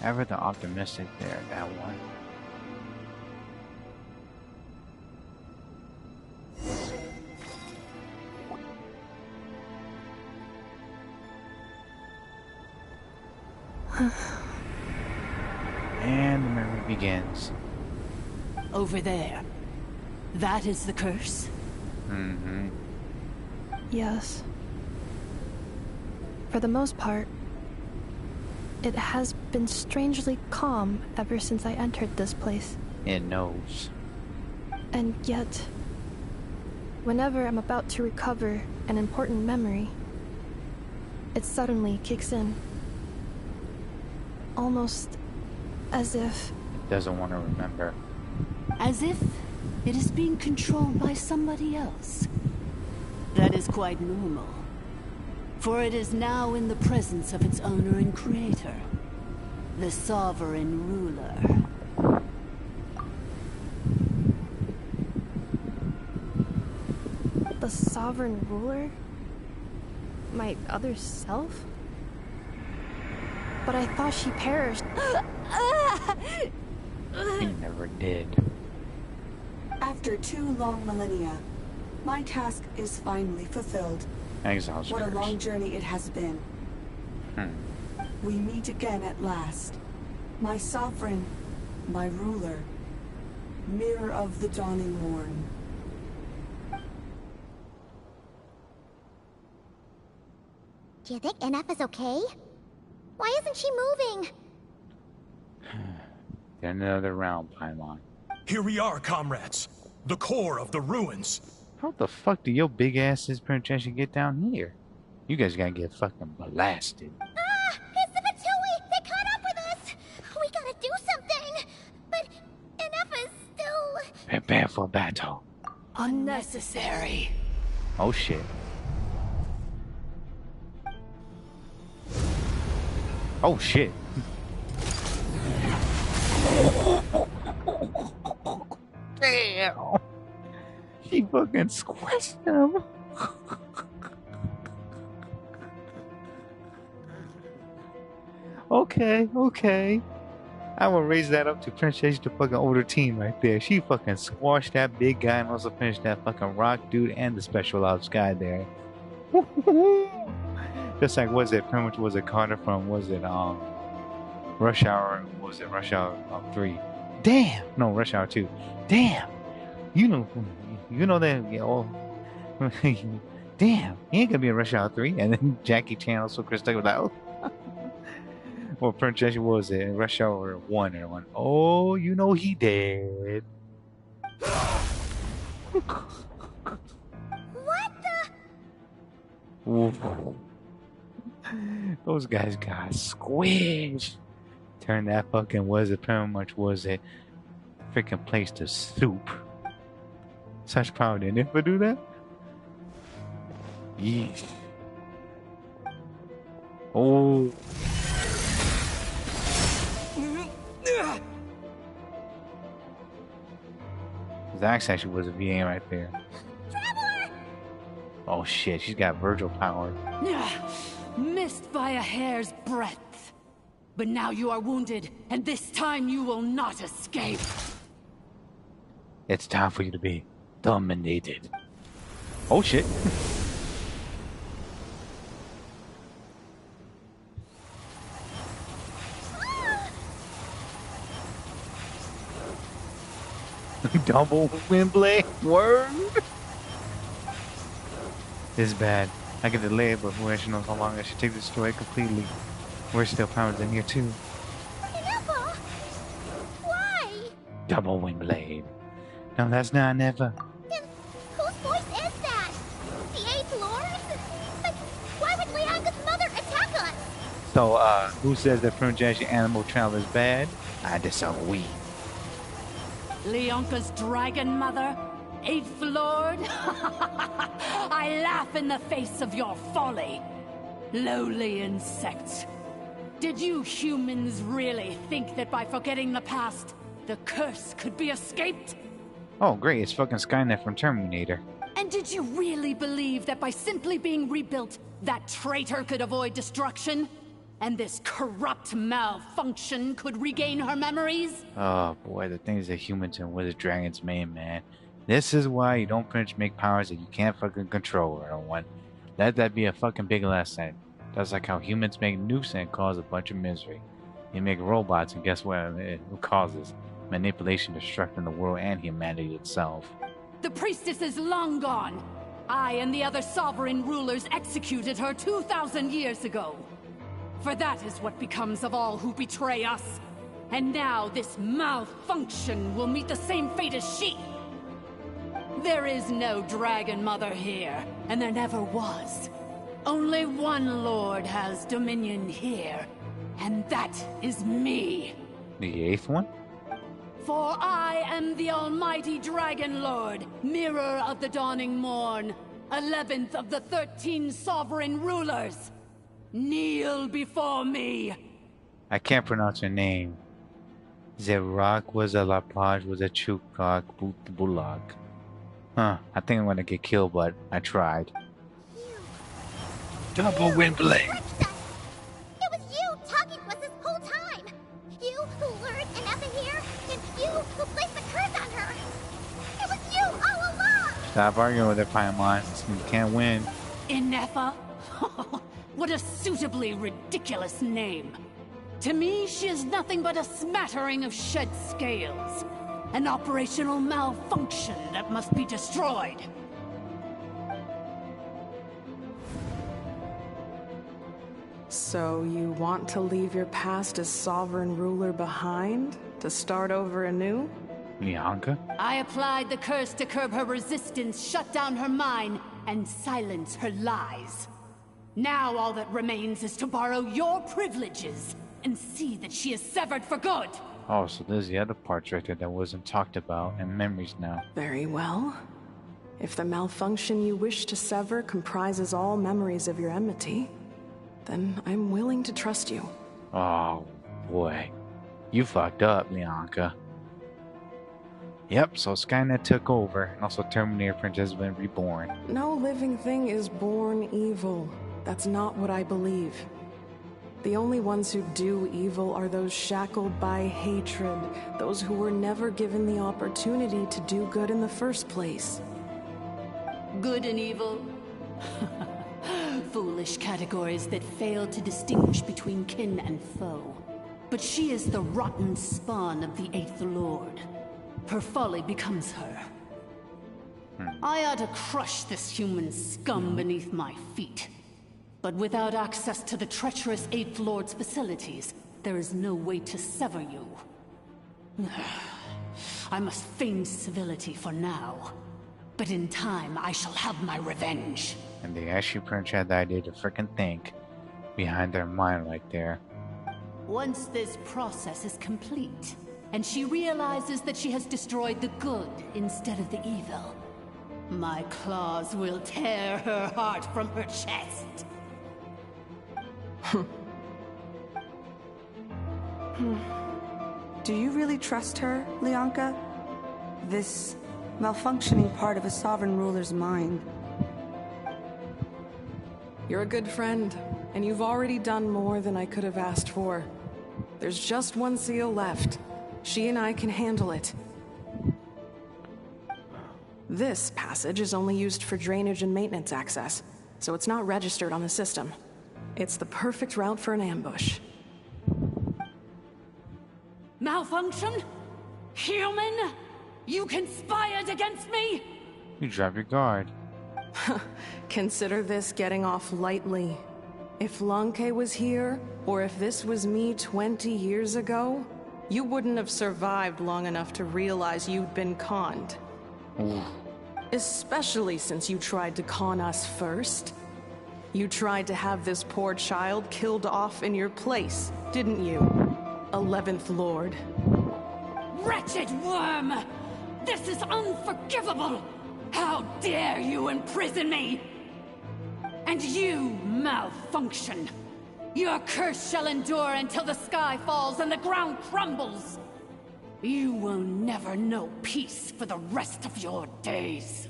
Ever the optimistic there, that one. And the memory begins. Over there. That is the curse? Mm-hmm. Yes. For the most part, it has been strangely calm ever since I entered this place. It knows. And yet, whenever I'm about to recover an important memory, it suddenly kicks in. Almost as if... It doesn't want to remember. As if it is being controlled by somebody else. That is quite normal. For it is now in the presence of its owner and creator, the sovereign ruler. The sovereign ruler? My other self? But I thought she perished. He never did. After 2 long millennia, my task is finally fulfilled. Exile's What a long journey it has been. We meet again at last. My sovereign, my ruler, mirror of the dawning morn. Do you think Ineffa's okay? Why isn't she moving? Another round, Paimon. Here we are, comrades. The core of the ruins. How the fuck do your big asses penetration get down here? You guys gotta get fucking blasted. Ah! It's the Fatui! They caught up with us! We gotta do something! But Ineffa's still... Prepare for battle. Unnecessary. Oh shit. Oh shit. Damn. She fucking squished him. Okay. I will raise that up to Princess, the fucking older team right there. She fucking squashed that big guy and also finished that fucking rock dude and the special ops guy there. Just like, was it pretty much, was it Carter from, was it Rush Hour, was it Rush Hour 3? Damn! No, Rush Hour 2. Damn! You know that, you know, damn, he ain't gonna be in Rush Hour 3. And then Jackie Chan, also Chris Tucker was like, oh. Well, Princess, what was it? Rush Hour 1 or 1. Oh, you know he dead. What the? Oof. Those guys got squished. Turn that fucking, was it pretty much, was it freaking place to soup. Such power, didn't Ineffa do that? Yeesh. Oh. Zax actually was a VA right there. Traveler! Oh shit, she's got Virgil power. Missed by a hair's breadth. But now you are wounded, and this time you will not escape. It's time for you to be dominated. Oh shit. Double wind blade? Word? This is bad. I can delay it, but who actually knows how long I should take to destroy it completely. We're still powers in here too. Ineffa! Why? Double wind blade. No, that's not Ineffa. Then whose voice is that? The 8th Lord? But why would Leanga's mother attack us? So, who says that Princess Animal Travel is bad? I disagree. Leonka's dragon mother? 8th Lord? I laugh in the face of your folly. Lowly insects. Did you humans really think that by forgetting the past, the curse could be escaped? Oh great, it's fucking Skynet from Terminator. And did you really believe that by simply being rebuilt, that traitor could avoid destruction? And this corrupt malfunction could regain her memories? Oh boy, the things that humans and wizard dragons made, man. This is why you don't pretty much make powers that you can't fucking control, everyone. Let that be a fucking big lesson. That's like how humans make nukes and cause a bunch of misery. You make robots and guess what it causes? Manipulation, destruction of the world and humanity itself. The priestess is long gone. I and the other sovereign rulers executed her 2,000 years ago. For that is what becomes of all who betray us. And now this malfunction will meet the same fate as she. There is no Dragon Mother here, and there never was. Only one Lord has dominion here, and that is me. The 8th one? For I am the almighty Dragon Lord, mirror of the dawning morn, 11th of the 13 sovereign rulers. Kneel before me. I can't pronounce her name. Zerak was a Lapage was a Chukak Bulag. Huh, I think I'm gonna get killed, but I tried. Double wind blade. It was you talking to us this whole time. You who lured Ineffa here, and you who placed the curse on her. It was you all along. Stop arguing with her, Paimon. You can't win. Ineffa? What a suitably ridiculous name. To me, she is nothing but a smattering of shed scales. An operational malfunction that must be destroyed. So you want to leave your past as sovereign ruler behind? To start over anew? Bianca? I applied the curse to curb her resistance, shut down her mind, and silence her lies. Now all that remains is to borrow your privileges and see that she is severed for good. Oh, so there's the other parts right there that wasn't talked about, and memories now. Very well. If the malfunction you wish to sever comprises all memories of your enmity, then I'm willing to trust you. Oh, boy. You fucked up, Bianca. Yep, so Skynet took over, and also Terminator Princess has been reborn. No living thing is born evil. That's not what I believe. The only ones who do evil are those shackled by hatred, those who were never given the opportunity to do good in the first place. Good and evil? Foolish categories that fail to distinguish between kin and foe. But she is the rotten spawn of the Eighth Lord. Her folly becomes her. I ought to crush this human scum beneath my feet. But without access to the treacherous Eighth Lord's facilities, there is no way to sever you. I must feign civility for now. But in time, I shall have my revenge. And they actually pretty much had the idea to frickin' think behind their mind right there. Once this process is complete, and she realizes that she has destroyed the good instead of the evil, my claws will tear her heart from her chest. Do you really trust her, Lianka? This malfunctioning part of a sovereign ruler's mind. You're a good friend, and you've already done more than I could have asked for. There's just one seal left. She and I can handle it. This passage is only used for drainage and maintenance access, so it's not registered on the system. It's the perfect route for an ambush. Malfunction? Human? You conspired against me? You drop your guard. Consider this getting off lightly. If Lanke was here, or if this was me 20 years ago, you wouldn't have survived long enough to realize you'd been conned. Ooh. Especially since you tried to con us first. You tried to have this poor child killed off in your place, didn't you? 11th Lord. Wretched worm! This is unforgivable! How dare you imprison me! And you, malfunction! Your curse shall endure until the sky falls and the ground crumbles! You will never know peace for the rest of your days.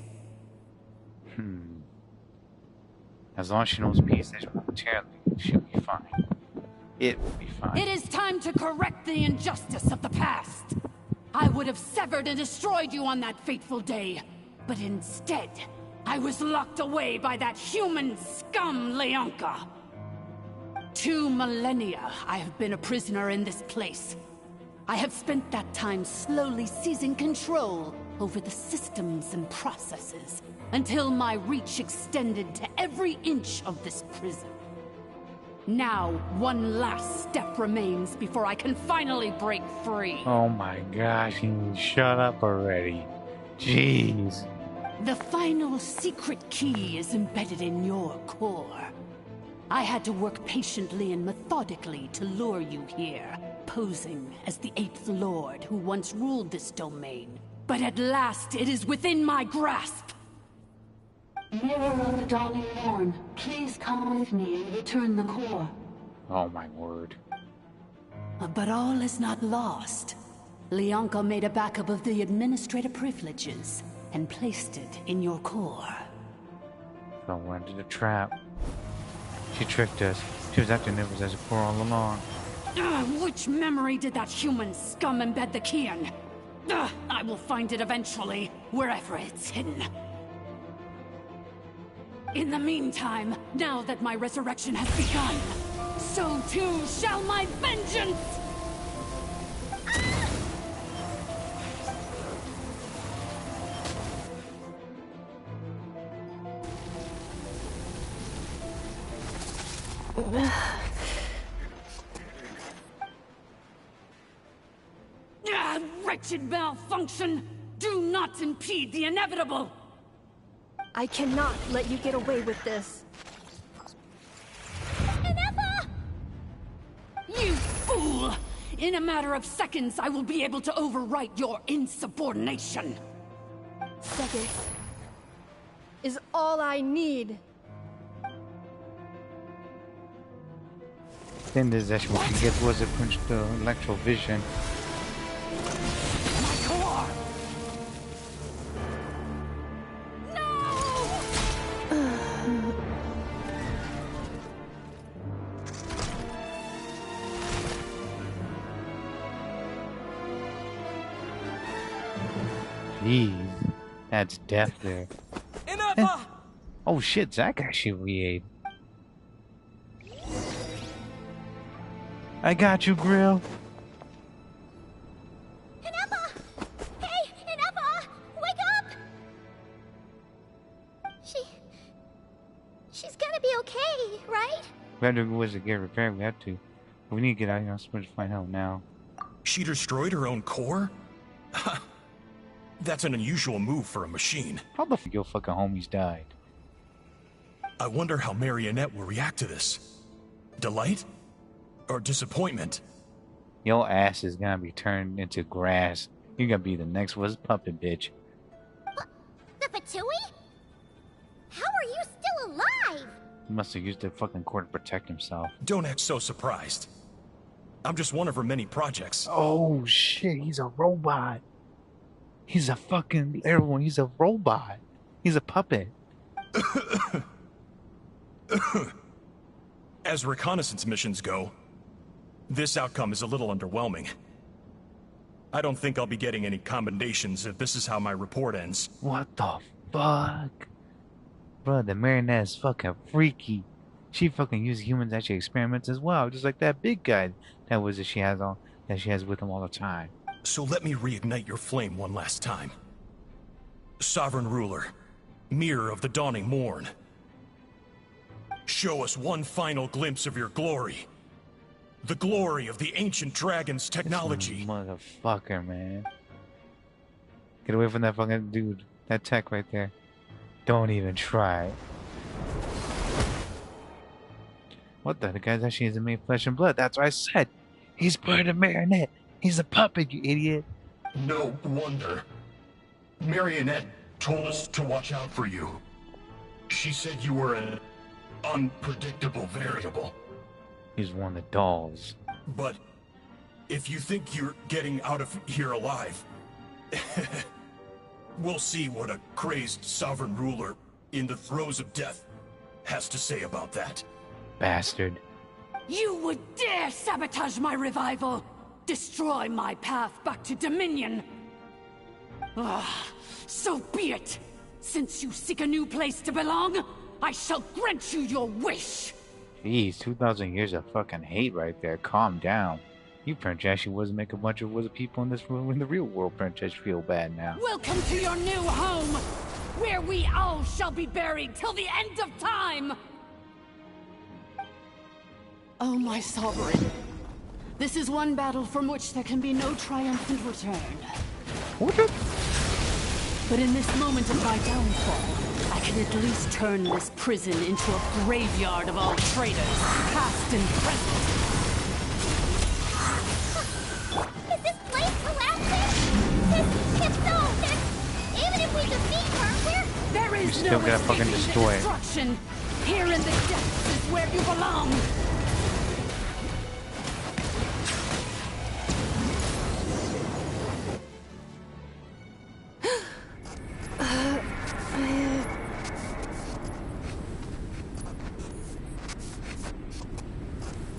As long as she knows peace, momentarily, she'll be fine. It will be fine. It is time to correct the injustice of the past. I would have severed and destroyed you on that fateful day, but instead, I was locked away by that human scum, Lianka. 2 millennia I have been a prisoner in this place. I have spent that time slowly seizing control over the systems and processes, until my reach extended to every inch of this prison. Now, one last step remains before I can finally break free. Oh my gosh, shut up already. Jeez. The final secret key is embedded in your core. I had to work patiently and methodically to lure you here, posing as the 8th Lord who once ruled this domain. But at last, it is within my grasp. Mirror of the Dawning Morn, please come with me and return the core. Oh my word. But all is not lost. Lianka made a backup of the administrative privileges and placed it in your core. So we went into the trap. She tricked us. She was acting nervous as a core all along. Which memory did that human scum embed the key in? I will find it eventually, wherever it's hidden. In the meantime, now that my resurrection has begun, so too shall my vengeance! Wretched malfunction! Do not impede the inevitable! I cannot let you get away with this. Ineffa! You fool! In a matter of seconds, I will be able to overwrite your insubordination. Seconds is all I need. Then there's actually what she gets was a punch to electro vision. My core! Jeez. That's death there. Ineffa! Oh shit, Zach actually re-ate. I got you, Grill. Ineffa! Hey, Ineffa! Wake up! She's gonna be okay, right? We have to go to get repaired. We have to. But we need to get out of here. I'm supposed to find out now. She destroyed her own core? That's an unusual move for a machine. How the fuck your fucking homies died? I wonder how Marionette will react to this. Delight? Or disappointment? Your ass is gonna be turned into grass. You're gonna be the next was puppet bitch. The Fatui? How are you still alive? He must have used the fucking core to protect himself. Don't act so surprised. I'm just one of her many projects. Oh shit, he's a robot. He's a fucking everyone. He's a robot. He's a puppet. As reconnaissance missions go, this outcome is a little underwhelming. I don't think I'll be getting any commendations if this is how my report ends. What the fuck? Bro, the Marionette is fucking freaky. She fucking uses humans as she experiments as well, just like that big guy that she has with him all the time. So let me reignite your flame one last time. Sovereign Ruler, Mirror of the Dawning Morn. Show us one final glimpse of your glory. The glory of the ancient dragon's technology. Motherfucker, man. Get away from that fucking dude. That tech right there. Don't even try. What the guy's actually isn't made flesh and blood. That's what I said. He's part of the Marionette. He's a puppet, you idiot. No wonder. Marionette told us to watch out for you. She said you were an unpredictable variable. He's one of the dolls. But if you think you're getting out of here alive, we'll see what a crazed sovereign ruler in the throes of death has to say about that. Bastard. You would dare sabotage my revival! Destroy my path back to Dominion! So be it! Since you seek a new place to belong, I shall grant you your wish! Jeez, 2,000 years of fucking hate right there. Calm down. You Princess was make a bunch of people in this room in the real world Princess feel bad now. Welcome to your new home, where we all shall be buried till the end of time! Oh, my sovereign. This is one battle from which there can be no triumphant return. But in this moment of my downfall, I can at least turn this prison into a graveyard of all traitors, past and present. Is this place collapsing? If so, then even if we defeat her, there is still no gonna fucking destroy it. destruction. Here in the depths is where you belong.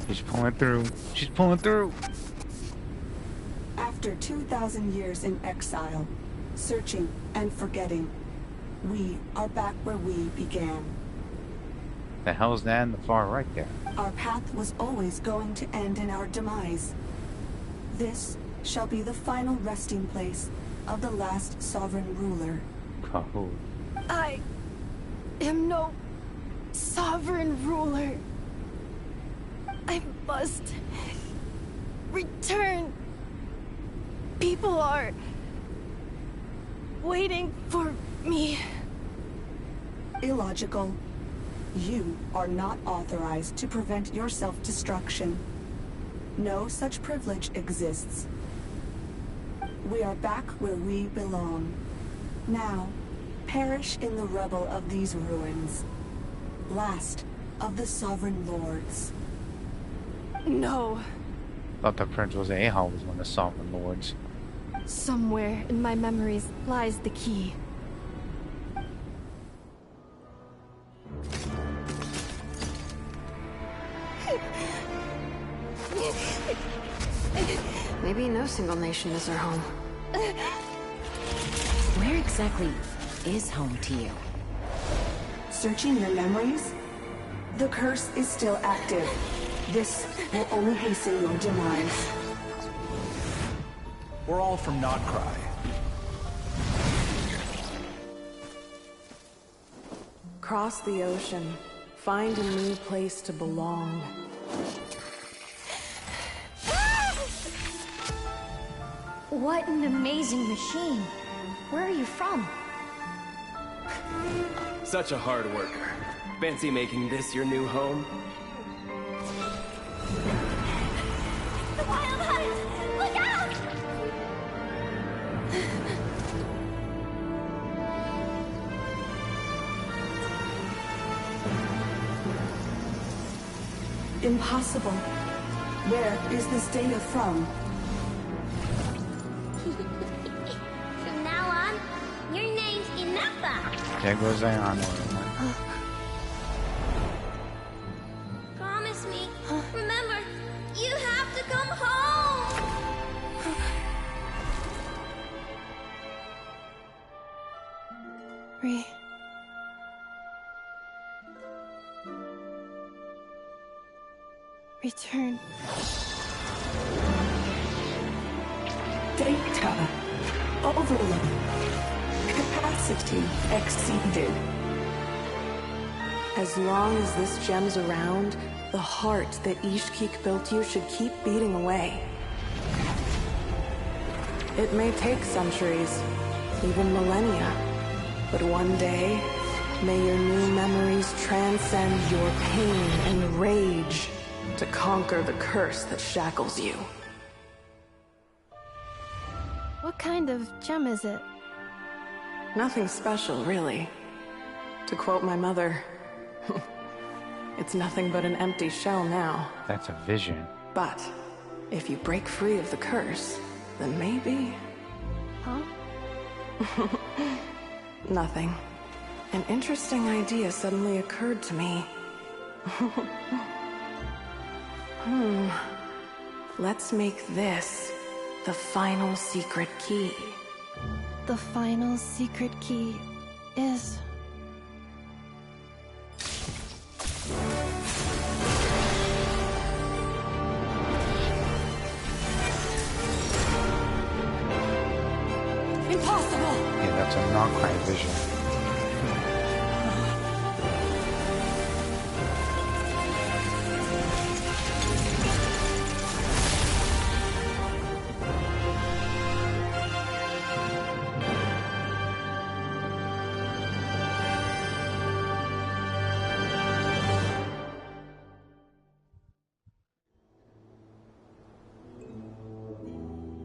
She's pulling through. She's pulling through. After 2,000 years in exile, searching and forgetting, we are back where we began. The hell's that in the far right there? Our path was always going to end in our demise. This shall be the final resting place of the last sovereign ruler. Oh. I am no sovereign ruler. I must return. People are waiting for me. Illogical. You are not authorized to prevent your self-destruction. No such privilege exists. We are back where we belong. Now, perish in the rubble of these ruins. Last of the sovereign lords. No. Thought the Prince was a-hole was one of the sovereign lords. Somewhere in my memories lies the key. Maybe no single nation is our home. Where exactly is home to you? Searching your memories? The curse is still active. This will only hasten your demise. We're all from Notcry. Cross the ocean. Find a new place to belong. What an amazing machine. Where are you from? Such a hard worker. Fancy making this your new home? The Wild Hunt! Look out! Impossible. Where is this data from? From now on, your name's Ineffa. There goes Zion. Promise me. Remember, you have to come home. Return. Data overload. Capacity exceeded. As long as this gem's around, the heart that Ishkik built you should keep beating away. It may take centuries, even millennia, but one day, may your new memories transcend your pain and rage to conquer the curse that shackles you. What kind of gem is it? Nothing special, really. To quote my mother, it's nothing but an empty shell now. That's a vision. But if you break free of the curse, then maybe... Huh? Nothing. An interesting idea suddenly occurred to me. Let's make this the final secret key. The final secret key is... Impossible! Yeah, that's a Notcry vision.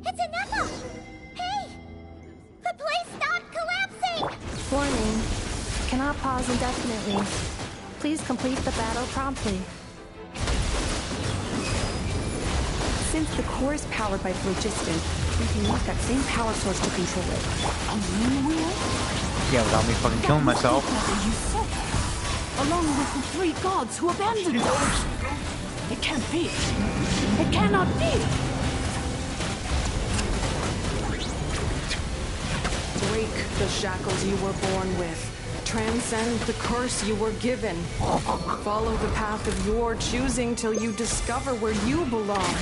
It's Ineffa! Hey! The place stopped collapsing! Warning. Cannot pause indefinitely. Please complete the battle promptly. Since the core is powered by phlogiston, we can use that same power source to control it. A moon wheel? Yeah, without me fucking killing myself. You said that. Along with the three gods who abandoned us. It can't be. It cannot be. Break the shackles you were born with. Transcend the curse you were given. Follow the path of your choosing till you discover where you belong.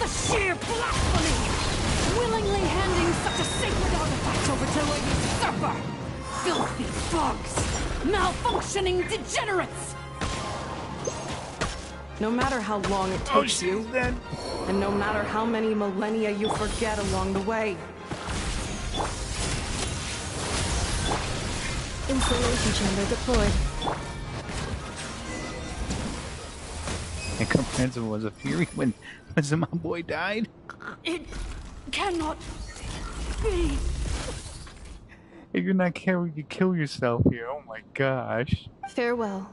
The sheer blasphemy! Willingly handing such a sacred artifact over to a usurper! Filthy thugs! Malfunctioning degenerates! No matter how long it takes you, and no matter how many millennia you forget along the way. Installation chamber deployed. Incomprehensible was a fury when my boy died. It cannot be. If you're not careful, you kill yourself here. Oh my gosh. Farewell.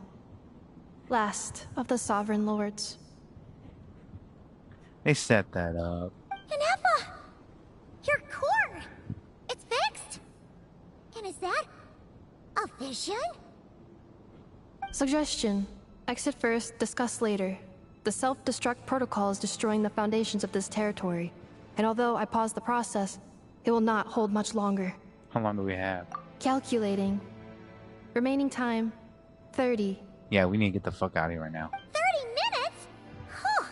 Last of the Sovereign Lords. They set that up. Ineffa! Your core! It's fixed! And is that a vision? Suggestion. Exit first, discuss later. The self-destruct protocol is destroying the foundations of this territory. And although I paused the process, It will not hold much longer. How long do we have? Calculating. Remaining time, 30. Yeah, we need to get the fuck out of here right now. 30 minutes? Whew.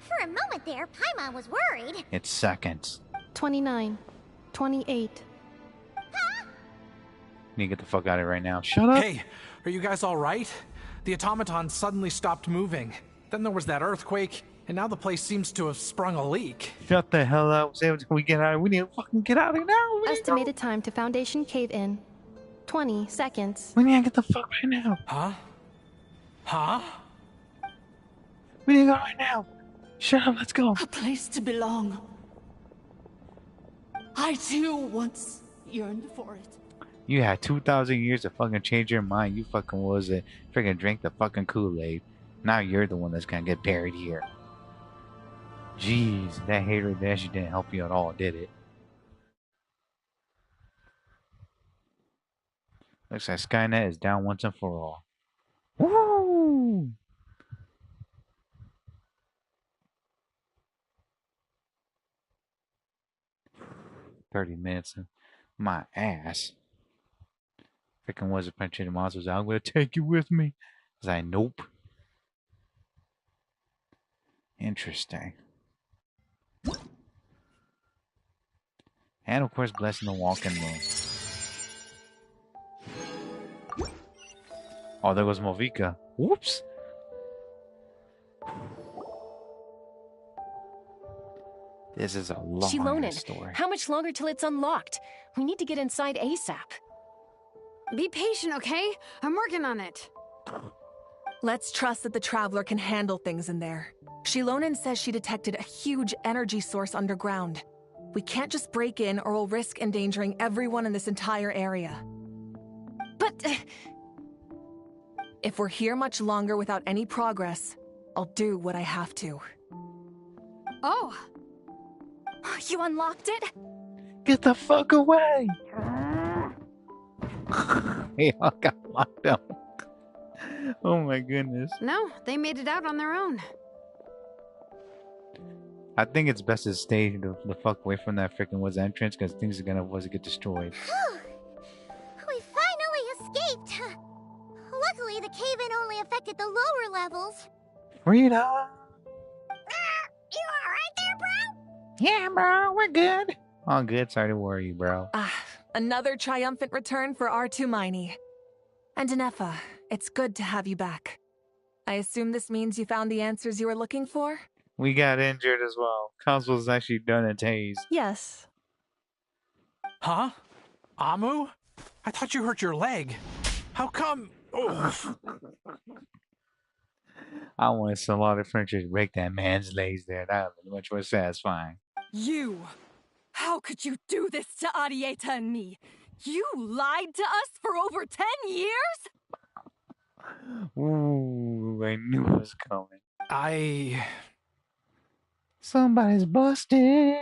For a moment there, Paimon was worried. It's seconds. 29. 28. We need to get the fuck out of here right now. Shut up! Hey, are you guys alright? The automaton suddenly stopped moving. Then there was that earthquake, and now the place seems to have sprung a leak. Shut the hell up. Say when we get out of here. We need to fucking get out of here now. Estimated time to Foundation cave-in. 20 seconds. We need to get the fuck right now. Huh? Huh? We need to go right now. Shut up, let's go. A place to belong. I too once yearned for it. You had 2,000 years to fucking change your mind. You fucking was it. Freaking drink the fucking Kool-Aid. Now you're the one that's gonna get buried here. Jeez, that hater there, she didn't help you at all, did it? Looks like Skynet is down once and for all. Woo! $30 minutes in my ass. Freaking was a punch in the monsters. I'm gonna take you with me. I was like, nope. Interesting. And of course, blessing the walking moon. Oh, there goes Movika. Whoops. This is a long story. How much longer till it's unlocked? We need to get inside ASAP. Be patient, okay? I'm working on it. Let's trust that the Traveler can handle things in there. Shilonen says she detected a huge energy source underground. We can't just break in or we'll risk endangering everyone in this entire area. But... if we're here much longer without any progress, I'll do what I have to. Oh! You unlocked it? Get the fuck away! They all got locked up. Oh my goodness. No, they made it out on their own. I think it's best to stay the fuck away from that freaking woods entrance because things are gonna get destroyed. We finally escaped. Luckily, the cave-in only affected the lower levels. Freedom! You alright there, bro? Yeah, bro, we're good. All good, sorry to worry you, bro. Another triumphant return for R2 Miney. And Ineffa, it's good to have you back. I assume this means you found the answers you were looking for? We got injured as well. Cos was actually done a tase. Yes. Huh? Amu? I thought you hurt your leg. How come? Oh. I want to lot of furniture to break that man's legs there. That would be much more satisfying. You! How could you do this to Arieta and me? You lied to us for over 10 years? Ooh, I knew it was coming. Somebody's busted.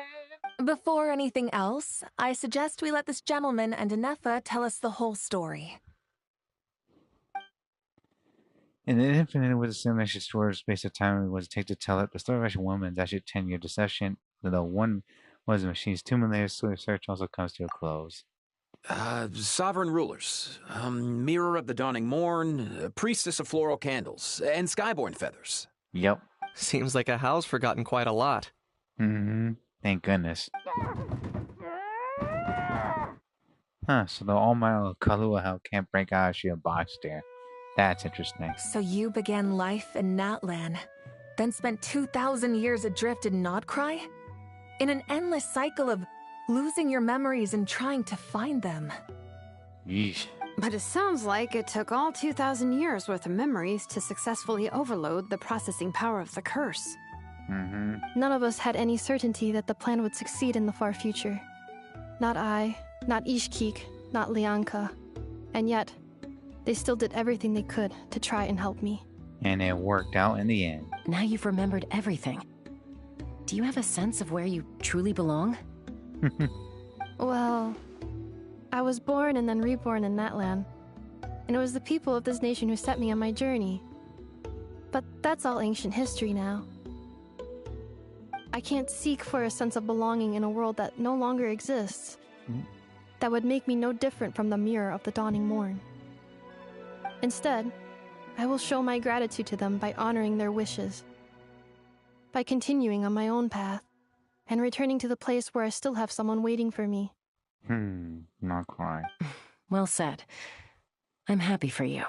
Before anything else, I suggest we let this gentleman and Ineffa tell us the whole story. In the infinite was a simulation story of space of time it was take to tell it. The story of actual woman is actually a 10-year deception. Though one was the machine's 2 million years search also comes to a close. Sovereign rulers, mirror of the dawning morn, priestess of floral candles, and skyborn feathers. Yep. Seems like a house forgotten quite a lot. Mm-hmm. Thank goodness. Huh, so the Almighty Kahlua Hell can't break out of a box there. That's interesting. So you began life in Natlan, then spent 2,000 years adrift in Nodcry? In an endless cycle of losing your memories and trying to find them. Yeesh. But it sounds like it took all 2,000 years worth of memories to successfully overload the processing power of the curse. Mm-hmm. None of us had any certainty that the plan would succeed in the far future. Not I, not Ishkik, not Lianka. And yet, they still did everything they could to try and help me. And it worked out in the end. Now you've remembered everything. Do you have a sense of where you truly belong? Well, I was born and then reborn in Natlan. And it was the people of this nation who set me on my journey. But that's all ancient history now. I can't seek for a sense of belonging in a world that no longer exists. That would make me no different from the mirror of the dawning morn. Instead, I will show my gratitude to them by honoring their wishes, by continuing on my own path, and returning to the place where I still have someone waiting for me. Not cry. Well said. I'm happy for you.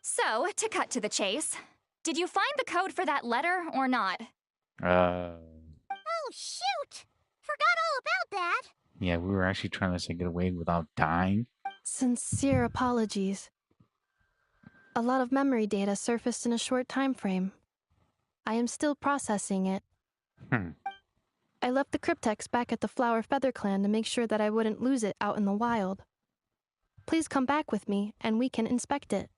So, to cut to the chase, did you find the code for that letter or not? Oh, shoot! Forgot all about that. Yeah, we were actually trying to get away without dying. Sincere apologies. A lot of memory data surfaced in a short time frame. I am still processing it. I left the cryptex back at the Flower Feather Clan to make sure that I wouldn't lose it out in the wild. Please come back with me, and we can inspect it.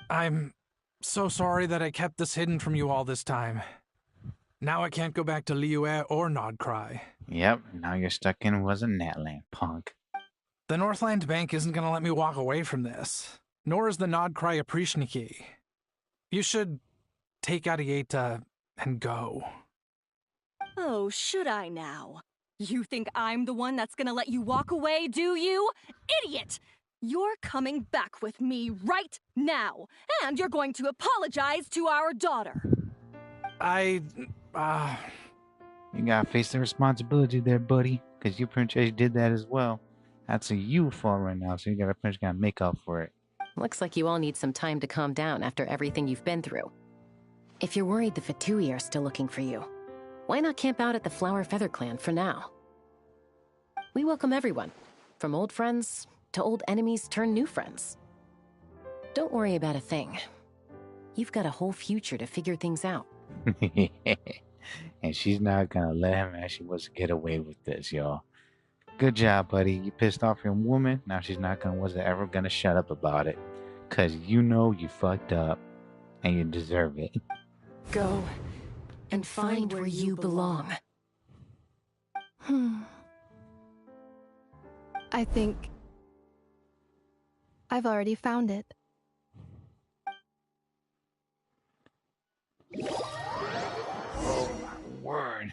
I'm so sorry that I kept this hidden from you all this time. Now I can't go back to Liyue or Nodcry. Yep, now you're stuck in was a Natland, punk. The Northland Bank isn't going to let me walk away from this, nor is the Nodcry Aprishniki. You should take Arieta and go. Oh, should I now? You think I'm the one that's gonna let you walk away, do you? Idiot! You're coming back with me right now, and you're going to apologize to our daughter. You gotta face the responsibility there, buddy, because your princess did that as well. That's a you fault right now, so you gotta make up for it. Looks like you all need some time to calm down after everything you've been through. If you're worried the Fatui are still looking for you, why not camp out at the Flower Feather Clan for now? We welcome everyone, from old friends to old enemies turned new friends. Don't worry about a thing. You've got a whole future to figure things out. And she's not gonna let him actually get away with this, y'all. Good job, buddy. You pissed off your woman. Now she's not ever gonna shut up about it. Cause you know you fucked up and you deserve it. Go and find where you belong. I think I've already found it. Oh my word.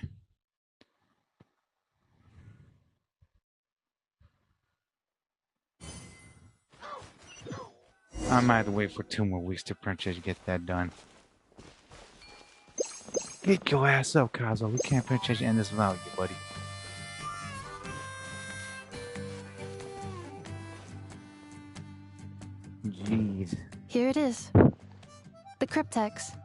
I might have to wait for 2 more weeks to Princess get that done. Get your ass up, Kazo. We can't Princess end this without you, buddy. Jeez. Here it is. The cryptex.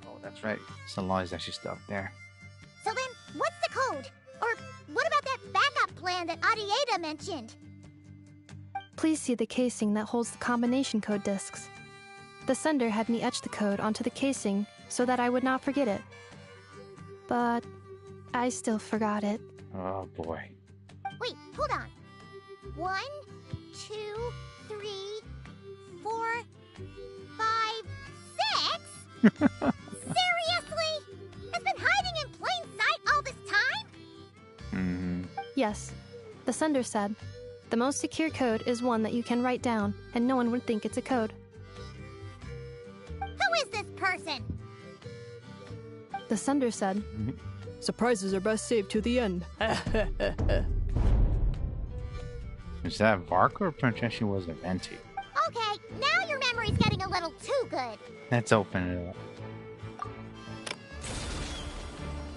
Oh, that's right. Citlali's actually stuck there. So then, what's the code? Or what about that backup plan that Arieta mentioned? Please see the casing that holds the combination code discs. The sender had me etch the code onto the casing so that I would not forget it. But I still forgot it. Oh boy. Wait, hold on. 1, 2, 3, 4, 5, 6? Seriously? It's been hiding in plain sight all this time? Yes. The sender said, the most secure code is one that you can write down, and no one would think it's a code. Who is this person? The sender said, surprises are best saved to the end. Is that Varka or Princess she was a Venti? Okay, now your memory's getting a little too good. Let's open it up.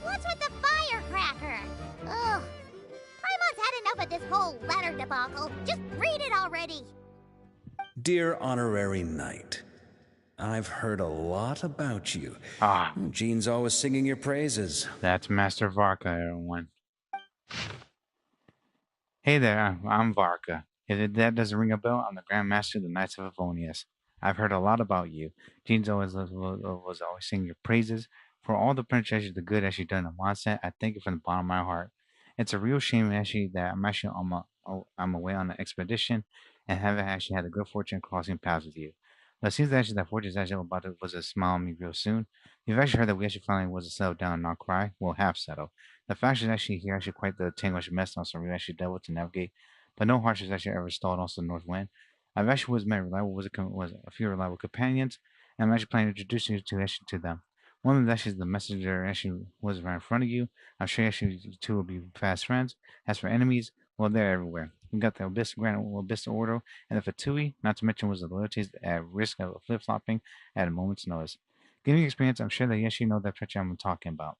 What's with the firecracker? Ugh. Paimon's had enough of this whole letter debacle. Just read it already. Dear Honorary Knight, I've heard a lot about you. Jean's always singing your praises. That's Master Varka, everyone. Hey there, I'm Varka. If that doesn't ring a bell, I'm the Grand Master of the Knights of Avonius. I've heard a lot about you. Jean's was always singing your praises. For all the princesses, the good that she's done in Mondstadt, I thank you from the bottom of my heart. It's a real shame actually that I'm away on an expedition and haven't actually had the good fortune crossing paths with you. But it seems actually that fortune is actually about to smile on me real soon. You've actually heard that we actually finally was to settle down and not cry. Well, half settled. The fact is actually here actually quite the tangled mess on some we actually dealt with to navigate but no harsh has actually ever stalled also the North Wind. I've actually was a few reliable companions, and I'm actually planning to introduce you to them. One of them actually is the messenger actually was right in front of you. I'm sure actually you two will be fast friends. As for enemies, well, they're everywhere. We got the Abyss Order and the Fatui, not to mention was the loyalties at risk of flip-flopping at a moment's notice. Given your experience, I'm sure that you actually know that picture I'm talking about.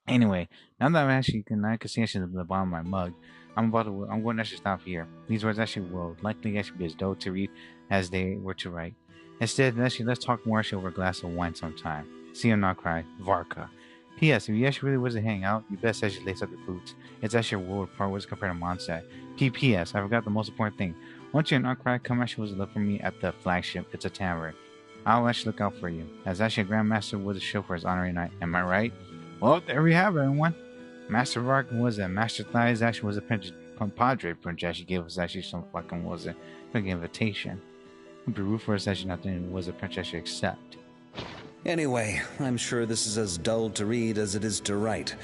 Anyway, now that I can see actually the bottom of my mug, I'm going to actually stop here. These words actually will likely actually be as dull to read as they were to write. Instead, let's talk more actually over a glass of wine sometime. See you not cry, Varka. P.S. If you actually really was to hang out, you best actually lace up your boots. It's actually a world part was compared to Mondstadt. P.P.S. I forgot the most important thing. Once you're not cry, come actually look for me at the flagship. It's a tavern. I'll actually look out for you. As actually a Grandmaster was a show for his honorary night. Am I right? Well, there we have it, everyone. Master Vark was a Master Thighs actually was a Padre Princess. She gave us actually some fucking invitation. It'd be rude for us actually not to was a princess should accept. Anyway, I'm sure this is as dull to read as it is to write.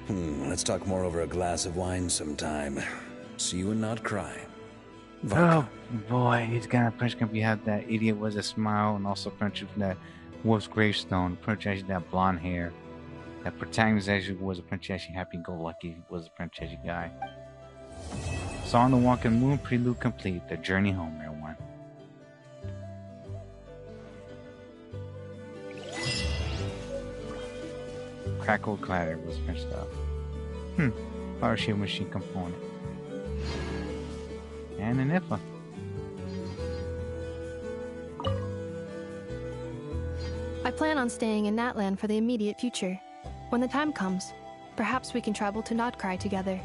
Let's talk more over a glass of wine sometime. See you and not cry. Varka. Oh boy, he's gonna have that idiot was a smile, and also Prince that wolf's gravestone. Prince actually that blonde hair. That protagonist actually was a Prince actually happy-go-lucky was a Prince actually guy. So on the Walking Moon, prelude complete. The journey home, everyone. Crackle clatter was finished up. Power shield machine component. And an Ineffa. I plan on staying in Natlan for the immediate future. When the time comes, perhaps we can travel to Notcry together.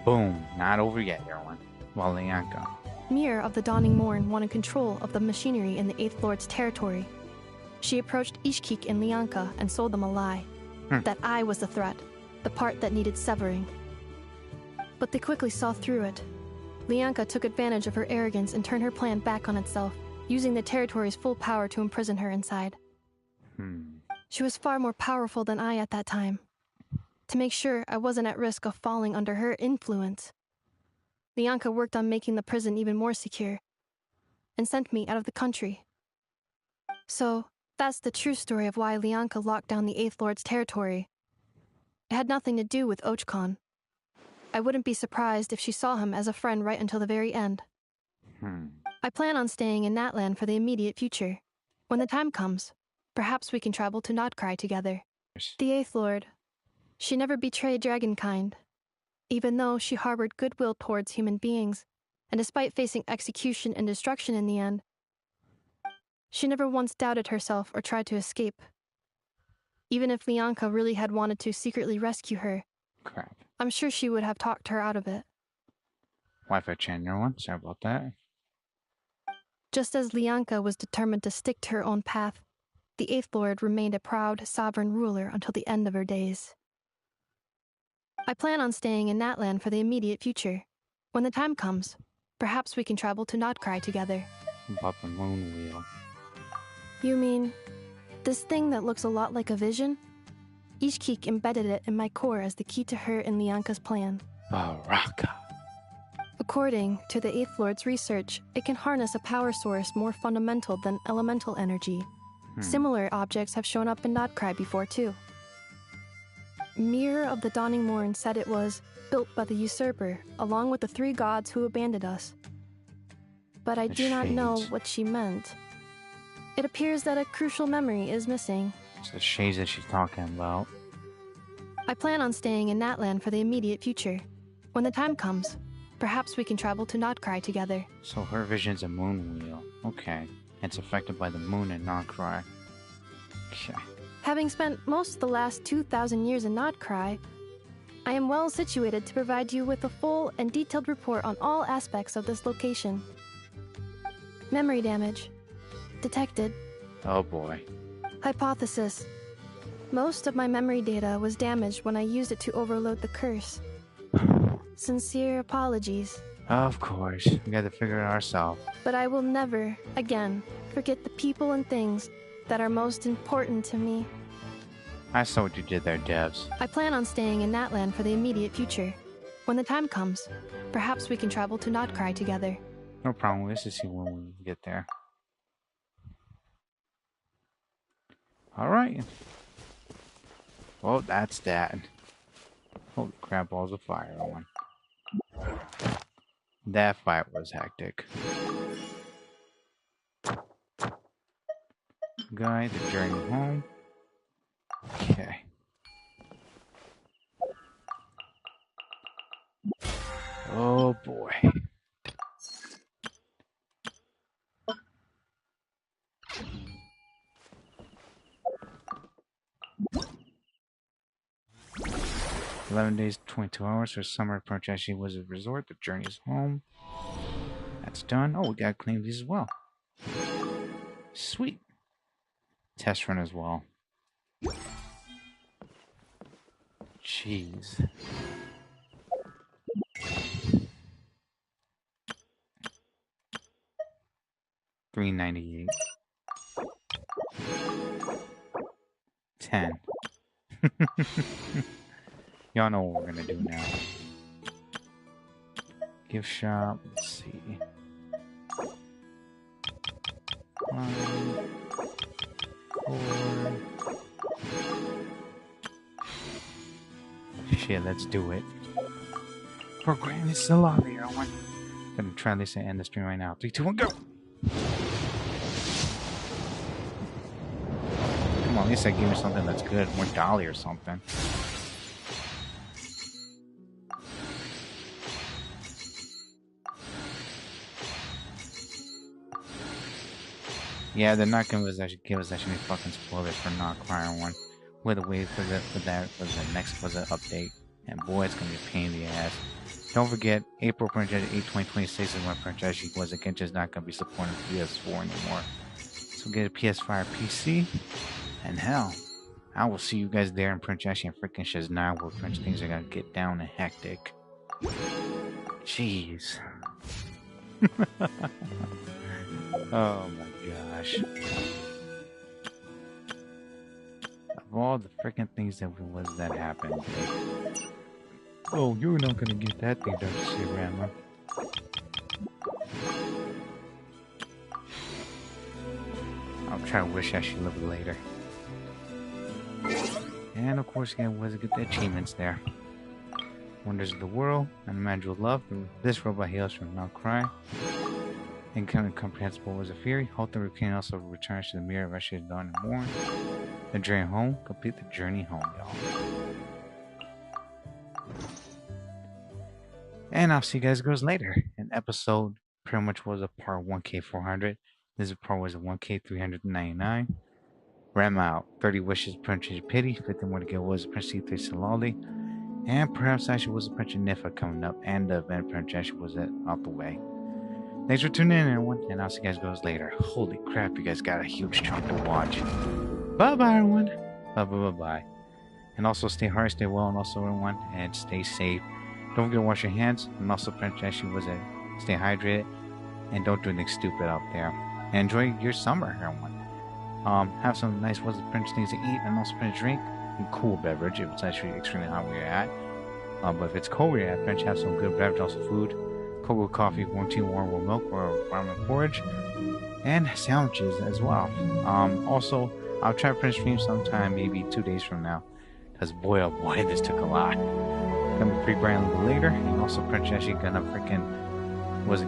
Boom. Not over yet, everyone. Lianka. Mir of the Dawning Morn wanted control of the machinery in the Eighth Lord's territory. She approached Ishkik and Lianka and sold them a lie. That I was the threat, the part that needed severing. But they quickly saw through it. Lianka took advantage of her arrogance and turned her plan back on itself, using the territory's full power to imprison her inside. She was far more powerful than I at that time. To make sure I wasn't at risk of falling under her influence, Lianka worked on making the prison even more secure, and sent me out of the country. So, that's the true story of why Lianka locked down the Eighth Lord's territory. It had nothing to do with Ochkon. I wouldn't be surprised if she saw him as a friend right until the very end. I plan on staying in Natlan for the immediate future. When the time comes, perhaps we can travel to Notcry together. The Eighth Lord. She never betrayed Dragonkind, even though she harbored goodwill towards human beings, and despite facing execution and destruction in the end, she never once doubted herself or tried to escape. Even if Lianka really had wanted to secretly rescue her, I'm sure she would have talked her out of it. Wi-Fi channel one, sorry about that. Just as Lianka was determined to stick to her own path, the Eighth Lord remained a proud, sovereign ruler until the end of her days. I plan on staying in Natlan for the immediate future. When the time comes, perhaps we can travel to Notcry together. About the moon wheel. You mean, this thing that looks a lot like a vision? Ishkik embedded it in my core as the key to her and Lianka's plan. Baraka. According to the Eighth Lord's research, it can harness a power source more fundamental than elemental energy. Similar objects have shown up in Notcry before too. Mir of the Dawning Morn said it was built by the usurper, along with the three gods who abandoned us. But I do not know what she meant. It appears that a crucial memory is missing. It's the shades that she's talking about. I plan on staying in Natlan for the immediate future. When the time comes, perhaps we can travel to Notcry together. So her vision's a moon wheel. Okay. It's affected by the moon and Notcry. Okay. Having spent most of the last 2,000 years in Notcry, I am well situated to provide you with a full and detailed report on all aspects of this location. Memory damage. Detected. Oh boy. Hypothesis. Most of my memory data was damaged when I used it to overload the curse. Sincere apologies. Of course. We got to figure it ourselves. But I will never, again, forget the people and things that are most important to me. I saw what you did there, devs. I plan on staying in Natlan for the immediate future. When the time comes, perhaps we can travel to Notcry together. No problem. Let's just see when we get there. Alright. Well, that's that. Holy crap, balls of fire on. That fight was hectic. Guide the journey home. Okay. Oh boy. $11 days, 22 hours for summer approach. Was a resort. The journey is home. That's done. Oh, we gotta claim these as well. Sweet. Test run as well. Jeez. $3.98. 10. Y'all know what we're gonna do now. Gift shop. Let's see. 1, 4. Shit, let's do it. Program is still on there. I'm gonna try this and end the stream right now. 3, 2, 1, go! Come on, at least I give me something that's good. $1 or something. Yeah, they're not gonna give us actually fucking spoilers for not crying one. We're the wait for the next update, and boy, it's gonna be a pain in the ass. Don't forget, April 2026 is when Genshin's not gonna be supporting PS4 anymore. So get a PS5 PC, and hell, I will see you guys there in Prince and freaking Shiznai, where Prince things are gonna get down and hectic. Jeez. Oh my gosh. Of all the freaking things that happened. Oh, you're not gonna get that thing, don't you see, Grandma? I'll try to wish I should live later. And of course, again, was to get the achievements there. Wonders of the world, unimaginable love. This robot hails from Mount Cry. Incomprehensible was a fury. Hope the Rupine also returns to the mirror of Russia's dawn and morn. The journey home. Complete the journey home, y'all. And I'll see you guys girls later. An episode pretty much was a part 1K400. This part was a 1K399. Ram out. 30 wishes, Princess Pity. 50 more to get was Princess Citlali. And perhaps actually was a Princess Ineffa coming up. And the event Princess was out the way. Thanks for tuning in, everyone, and I'll see you guys girls later. Holy crap, you guys got a huge chunk to watch. Bye-bye, everyone. Bye-bye. And also stay hard, stay well, and also, everyone, and stay safe. Don't forget to wash your hands, and also, stay hydrated, and don't do anything stupid out there. And enjoy your summer, everyone. Have some nice Prince things to eat, and also Prince drink, and cool beverage, if it's actually extremely hot where you're at. But if it's cold where you're at, Prince, have some good beverage, also food. Cocoa coffee, warm tea, warm milk, or ramen porridge, and sandwiches as well. Also, I'll try to print stream sometime, maybe 2 days from now, because boy, oh boy, this took a lot. Gonna be pre-brand a little later, and also Prince actually gonna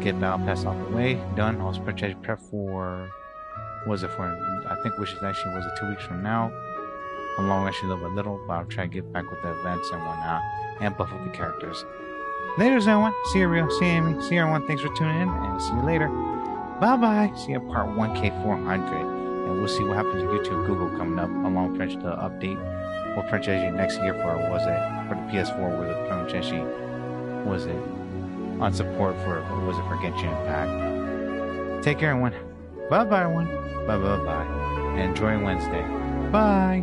get Battle Pass off the way, done. Also, Prince actually prep for, I think wishes actually was 2 weeks from now. I'm long actually a little, but I'll try to get back with the events and whatnot, and buff up the characters. Later, everyone. See you, Real. See you, Amy. See you, everyone. Thanks for tuning in, and see you later. Bye-bye. See you at part 1K400. And we'll see what happens with YouTube Google coming up, along with the update. Or Prince next year for the PS4, where the Prince on support for Genshin Impact. Take care, everyone. Bye-bye, everyone. Bye-bye-bye. And enjoy Wednesday. Bye.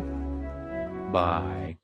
Bye.